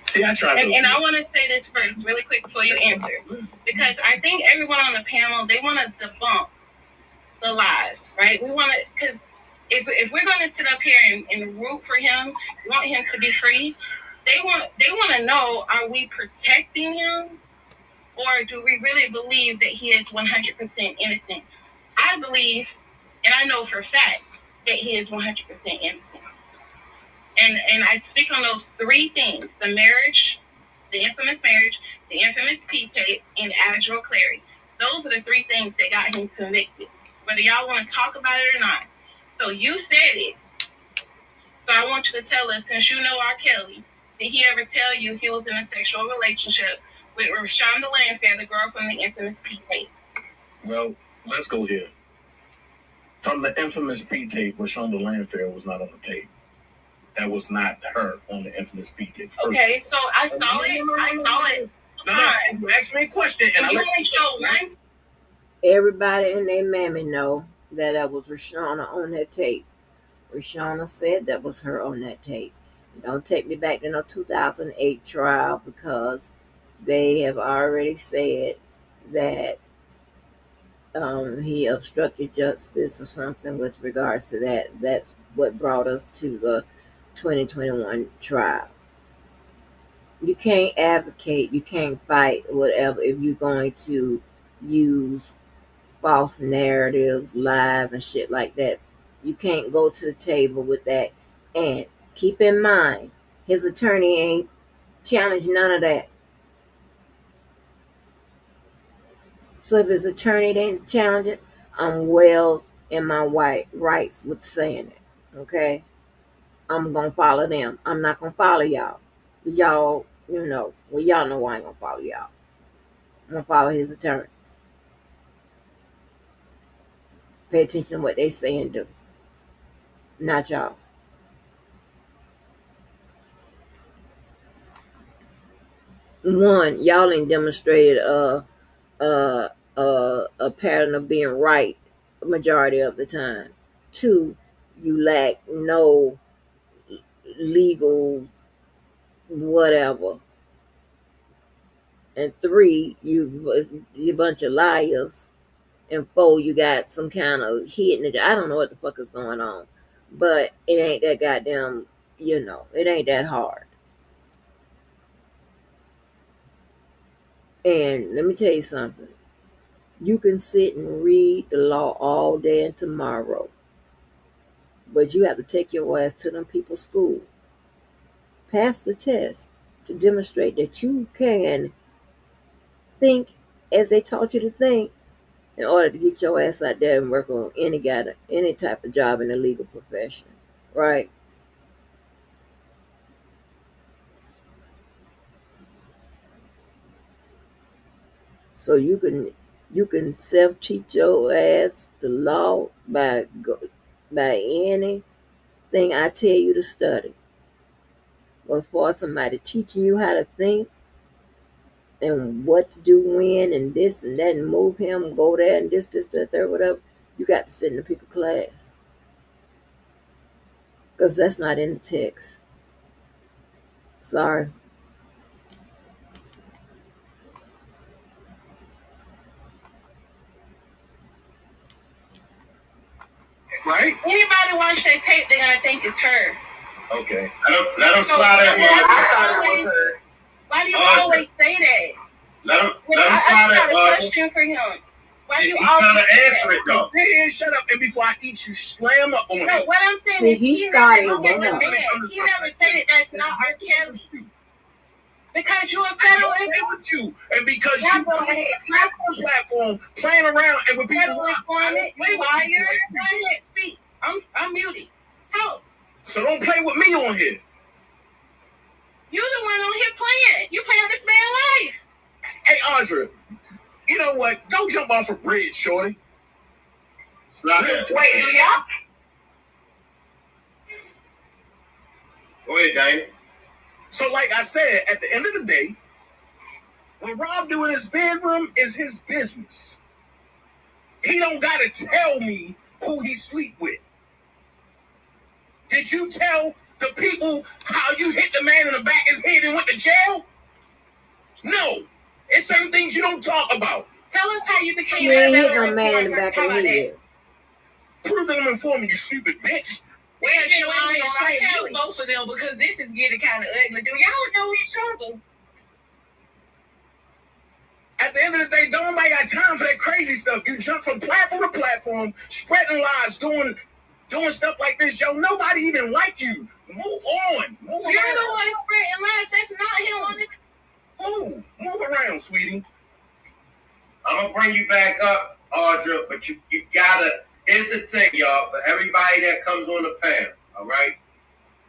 See, I tried and I want to say this first, really quick, before you answer. Because I think everyone on the panel, they want to debunk the lies, right? We want to, because if we're going to sit up here and root for him, want him to be free, they want to know, are we protecting him? Or do we really believe that he is 100% innocent? I believe, and I know for a fact, that he is 100% innocent. And I speak on those three things: the marriage, the infamous P-tape, and Audr Clarity. Those are the three things that got him convicted, whether y'all want to talk about it or not. So you said it. So I want you to tell us, since you know R. Kelly, did he ever tell you he was in a sexual relationship with Rashonda Landfair, the girl from the infamous P-tape? Well, let's go here. From the infamous P-tape, Rashonda Landfair was not on the tape. That was not her on the infamous P-tape. Okay, so I saw it. No, you asked me a question, and I only showed one.
Everybody and their mammy know that was Rashonda on that tape. Rashonda said that was her on that tape. Don't take me back to no 2008 trial because they have already said that he obstructed justice or something with regards to that. That's what brought us to the 2021 trial. You can't advocate, you can't fight, whatever, if you're going to use false narratives, lies, and shit like that. You can't go to the table with that. And keep in mind, his attorney ain't challenged none of that. So if his attorney didn't challenge it, I'm well in my rights with saying it. Okay? I'm going to follow them. I'm not going to follow y'all. Y'all, y'all know I ain't going to follow y'all. I'm going to follow his attorneys. Pay attention to what they say and do. Not y'all. One, y'all ain't demonstrated a pattern of being right majority of the time. Two, you lack no legal whatever. And three, you a bunch of liars. And four, you got some kind of hidden. I don't know what the fuck is going on, but it ain't that goddamn. It ain't that hard. And let me tell you something. You can sit and read the law all day and tomorrow, but you have to take your ass to them people's school. Pass the test to demonstrate that you can think as they taught you to think in order to get your ass out there and work on any type of job in the legal profession, right? So you can self-teach your ass the law by anything I tell you to study. But for somebody teaching you how to think and what to do when and this and that and move him, go there and this, that, third, whatever, you got to sit in the people class. Because that's not in the text. Sorry.
Right? Anybody watch that tape, they're gonna think it's her.
Okay. Let them slide that one.
Why do you always say that?
Let him slide that
one. I got a question for him. Why do you always
trying to answer it though.
Man, shut up, and before I eat you, slam up on him. No, what I'm saying is he never look at the man. He never said it. That's not R. Kelly. Because you're a federal with you, and because you platform playing around and with people liar. Go ahead, speak. I'm muted. Help. So don't play with me on here. You're the one on here playing. You playing this man's life. Hey, Audr, you know what? Go jump off a bridge, shorty.
Wait,
do y'all?
Go ahead, Dane.
So like I said, at the end of the day, what Rob do in his bedroom is his business. He don't got to tell me who he sleep with. Did you tell the people how you hit the man in the back of his head and went to jail? No. It's certain things you don't talk about. Tell us how you became a man in the back of his head. Prove that I'm informing you, stupid bitch. Well, you both of them because this is getting kind of ugly. Do y'all know each other? At the end of the day, don't nobody got time for that crazy stuff. You jump from platform to platform, spreading lies, doing stuff like this. Yo, nobody even like you. Move on. Move around. You're the one spreading lies. That's not him. Who? Move around, sweetie.
I'm gonna bring you back up, Audra, but you gotta. Here's the thing, y'all, for everybody that comes on the panel, all right?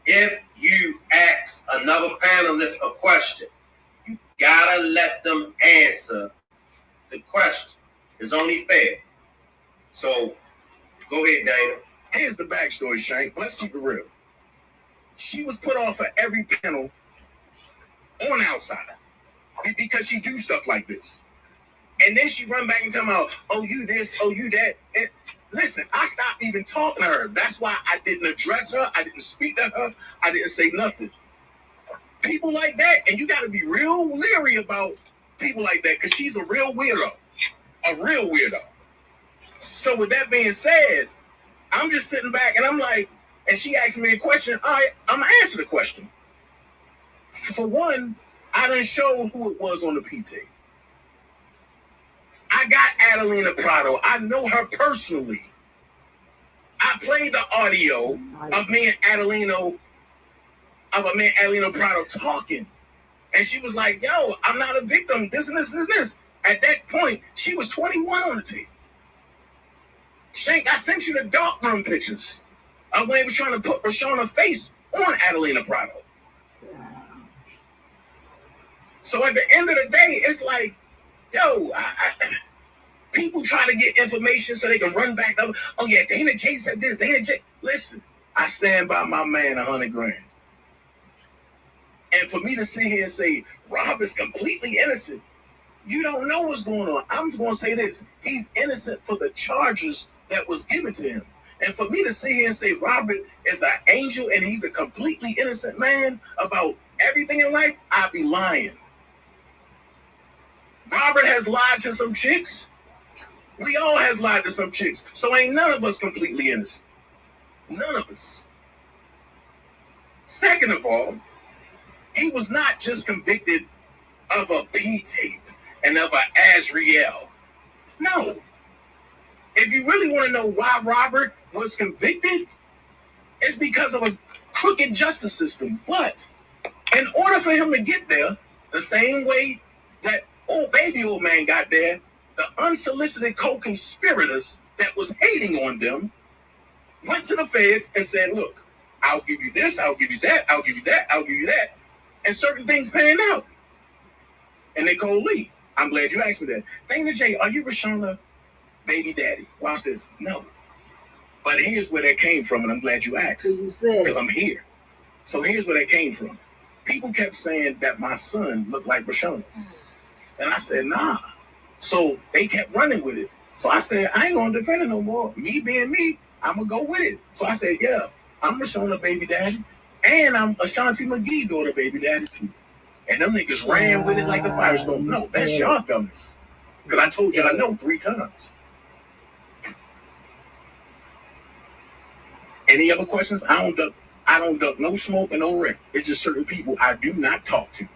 If you ask another panelist a question, you gotta let them answer the question. It's only fair. So, go ahead, Dana.
Here's the backstory, Shank. Let's keep it real. She was put on for every panel on outside because she do stuff like this. And then she run back and tell me, oh, you this, oh, you that. And listen, I stopped even talking to her. That's why I didn't address her. I didn't speak to her. I didn't say nothing. People like that, and you got to be real leery about people like that because she's a real weirdo. A real weirdo.
So with that being said, I'm just sitting back and I'm like, and she asked me a question. All right, I'm gonna answer the question. For one, I done showed who it was on the PT. I got Adelina Prado. I know her personally. I played the audio of me and Adelino Prado talking. And she was like, yo, I'm not a victim. This and this and this. At that point, she was 21 on the tape. Shank, I sent you the darkroom pictures of when they was trying to put Rashana's face on Adelina Prado. So at the end of the day, it's like, yo, people try to get information so they can run back up. Oh yeah, Dana J said this. Dana J. Listen, I stand by my man $100,000. And for me to sit here and say Rob is completely innocent, you don't know what's going on. I'm going to say this: he's innocent for the charges that was given to him. And for me to sit here and say Robert is an angel and he's a completely innocent man about everything in life, I'd be lying. Robert has lied to some chicks. We all has lied to some chicks. So ain't none of us completely innocent. None of us. Second of all, he was not just convicted of a P-tape and of a Azriel. No. If you really want to know why Robert was convicted, it's because of a crooked justice system. But in order for him to get there, the same way that old man got there, the unsolicited co-conspirators that was hating on them went to the feds and said, look, I'll give you this, I'll give you that, I'll give you that, I'll give you that. And certain things panned out. And they called Lee. I'm glad you asked me that. Dana J, are you Rashana baby daddy? Watch this. No. But here's where that came from, and I'm glad you asked. Because I'm here. So here's where that came from. People kept saying that my son looked like Rashana. And I said, nah. So they kept running with it. So I said, I ain't gonna defend it no more. Me being me, I'm gonna go with it. So I said, yeah, I'm Rashana baby daddy, and I'm Ashanti McGee daughter baby daddy too. And them niggas ran with it like a firestorm. No, that's y'all dumbness. Because I told y'all no 3 times. Any other questions? I don't duck no smoke and no wreck. It's just certain people I do not talk to.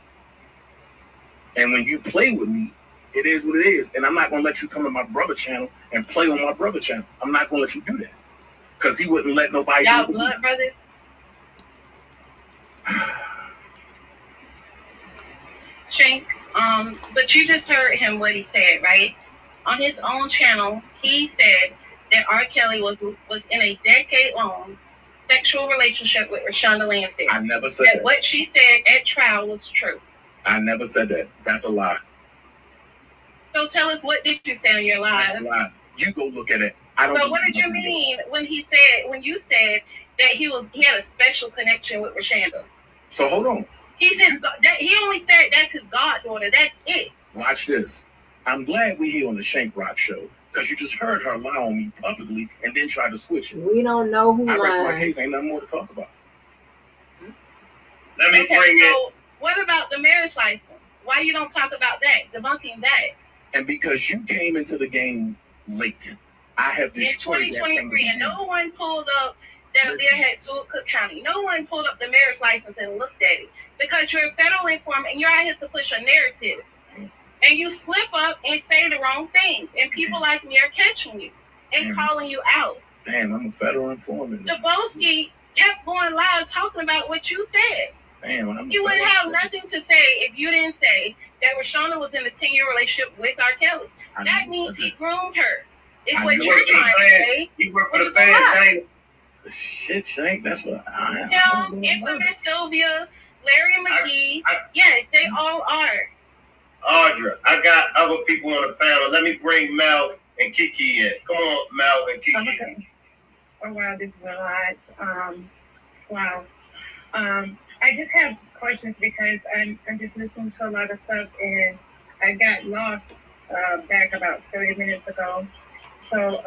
And when you play with me, it is what it is. And I'm not going to let you come to my brother channel and play on my brother channel. I'm not going to let you do that. Because he wouldn't let nobody
y'all
do it.
blood brothers? Shank, but you just heard him what he said, right? On his own channel, he said that R. Kelly was in a decade-long sexual relationship with Rashonda Landfield.
I never said that.
What she said at trial was true.
I never said that. That's a lie.
So tell us, what did you say on your live?
You go look at it. I don't.
So what did you mean when you said that he had a special connection with Rashonda?
So hold on.
He only said that's his goddaughter. That's it.
Watch this. I'm glad we here on the Shank Rock show, because you just heard her lie on me publicly and then tried to switch it.
We don't know who
I rest
lied.
my case. Ain't nothing more to talk about.
Let me bring it. What about the marriage license? Why you don't talk about that? Debunking that.
And because you came into the game late, I have destroyed
in 2023, and no one pulled up that there had sued Cook County. No one pulled up the marriage license and looked at it, because you're a federal informant and you're out here to push a narrative. And you slip up and say the wrong things, and people like me are catching you and calling you out.
Damn, I'm a federal informant.
Dabowski kept going live talking about what you said.
Damn,
you wouldn't have nothing to say if you didn't say that Rashonda was in a 10-year relationship with R. Kelly. That means he groomed her. Is what you're trying to say.
You work for the fans, shit, Shank. That's what
Him, Infamous Sylvia, Larry McGee. Yes, they all are.
Audr, I got other people on the panel. Let me bring Mel and Kiki in. Come on, Mel and Kiki.
Okay. Oh, wow, this is a lot. Wow. I just have questions because I'm just listening to a lot of stuff, and I got lost back about 30 minutes ago. So,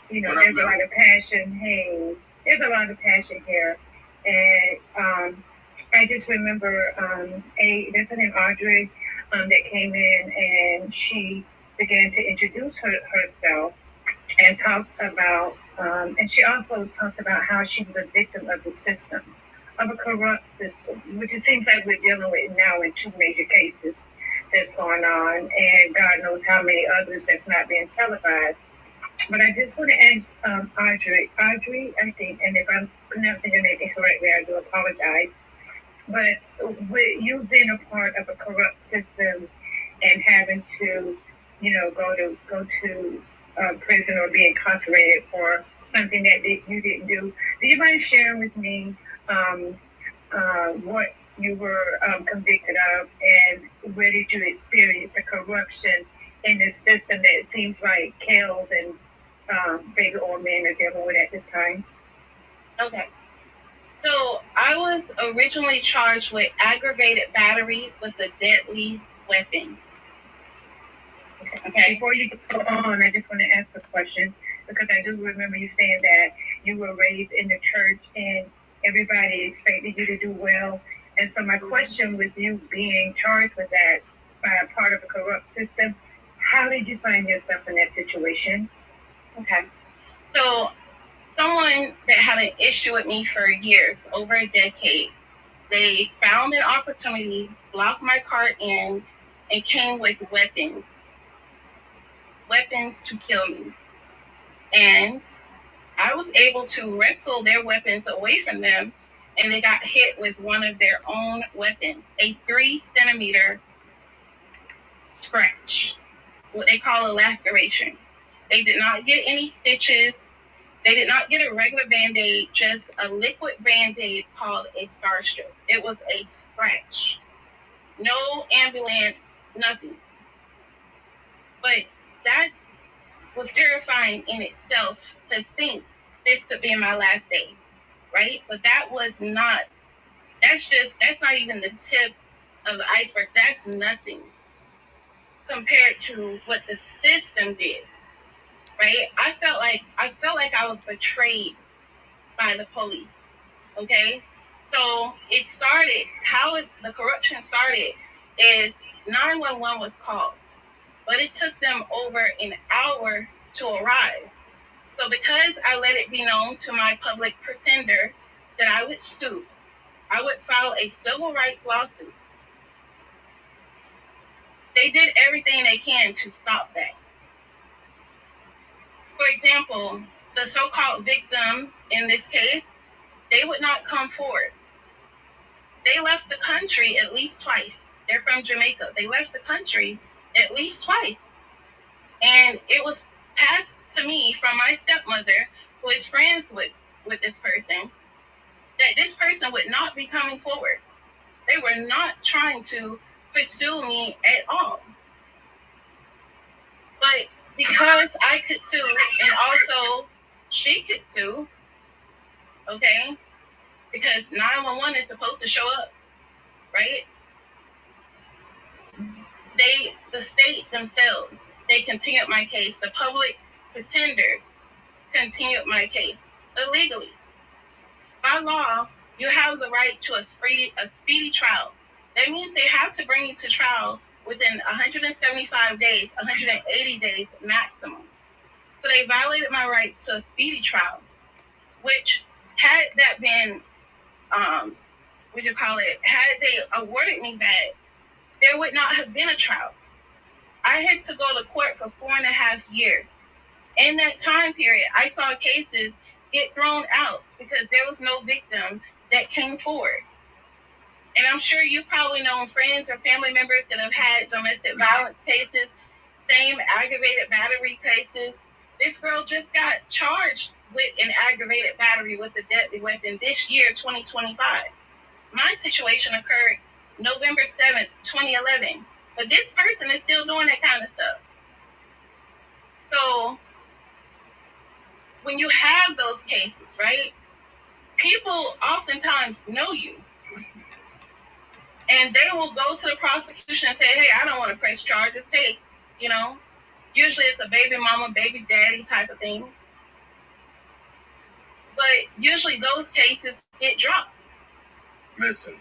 there's a lot of passion. Hey, there's a lot of passion here. And I just remember there's an Audrey that came in, and she began to introduce herself. and talked about, and she also talked about how she was a victim of the system, of a corrupt system, which it seems like we're dealing with now in two major cases that's going on, and God knows how many others that's not being televised. But I just want to ask Audrey, I think, and if I'm pronouncing your name incorrectly, I do apologize. But you've been a part of a corrupt system and having to, go to prison or be incarcerated for something that you didn't do. Do you mind sharing with me what you were convicted of, and where did you experience the corruption in this system that it seems like Kels and baby old men are dealing with at this time?
Okay. So I was originally charged with aggravated battery with a deadly weapon.
Okay. Before you go on, I just want to ask a question, because I do remember you saying that you were raised in the church and everybody expected you to do well. And so my question with you being charged with that by a part of a corrupt system, how did you find yourself in that situation?
Okay. So someone that had an issue with me for years, over a decade, they found an opportunity, blocked my car in, and came with weapons to kill me. And I was able to wrestle their weapons away from them, and they got hit with one of their own weapons, a 3-centimeter scratch, what they call a laceration. They did not get any stitches. They did not get a regular Band-Aid, just a liquid Band-Aid called a Star Strip. It was a scratch. No ambulance, nothing. But that was terrifying in itself, to think this could be my last day, right? But that's not even the tip of the iceberg. That's nothing compared to what the system did, right? I felt like I was betrayed by the police, okay? So the corruption started is 911 was called, but it took them over an hour to arrive. So because I let it be known to my public pretender that I would sue, I would file a civil rights lawsuit. They did everything they can to stop that. For example, the so-called victim in this case, they would not come forward. They left the country at least twice. They're from Jamaica. They left the country at least twice. And it was passed to me from my stepmother, who is friends with this person, that this person would not be coming forward. They were not trying to pursue me at all. But because I could sue, and also she could sue, okay, because 911 is supposed to show up, right? The state themselves, they continued my case. The public pretenders continued my case illegally. By law, you have the right to a speedy trial. That means they have to bring you to trial within 175 days, 180 days maximum. So they violated my rights to a speedy trial, which had that been, had they awarded me that, there would not have been a trial. I had to go to court for 4.5 years. In that time period, I saw cases get thrown out because there was no victim that came forward. And I'm sure you've probably known friends or family members that have had domestic violence cases, same aggravated battery cases. This girl just got charged with an aggravated battery with a deadly weapon this year, 2025. My situation occurred November 7th, 2011. But this person is still doing that kind of stuff. So when you have those cases, right, people oftentimes know you. And they will go to the prosecution and say, hey, I don't want to press charges. Hey, usually it's a baby mama, baby daddy type of thing. But usually those cases get dropped.
Listen,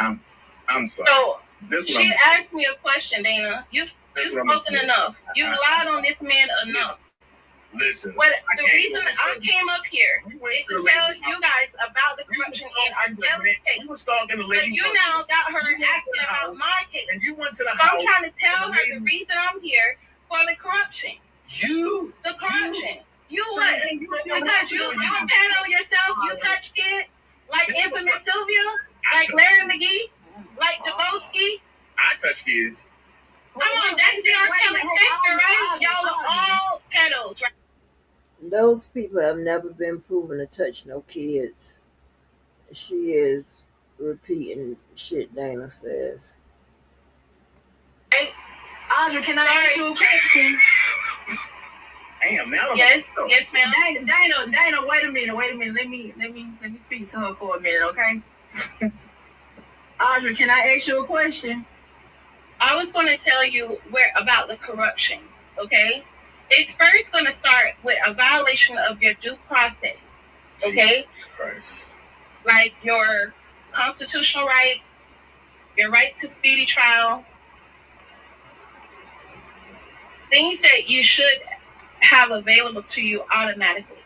I'm sorry.
So she asked me a question, Dana. You've spoken enough. You lied on this man enough.
Listen.
What the reason I came up here is to tell you guys about the corruption in R. Kelly's case. But you now got her asking about my case.
And you went to the
So
house.
I'm trying to tell her the reason I'm here for the corruption. The corruption. You what? Because you pat on yourself, you touch kids like Infamous Sylvia, like Larry McGee, like Jaboski.
I touch kids.
Come on, that's the R. Kelly sector, right? Y'all are all pedos, right?
Those people have never been proven to touch no kids. She is repeating shit Dana says.
Hey,
Audr, can I ask you a question?
Damn, now
yes, ma'am.
Dana, wait a minute. Let me speak to her for a minute, okay? Audr, can I ask you a question?
I was going to tell you about the corruption, okay? It's first going to start with a violation of your due process, okay?
Christ.
Like your constitutional rights, your right to speedy trial, things that you should have available to you automatically.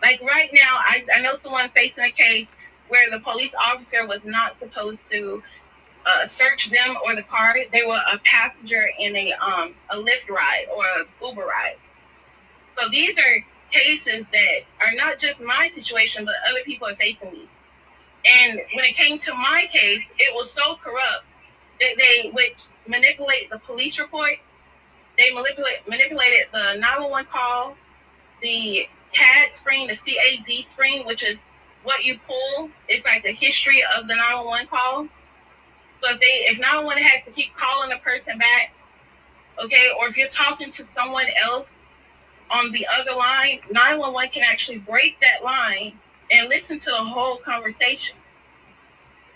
Like right now, I know someone facing a case where the police officer was not supposed to search them or the car. They were a passenger in a Lyft ride or an Uber ride. So these are cases that are not just my situation, but other people are facing these. And when it came to my case, it was so corrupt that they would manipulate the police reports. They manipulated the 911 call, the CAD screen, the CAD screen, which is what you pull. It's like the history of the 911 call. So if 911 has to keep calling the person back, okay, or if you're talking to someone else on the other line, 911 can actually break that line and listen to the whole conversation.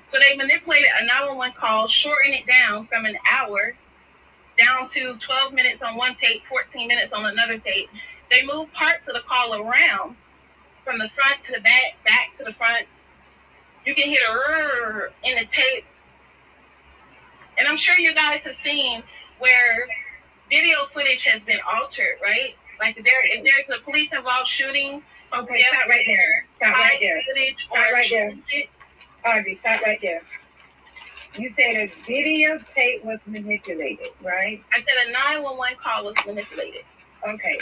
So they manipulated a 911 call, shorten it down from an hour down to 12 minutes on one tape, 14 minutes on another tape. They moved parts of the call around from the front to the back to the front. You can hear the in the tape. And I'm sure you guys have seen where video footage has been altered, right? Like if there's a police involved shooting.
Okay, stop right there. Stop right there. Stop right there. Audrey, stop right there. You said a videotape was manipulated, right?
I said a 911 call was manipulated.
Okay.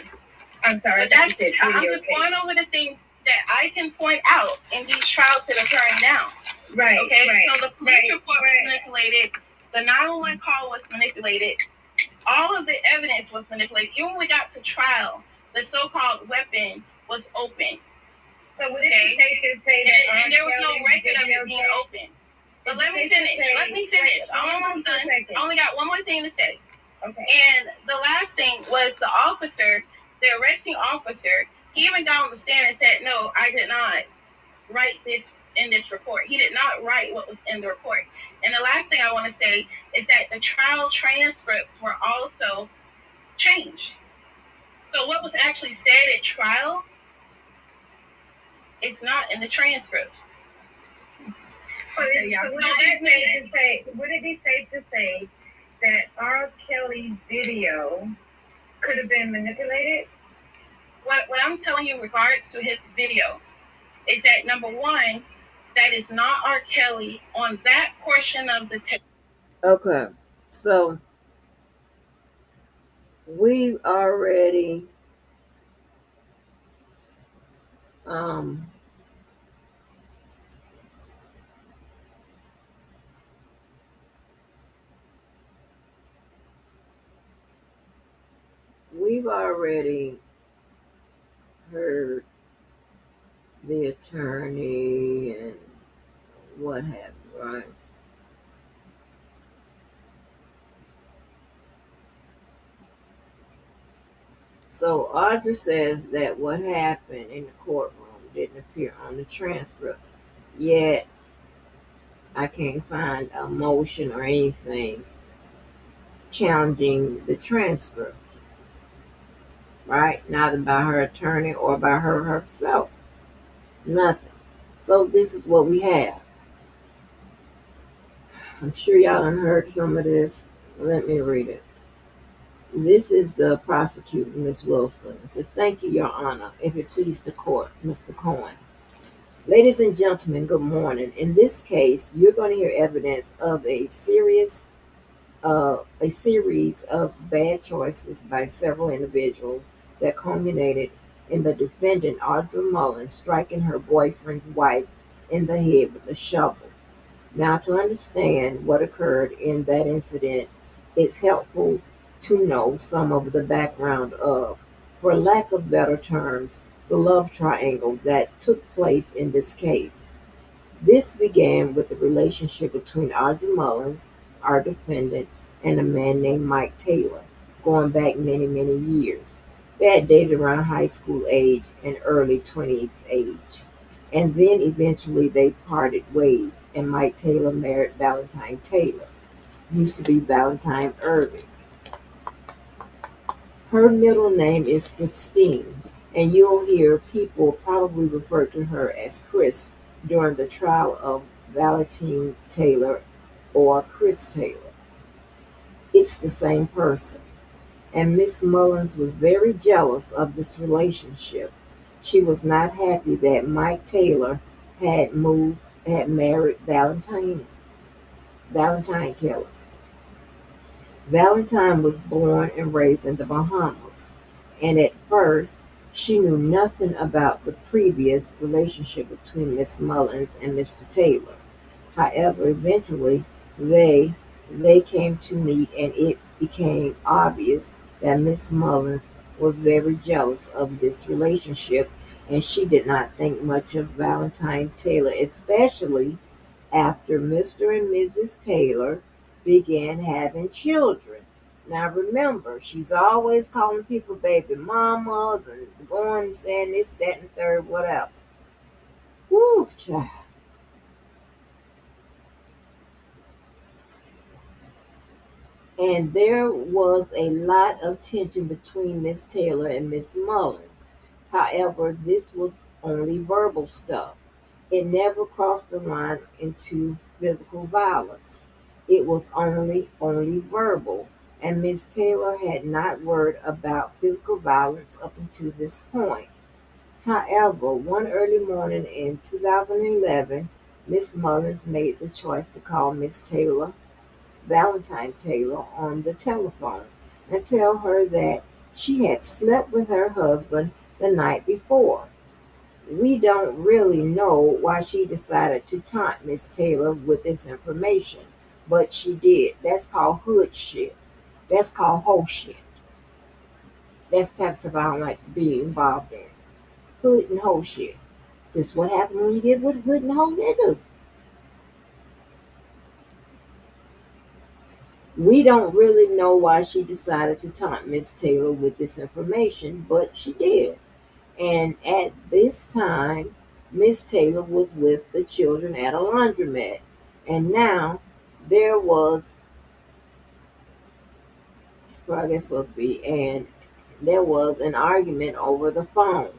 I'm sorry.
But I'm just going over the things that I can point out in these trials that are occurring now.
Right.
Okay.
Right,
so the police report was manipulated. The 911 call was manipulated. All of the evidence was manipulated. Even when we got to trial, the so-called weapon was opened.
So would it be safe to say that
and there was no record of it being open. But let me finish. I'm almost done. I only got one more thing to say.
Okay.
And the last thing was the officer, the arresting officer, he even got on the stand and said, no, I did not write this in this report. He did not write what was in the report. And the last thing I want to say is that the trial transcripts were also changed. So what was actually said at trial is not in the transcripts.
Okay, so would it be safe to say that R. Kelly's video could have been manipulated?
What I'm telling you in regards to his video is that, number one, that is not R. Kelly on that portion of the tape.
Okay, so we've already heard the attorney and what have you, right? So Audr says that what happened in the courtroom didn't appear on the transcript. Yet I can't find a motion or anything challenging the transcript. Right? Neither by her attorney or by her herself. Nothing. So this is what we have. I'm sure y'all done heard some of this. Let me read it. This is the prosecutor, Ms. Wilson. It says, "Thank you, Your Honor. If it please the court, Mr. Cohen. Ladies and gentlemen, good morning. In this case, you're going to hear evidence of a series of bad choices by several individuals that culminated in the defendant, Audr Mullins, striking her boyfriend's wife in the head with a shovel. Now, to understand what occurred in that incident, it's helpful to know some of the background of, for lack of better terms, the love triangle that took place in this case. This began with the relationship between Audrey Mullins, our defendant, and a man named Mike Taylor, going back many, many years. They had dated around high school age and early 20s age. And then eventually they parted ways, and Mike Taylor married Valentine Taylor, used to be Valentine Irving. Her middle name is Christine, and you'll hear people probably refer to her as Chris during the trial of Valentine Taylor or Chris Taylor. It's the same person. And Miss Mullins was very jealous of this relationship. She was not happy that Mike Taylor had married Valentine Taylor. Valentine was born and raised in the Bahamas, and at first she knew nothing about the previous relationship between Miss Mullins and Mr. Taylor. However, eventually they came to meet, and it became obvious that Miss Mullins was very jealous of this relationship, and she did not think much of Valentine Taylor, especially after Mr. and Mrs. Taylor began having children. Now remember, she's always calling people baby mamas and going and saying this, that, and the third, whatever. Woo, child. And there was a lot of tension between Miss Taylor and Miss Mullins. However, this was only verbal stuff. It never crossed the line into physical violence. It was only verbal, and Miss Taylor had not worried about physical violence up until this point. However, one early morning in 2011, Miss Mullins made the choice to call Miss Taylor, Valentine Taylor, on the telephone and tell her that she had slept with her husband the night before. We don't really know why she decided to taunt Miss Taylor with this information, but she did. That's called hood shit. That's called hoe shit. That's the type of stuff I don't like to be involved in. Hood and hoe shit. This is what happens when you get with hood and hoe niggas. We don't really know why she decided to taunt Miss Taylor with this information, but she did. And at this time, Miss Taylor was with the children at a laundromat. And now there was, I guess supposed to be, and there was an argument over the phone.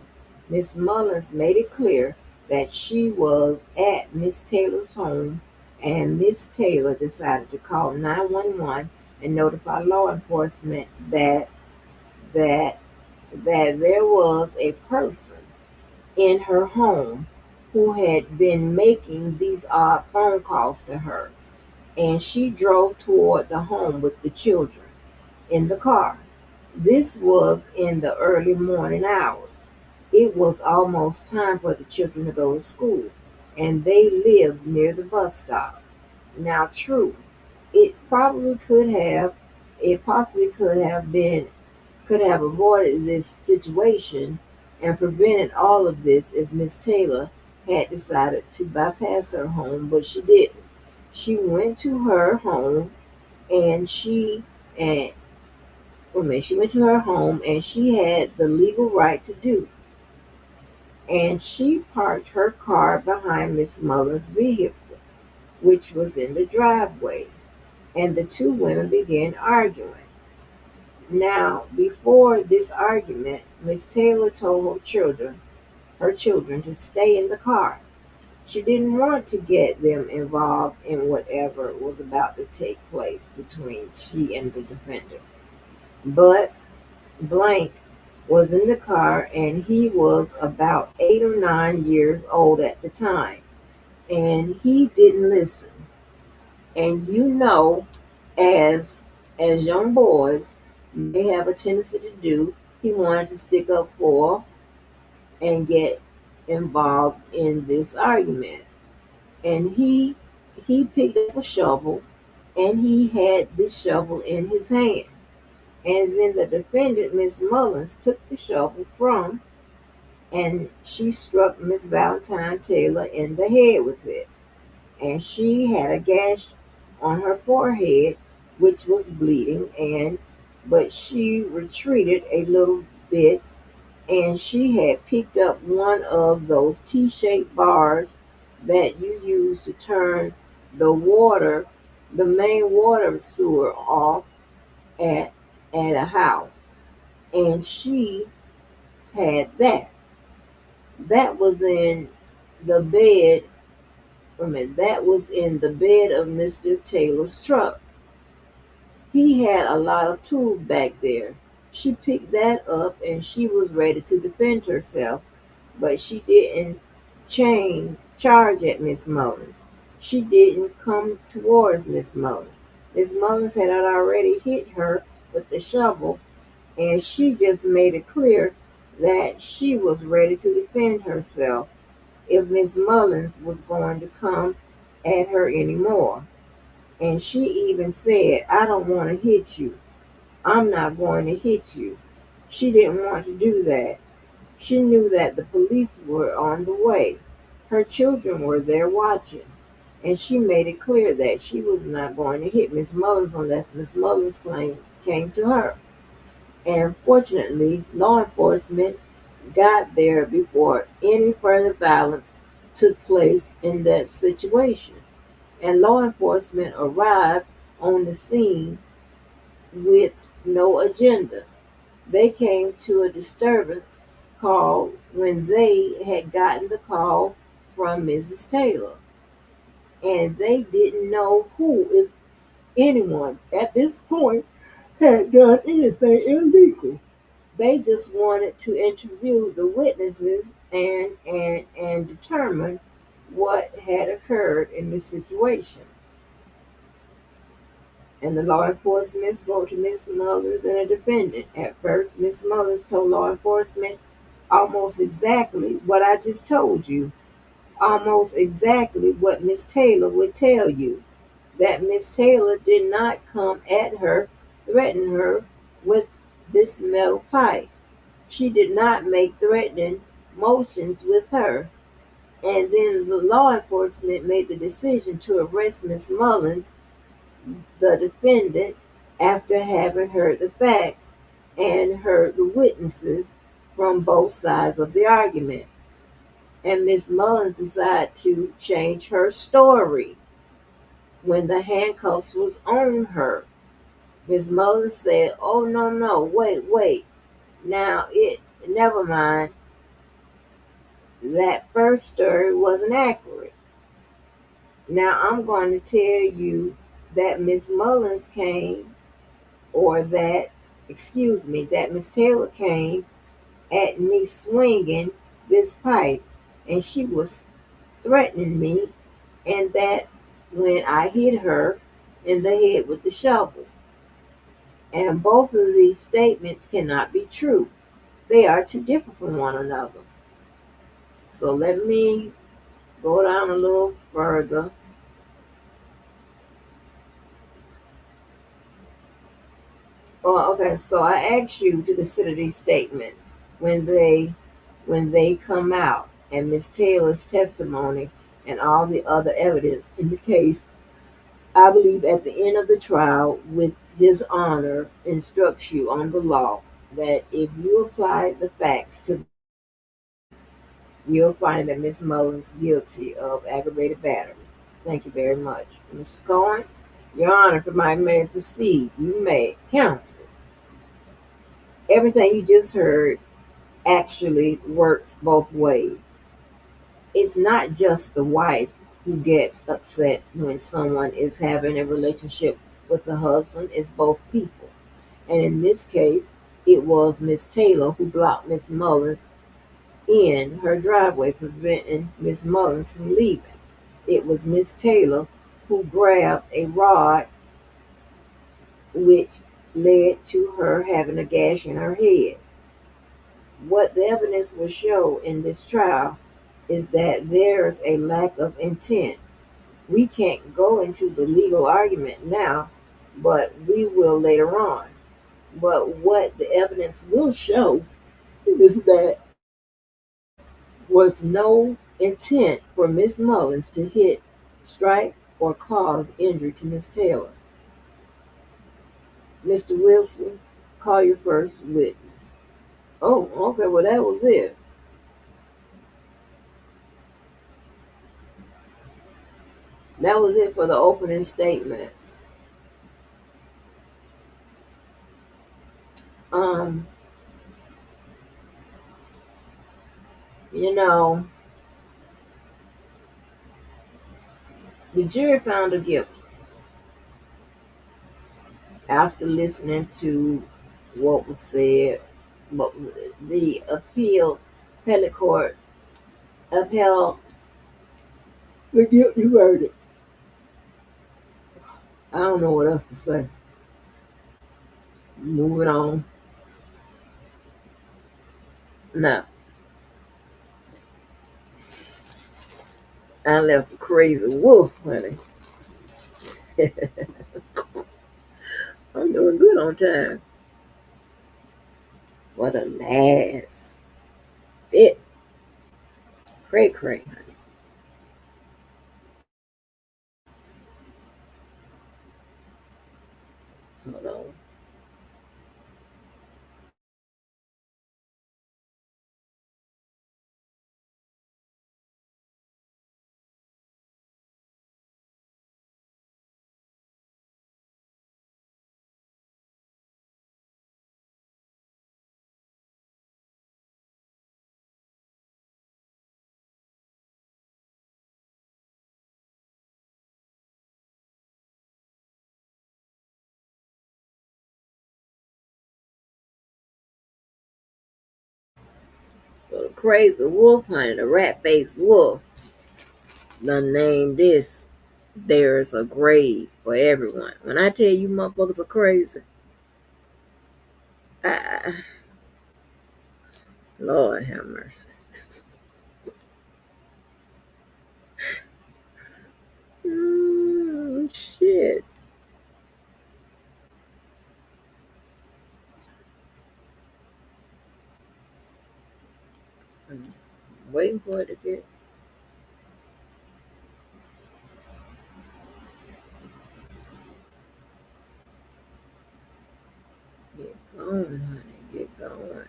Miss Mullins made it clear that she was at Miss Taylor's home, and Miss Taylor decided to call 911 and notify law enforcement that there was a person in her home who had been making these odd phone calls to her, and she drove toward the home with the children in the car. This was in the early morning hours. It was almost time for the children to go to school, and they lived near the bus stop. Now, true, it possibly could have avoided this situation and prevented all of this if Miss Taylor had decided to bypass her home, but she didn't. She went to her home and and she went to her home and she had the legal right to do. And she parked her car behind Miss Mullins' vehicle, which was in the driveway, and the two women began arguing. Now, before this argument, Miss Taylor told her children to stay in the car. She didn't want to get them involved in whatever was about to take place between she and the defendant. but blank was in the car and he was about 8 or 9 years old at the time and he didn't listen. And as young boys may have a tendency to do, he wanted to stick up for and get involved in this argument. And he picked up a shovel and he had this shovel in his hand. And then the defendant, Miss Mullins, took the shovel from and she struck Miss Valentine Taylor in the head with it. And she had a gash on her forehead which was bleeding but she retreated a little bit and she had picked up one of those T-shaped bars that you use to turn the main water sewer off at a house. And she had that. That was in the bed. That was in the bed of Mr. Taylor's truck. He had a lot of tools back there. She picked that up and she was ready to defend herself, but she didn't charge at Miss Mullins. She didn't come towards Miss Mullins. Miss Mullins had already hit her with the shovel, and she just made it clear that she was ready to defend herself if Miss Mullins was going to come at her anymore. And she even said, "I don't want to hit you. I'm not going to hit you." She didn't want to do that. She knew that the police were on the way. Her children were there watching. And she made it clear that she was not going to hit Miss Mullins unless Miss Mullins came to her. And fortunately, law enforcement got there before any further violence took place in that situation. And law enforcement arrived on the scene with no agenda. They came to a disturbance call when they had gotten the call from Mrs. Taylor. And they didn't know who, if anyone, at this point had done anything illegal. They just wanted to interview the witnesses and determine what had occurred in this situation. And the law enforcement spoke to Miss Mullins and a defendant. At first, Miss Mullins told law enforcement almost exactly what I just told you, almost exactly what Miss Taylor would tell you, that Miss Taylor did not come at her, threaten her with this metal pipe. She did not make threatening motions with her. And then the law enforcement made the decision to arrest Miss Mullins, the defendant, after having heard the facts and heard the witnesses from both sides of the argument. And Miss Mullins decided to change her story when the handcuffs was on her. Miss Mullins said, "Oh, no, wait. Now, never mind. That first story wasn't accurate. Now, I'm going to tell you that Miss Mullins came, that Miss Taylor came at me swinging this pipe, and she was threatening me, and that when I hit her in the head with the shovel. And both of these statements cannot be true. They are too different from one another." So let me go down a little further. Oh, okay, so I asked you to consider these statements when they come out, and Miss Taylor's testimony and all the other evidence in the case. I believe at the end of the trial, with His Honor instructs you on the law that if you apply the facts to, you'll find that Miss Mullins guilty of aggravated battery. Thank you very much. Mr. Cohen, Your Honor, if I may proceed, you may. Counsel, everything you just heard actually works both ways. It's not just the wife who gets upset when someone is having a relationship with the husband, it's both people. And in this case, it was Miss Taylor who blocked Miss Mullins in her driveway, preventing Miss Mullins from leaving. It was Miss Taylor who grabbed a rod, which led to her having a gash in her head. What the evidence will show in this trial is that there's a lack of intent. We can't go into the legal argument now, but we will later on. But what the evidence will show is that was no intent for Miss Mullins to hit, strike, or cause injury to Miss Taylor. Mr. Wilson, call your first witness. Oh, okay, well, that was it. That was it for the opening statements. Um, you know, the jury found her guilty after listening to what was said, but the appellate court upheld the guilty verdict. I don't know what else to say. Moving on. Now, I left a crazy wolf, honey. I'm doing good on time. What a last bit. Cray, honey. Hold on. So the crazy wolf, honey, the rat-faced wolf, done named this There's a Grave for Everyone. When I tell you motherfuckers are crazy, Lord have mercy. Shit. I'm waiting for it to get going, honey. Get going.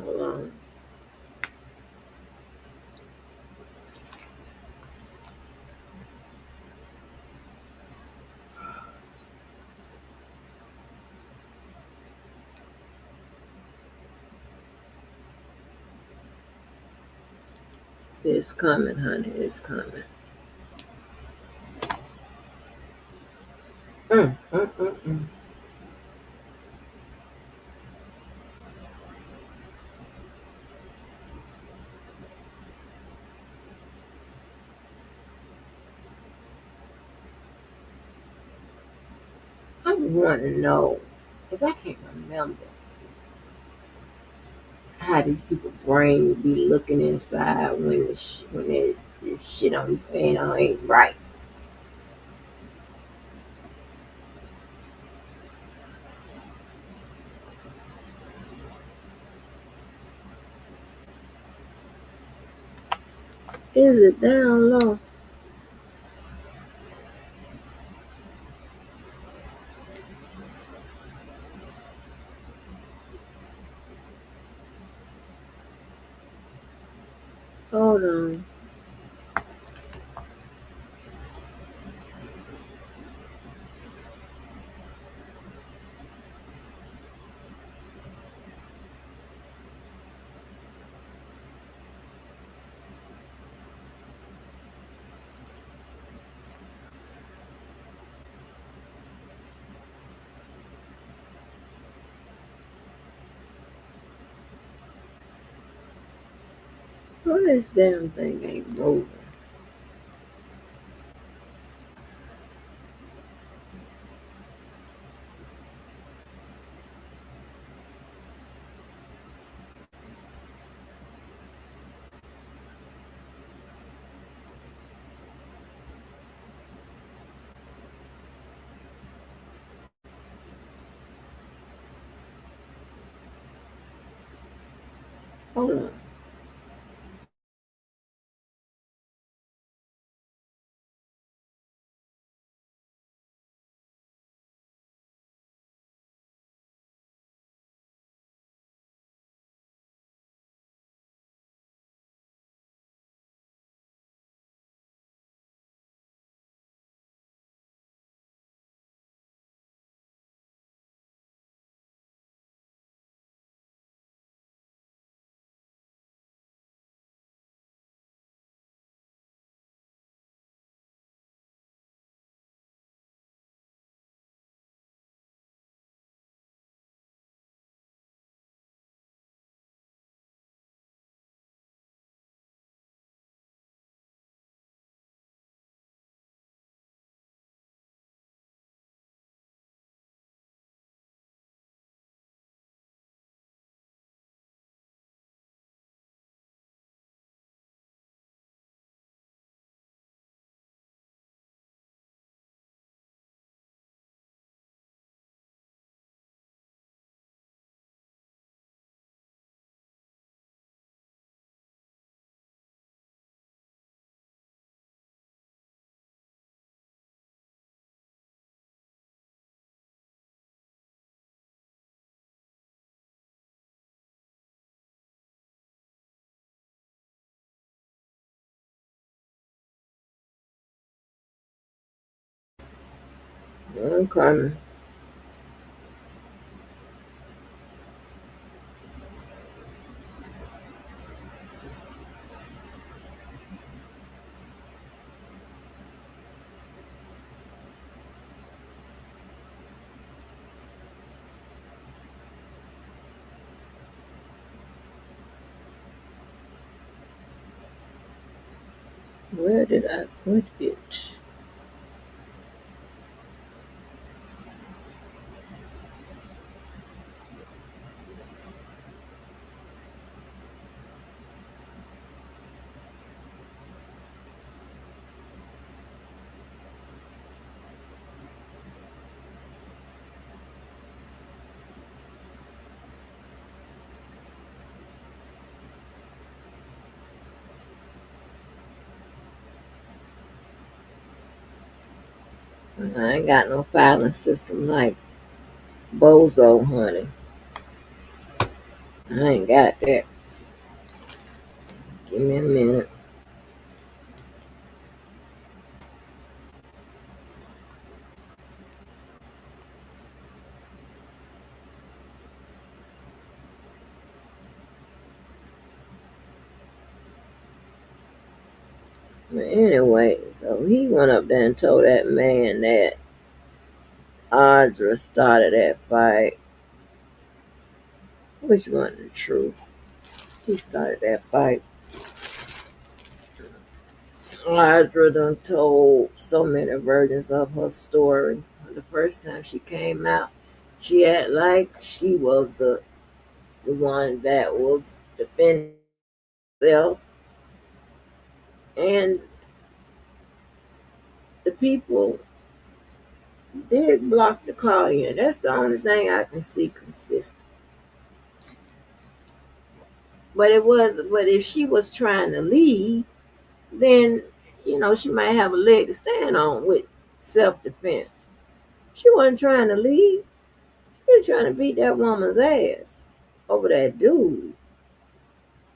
Hold on. It's coming, honey. It's coming. Mm. I want to know, because I can't remember how these people brain be looking inside when the shit I'm paying on ain't right. Is it down low? Hold on. Oh, this damn thing ain't moving. Hold on. I'm coming. Where did I put it? I ain't got no filing system like Bozo, honey. I ain't got that. Give me a minute. But anyway, so he went up there and told that man that Audr started that fight. Which one the truth? He started that fight. Audra done told so many versions of her story. The first time she came out, she had like she was the one that was defending herself. And the people did block the call in. That's the only thing I can see consistent. But if she was trying to leave, then she might have a leg to stand on with self defense. She wasn't trying to leave. She was trying to beat that woman's ass over that dude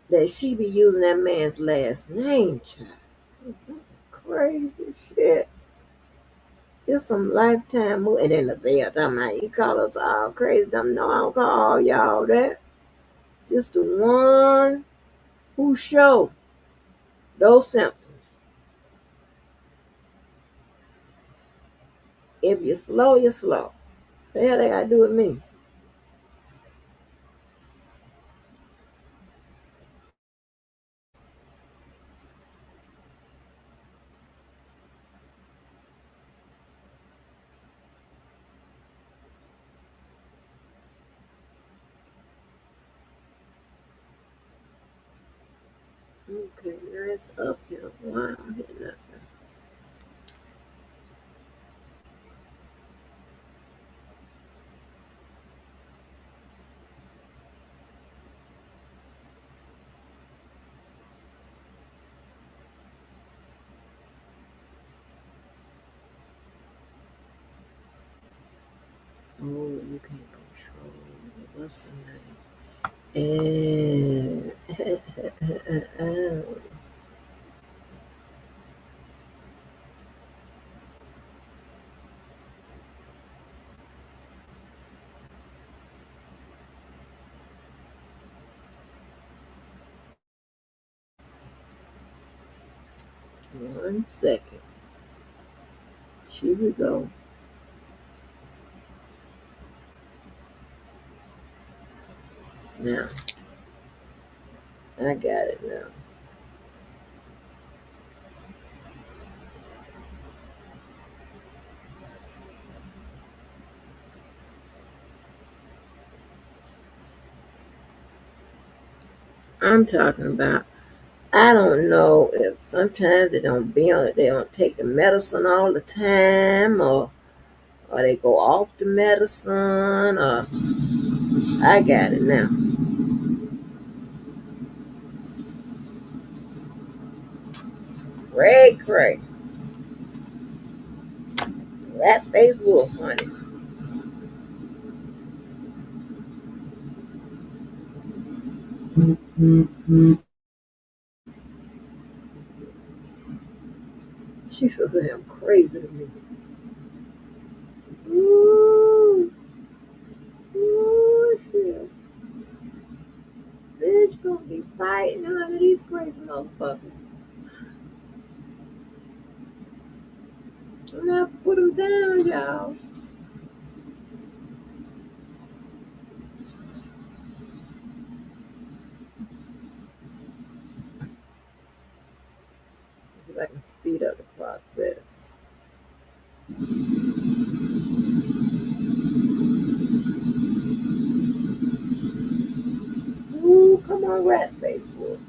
that she be using that man's last name, child. Crazy shit. It's some lifetime movie. And then LaBelle talking about you call us all crazy. No, I don't call all y'all that. Just the one who show those symptoms. If you're slow, you're slow. The hell they got to do with me? Okay, now it's up here. Wow, I hit nothing. Oh, you can't control what's the name? And 1 second. Here we go. Now, I got it now. I'm talking about, I don't know if sometimes they don't take the medicine all the time, or they go off the medicine, or I got it now. Cray. Rat face wolf, honey. She's so damn crazy to me. Ooh, shit. Bitch gonna be fighting none of these crazy motherfuckers. I'm gonna have to put them down, y'all. See if I can speed up the process. Ooh, come on, rat face wolf.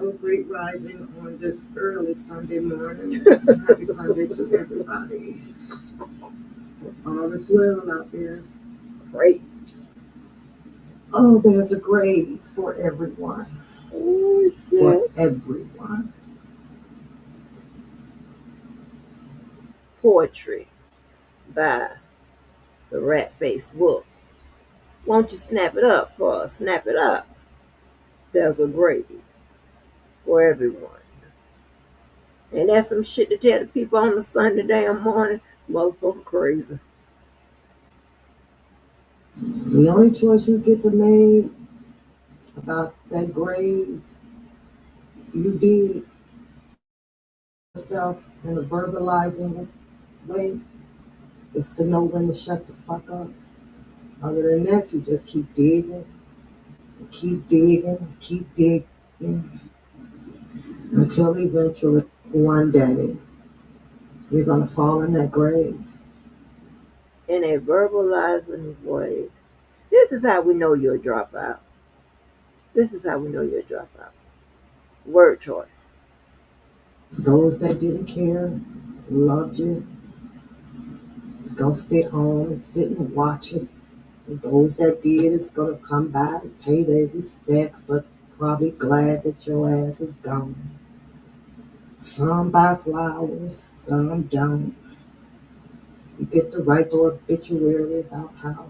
Oh, great rising on this early Sunday morning. Happy Sunday to everybody. All is well out there.
Great.
Oh, there's a grave for everyone.
Ooh,
For everyone.
Poetry by the rat face wolf. Won't you snap it up for us? Snap it up. There's a grave for everyone. And that's some shit to tell the people on the Sunday damn morning. Motherfucker crazy.
The only choice you get to make about that grave, you did yourself in a verbalizing way, is to know when to shut the fuck up. Other than that, you just keep digging, and keep digging, and keep digging, until eventually one day you're gonna fall in that grave.
In a verbalizing way. This is how we know you're a dropout. This is how we know you're a dropout. Word choice.
Those that didn't care, loved you, is gonna stay home and sit and watch it. And those that did is gonna come by and pay their respects, but probably glad that your ass is gone. Some buy flowers, some don't. You get to write the obituary about how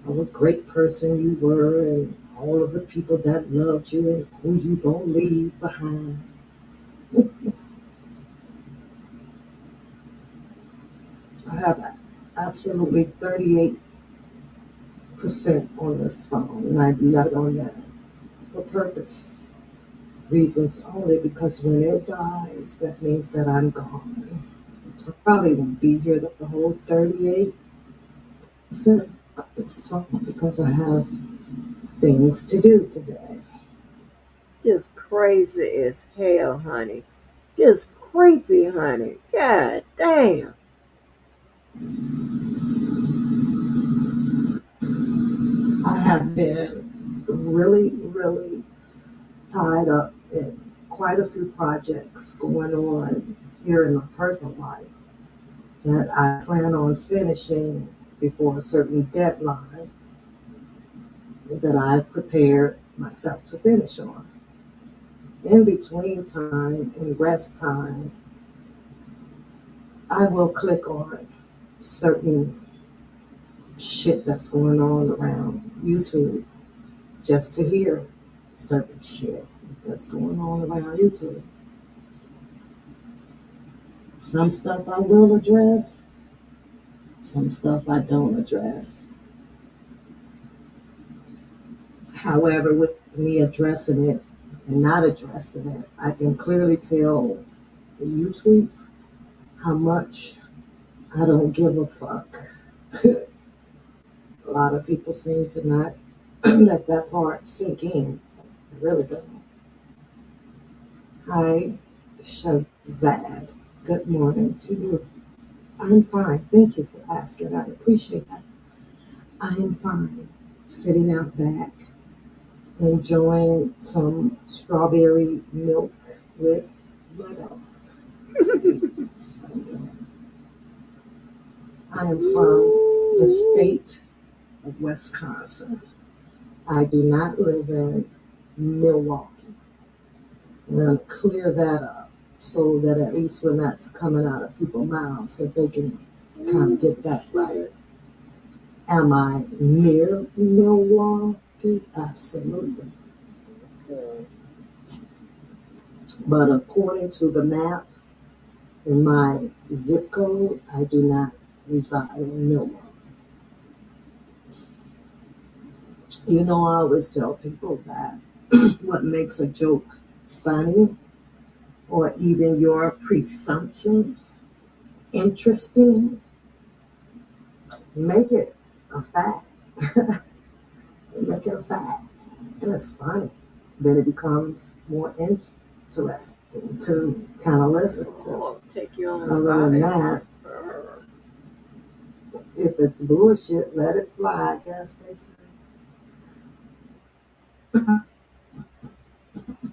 of a great person you were and all of the people that loved you and who you gonna leave behind. I have absolutely 38% on this phone, and I do that on that for purpose reasons only, because when it dies, that means that I'm gone. I probably won't be here the whole 38 it's because I have things to do today.
Just crazy as hell, honey. Just creepy, honey. God damn.
I have been really tied up in quite a few projects going on here in my personal life that I plan on finishing before a certain deadline that I prepared myself to finish on. In between time and rest time, I will click on certain shit that's going on around YouTube just to hear certain shit that's going on around YouTube. Some stuff I will address, some stuff I don't address. However, with me addressing it and not addressing it, I can clearly tell the tweets how much I don't give a fuck. A lot of people seem to not let that part sink in. I really don't. Hi, Shazad. Good morning to you. I'm fine. Thank you for asking. I appreciate that. I am fine. Sitting out back, enjoying some strawberry milk with butter. I am from the state of Wisconsin. I do not live in Milwaukee. I'm going to clear that up so that at least when that's coming out of people's mouths, that they can kind of get that right. Am I near Milwaukee? Absolutely. But according to the map in my zip code, I do not reside in Milwaukee. You know, I always tell people that what makes a joke funny or even your presumption interesting, make it a fact. Make it a fact. And it's funny. Then it becomes more interesting to kind of listen to.
Take you on
Other than that, if it's bullshit, let it fly, I guess they say.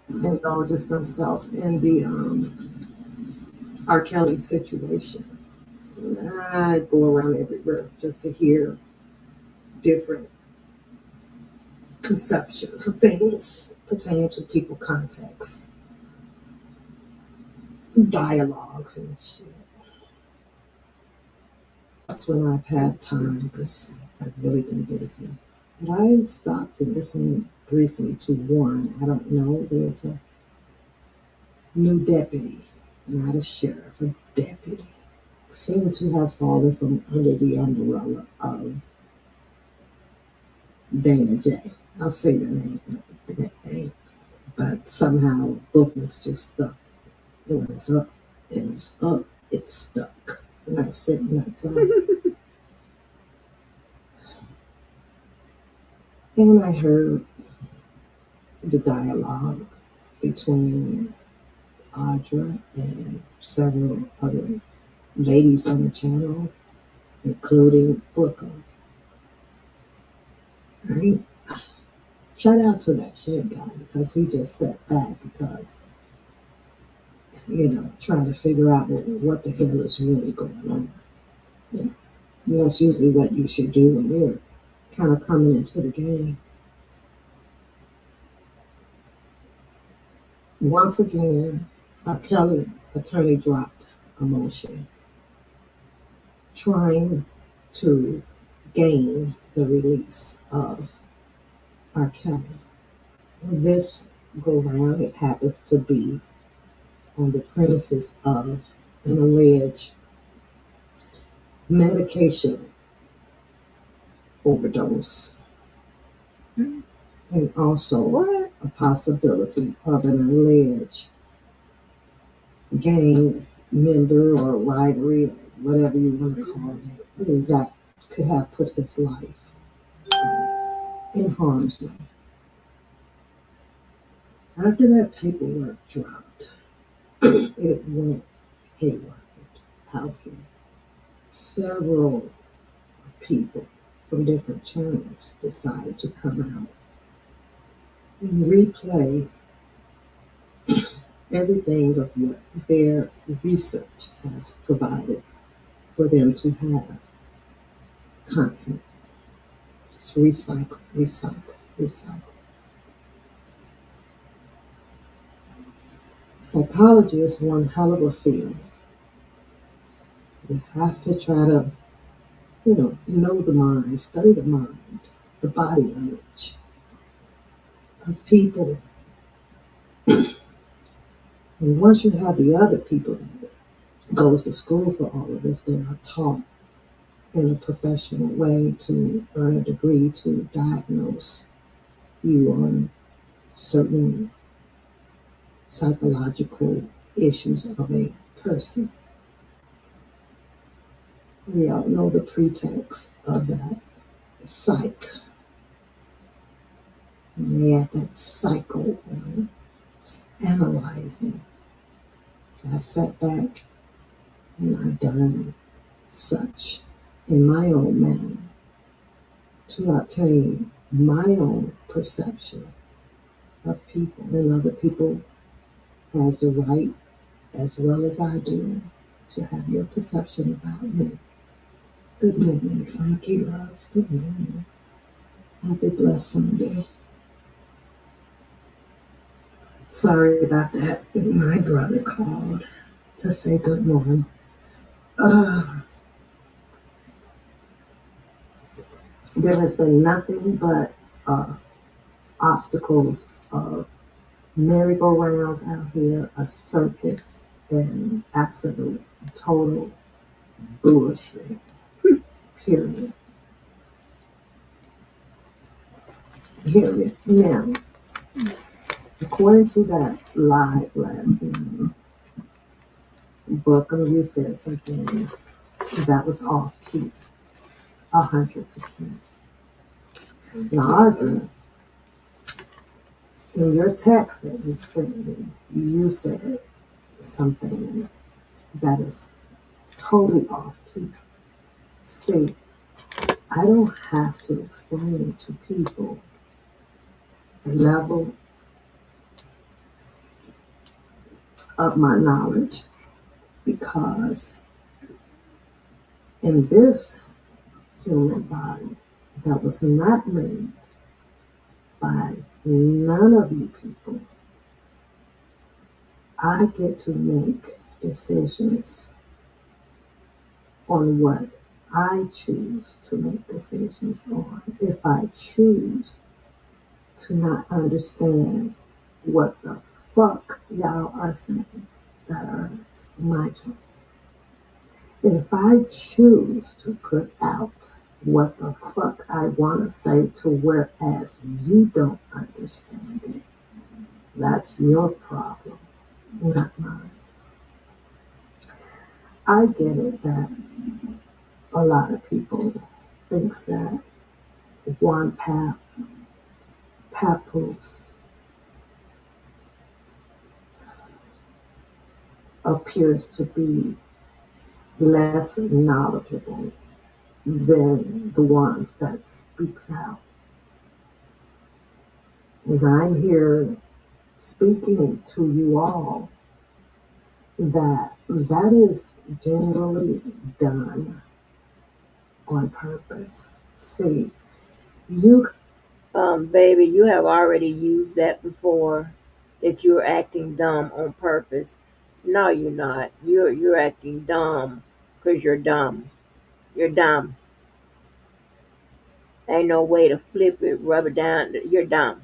Indulge themselves in the R. Kelly situation. I go around everywhere just to hear different conceptions of things pertaining to people context, dialogues and shit. That's when I've had time because I've really been busy. But I stopped and listened briefly to one. I don't know. There's a new deputy, not a sheriff, a deputy. Seemed to have fallen from under the umbrella of Dana J. I'll say the name, but somehow book was just stuck. It was up, it stuck. And that's it, and that's all. And I heard the dialogue between Audr and several other ladies on the channel, including Booker. Right? Shout out to that shit guy because he just sat back because, trying to figure out what the hell is really going on. And that's usually what you should do when you're kind of coming into the game. Once again, our Kelly attorney dropped a motion trying to gain the release of R. Kelly. This go round, it happens to be on the premises of an alleged medication overdose. And also a possibility of an alleged gang member or rivalry, or whatever you want to call it, that could have put his life in harm's way. After that paperwork dropped, it went haywire out here. Several people from different channels decided to come out and replay everything of what their research has provided for them to have content. Just recycle, recycle, recycle. Psychology is one hell of a field. You have to try to, know the mind, study the mind, the body language of people. And once you have the other people that goes to school for all of this, they are taught in a professional way to earn a degree to diagnose you on certain psychological issues of a person. We all know the pretext of that psych. And they had that psycho on it, just analyzing. I've sat back and I've done such in my own manner to obtain my own perception of people, and other people has the right, as well as I do, to have your perception about me. Good morning, Frankie love. Good morning. Happy blessed Sunday. Sorry about that. My brother called to say good morning. There has been nothing but obstacles of merry-go-rounds out here, a circus, and absolute total bullshit. Period. Period. Now, according to that live last night, Bookham, you said some things that was off key, 100%. Now, Audrey, in your text that you sent me, you said something that is totally off key. See, I don't have to explain to people the level of my knowledge, because in this human body that was not made by none of you people, I get to make decisions on what I choose to make decisions on. If I choose to not understand what the fuck y'all are saying, that is my choice. If I choose to put out what the fuck I want to say to whereas you don't understand it, that's your problem, not mine. I get it that a lot of people thinks that one papoose appears to be less knowledgeable than the ones that speaks out. And I'm here speaking to you all that is generally done on purpose. See,
baby, you have already used that before, that you're acting dumb on purpose. No, you're not. You're acting dumb because you're dumb. You're dumb. Ain't no way to flip it, rub it down. You're dumb.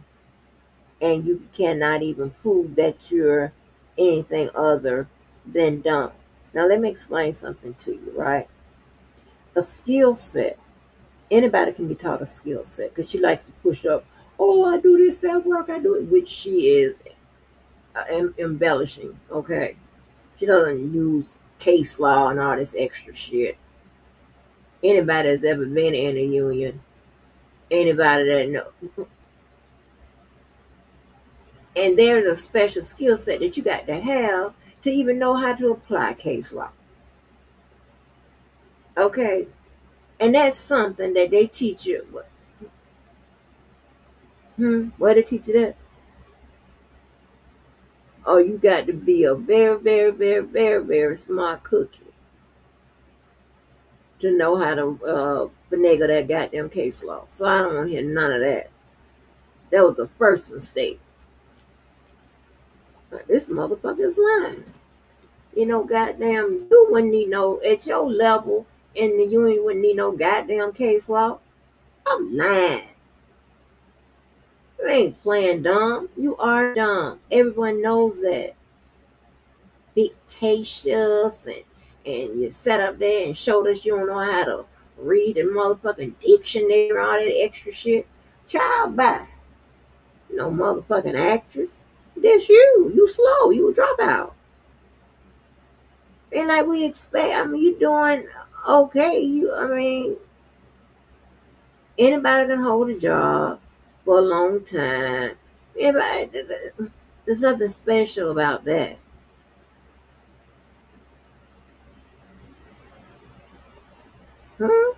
And you cannot even prove that you're anything other than dumb. Now, let me explain something to you, right? A skill set. Anybody can be taught a skill set, because she likes to push up, oh, I do this at work, I do it, which she is embellishing, okay? She doesn't use case law and all this extra shit. Anybody that's ever been in a union, anybody that knows. And there's a special skill set that you got to have to even know how to apply case law. Okay? And that's something that they teach you. Where they teach you that? Oh, you got to be a very, very, very, very, very smart cookie to know how to finagle that goddamn case law. So I don't want to hear none of that. That was the first mistake. But this motherfucker's lying. You know, goddamn, you wouldn't need no, at your level in the union, wouldn't need no goddamn case law. I'm lying. You ain't playing dumb. You are dumb. Everyone knows that. Fictitious and you sat up there and showed us you don't know how to read the motherfucking dictionary and all that extra shit. Child, bye. No motherfucking actress. This you. You slow. You a dropout. And like we expect, I mean, you doing okay. Anybody can hold a job for a long time. Anybody, there's nothing special about that. Huh?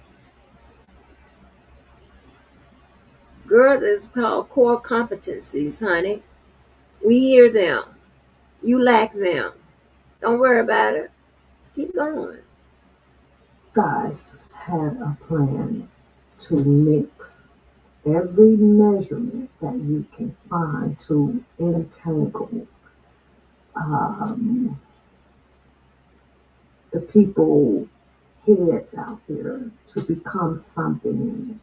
Girl, it's called core competencies, honey. We hear them. You lack them. Don't worry about it. Let's keep going.
Guys had a plan to mix every measurement that you can find to entangle the people heads out here to become something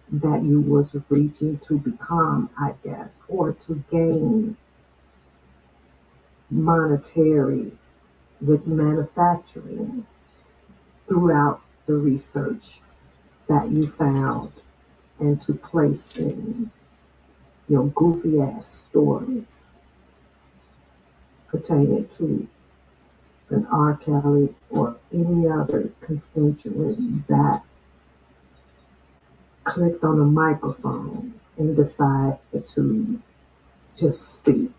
that you was reaching to become, I guess, or to gain monetary with manufacturing throughout the research that you found and to place in your goofy ass stories pertaining to an R. Kelly or any other constituent that clicked on a microphone and decided to just speak.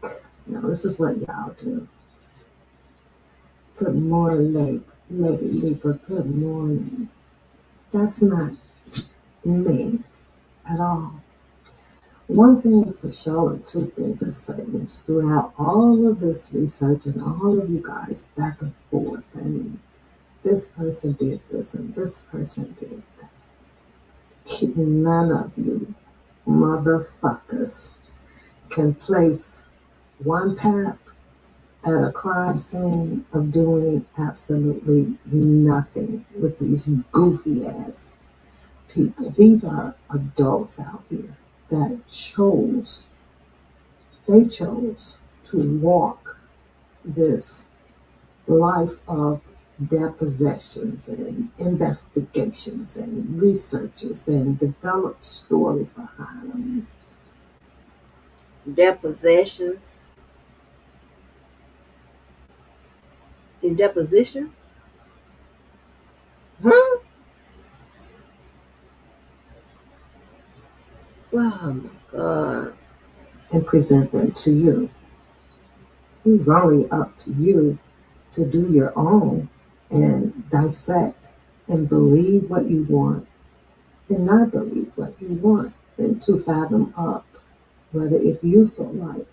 You know, this is what y'all do. Good morning, Lady Libra. Good morning. That's not me at all. One thing for sure, and two things for certain is throughout all of this research and all of you guys back and forth, and this person did this and this person did that. None of you motherfuckers can place one pap at a crime scene of doing absolutely nothing with these goofy ass people. These are adults out here that chose to walk this life of depositions and investigations and researches and develop stories behind them.
Depositions. In depositions? Huh? Oh my God.
And present them to you. It's only up to you to do your own and dissect and believe what you want and not believe what you want, and to fathom up whether if you feel like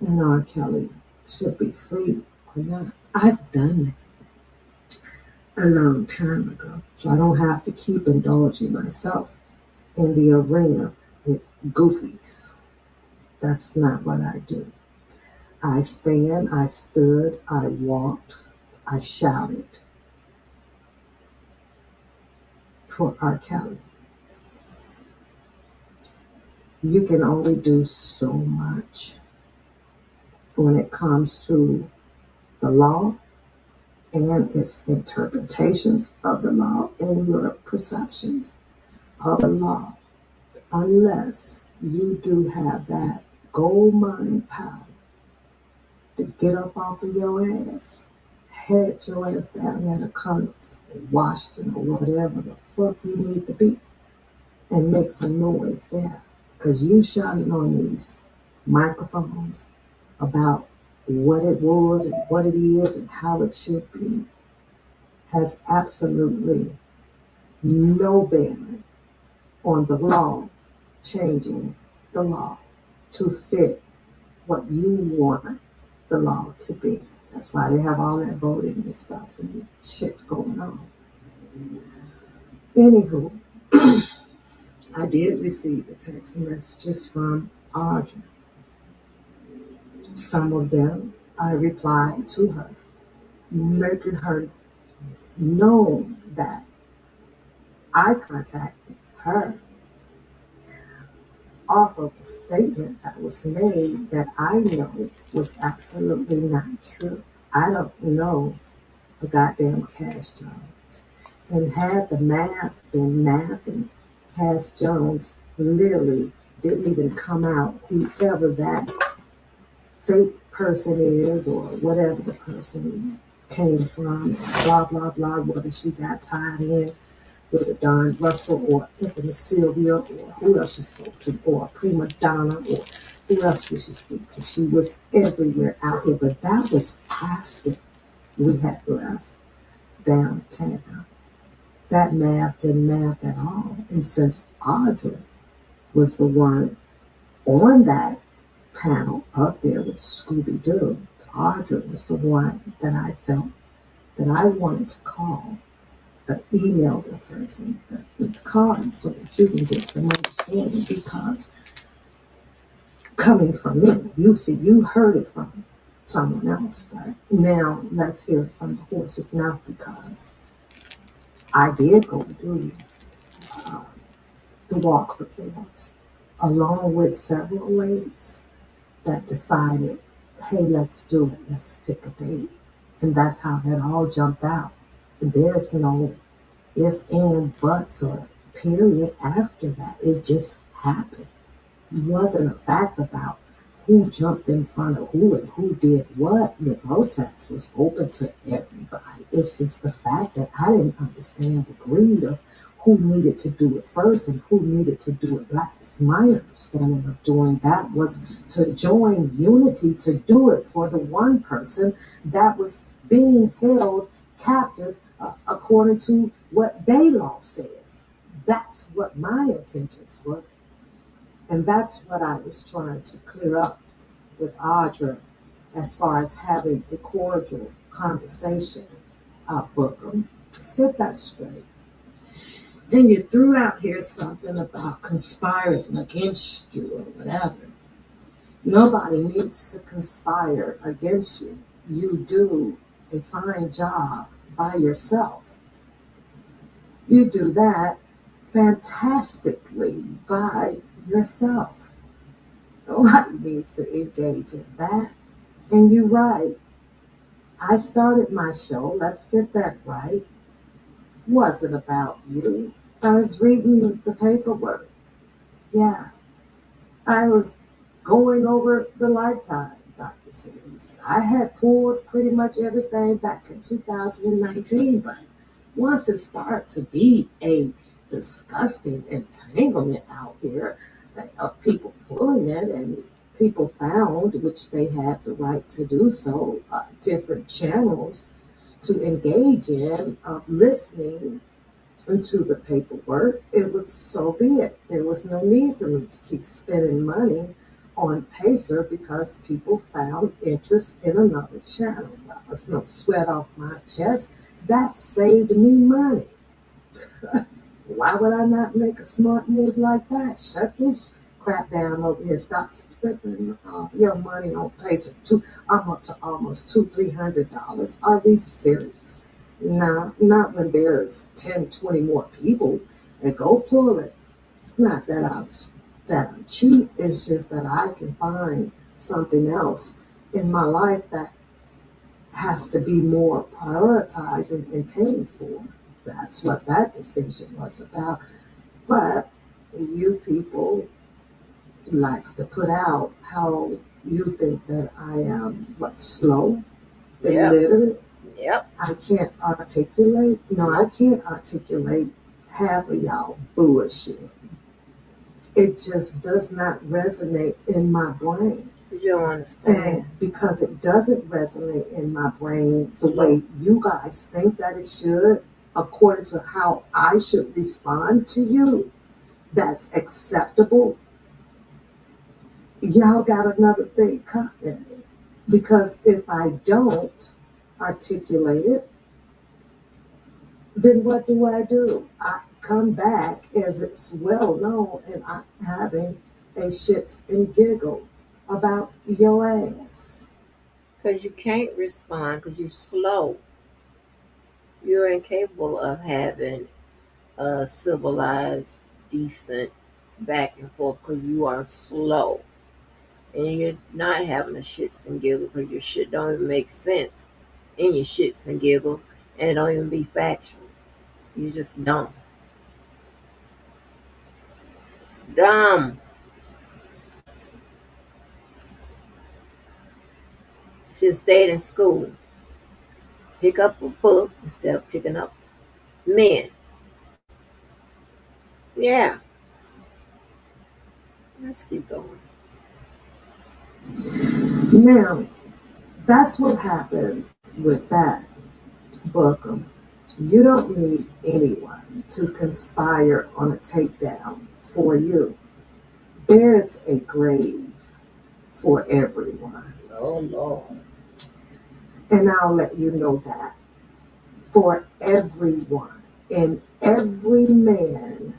an R. Kelly should be free or not. I've done that a long time ago, so I don't have to keep indulging myself in the arena with goofies. That's not what I do. I stand, I stood, I walked, I shouted for R. Kelly. You can only do so much when it comes to the law and its interpretations of the law and your perceptions of the law, unless you do have that gold mine power to get up off of your ass, head your ass down at a Congress, Washington, or whatever the fuck you need to be, and make some noise there. Because you shouting on these microphones about what it was and what it is and how it should be has absolutely no bearing on the law changing the law to fit what you want the law to be. That's why they have all that voting and stuff and shit going on. Anywho, I did receive the text messages from Audr. Some of them I replied to her, making her know that I contacted her off of a statement that was made that I know was absolutely not true. I don't know a goddamn Cash Jones. And had the math been mathing, Cash Jones literally didn't even come out, whoever that fake person is or whatever the person came from, blah, blah, blah, whether she got tied in with a Don Russell or Infamous Sylvia or who else she spoke to, or a prima donna or who else she should speak to. She was everywhere out here, but that was after we had left downtown. That math didn't math at all. And since Audr was the one on that panel up there with Scooby-Doo, Audr was the one that I felt that I wanted to call. Emailed her first and call him so that you can get some understanding, because coming from me, you heard it from someone else, but now let's hear it from the horse's mouth, because I did go to do the Walk for Chaos along with several ladies that decided, hey, let's do it, let's pick a date. And that's how that all jumped out. There's no if, and, buts, or period after that. It just happened. It wasn't a fact about who jumped in front of who and who did what. The protest was open to everybody. It's just the fact that I didn't understand the greed of who needed to do it first and who needed to do it last. My understanding of doing that was to join unity to do it for the one person that was being held captive according to what their law says. That's what my intentions were. And that's what I was trying to clear up with Audr as far as having a cordial conversation. Booker, let's get that straight. Then you threw out here something about conspiring against you or whatever. Nobody needs to conspire against you. You do a fine job by yourself. You do that fantastically by yourself. Nobody needs to engage in that. And you're right. I started my show, let's get that right. Wasn't about you. I was reading the paperwork. Yeah. I was going over the Lifetime docuseries. I had pulled pretty much everything back in 2019, but once it started to be a disgusting entanglement out here of people pulling it, and people found, which they had the right to do so, different channels to engage in of listening to the paperwork, it would so be it. There was no need for me to keep spending money on Pacer because people found interest in another channel. That was no sweat off my chest. That saved me money. Why would I not make a smart move like that? Shut this crap down over here. Stop spending your money on Pacer. I'm up to almost $200-300. Are we serious? No, not when there's 10, 20 more people that go pull it. It's not that I'm cheap. It's just that I can find something else in my life that has to be more prioritized and paid for. That's what that decision was about. But you people likes to put out how you think that I am, slow, illiterate.
Yep.
I can't articulate. No, I can't articulate half of y'all bullshit. It just does not resonate in my brain.
You don't understand.
And because it doesn't resonate in my brain the way you guys think that it should, according to how I should respond to you, that's acceptable. Y'all got another thing coming. Because if I don't articulate it, then what do? I come back as it's well known and I'm having a shits and giggle about your ass.
Because you can't respond because you're slow. You're incapable of having a civilized, decent back and forth because you are slow. And you're not having a shits and giggle because your shit don't even make sense in your shits and giggle, and it don't even be factual. You just dumb. Dumb. Should have stayed in school. Pick up a book instead of picking up men. Yeah. Let's keep going.
Now, that's what happened with that book. You don't need anyone to conspire on a takedown for you. There's a grave for everyone.
Oh, Lord.
And I'll let you know that. For everyone. And every man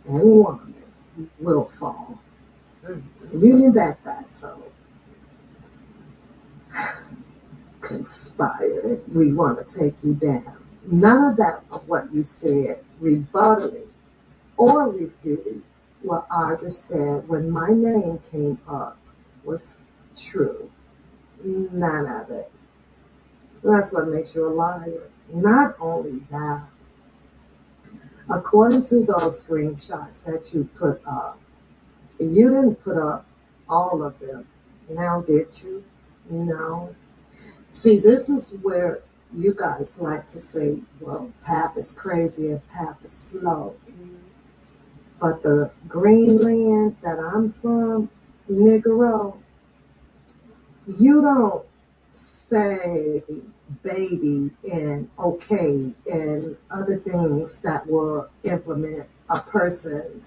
and woman will fall. You didn't back that, so. Conspire. We want to take you down. None of that of what you said rebutted or refuted what Audr said when my name came up was true. None of it. That's what makes you a liar. Not only that, according to those screenshots that you put up, you didn't put up all of them. Now, did you? No. See, this is where you guys like to say, well, Pap is crazy and Pap is slow. But the green land that I'm from, Negro, you don't say baby and okay and other things that will implement a person,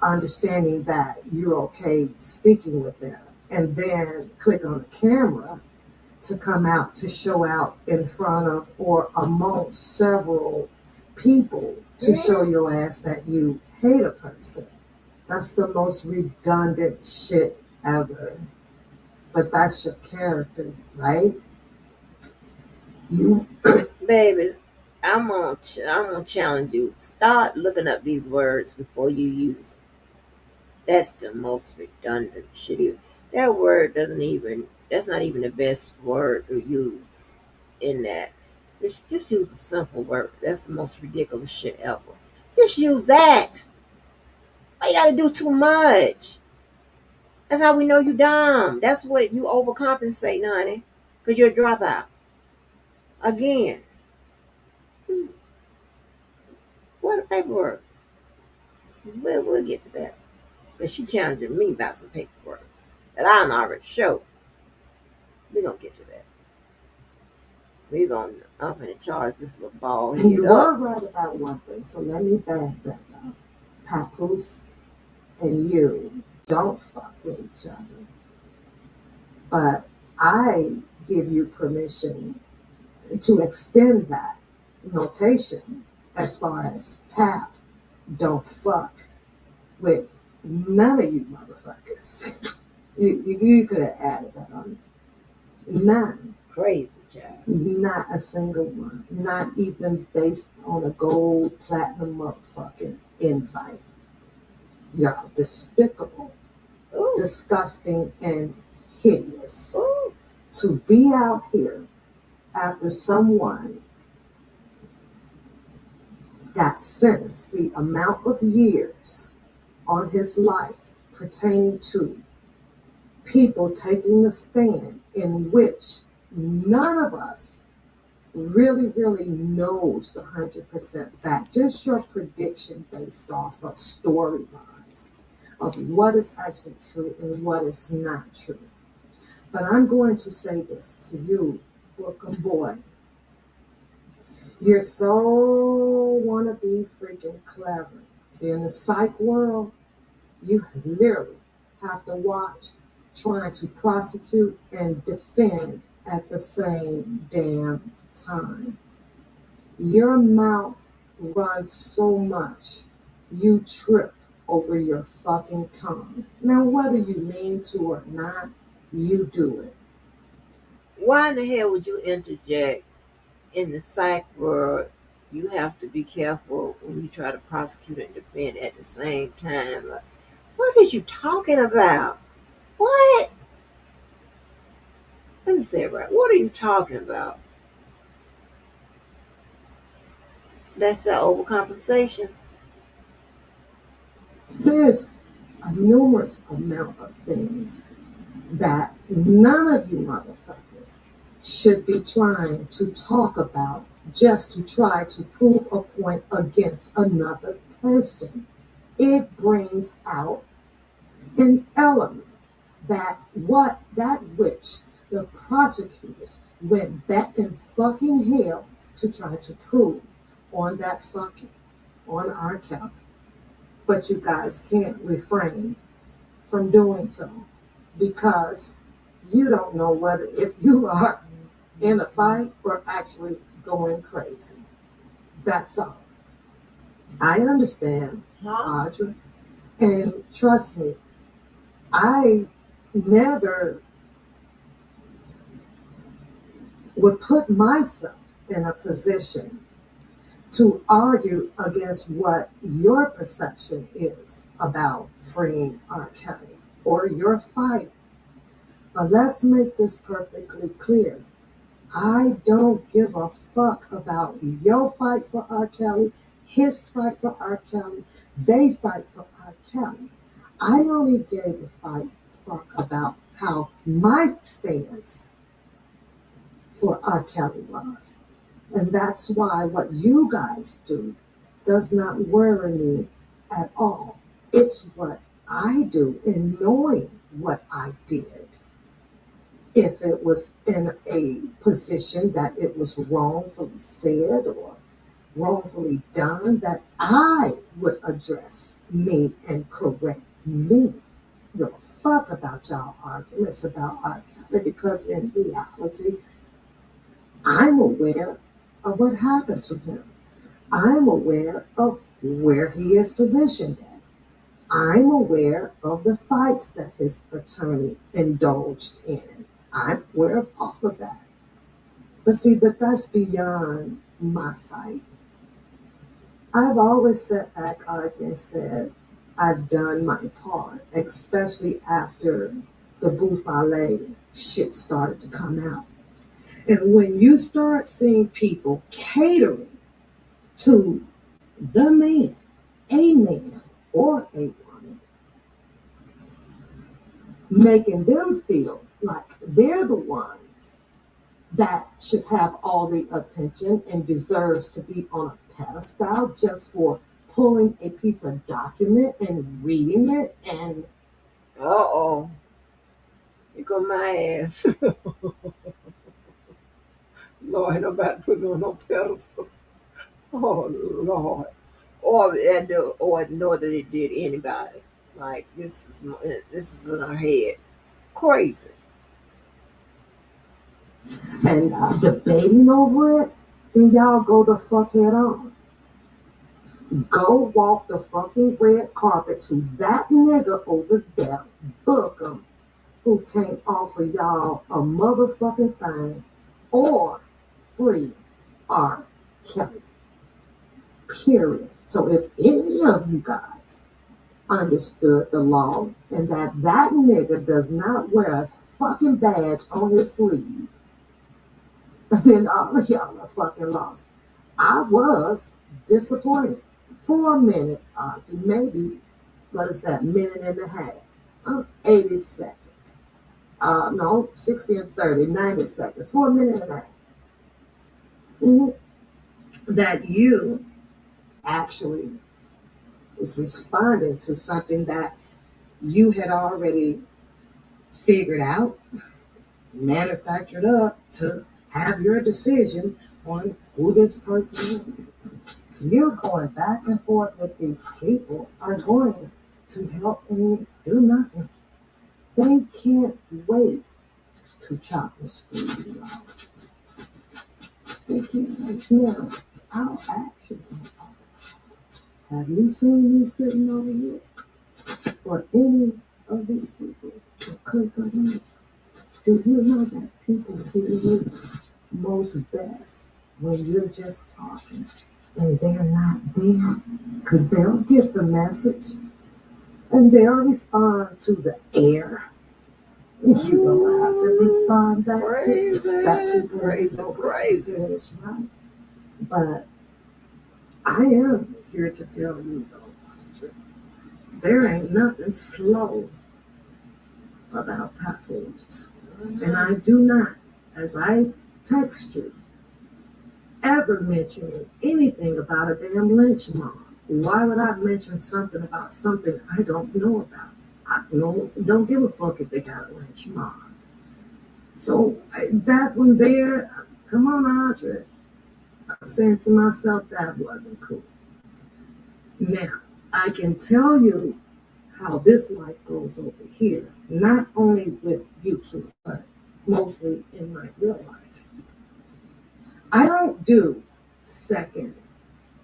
understanding that you're okay speaking with them, and then click on the camera to come out to show out in front of or amongst several people to show your ass that you hate a person. That's the most redundant shit ever. But that's your character, right? You,
Baby, I'm gonna challenge you. Start looking up these words before you use them. That's the most redundant shit. That word that's not even the best word to use in that. Just use a simple word. That's the most ridiculous shit ever. Just use that. Why you gotta do too much? That's how we know you dumb. That's what you overcompensate, honey. Because you're a dropout. Again. What a paperwork. We'll get to that. Because she challenging me about some paperwork that I'm already showed. We're going to get to that. I'm going to charge this little ball.
And you were right about one thing, so let me back that up. Papoose and you don't fuck with each other. But I give you permission to extend that notation as far as Pap don't fuck with none of you motherfuckers. You could have added that on. None.
Crazy child.
Not a single one. Not even based on a gold, platinum motherfucking invite. Y'all despicable, disgusting, and hideous. To be out here after someone got sentenced the amount of years on his life pertaining to people taking the stand in which none of us really, really knows the 100% fact, just your prediction based off of storylines of what is actually true and what is not true. But I'm going to say this to you, Brooklyn boy. You're so wanna be freaking clever. See, in the psych world, you literally have to watch trying to prosecute and defend at the same damn time. Your mouth runs so much, you trip over your fucking tongue. Now, whether you mean to or not, you do it.
Why in the hell would you interject in the psych world? You have to be careful when you try to prosecute and defend at the same time. What are you talking about? What? Let me say it right. What are you talking about? That's the overcompensation.
There's a numerous amount of things that none of you motherfuckers should be trying to talk about just to try to prove a point against another person. It brings out an element that which the prosecutors went back in fucking hell to try to prove on R. Kelly. But you guys can't refrain from doing so because you don't know whether if you are in a fight or actually going crazy. That's all. I understand, Audr, and trust me, I never would put myself in a position to argue against what your perception is about freeing R. Kelly or your fight. But let's make this perfectly clear. I don't give a fuck about your fight for R. Kelly, his fight for R. Kelly, they fight for R. Kelly. I only gave a fuck about how my stance for R. Kelly was. And that's why what you guys do does not worry me at all. It's what I do in knowing what I did. If it was in a position that it was wrongfully said or wrongfully done, that I would address me and correct me. You don't fuck about y'all arguments about R. Kelly because in reality, I'm aware of what happened to him. I'm aware of where he is positioned at. I'm aware of the fights that his attorney indulged in. I'm aware of all of that. But that's beyond my fight. I've always sat back, Audr, and said, I've done my part, especially after the Buffale shit started to come out. And when you start seeing people catering to the man, a man or a woman, making them feel like they're the ones that should have all the attention and deserves to be on a pedestal just for pulling a piece of document and reading it and
Uh-oh. You go my ass. Lord, I'm about to put me on no pedestal. Oh, Lord. Or know that it did anybody. Like, this is in our head. Crazy.
and debating over it, then y'all go the fuck head on. Go walk the fucking red carpet to that nigga over there, book him, who can't offer y'all a motherfucking thing or free R. Kelly. Period. So if any of you guys understood the law and that nigga does not wear a fucking badge on his sleeve, then all of y'all are fucking lost. I was disappointed for a minute, maybe, what is that, minute and a half, 80 seconds. No, 60 and 30, 90 seconds, for a minute and a half. Mhm. That you actually was responding to something that you had already figured out, manufactured up to have your decision on who this person is. You going back and forth with these people are going to help and do nothing. They can't wait to chop and screw you out. They can't wait. Now, I'll ask you, have you seen me sitting over here for any of these people to click on me? Do you know that people hear you most best when you're just talking and they're not there? Because they'll get the message and they'll respond to the air. You're gonna have to respond back to, especially when you know what you said is right. But I am here to tell you though, there ain't nothing slow about papoose. And I do not, as I text you, ever mention anything about a damn lynch mob. Why would I mention something about something I don't know about? I don't give a fuck if they got a lynch mob. So that one there, come on, Audr. I'm saying to myself, that wasn't cool. Now, I can tell you how this life goes over here, not only with YouTube, but mostly in my real life. I don't do second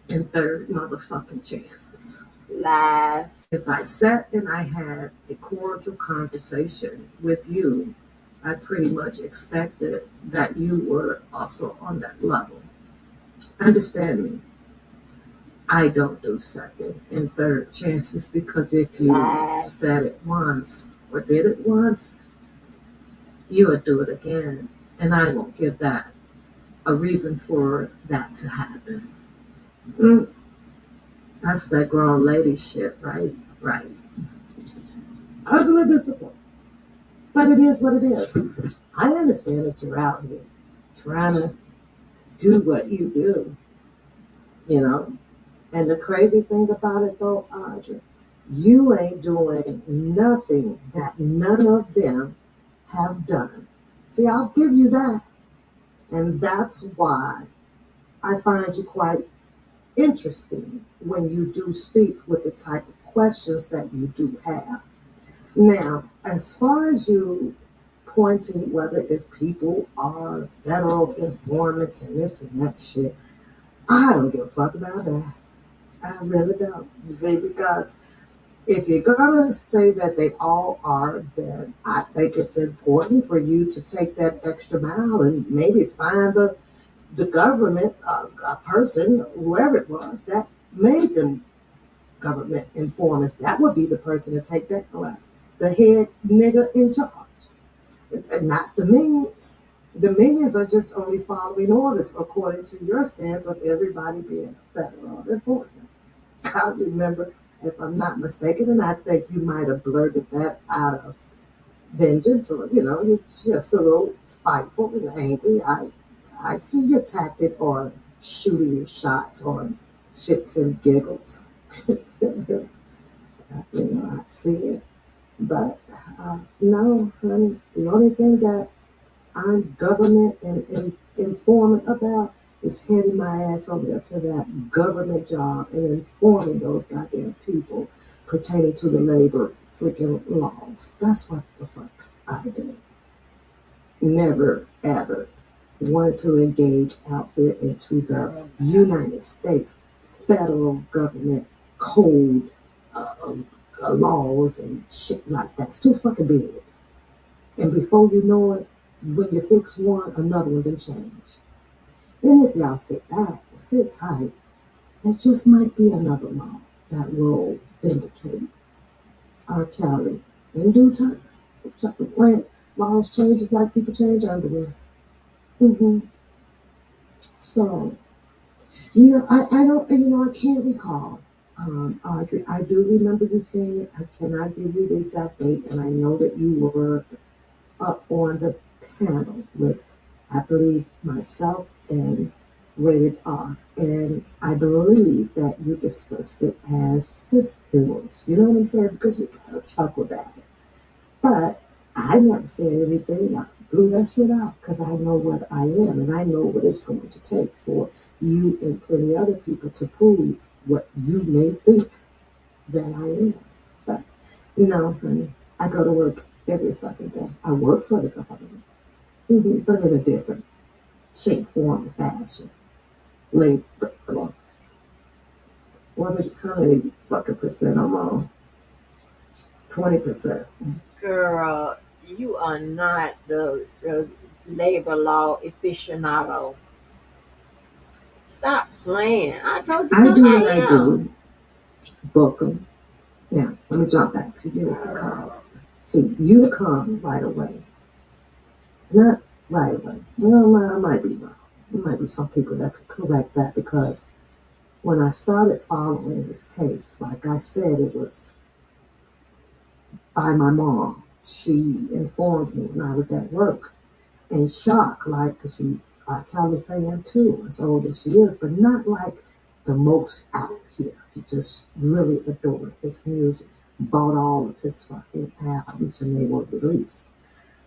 and third motherfucking chances. Lies. If I sat and I had a cordial conversation with you, I pretty much expected that you were also on that level. Understand me? I don't do second and third chances because if you said it once or did it once, you would do it again. And I won't give that a reason for that to happen. That's that grown lady shit, right? Right. I was a little disappointed. But it is what it is. I understand that you're out here trying to do what you do, you know? And the crazy thing about it though, Audr, you ain't doing nothing that none of them have done. See, I'll give you that. And that's why I find you quite interesting when you do speak with the type of questions that you do have. Now, as far as you pointing whether if people are federal informants and this and that shit, I don't give a fuck about that. I really don't. See, because if you're gonna say that they all are, then I think it's important for you to take that extra mile and maybe find the government, a person, whoever it was, that made them government informants. That would be the person to take that correct. The head nigga in charge. Not the minions. The minions are just only following orders according to your stance of everybody being a federal informant. I remember, if I'm not mistaken, and I think you might have blurted that out of vengeance, or you're just a little spiteful and angry. I see your tactic on shooting your shots on shits and giggles. I see it. But no, honey, the only thing that I'm government and informant about is heading my ass over there to that government job and informing those goddamn people pertaining to the labor freaking laws. That's what the fuck I do. Never, ever wanted to engage out here into the United States federal government code laws and shit like that. It's too fucking big. And before you know it, when you fix one, another one can change. Then if y'all sit back and sit tight, there just might be another law that will vindicate R. Kelly in due time. When laws change, it's like people change underwear. So, I don't, I can't recall. Audrey, I do remember you saying it. I cannot give you the exact date, and I know that you were up on the panel with, I believe, myself and rated R. And I believe that you dispersed it as just humorous. You know what I'm saying? Because you kind of chuckled at it. But I never said anything. I blew that shit out because I know what I am and I know what it's going to take for you and plenty other people to prove what you may think that I am. But no, honey, I go to work every fucking day. I work for the government, but in a different shape, form, and fashion. Link belongs. How many fucking percent I'm on? 20%.
Girl, you are not the labor law aficionado. Stop playing. I told you
I do what
I
I
am.
do. Book 'em. Now, let me jump back to you because, see, you come right away. Not right away. Well, I might be wrong. There might be some people that could correct that because when I started following this case, like I said, it was by my mom. She informed me when I was at work in shock, like, because she's a Kelly fan too, as old as she is, but not like the most out here. She just really adored his music, bought all of his fucking albums when they were released.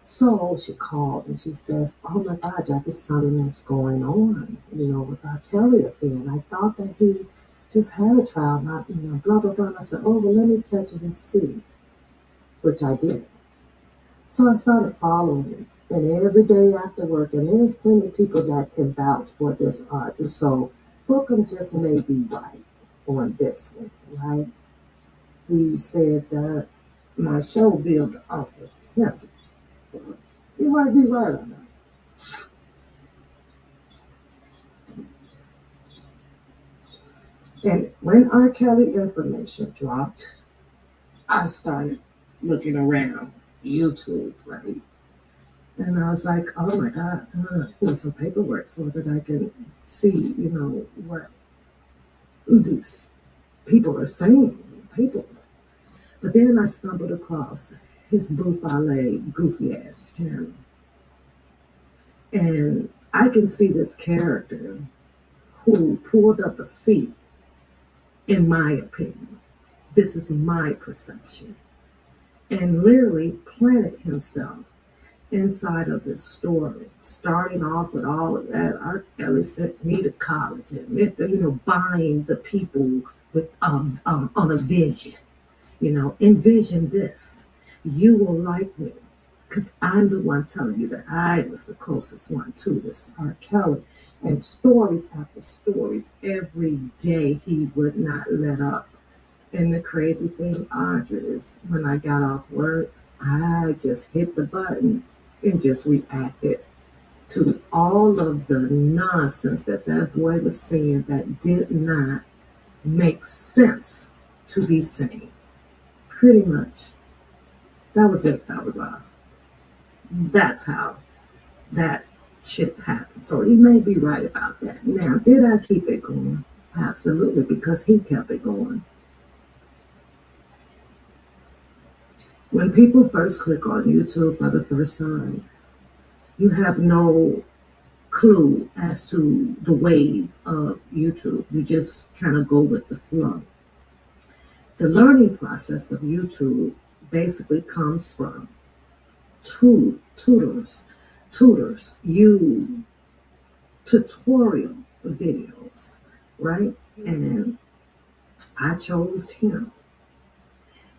So she called and she says, "Oh my God, Jack, it's something that's going on, with R. Kelly again. I thought that he just had a trial, not, blah, blah, blah." And I said, "Oh, well, let me catch it and see," which I did. So I started following it. And every day after work, and there's plenty of people that can vouch for this Audr. So Bookham just may be right on this one, right? He said that my show built off of him. He might be right on that. And when R. Kelly information dropped, I started looking around YouTube, right? And I was like, oh my God, I'm gonna do some paperwork so that I can see, what these people are saying in the paperwork. But then I stumbled across his Buffalo goofy ass channel. And I can see this character who pulled up a seat, in my opinion. This is my perception. And literally planted himself inside of this story, starting off with all of that. R. Kelly sent me to college and buying the people with on a vision. Envision this. You will like me because I'm the one telling you that I was the closest one to this R. Kelly. And stories after stories, every day he would not let up. And the crazy thing, Audrey, is when I got off work, I just hit the button and just reacted to all of the nonsense that boy was saying that did not make sense to be saying. Pretty much. That was it. That was all. That's how that shit happened. So he may be right about that. Now, did I keep it going? Absolutely, because he kept it going. When people first click on YouTube for the first time, you have no clue as to the wave of YouTube. You just kind of go with the flow. The learning process of YouTube basically comes from tutors, tutorial videos, right? And I chose him.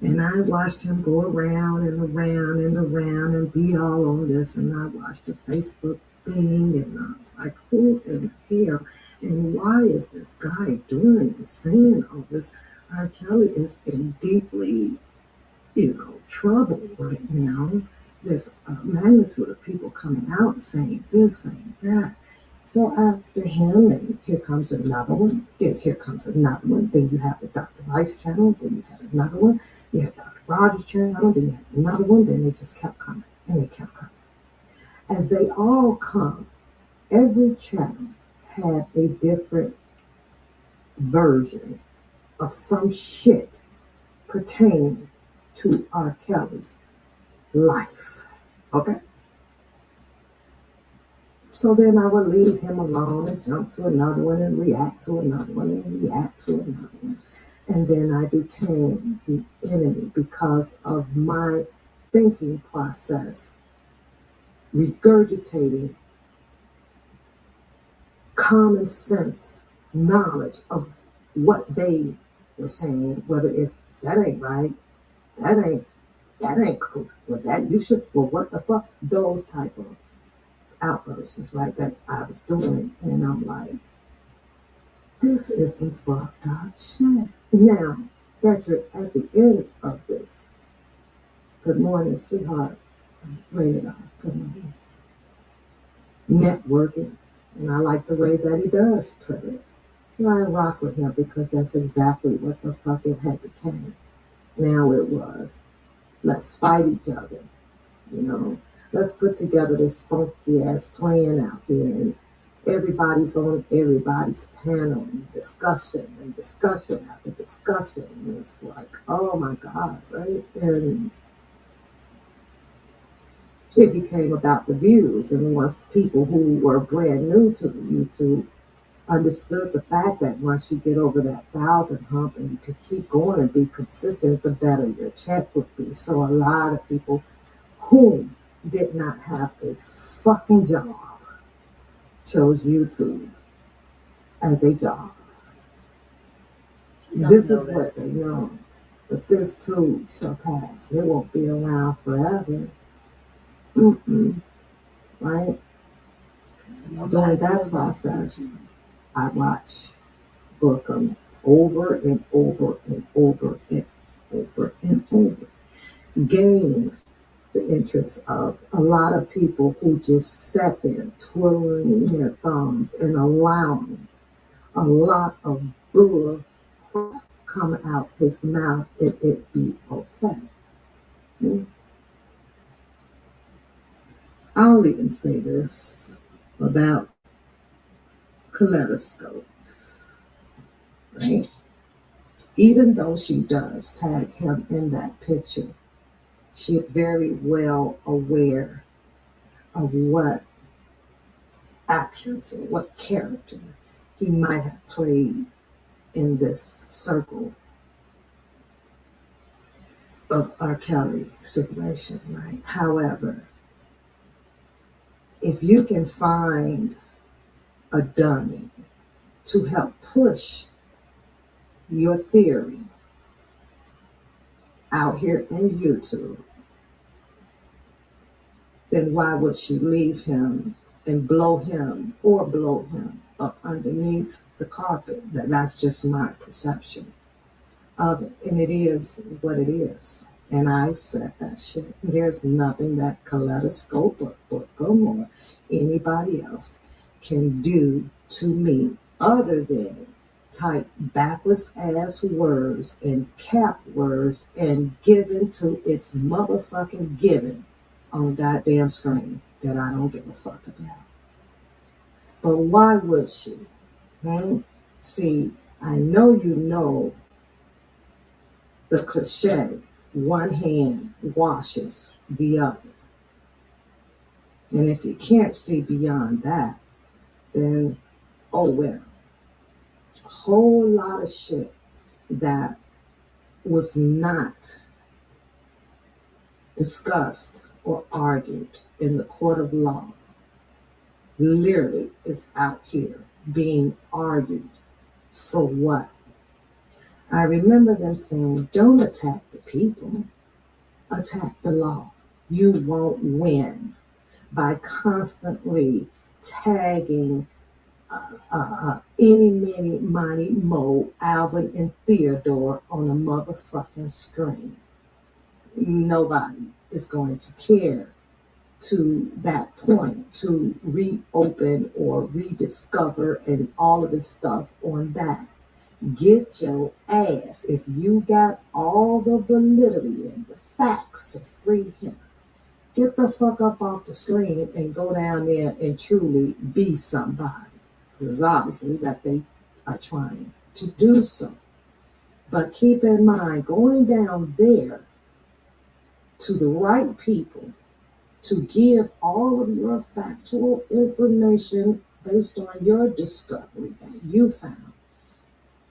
And I watched him go around and around and around and be all on this. And I watched the Facebook thing and I was like, who in the hell? And why is this guy doing and saying all this? R. Kelly is in deeply, trouble right now. There's a magnitude of people coming out saying this, saying that. So after him, and here comes another one, then here comes another one, then you have the Dr. Rice channel, then you had another one, you had Dr. Rogers channel, then you had another one, then they just kept coming, and they kept coming. As they all come, every channel had a different version of some shit pertaining to R. Kelly's life, okay? So then I would leave him alone and jump to another one and react to another one and react to another one. And then I became the enemy because of my thinking process, regurgitating common sense knowledge of what they were saying, whether if that ain't right, that ain't cool. Well, that you should, well, what the fuck? Those type of outbursts, right, that I was doing. And I'm like, this is some fucked up shit. Now that you're at the end of this, good morning, sweetheart. Rated R. Good morning. Networking. And I like the way that he does put it. So I rock with him because that's exactly what the fuck it had became. Now it was, let's fight each other. You know, let's put together this funky ass plan out here, and everybody's on everybody's panel and discussion after discussion. And it's like, oh my God, right? And it became about the views. And once people who were brand new to the YouTube understood the fact that once you get over that 1,000 hump and you could keep going and be consistent, the better your check would be. So a lot of people who did not have a fucking job chose YouTube as a job. This is what they know. But this too shall pass. It won't be around forever. Right? During that process, I watched Bookham over and over and over and over and over. Gain the interest of a lot of people who just sat there twiddling their thumbs and allowing a lot of bull come out his mouth and it be okay. I'll even say this about Kaleidoscope, right? Even though she does tag him in that picture, she's very well aware of what actions or what character he might have played in this circle of R. Kelly situation, right? However, if you can find a dummy to help push your theory out here in YouTube, then why would she leave him and blow him up underneath the carpet? That's just my perception of it. And it is what it is. And I said that shit. There's nothing that Kaleidoscope or Bookham or anybody else can do to me other than type backwards ass words and cap words and given to its motherfucking given on goddamn screen that I don't give a fuck about. But why would she? See, I know you know the cliche, one hand washes the other. And if you can't see beyond that, then, oh well. A whole lot of shit that was not discussed or argued in the court of law literally is out here being argued for what? I remember them saying, don't attack the people, attack the law. You won't win by constantly tagging any, many, money, Mo, Alvin, and Theodore on a motherfucking screen. Nobody is going to care to that point to reopen or rediscover and all of this stuff on that. Get your ass, if you got all the validity and the facts to free him, get the fuck up off the screen and go down there and truly be somebody. Because obviously that they are trying to do so. But keep in mind, going down there to the right people to give all of your factual information based on your discovery that you found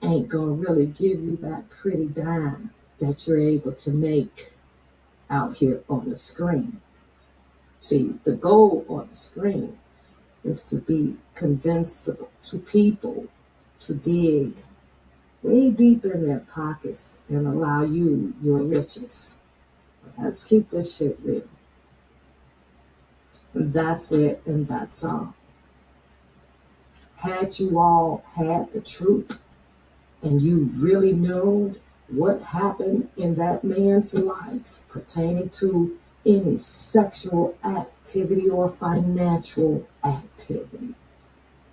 ain't gonna really give you that pretty dime that you're able to make out here on the screen. See, the goal on the screen is to be convincible to people to dig way deep in their pockets and allow you your riches. Let's keep this shit real. And that's it, and that's all. Had you all had the truth and you really knew what happened in that man's life pertaining to any sexual activity or financial activity,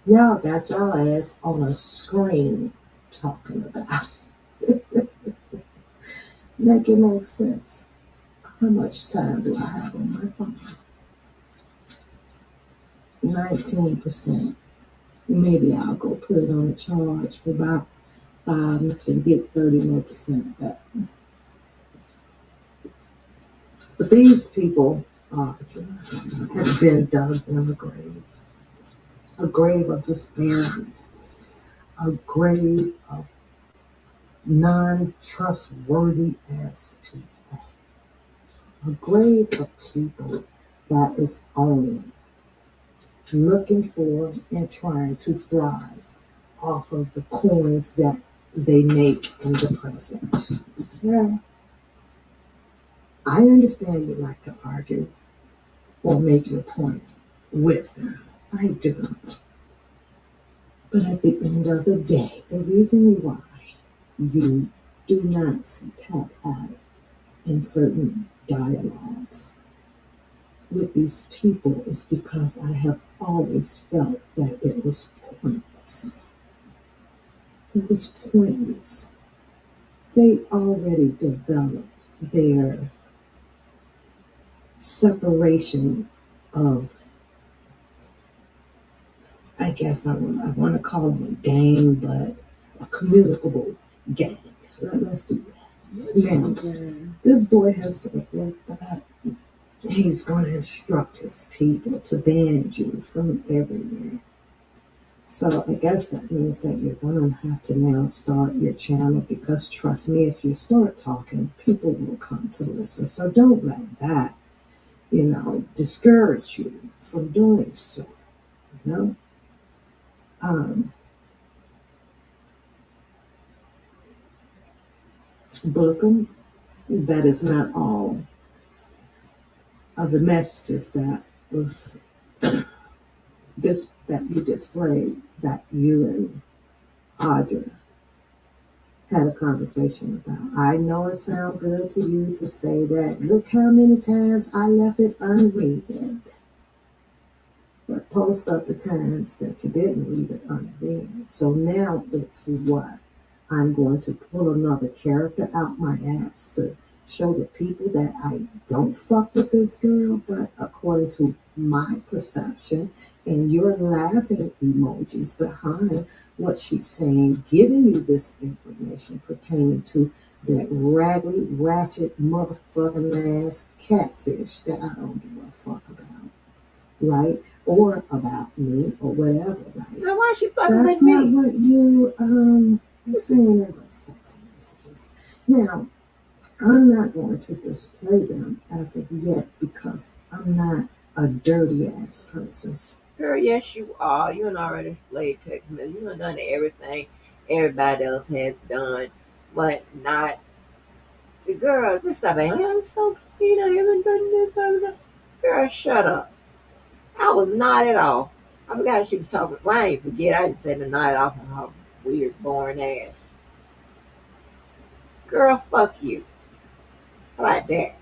y'all got y'all ass on a screen talking about it. Make it make sense. How much time do I have on my phone? 19%. Maybe I'll go put it on a charge for about 5 minutes and get 30 more % back. But these people have been dug in a grave of disparity, a grave of non-trustworthy ass people, a grave of people that is only looking for and trying to thrive off of the coins that they make in the present. Yeah, I understand you like to argue or make your point with them. I do. But at the end of the day, the reason why you do not see tap out in certain dialogues with these people is because I have always felt that it was pointless. It was pointless. They already developed their separation of, I guess I want to call it a gang, but a communicable gang. Let's do that. Now, this boy has said that he's going to instruct his people to ban you from everywhere. So I guess that means that you're going to have to now start your channel, because trust me, if you start talking, people will come to listen. So don't let that, discourage you from doing so, Book them. That is not all of the messages that was that you displayed, that you and Audr had a conversation about. I know it sounds good to you to say that, look how many times I left it unread. But post up the times that you didn't leave it unread. So now it's what? I'm going to pull another character out my ass to show the people that I don't fuck with this girl, but according to my perception and your laughing emojis behind what she's saying, giving you this information pertaining to that raggedy, ratchet, motherfucking ass catfish that I don't give a fuck about. Right? Or about me or whatever, right?
Now, why she fucking
That's
with
not
me?
what you saying in those text messages. Now, I'm not going to display them as of yet because I'm not a dirty ass person.
Girl, yes, you are. You done already displayed text messages. You done done everything everybody else has done, but not the girl. This stuff ain't young so you haven't done this. Girl, shut up. I was not at all. I forgot she was talking. Well, I ain't forget. I just said the night off on her weird, boring ass. Girl, fuck you. How about that?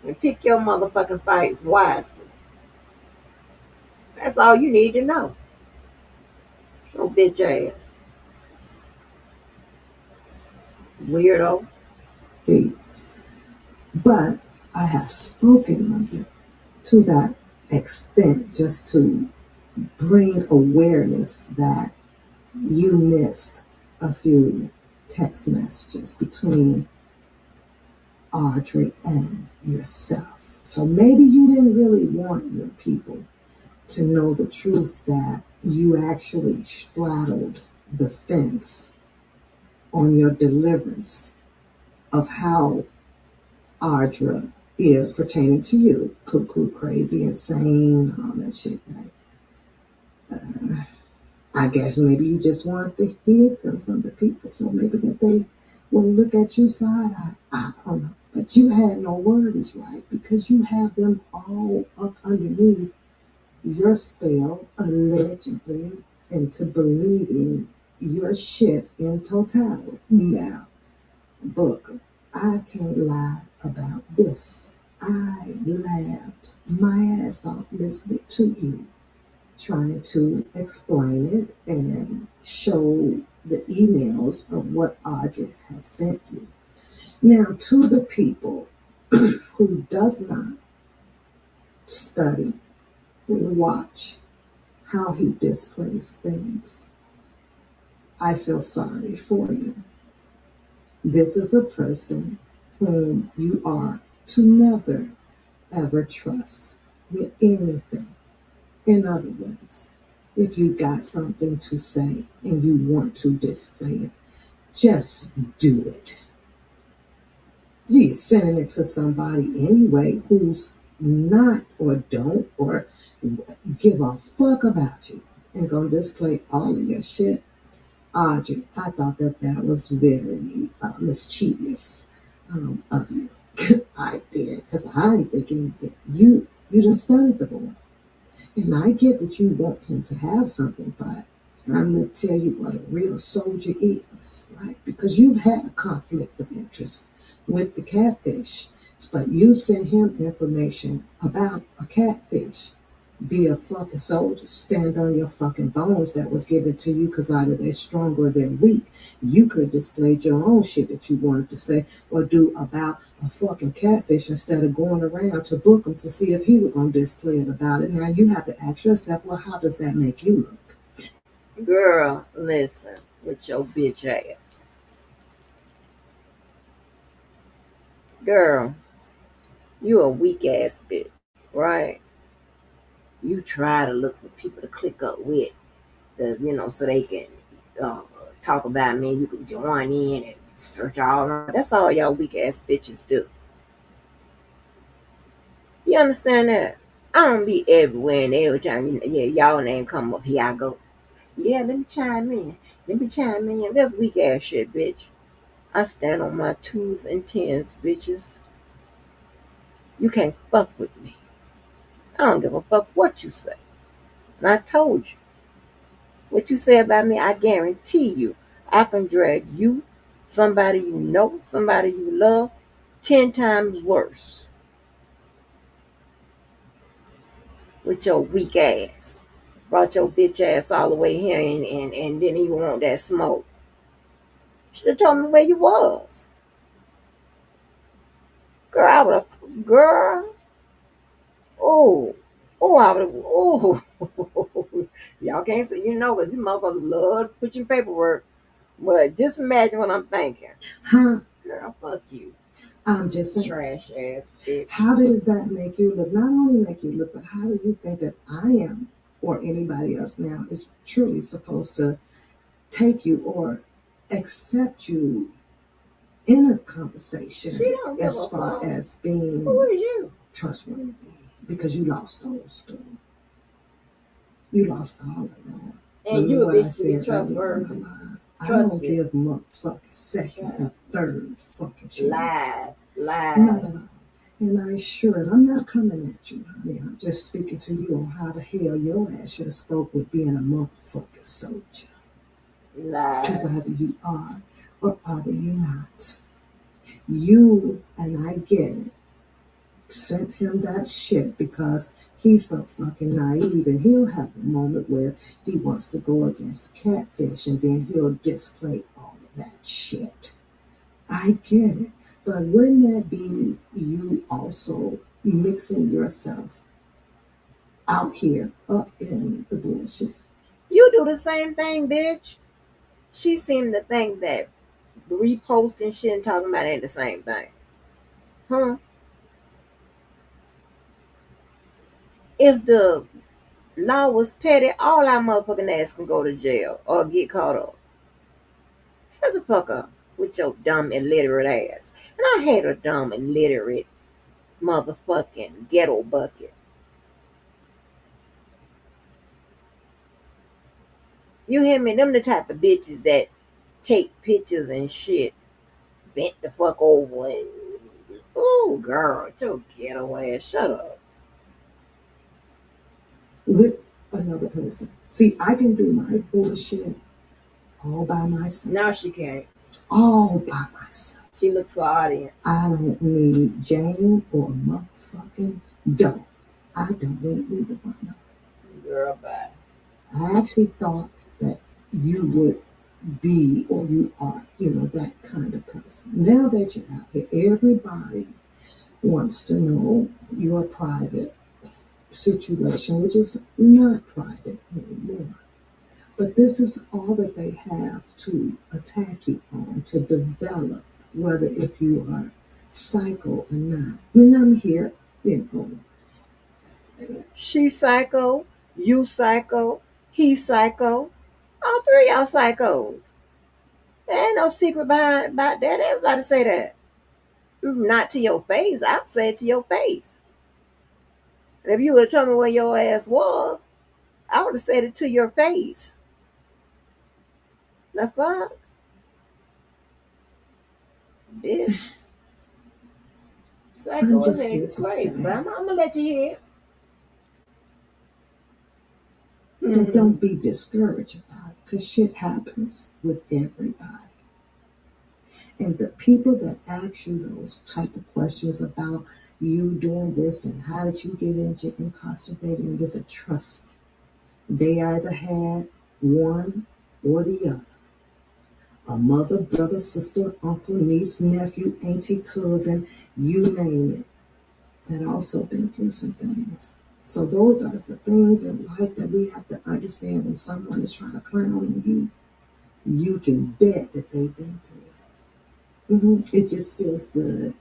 And pick your motherfucking fights wisely. That's all you need to know. Your bitch ass. Weirdo.
See, but I have spoken on them to that extent just to bring awareness that you missed a few text messages between Audrey and yourself. So maybe you didn't really want your people to know the truth that you actually straddled the fence on your deliverance of how Audr is pertaining to you. Cuckoo, crazy, insane, all that shit, right? I guess maybe you just wanted to hid them from the people so maybe that they wouldn't look at you side eye. I don't know. But you had no worries, right? Because you have them all up underneath your spell, allegedly, into believing your shit in totality. Now, Booker, I can't lie about this. I laughed my ass off listening to you, trying to explain it and show the emails of what Audrey has sent you. Now, to the people who does not study and watch how he displays things, I feel sorry for you. This is a person whom you are to never, ever trust with anything. In other words, if you got something to say and you want to display it, just do it. You're sending it to somebody anyway who's not or don't or give a fuck about you and gonna display all of your shit. Audrey, I thought that was very mischievous of you. I did, because I'm thinking that you done studied the boy. And I get that you want him to have something, but I'm going to tell you what a real soldier is, right? Because you've had a conflict of interest with the catfish, but you sent him information about a catfish. Be a fucking soldier. Stand on your fucking bones that was given to you, because either they're strong or they're weak. You could have displayed your own shit that you wanted to say or do about a fucking catfish instead of going around to book him to see if he was going to display it about it. Now you have to ask yourself, well, how does that make you look?
Girl, listen, with your bitch ass. Girl, you a weak ass bitch, right? You try to look for people to click up with, so they can talk about me. You can join in and search all around. That's all y'all weak ass bitches do. You understand that? I don't be everywhere and every time y'all name come up, here I go. Yeah, let me chime in. That's weak ass shit, bitch. I stand on my 2s and 10s, bitches. You can't fuck with me. I don't give a fuck what you say. And I told you. What you say about me, I guarantee you, I can drag you, somebody you know, somebody you love, 10 times worse with your weak ass. Brought your bitch ass all the way here and didn't even want that smoke. Should have told me where you was. Girl, I would have, girl. Oh, I would have, Y'all can't say, because these motherfuckers love pushing paperwork. But just imagine what I'm thinking.
Huh?
Girl, fuck you.
I'm just saying.
Trash ass bitch.
How does that make you look? Not only make you look, but how do you think that I am or anybody else now is truly supposed to take you or accept you in a conversation as far as being trustworthy? Because you lost those two. You lost all of that.
And you
what
a
I
bitch to
said
be trustworthy.
I don't give motherfucking second and third fucking chances.
Lies.
No. And I'm not coming at you, honey. I'm just speaking to you on how the hell your ass should have spoke with being a motherfucking soldier.
Lies.
Because either you are or either you're not. You, and I get it, sent him that shit because he's so fucking naive, and he'll have a moment where he wants to go against catfish and then he'll display all of that shit. I get it. But wouldn't that be you also mixing yourself out here up in the bullshit?
You do the same thing, bitch. She seemed to think that reposting shit and talking about it ain't the same thing. Huh? If the law was petty, all our motherfucking ass can go to jail or get caught up. Shut the fuck up with your dumb illiterate ass. And I hate a dumb illiterate motherfucking ghetto bucket. You hear me? Them the type of bitches that take pictures and shit, bent the fuck over. And, ooh, girl, your ghetto ass, shut up.
With another person. See, I can do my bullshit all by myself.
Now she can't.
All by myself.
She looks for audience.
I don't need Jane or motherfucking Doe. I don't need neither one of them.
Girl, bye.
I actually thought that you would be, or you are, that kind of person. Now that you're out here, everybody wants to know your private situation, which is not private anymore. But this is all that they have to attack you on, to develop, whether if you are psycho or not. When I'm here,
she psycho, you psycho, he psycho. All three of y'all psychos. There ain't no secret about that. Everybody say that. Not to your face. I'd say it to your face. And if you would have told me where your ass was, I would have said it to your face. The fuck? Bitch. Psycho is ain't crazy, but I'm gonna let you hear it.
But don't be discouraged about it, because shit happens with everybody. And the people that ask you those type of questions about you doing this and how did you get incarcerated and this, trust me, they either had one or the other. A mother, brother, sister, uncle, niece, nephew, auntie, cousin, you name it, that also been through some things. So those are the things in life that we have to understand. When someone is trying to clown on you, you can bet that they've been through it. It just feels good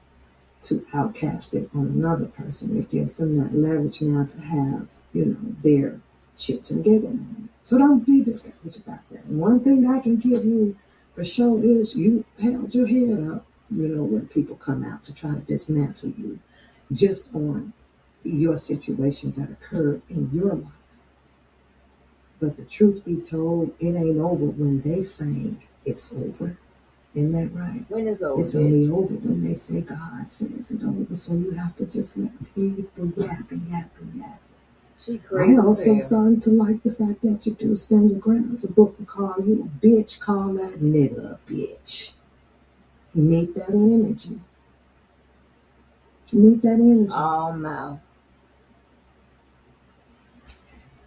to outcast it on another person. It gives them that leverage now to have, their shits and giggle moment. So don't be discouraged about that. And one thing I can give you for sure is you held your head up, when people come out to try to dismantle you just on your situation that occurred in your life. But the truth be told, it ain't over when they saying it's over. Isn't that right?
When it's over.
It's only over when they say God says it over. So you have to just let people yap and yap and yap. I also started to like the fact that you do stand your ground. A book will call you a bitch, call that nigga a bitch. Meet that energy. Meet that energy.
Oh, no.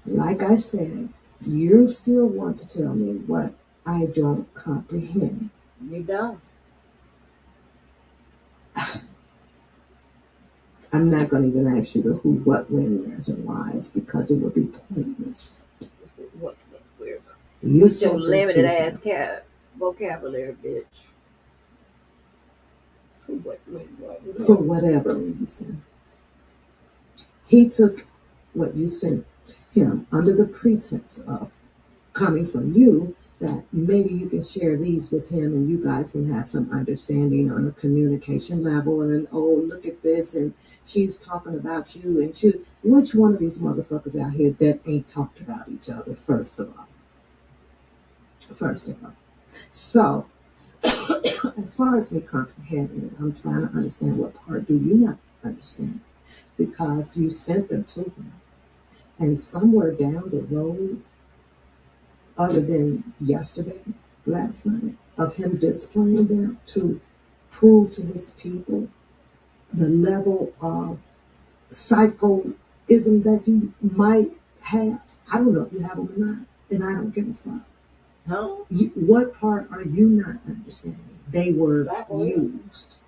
Like I said, you still want to tell me what I don't comprehend.
You don't.
I'm not going to even ask you the who, what, when, where's, and whys, because it would be pointless.
What, where's?
You
with your limited ass vocabulary, bitch. Who, what, when, what?
For whatever reason, he took what you sent him under the pretense of coming from you, that maybe you can share these with him and you guys can have some understanding on a communication level. And then, oh, look at this, and she's talking about you, and which one of these motherfuckers out here that ain't talked about each other, first of all? So, as far as me comprehending it, I'm trying to understand what part do you not understand, because you sent them to him, and somewhere down the road, other than yesterday, last night, of him displaying them to prove to his people the level of psychoism that you might have. I don't know if you have them or not, and I don't give a fuck.
Huh?
What part are you not understanding? They were used.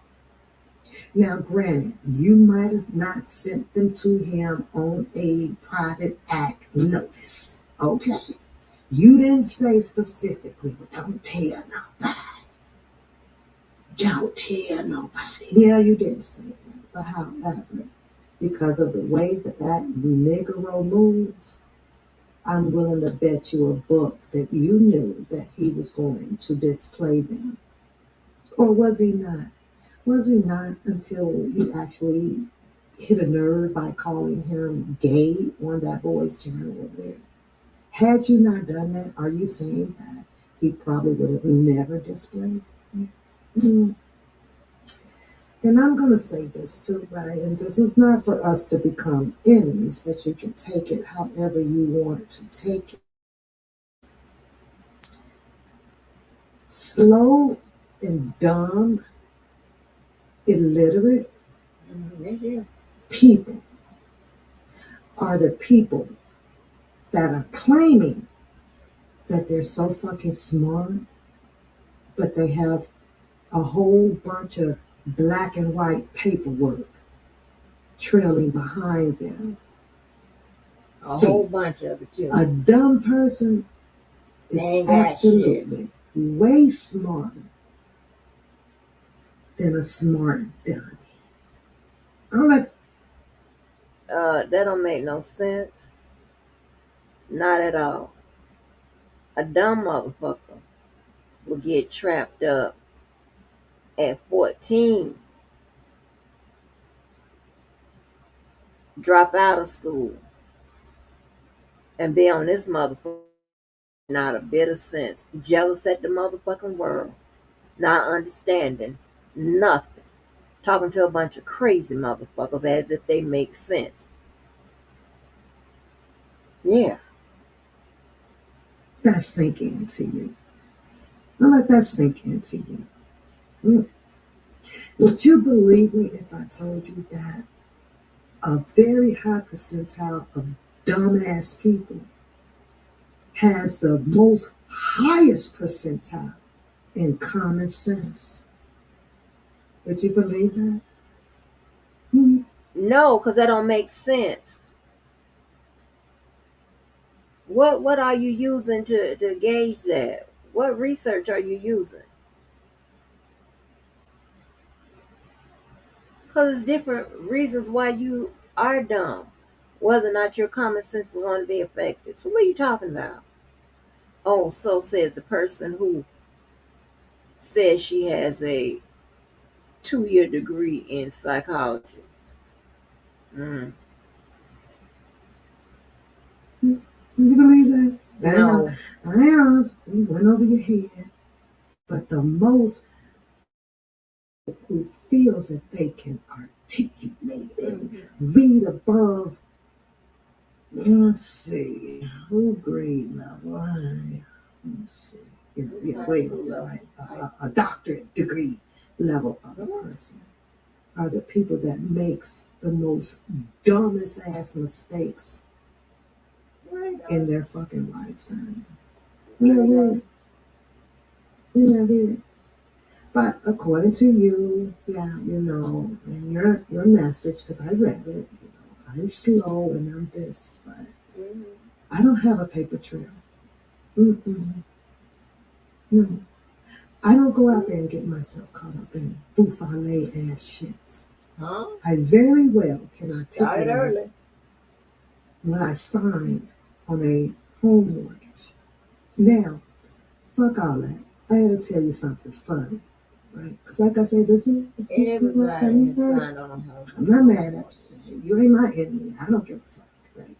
Now, granted, you might have not sent them to him on a private act notice. Okay. You didn't say specifically, but don't tell nobody. Don't tell nobody. Yeah, you didn't say that. But however, because of the way that Negro moves, I'm willing to bet you a book that you knew that he was going to display them. Or was he not? Was he not until you actually hit a nerve by calling him gay on that boy's channel over there? Had you not done that, are you saying that he probably would have never displayed them? Mm. And I'm going to say this too, right? And this is not for us to become enemies, but you can take it however you want to take it. Slow and dumb, illiterate people are the people that are claiming that they're so fucking smart, but they have a whole bunch of black and white paperwork trailing behind them.
A whole bunch of it, too.
A dumb person is absolutely way smarter than a smart dummy. I'm like,
that don't make no sense. Not at all. A dumb motherfucker will get trapped up at 14, drop out of school, and be on this motherfucker. Not a bit of sense. Jealous at the motherfucking world. Not understanding nothing. Talking to a bunch of crazy motherfuckers as if they make sense. Yeah.
that sink into you. Don't let that sink into you. Would you believe me if I told you that a very high percentile of dumbass people has the most highest percentile in common sense? Would you believe that?
No, because that don't make sense. What are you using to gauge that? What research are you using? Because there's different reasons why you are dumb. Whether or not your common sense is going to be affected. So what are you talking about? Oh, so says the person who says she has a 2-year degree in psychology.
You believe that?
No.
I know. It went over your head. But the most who feels that they can articulate and read above, let's see, who grade level? Let's see. Way up there, right? A doctorate degree level of a person are the people that makes the most dumbest ass mistakes in their fucking lifetime. Isn't that weird? But according to you, and your message, because I read it, I'm slow and I'm this, but I don't have a paper trail. No. I don't go out there and get myself caught up in bouffale ass shits. I very well can articulate when I signed on a home mortgage. Now, fuck all that. I gotta tell you something funny, right? Because like I said, this is I'm not mad at you. You ain't my enemy. I don't give a fuck, right?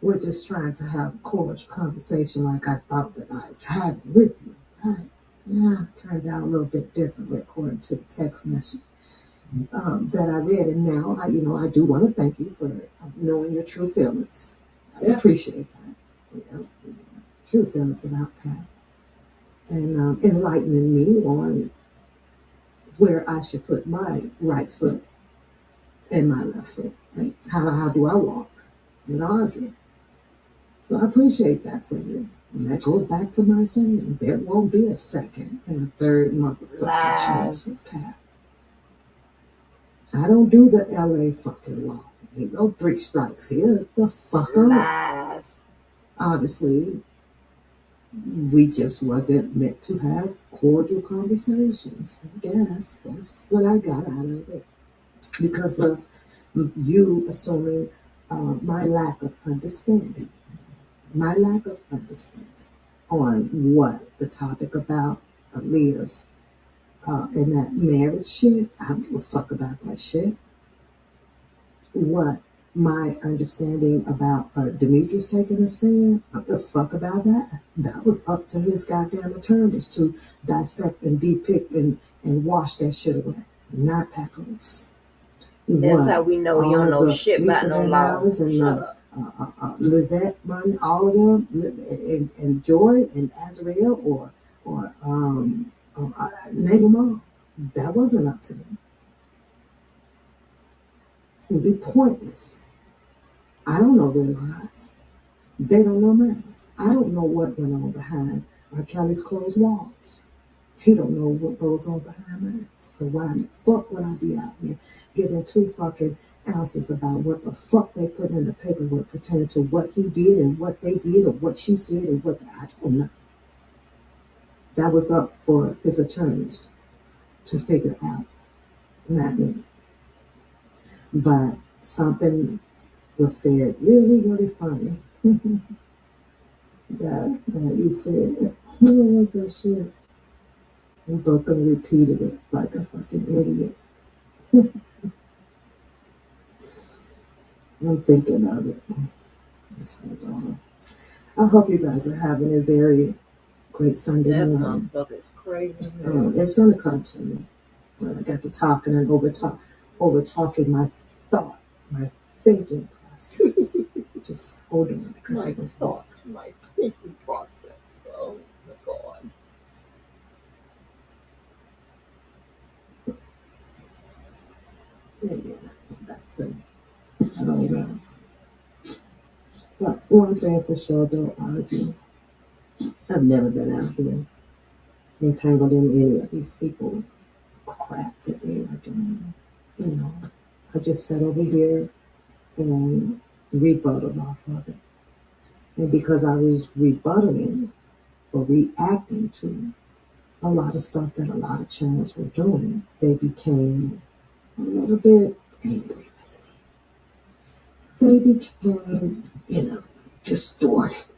We're just trying to have a cordial conversation like I thought that I was having with you, right? Yeah, it turned out a little bit differently according to the text message that I read. And now, I do want to thank you for knowing your true feelings. I appreciate that. True feelings about that. And enlightening me on where I should put my right foot and my left foot. Right? How do I walk with Audr? So I appreciate that for you. And that goes back to my saying, there won't be a second and a third motherfucking chance with Pat. I don't do the LA fucking law. Ain't no 3 strikes here. The fuck on. Obviously, we just wasn't meant to have cordial conversations. I guess that's what I got out of it. Because of You assuming my lack of understanding. My lack of understanding on what the topic about Aaliyah's and that marriage shit. I don't give a fuck about that shit. What my understanding about Demetrius taking a stand, I don't give a fuck about that. That was up to his goddamn attorneys to dissect and depict and wash that shit away, not Papoose.
That's how we know you don't know shit about no law.
And Lizette Martin, all of them, and Joy and Azrael or name them all. That wasn't up to me. It would be pointless. I don't know their lives. They don't know mine. I don't know what went on behind R. Kelly's closed walls. He don't know what goes on behind mine. So why the fuck would I be out here giving 2 fucking ounces about what the fuck they put in the paperwork pertaining to what he did and what they did or what she said and what I don't know. That was up for his attorneys to figure out, not me. But something was said really, really funny. that you said, who was that shit? We both repeated it like a fucking idiot. I'm thinking of it. I hope you guys are having a very great Sunday morning.
That motherfucker is crazy.
It's gonna come to me. Well, I got to talking and over talking my thought, my thinking process. Just hold on because it was thought.
My thinking process. Oh my God.
Maybe back to me. I don't know. But one thing for sure, though, I've never been out here entangled in any of these people crap that they are doing. You know, I just sat over here and rebutted off of it. And because I was rebuttaling or reacting to a lot of stuff that a lot of channels were doing, they became a little bit angry with me. They became, distorted.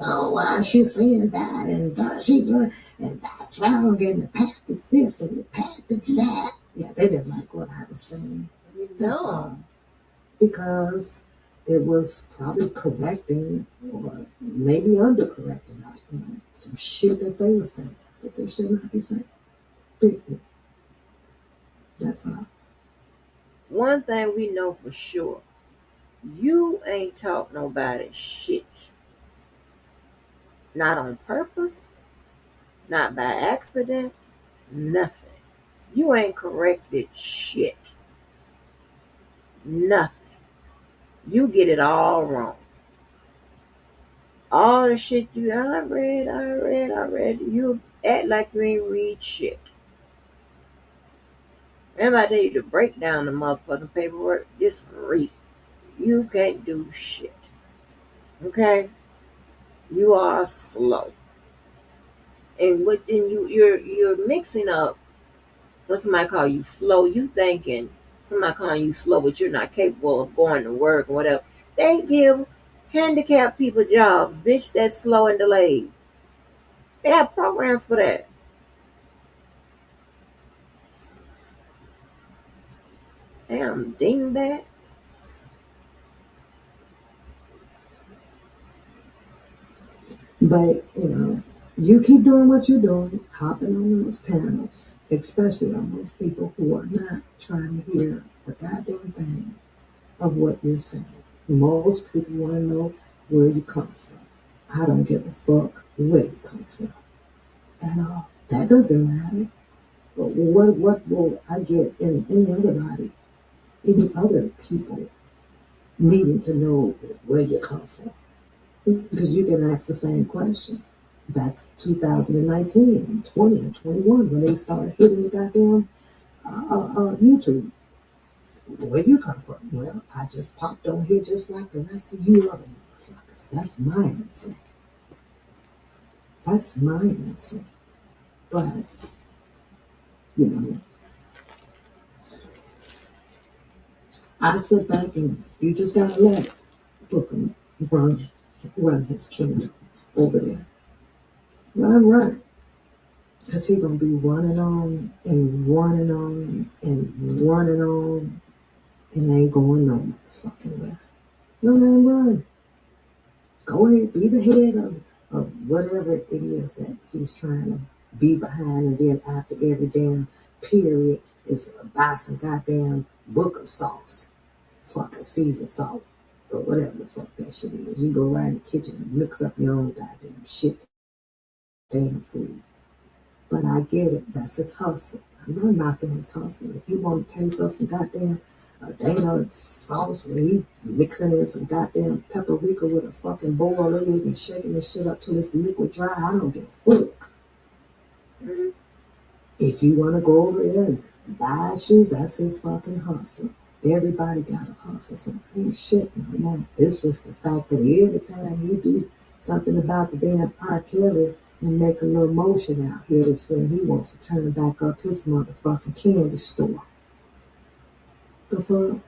Oh, why is she saying that? And she doing, and that's wrong, and the path is this, and the path is that. Yeah, they didn't like what I was saying. That's all. Because it was probably correcting or maybe undercorrecting, some shit that they were saying that they should not be saying. Period. That's all.
One thing we know for sure, you ain't taught nobody shit. Not on purpose, not by accident, nothing. You ain't corrected shit. Nothing. You get it all wrong. All the shit I read. You act like you ain't read shit. Remember I tell you to break down the motherfucking paperwork? Just read it. You can't do shit. Okay? You are slow. And within you're mixing up when somebody call you slow, you thinking somebody calling you slow, but you're not capable of going to work or whatever. They give handicapped people jobs, bitch, that's slow and delayed. They have programs for that. Damn dingbat.
But, you keep doing what you're doing, hopping on those panels, especially on those people who are not trying to hear the goddamn thing of what you're saying. Most people want to know where you come from. I don't give a fuck where you come from at all. That doesn't matter. But what will I get in any other body, any other people needing to know where you come from? Because you can ask the same question back to 2019 and 20 and 21 when they started hitting the goddamn YouTube. Where you come from? Well, I just popped on here just like the rest of you other motherfuckers. That's my answer. That's my answer. But, I sit back and you just gotta let Booker run his kingdom over there. Let him run it. Because he's going to be running on and running on and running on and ain't going no motherfucking where. Don't let him run. Go ahead, be the head of whatever it is that he's trying to be behind, and then after every damn period is buy some goddamn Booker sauce. Fucking Caesar salt. Or whatever the fuck that shit is. You go right in the kitchen and mix up your own goddamn shit. Damn food. But I get it. That's his hustle. I'm not knocking his hustle. If you want to taste of some goddamn Dana sauce where he mixing in some goddamn paprika with a fucking boiled egg and shaking this shit up till it's liquid dry, I don't give a fuck. Mm-hmm. If you want to go over there and buy shoes, that's his fucking hustle. Everybody got a hustle, so I ain't shitting on that. It's just the fact that every time he do something about the damn R. Kelly and make a little motion out here, that's when he wants to turn back up his motherfucking candy store. The fuck?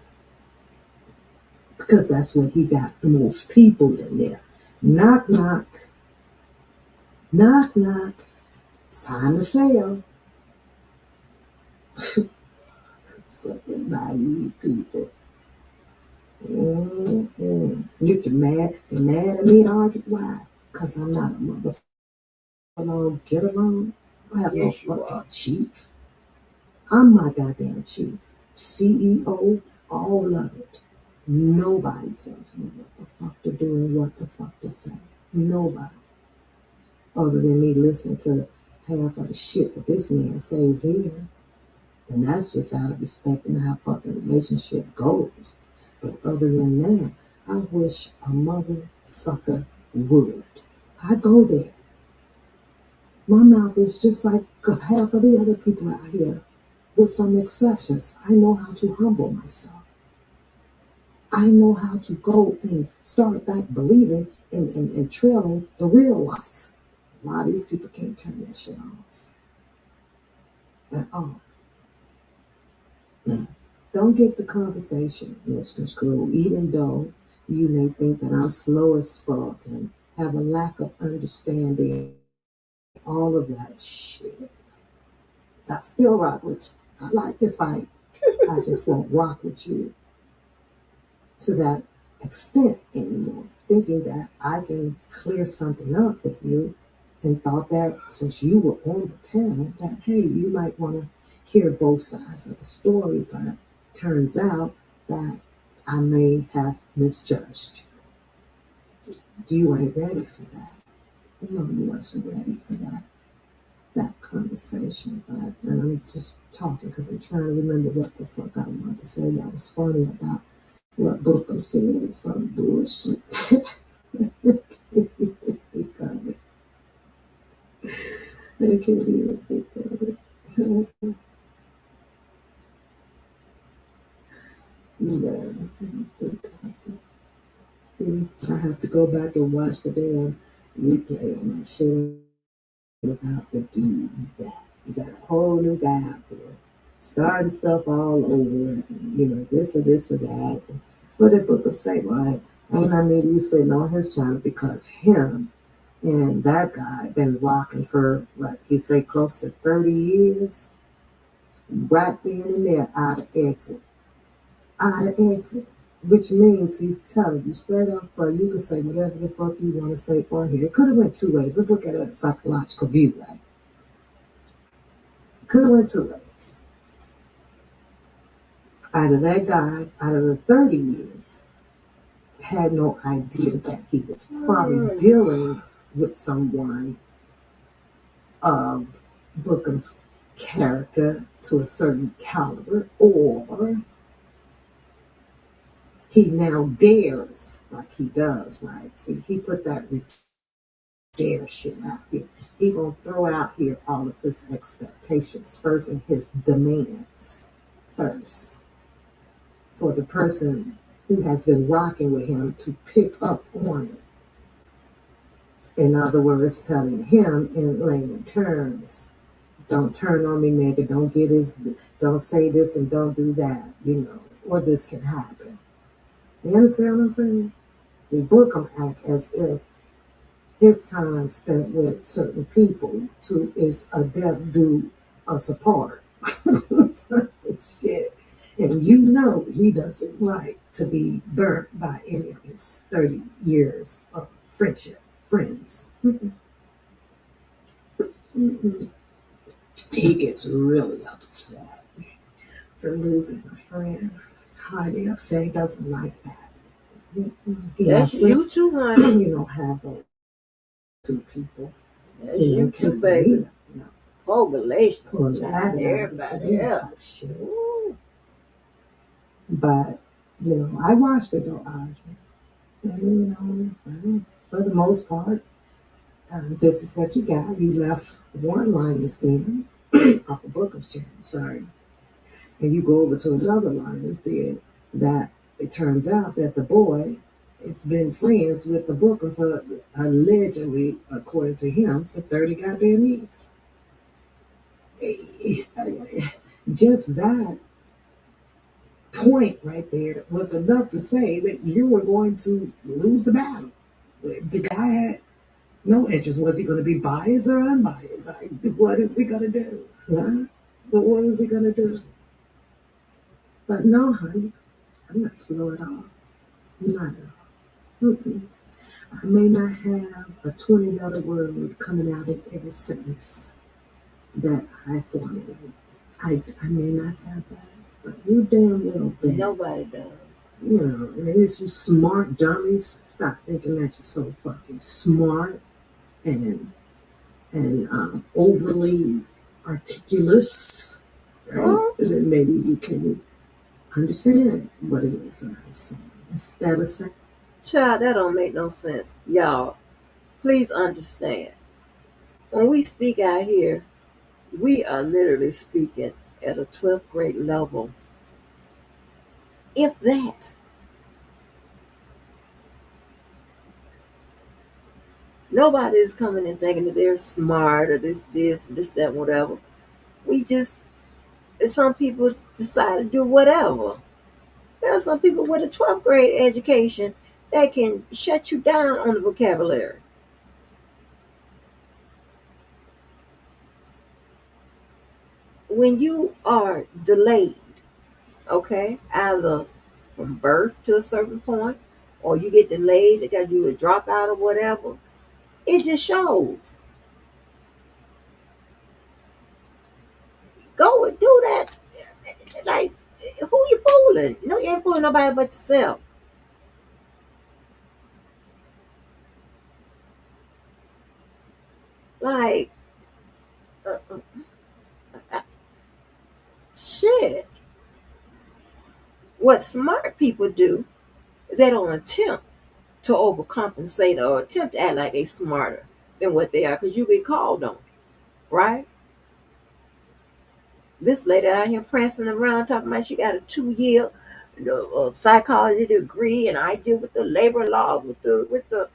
Because that's when he got the most people in there. Knock, knock. Knock, knock. It's time to sell. Fucking naive people. Mm-hmm. You can they're mad at me, Audr. Why? Because I'm not a motherfucker. Get along. I have no fucking chief. I'm my goddamn chief. CEO, all of it. Nobody tells me what the fuck to do and what the fuck to say. Nobody. Other than me listening to half of the shit that this man says here. And that's just out of respect and how fucking relationship goes. But other than that, I wish a motherfucker would. I go there. My mouth is just like half of the other people out here, with some exceptions. I know how to humble myself. I know how to go and start back believing and trailing the real life. A lot of these people can't turn that shit off at all. Now, don't get the conversation misconstrued, even though you may think that I'm slow as fuck and have a lack of understanding, all of that shit. I still rock with you. I like to fight. I just won't rock with you to that extent anymore, thinking that I can clear something up with you, and thought that since you were on the panel that, hey, you might want to hear both sides of the story, but turns out that I may have misjudged you. You ain't ready for that. No, you wasn't ready for that conversation. But, and I'm just talking because I'm trying to remember what the fuck I wanted to say that was funny about what Booker said or some bullshit. I can't even think of it. Man, I can't think of it. I have to go back and watch the damn replay on that shit about the dude that you got a whole new guy out there starting stuff all over, and, this or that. And what did Booker say? Well, ain't I need you sitting on his channel because him and that guy been rocking for, what, he say close to 30 years? Right then and there, out of exit. Which means he's telling you straight up front, you can say whatever the fuck you want to say on here. It could have went two ways. Let's look at it at a psychological view, right? Could have went two ways. Either that guy, out of the 30 years, had no idea that he was probably dealing with someone of Bookham's character to a certain caliber, or he now dares like he does, right? See, he put that dare shit out here. He gonna throw out here all of his expectations first and his demands first for the person who has been rocking with him to pick up on it. In other words, telling him in layman terms, don't turn on me, nigga. Don't say this and don't do that. or this can happen. You understand what I'm saying? The Bookham Act as if his time spent with certain people is a death do us apart. Shit. And you know he doesn't like to be burnt by any of his 30 years of friendship, friends. He gets really upset for losing a friend. Highly upset. He doesn't like that. He
That's
has to,
you too, honey.
have those two people.
That's you too, baby. Congratulations.
Pulling the rabbit out of the sleeve type shit. But, I watched it though, Audrey. And, for the most part, this is what you got. You left one lion's den off of Bookham's channel, sorry. And you go over to another lion's den that it turns out that the boy, it's been friends with the Bookham for allegedly, according to him, for 30 goddamn years. Just that point right there was enough to say that you were going to lose the battle. The guy had no interest. Was he going to be biased or unbiased? What is he going to do? Huh? What is he going to do? But no, honey, I'm not slow at all. Not at all. I may not have a 20-letter word coming out of every sentence that I formulate. I may not have that, but you damn well bet.
Nobody does.
And if you smart dummies, stop thinking that you're so fucking smart and overly articulous. Right? Then maybe you can understand what it is that I'm saying. Instead of saying,
child, that don't make no sense. Y'all, please understand. When we speak out here, we are literally speaking at a 12th grade level. If that. Nobody is coming and thinking that they're smart or this, that, whatever. Some people decide to do whatever. There are some people with a 12th grade education that can shut you down on the vocabulary. When you are delayed, okay, either from birth to a certain point, or you get delayed because you would drop out or whatever, it just shows. Go and do that. Like, who you fooling? You ain't fooling nobody but yourself. Like, shit. What smart people do, they don't attempt to overcompensate or attempt to act like they're smarter than what they are, because you get called on, right? This lady out here prancing around talking about she got a 2-year psychology degree, and I deal with the labor laws, with the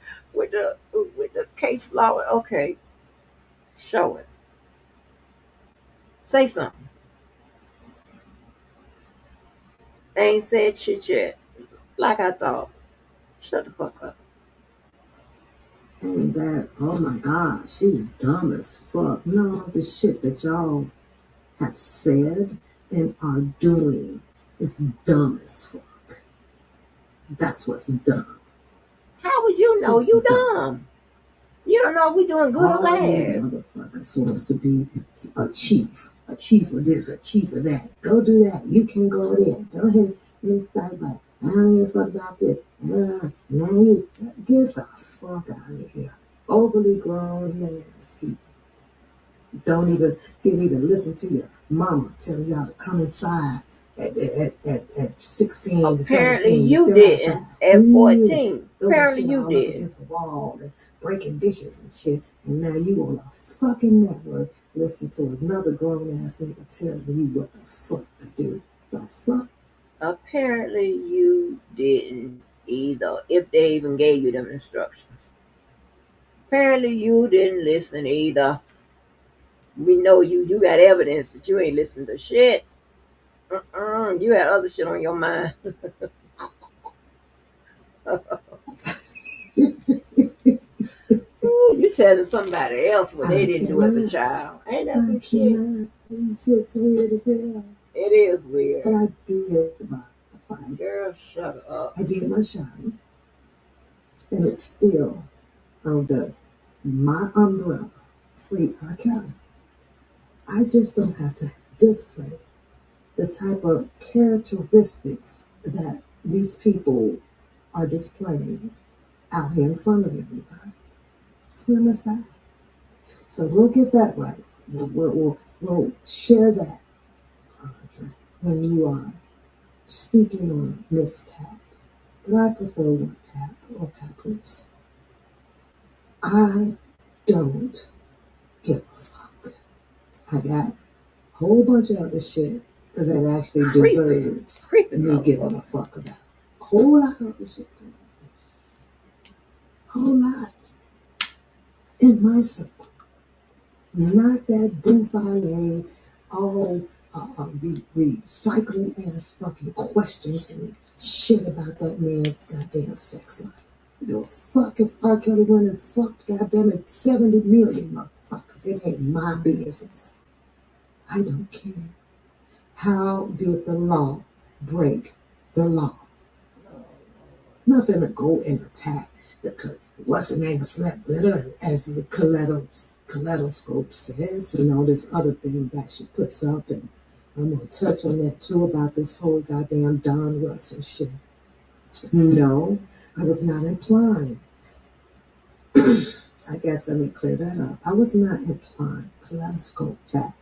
case law. Okay, show it. Say something. Ain't said shit yet. Like I thought. Shut the fuck up.
ain't that, oh my God, she's dumb as fuck. No, the shit that y'all have said and are doing is dumb as fuck. That's what's dumb.
How would you know you dumb? You don't know we doing good or bad.
Motherfuckers wants to be a chief of this, a chief of that. Go do that. You can't go over there. Don't hear this like I don't give a fuck about this. Now you get the fuck out of here. Overly grown ass people. Didn't even listen to your mama telling y'all to come inside at 16 and 17.
Apparently you didn't at 14. Apparently you did.
Up against the wall and breaking dishes and shit. And now you on a fucking network listening to another grown ass nigga telling you what the fuck to do. The fuck?
Apparently you didn't either, if they even gave you them instructions. Apparently you didn't listen either. We know you got evidence that you ain't listened to shit. You had other shit on your mind. Ooh, you telling somebody else what they didn't do as a child. Ain't that some shit?
Shit's weird as hell.
It is weird.
But I did my fight.
Girl, shut up.
I did my shouting. And it's still under my umbrella, free R. Kelly. I just don't have to display the type of characteristics that these people are displaying out here in front of everybody. Slim as that. So we'll get that right. We'll share that, Audr, when you are speaking on Miss Tap. But I prefer one tap or papoose. I don't give a fuck. I got a whole bunch of other shit that actually deserves me giving a fuck about. A whole lot of other shit going on. Whole lot. In my circle. Not that bouffalet, all recycling ass fucking questions and shit about that man's goddamn sex life. I don't fuck if R. Kelly went and fucked goddamn it 70 million motherfuckers. It ain't my business. I don't care. How did the law break the law? Nothing to go and attack what's the name of slept with her, as the kaleidoscope says, this other thing that she puts up, and I'm going to touch on that too about this whole goddamn Don Russell shit. No, I was not implying. I guess let me clear that up. I was not implying, kaleidoscope, that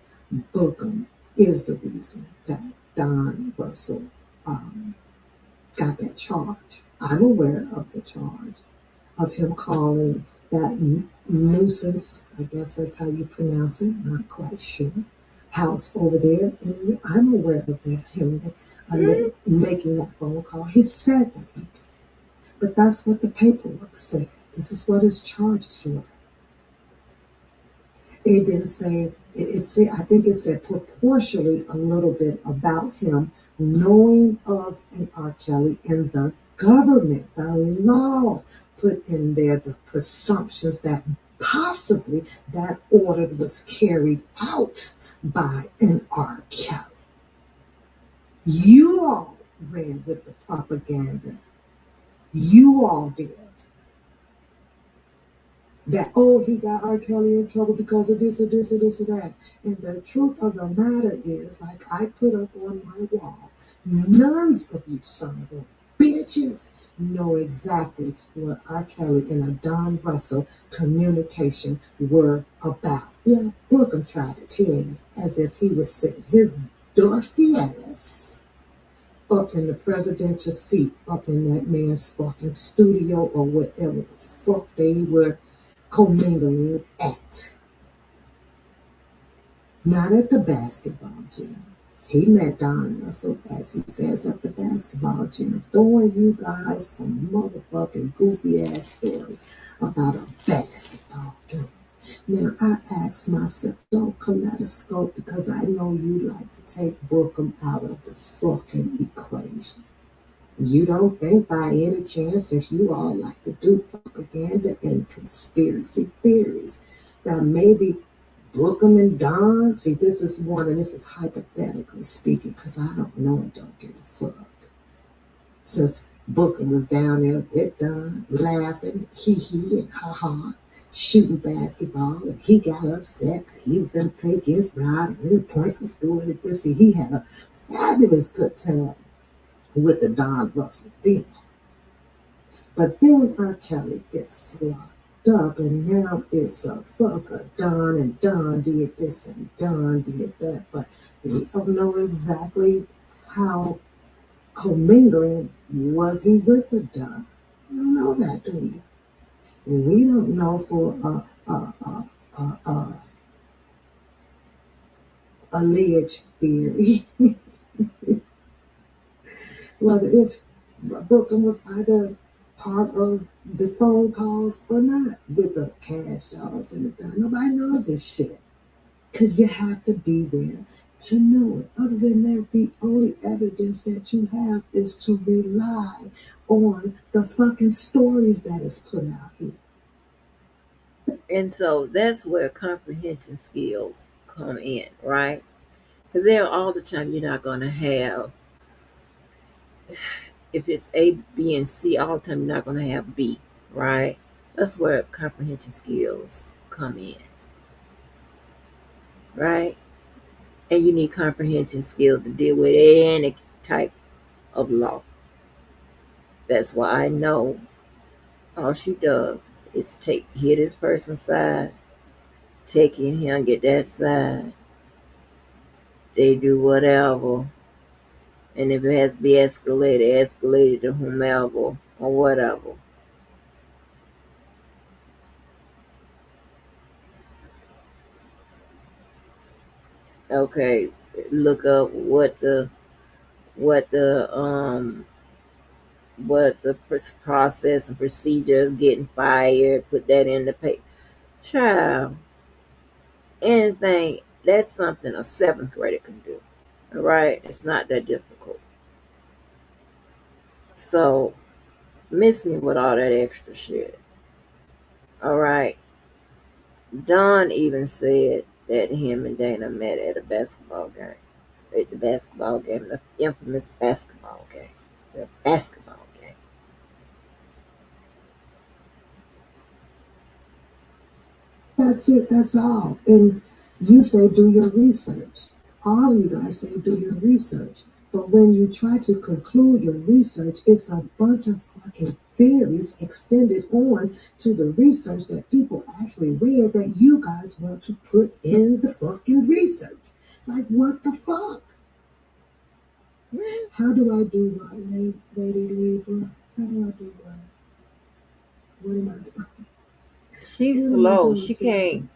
Bookham is the reason that Don Russell got that charge. I'm aware of the charge of him calling that nuisance, I guess that's how you pronounce it, I'm not quite sure, house over there. And I'm aware of that, him making that phone call. He said that he did. But that's what the paperwork said. This is what his charges were. It didn't say, I think it said proportionally a little bit about him knowing of an R. Kelly, and the government, the law put in there the presumptions that possibly that order was carried out by an R. Kelly. You all ran with the propaganda. You all did. That, he got R. Kelly in trouble because of this or this or this or that. And the truth of the matter is, like I put up on my wall, none of you son of a bitches know exactly what R. Kelly and a Don Russell communication were about. Yeah, Bookham tried to tell you as if he was sitting his dusty ass up in the presidential seat, up in that man's fucking studio or whatever the fuck they were commingling at. Not at the basketball gym. He met Don Russell, as he says, at the basketball gym, throwing you guys some motherfucking goofy ass story about a basketball game. Now, I asked myself, don't kaleidoscope, because I know you like to take Bookham out of the fucking equation. You don't think by any chance, since you all like to do propaganda and conspiracy theories, that maybe Bookham and Don, see, this is one, and this is hypothetically speaking, because I don't know and don't give a fuck. Since Bookham was down there with Don, laughing, hee and ha-ha, shooting basketball, and he got upset, he was going to take his ride, and the points was doing it this, he had a fabulous good time with the Don Russell then. But then R. Kelly gets locked up, and now it's a fucker. Don and Don did this and Don did that, but we don't know exactly how commingling was he with the Don. You don't know that, do you? We don't know for alleged theory whether if Bookham was either part of the phone calls or not with the cash jars and the Don. Nobody knows this shit. Because you have to be there to know it. Other than that, the only evidence that you have is to rely on the fucking stories that is put out here.
And so that's where comprehension skills come in, right? Because there all the time you're not going to have, if it's A, B, and C, all the time you're not going to have B, right? That's where comprehension skills come in, right? And you need comprehension skills to deal with any type of law. That's why I know all she does is hear this person's side, take in here and get that side. They do whatever. And if it has to be escalated to whomever or whatever. Okay, look up what the process and procedure of getting fired, put that in the paper. Child, anything, that's something a seventh grader can do. All right, it's not that difficult. So miss me with all that extra shit. All right. Don even said that him and Dana met at a basketball game. At the basketball game, the infamous basketball game. The basketball game.
That's it, that's all. And you say do your research. All of you guys say do your research. But when you try to conclude your research, it's a bunch of fucking theories extended on to the research that people actually read that you guys want to put in the fucking research. Like, what the fuck? How do I do what, Lady Libra? How do I do what? What am I doing?
She's slow. She can't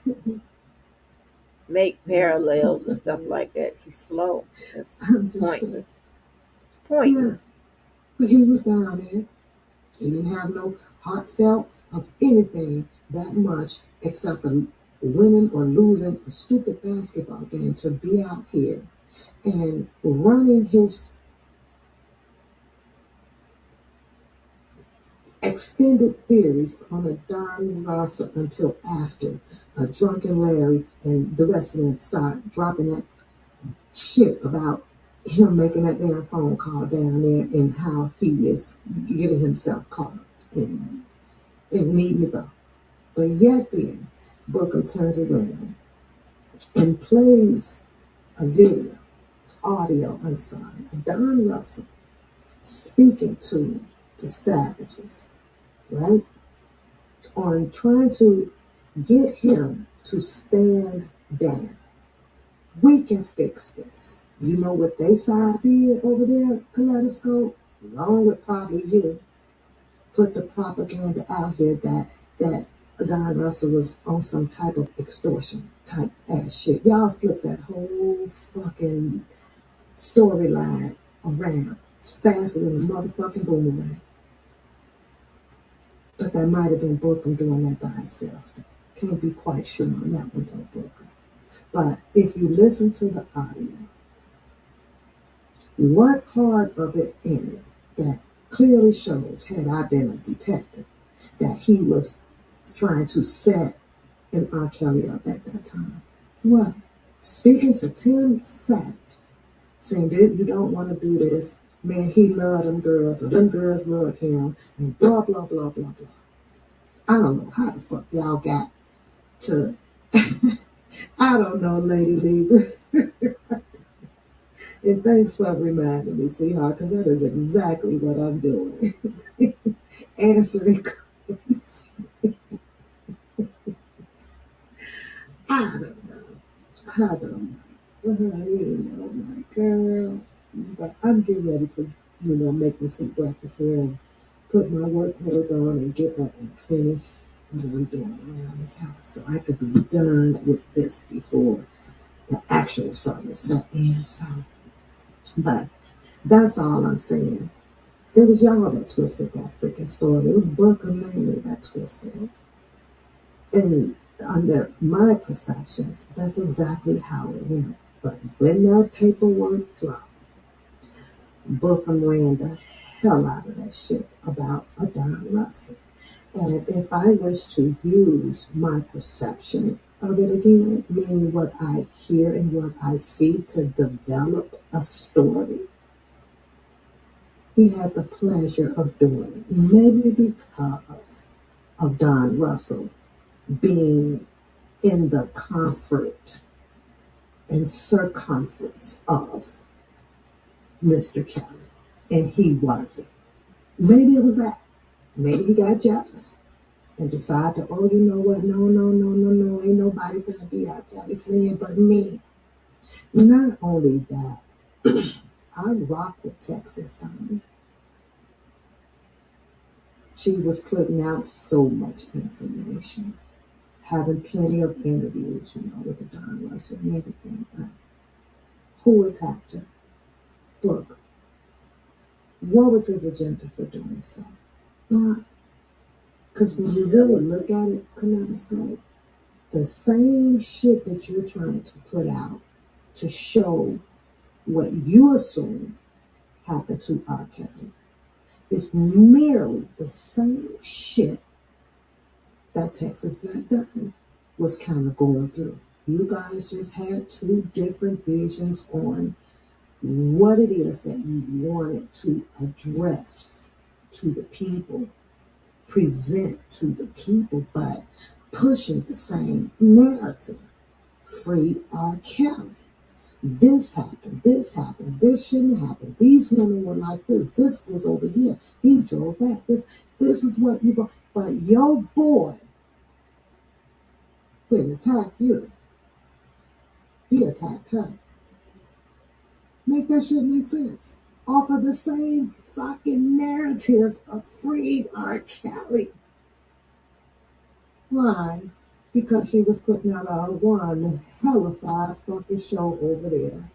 make parallels and stuff like that. She's slow. It's pointless. Pointless.
Yeah. But he was down there. He didn't have no heartfelt of anything that much except for winning or losing a stupid basketball game to be out here and running his extended theories on a Don Russell until after a drunken Larry and the rest of them start dropping that shit about him making that damn phone call down there and how he is getting himself caught up and needing to go. But yet then, Booker turns around and plays a video, audio, I'm sorry, of Don Russell speaking to the Savages, right? On trying to get him to stand down. We can fix this. You know what they side did over there, Kaleidoscope, along with probably you, put the propaganda out here that Don Russell was on some type of extortion type ass shit. Y'all flip that whole fucking storyline around. It's faster than a motherfucking boomerang. But that might have been Booker doing that by himself. Can't be quite sure on that one though, Booker. But if you listen to the audio, what part of it in it that clearly shows, had I been a detective, that he was trying to set an R. Kelly up at that time? What? Speaking to Tim Savage, saying that you don't want to do this, man, he loved them girls, or them girls love him, and blah, blah, blah, blah, blah. I don't know how the fuck y'all got to, I don't know, Lady Libra. And thanks for reminding me, sweetheart, because that is exactly what I'm doing. Answering questions. I don't know. Oh my girl. But I'm getting ready to, make me some breakfast here and put my work clothes on and get up and finish what I'm doing around this house so I could be done with this before the actual summer set in. So, but that's all I'm saying. It was y'all that twisted that freaking story. It was Booker mainly that twisted it. And under my perceptions, that's exactly how it went. But when that paperwork dropped, Bookham ran the hell out of that shit about a Don Russell. And if I wish to use my perception of it again, meaning what I hear and what I see to develop a story, he had the pleasure of doing it. Maybe because of Don Russell being in the comfort and circumference of Mr. Kelly, and he wasn't. Maybe it was that. Maybe he got jealous and decided to, oh, you know what? No, ain't nobody gonna be our Kelly friend but me. Not only that, I rock with Texas Tommy. She was putting out so much information, having plenty of interviews, with the Don Russell and everything, right? Who attacked her? Book. What was his agenda for doing so? Why? Because when you really look at it, Kaleidoscope, the same shit that you're trying to put out to show what you assume happened to R. Kelly is merely the same shit that Texas Black Diamond was kind of going through. You guys just had two different visions on what it is that you wanted to address to the people, present to the people, but pushing the same narrative. Free R. Kelly. This happened, this shouldn't happen. These women were like this was over here. He drove that. This is what you bought. But your boy didn't attack you. He attacked her. Make that shit make sense. Off of the same fucking narratives of free R. Kelly. Why? Because she was putting out a one hellified fucking show over there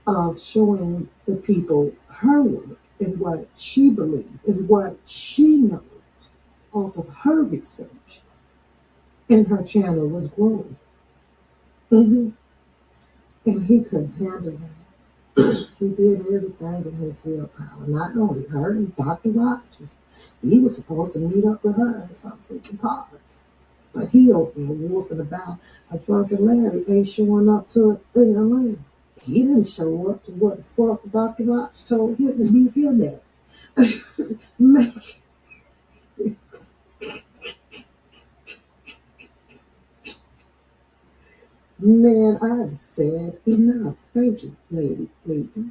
of showing the people her work and what she believed and what she knows off of her research. And her channel was growing. And he couldn't handle that. He did everything in his willpower. Not only her and Dr. Rogers. He was supposed to meet up with her at some freaking park. But he over there wolfing about a drunken Larry ain't showing up to in Atlanta. He didn't show up to what the fuck Dr. Rogers told him to meet him at. Man, I've said enough. Thank you, Lady Libra.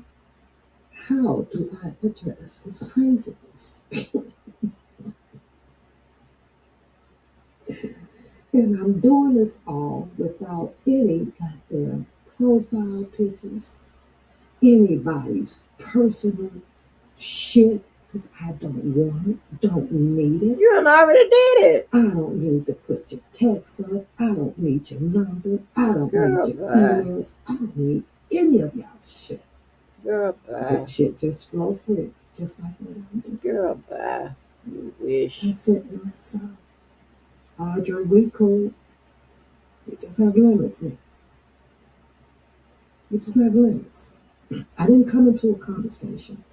How do I address this craziness? And I'm doing this all without any goddamn profile pictures, anybody's personal shit, because I don't want it, don't need it.
You already did it.
I don't need to put your text up. I don't need your number. I don't need your emails. I don't need any of y'all shit.
Girl, bye.
That shit just flow free, just like what I'm doing.
Girl, bye. You wish.
That's it, and that's all. Audr, we cool. We just have limits now. We just have limits. I didn't come into a conversation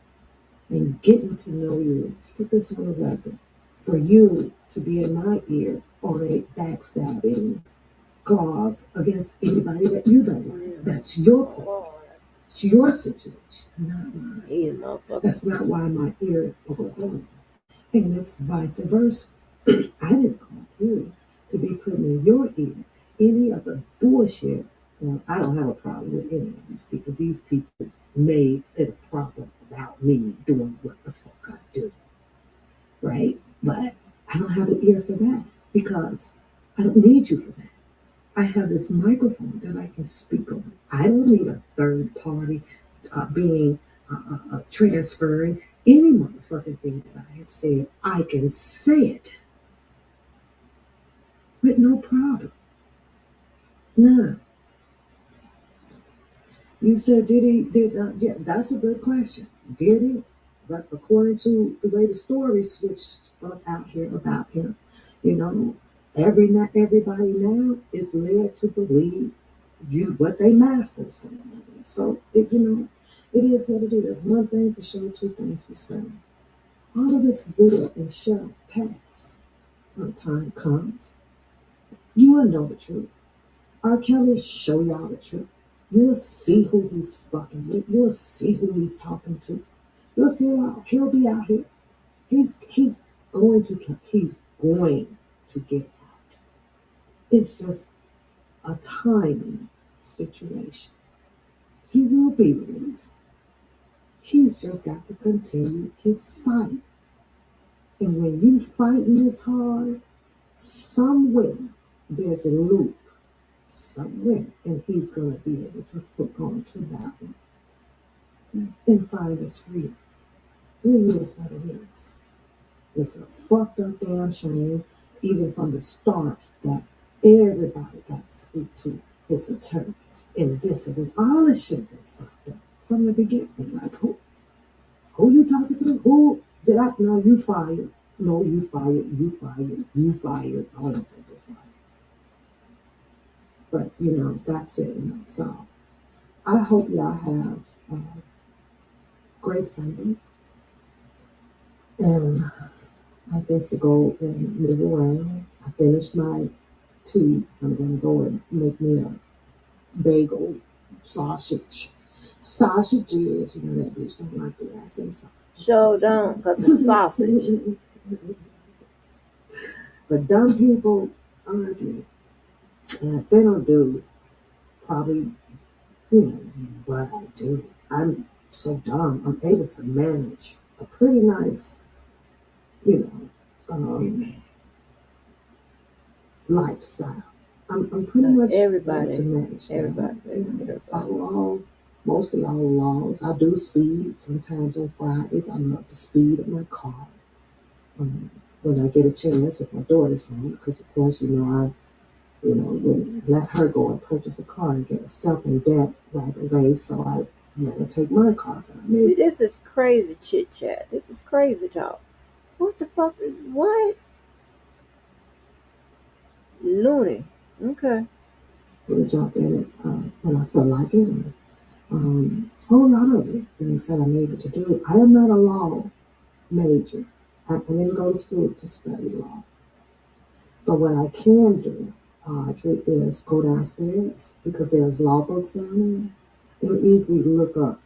and getting to know you. Let's put this on the record. For you to be in my ear on a backstabbing clause against anybody that you don't like. That's your point. It's your situation, not mine. That's not why my ear is open. And it's vice versa. I didn't call you to be putting in your ear any of the bullshit. Well, I don't have a problem with any of these people. These people made it a problem about me doing what the fuck I do. Right? But I don't have the ear for that because I don't need you for that. I have this microphone that I can speak on. I don't need a third party transferring any motherfucking thing that I have said. I can say it with no problem. None. You said, yeah, that's a good question. Did he? But according to the way the story switched up out here about him, Everybody now is led to believe what they master's saying. So it is what it is. One thing for sure, two things for certain. All of this will and shall pass. When time comes, you will know the truth. R. Kelly show y'all the truth. You'll see who he's fucking with. You'll see who he's talking to. You'll see it all. He'll be out here. He's going to get out. It's just a timing situation. He will be released. He's just got to continue his fight. And when you fighting this hard, somewhere there's a loop. Somewhere. And he's going to be able to hook on to that one. And find his freedom. It is what it is. It's a fucked up damn shame, even from the start, that everybody got to speak to his attorneys and this and this. All this shit been fucked up from the beginning. Like, who you talking to? Who did I know? You fired. No, you fired. You fired. You fired. All of them were fired. But, that's it and that's all. I hope y'all have a great Sunday. And I'm just to go and move around. I finished my tea. I'm going to go and make me a bagel, sausages. Sausages. That bitch don't like the way I say sausage.
So don't, because it's sausage.
But dumb people, Audrey, they don't do probably, what I do. I'm so dumb. I'm able to manage a pretty nice, lifestyle. I'm pretty much able to manage that. Mostly all laws. I do speed. Sometimes on Fridays, I love to speed in my car. When I get a chance, if my daughter's home, because of course, I wouldn't let her go and purchase a car and get herself in debt right away. So I let her take my car. But
See, this is crazy chit chat. This is crazy talk. What the fuck? What? Loony. Okay.
I jump in it when I feel like it. And a whole lot of the things that I'm able to do. I am not a law major. I didn't go to school to study law. But what I can do, Audrey, is go downstairs because there's law books down there and easily look up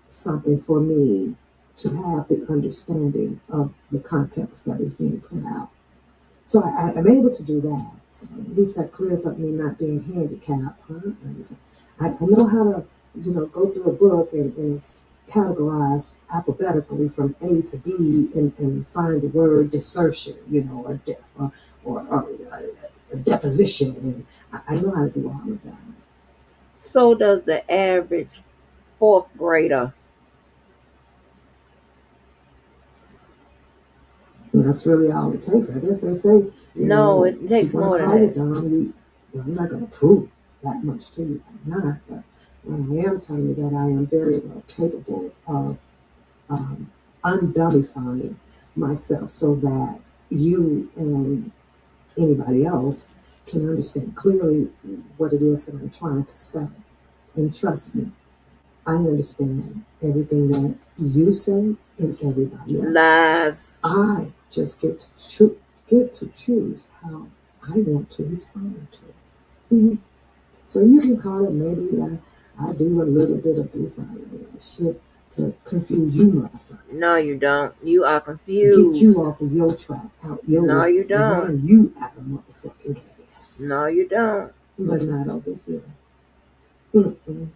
something for me to have the understanding of the context that is being put out. So I'm able to do that. So at least that clears up me not being handicapped. Huh? I know how to, go through a book and it's categorized alphabetically from A to B and find the word desertion, or a deposition. And I know how to do all of that.
So does the average fourth grader.
And that's really all it takes. I guess they say,
it takes more than that.
Dumb, I'm not going to prove that much to you. I'm not. But what I am telling you that I am very well capable of undumbifying myself so that you and anybody else can understand clearly what it is that I'm trying to say. And trust me, I understand everything that you say and everybody else.
Lies.
I just get to choose how I want to respond to it. Mm-hmm. So you can call it maybe that I do a little bit of bullfighting shit to confuse you motherfuckers.
No, you don't. You are confused.
Get you off of your track.
No, you don't.
Run you out of motherfucking gas.
No, you don't.
But not over here. Mm-mm.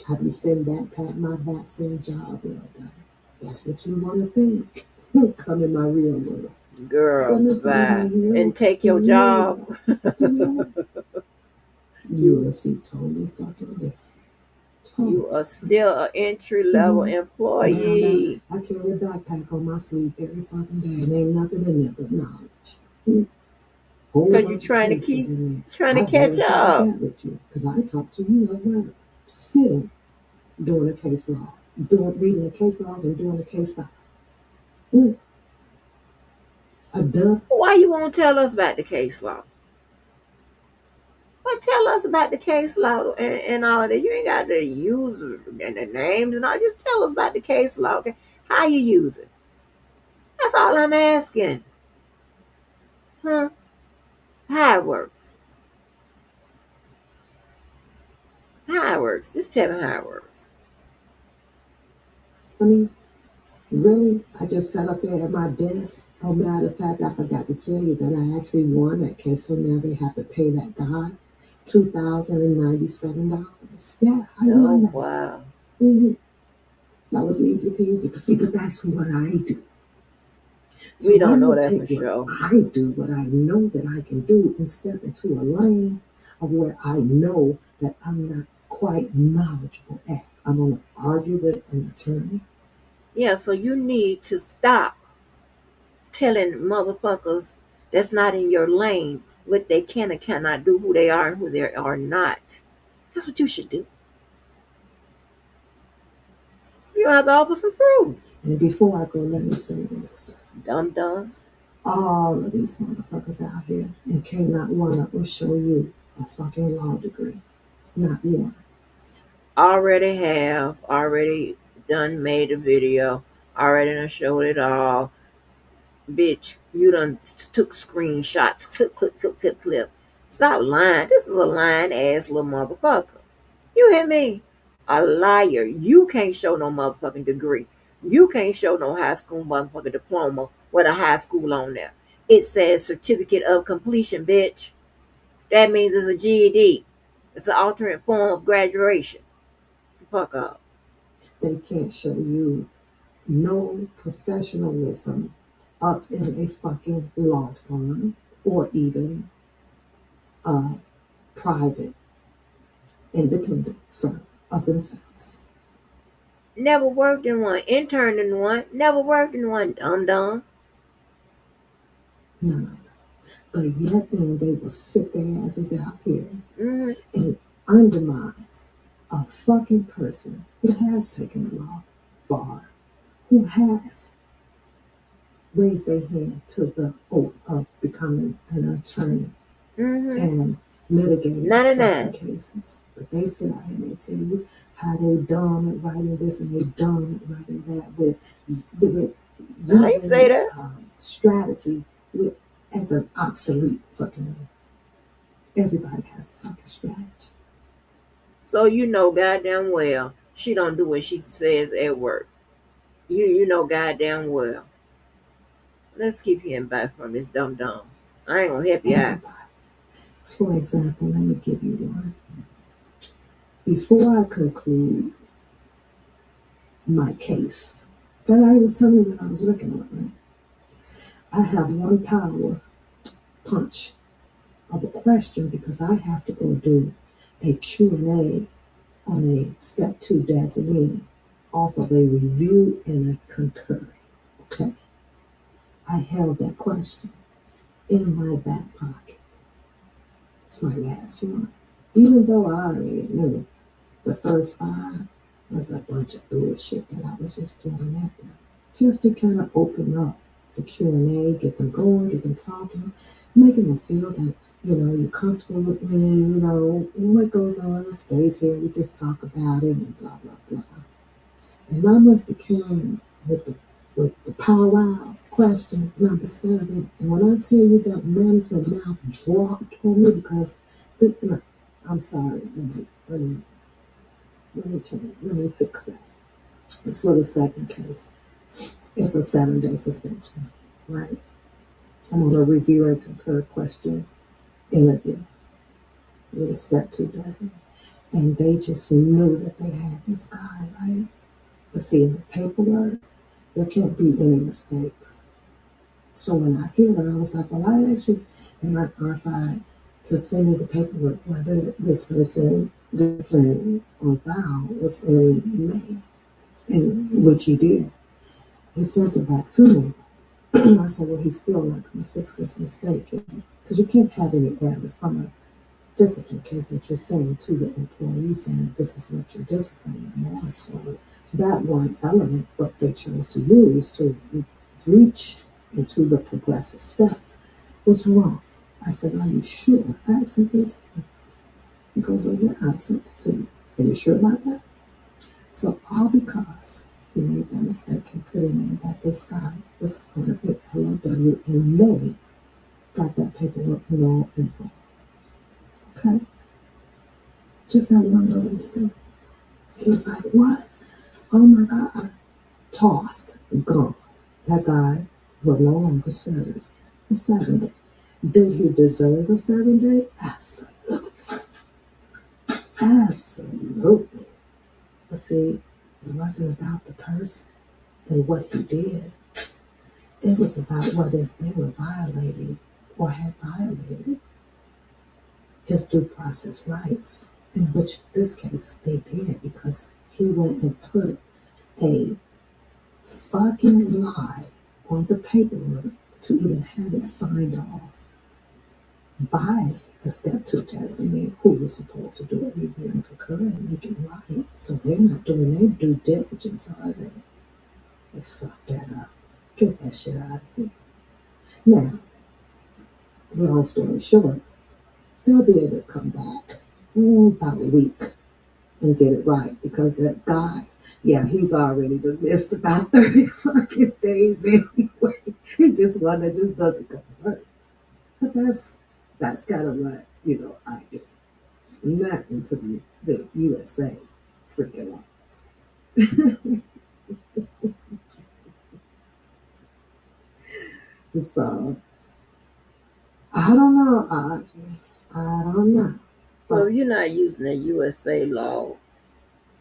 I be sitting back, patting my back, saying, job well done. That's what you want to think. Come in my real world.
Girl, and take your job.
You will see totally fucking different.
You are still an entry-level employee.
I carry a backpack on my sleeve every fucking day, and ain't nothing in there but knowledge.
Because you're trying to catch up.
With you, because I talk to you at work, sitting, doing a case log, reading the case log and doing the case file.
Why you won't tell us about the case law? Well, tell us about the case law and all of that. You ain't got to use and the names and all. Just tell us about the case law. Okay, how you use it? That's all I'm asking. Huh? How it works? How it works? Just tell me how it works.
I mean, really, I just sat up there at my desk. Oh, matter of fact, I forgot to tell you that I actually won that case, so now they have to pay that guy $2,097. Yeah, I won that.
Wow.
Mm-hmm. That was easy peasy. See, but that's what I do. So
we don't know that
take
for
what
sure.
I do, what I know that I can do, and step into a lane of where I know that I'm not quite knowledgeable at. I'm going to argue with an attorney.
Yeah, so you need to stop telling motherfuckers that's not in your lane what they can and cannot do, who they are and who they are not. That's what you should do. You have to offer some proof.
And before I go, let me say this.
Dumb.
All of these motherfuckers out here, and can't not one of them show you a fucking law degree. Not one.
Already done made a video, already done showed it all. Bitch, you done took screenshots, clip. Stop lying. This is a lying ass little motherfucker. You hear me? A liar. You can't show no motherfucking degree. You can't show no high school motherfucking diploma with a high school on there. It says certificate of completion, bitch. That means it's a GED. It's an alternate form of graduation. Fuck up.
They can't show you no professionalism up in a fucking law firm or even a private independent firm of themselves.
Never worked in one. Interned in one. Never worked in one. Dumb.
None of them. But yet then they will sit their asses out here and undermine a fucking person who has taken a law bar, who has raised their hand to the oath of becoming an attorney and litigating fucking cases. But they sit out here and they tell you how they dumb at writing this and they dumb at writing that with using strategy as an obsolete fucking word. Everybody has a fucking strategy.
So you know goddamn well she don't do what she says at work. You know goddamn well. Let's keep hearing back from this dumb. I ain't gonna help you out.
For example, let me give you one. Before I conclude my case that I was telling you that I was looking at, right? I have one power punch of a question because I have to go do a Q&A on a step 2 designee off of a review and a concurring. Okay. I held that question in my back pocket. It's my last one. Even though I already knew the first 5 was a bunch of bullshit that I was just throwing at them. Just to kind of open up the Q&A, get them going, get them talking, making them feel that, you're comfortable with me, what goes on stays here, we just talk about it and blah, blah, blah. And I must have came with the powwow question number 7. And when I tell you that management mouth dropped on me because, I'm sorry, let me fix that. It's for the second case. It's a 7-day suspension, right? I'm on a review and concur question interview with a step 2 designee. And they just knew that they had this guy, right? But see, in the paperwork, there can't be any mistakes. So when I hit her, I was like, well, I actually am not qualified to send me the paperwork whether this person discipline on file was in May, and which he did. He sent it back to me. I said, well, he's still not going to fix this mistake, is he? Because you can't have any errors on a discipline case that you're sending to the employee saying that this is what you're disciplining them on. So that one element, what they chose to use to reach into the progressive steps. What's wrong? I said, are you sure? I asked him 3 times. He goes, well, yeah, I sent it to you. Are you sure about that? So all because he made that mistake and put in that this guy is on a LOW in May got that paperwork null and void. Okay? Just that one little mistake. He was like, what? Oh my God. Tossed, gone. That guy will no longer serve a 7-day. Did he deserve a 7-day? Absolutely. Absolutely. But see, it wasn't about the person and what he did. It was about whether if they were violating or had violated his due process rights, in which this case they did because he went and put a fucking lie on the paperwork to even have it signed off by a step 2 designee who was supposed to do a review and concur and make it right. So they're not doing their due diligence, are they? They fucked that up. Get that shit out of here. Now, long story short, they'll be able to come back about a week and get it right because that guy, yeah, he's already missed about 30 fucking days anyway. He just one that just doesn't come to work. But that's kind of what, I do. Not into the USA freaking laws. So, I don't know, Audrey. I don't know.
So you're not using the USA laws,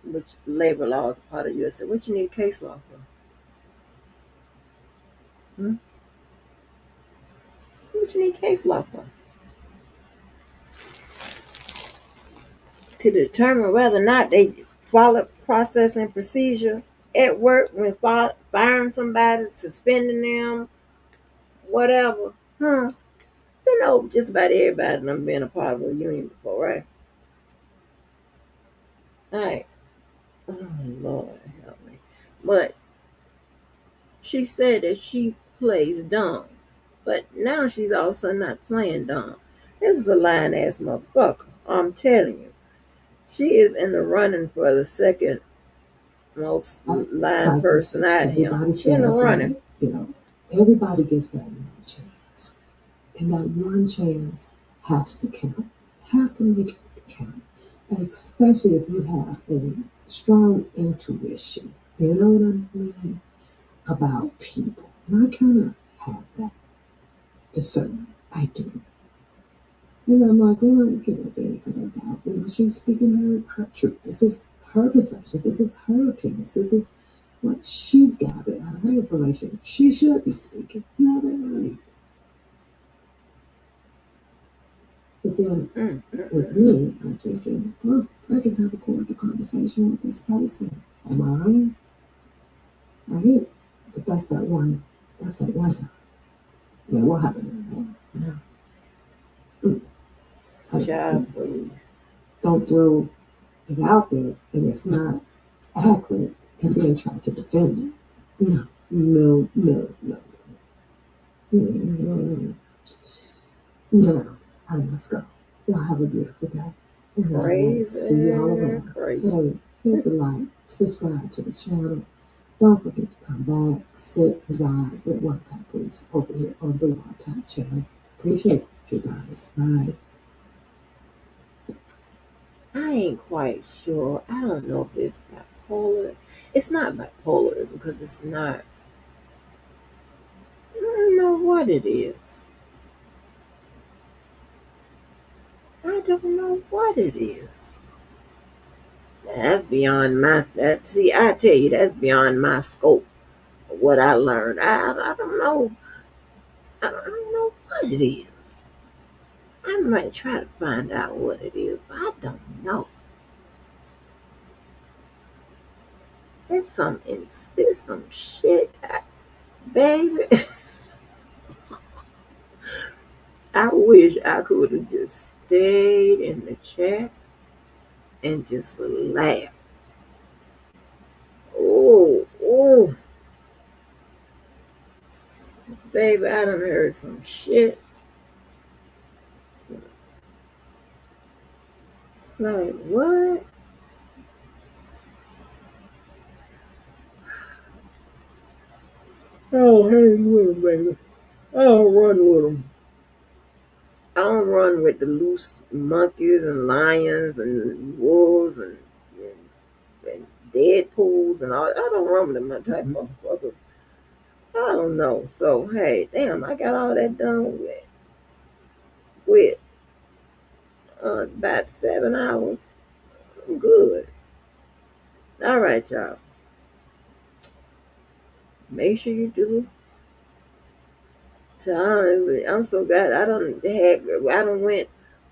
which labor laws are part of USA. What you need case law for? What you need case law for? To determine whether or not they follow process and procedure at work when firing somebody, suspending them, whatever. Just about everybody done been a part of a union before, right? Alright. Oh, Lord help me. But she said that she plays dumb. But now she's all of a sudden not playing dumb. This is a lying ass motherfucker. I'm telling you. She is in the running for the second most lying person out here. She's in the running.
Everybody gets that one chance. And that one chance has to count. Have to make it count. Especially if you have a strong intuition. You know what I mean? About people. And I kind of have that discernment. I do. And I'm like, well, I'm giving the benefit of the doubt. She's speaking her truth. This is her perception. This is her opinions. This is what she's gathered out of her information. She should be speaking. You have that right. But then with me, I'm thinking, well, I can have a cordial conversation with this person. Am I? Right? But that's that one time. Then what happened anymore? No.
Child, please.
Don't throw it out there and it's not accurate and then try to defend it. No. No, I must go. Y'all have a beautiful day. And I will see y'all around. Hey, hit the like, subscribe to the channel. Don't forget to come back, sit and ride with W&Ck Bruce over here on the W&Ck channel. Appreciate you guys. Bye.
I ain't quite sure. I don't know if it's bipolar. It's not bipolar because it's not. I don't know what it is. I don't know what it is. That's beyond my. I tell you, that's beyond my scope. Of what I learned, I don't know. I don't know what it is. I might try to find out what it is, but I don't know. It's some shit, baby. I wish I could have just stayed in the chat and just laughed. Oh. Baby, I done heard some shit. Like, what? I don't hang with them, baby. I don't run with them. I don't run with the loose monkeys and lions and wolves and Deadpools and all. I don't run with them type of motherfuckers. I don't know. So, hey, damn, I got all that done with about 7 hours. I'm good. All right, y'all. Make sure you do. So I'm so glad I don't went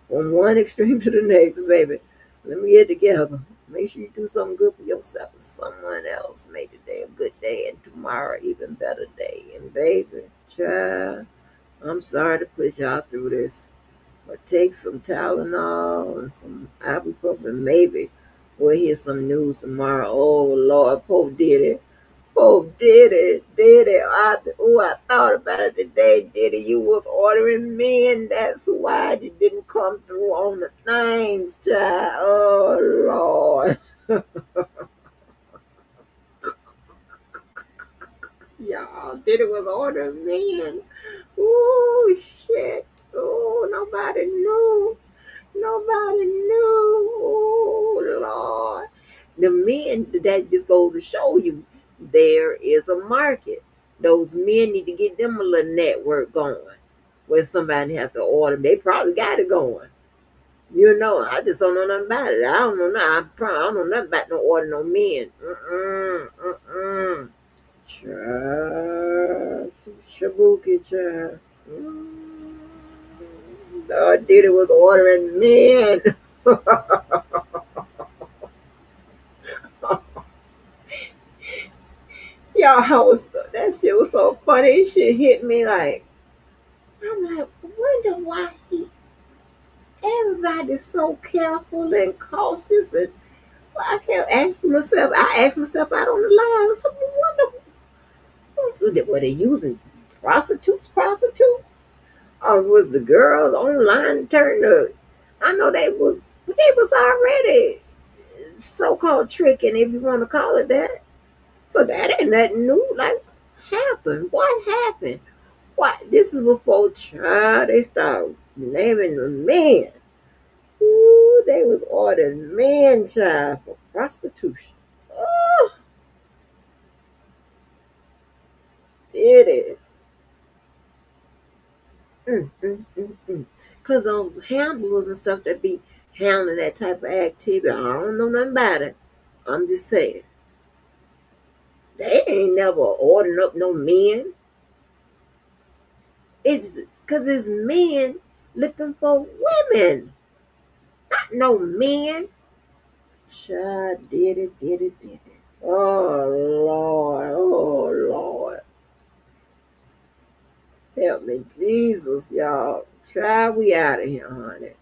from one extreme to the next, baby. Let me get together. Make sure you do something good for yourself and someone else. Make today a good day and tomorrow even better day. And baby, child, I'm sorry to put y'all through this. But take some Tylenol and some ibuprofen. Maybe we'll hear some news tomorrow. Oh Lord, poor Diddy. Oh, Diddy. I thought about it today, Diddy. You was ordering men. That's why you didn't come through on the things, child. Oh, Lord. Y'all, Diddy was ordering men. Oh, shit. Oh, nobody knew. Nobody knew. Oh, Lord. The men, that just goes to show you there is a market. Those men need to get them a little network going where somebody have to order. They probably got it going. You know, I just don't know nothing about it. I don't know nothing. I don't know nothing about no order no men. Child. Shabuki, child. Diddy was ordering men. Y'all, that shit was so funny. Shit hit me like, I'm like, wonder why everybody's so careful and cautious. And I kept asking myself, I asked myself out on the line, so I wonder, were they using prostitutes? Or was the girls online turning to, I know they was already so-called tricking, if you want to call it that. So that ain't nothing new. Like, what happened? What? This is before they start naming the men. Ooh, they was ordering man child for prostitution. Oh, did it? Because those handlers and stuff that be handling that type of activity, I don't know nothing about it. I'm just saying. They ain't never ordering up no men. It's because it's men looking for women, not no men. Child, did it. Oh, Lord. Help me, Jesus, y'all. Child, we out of here, honey.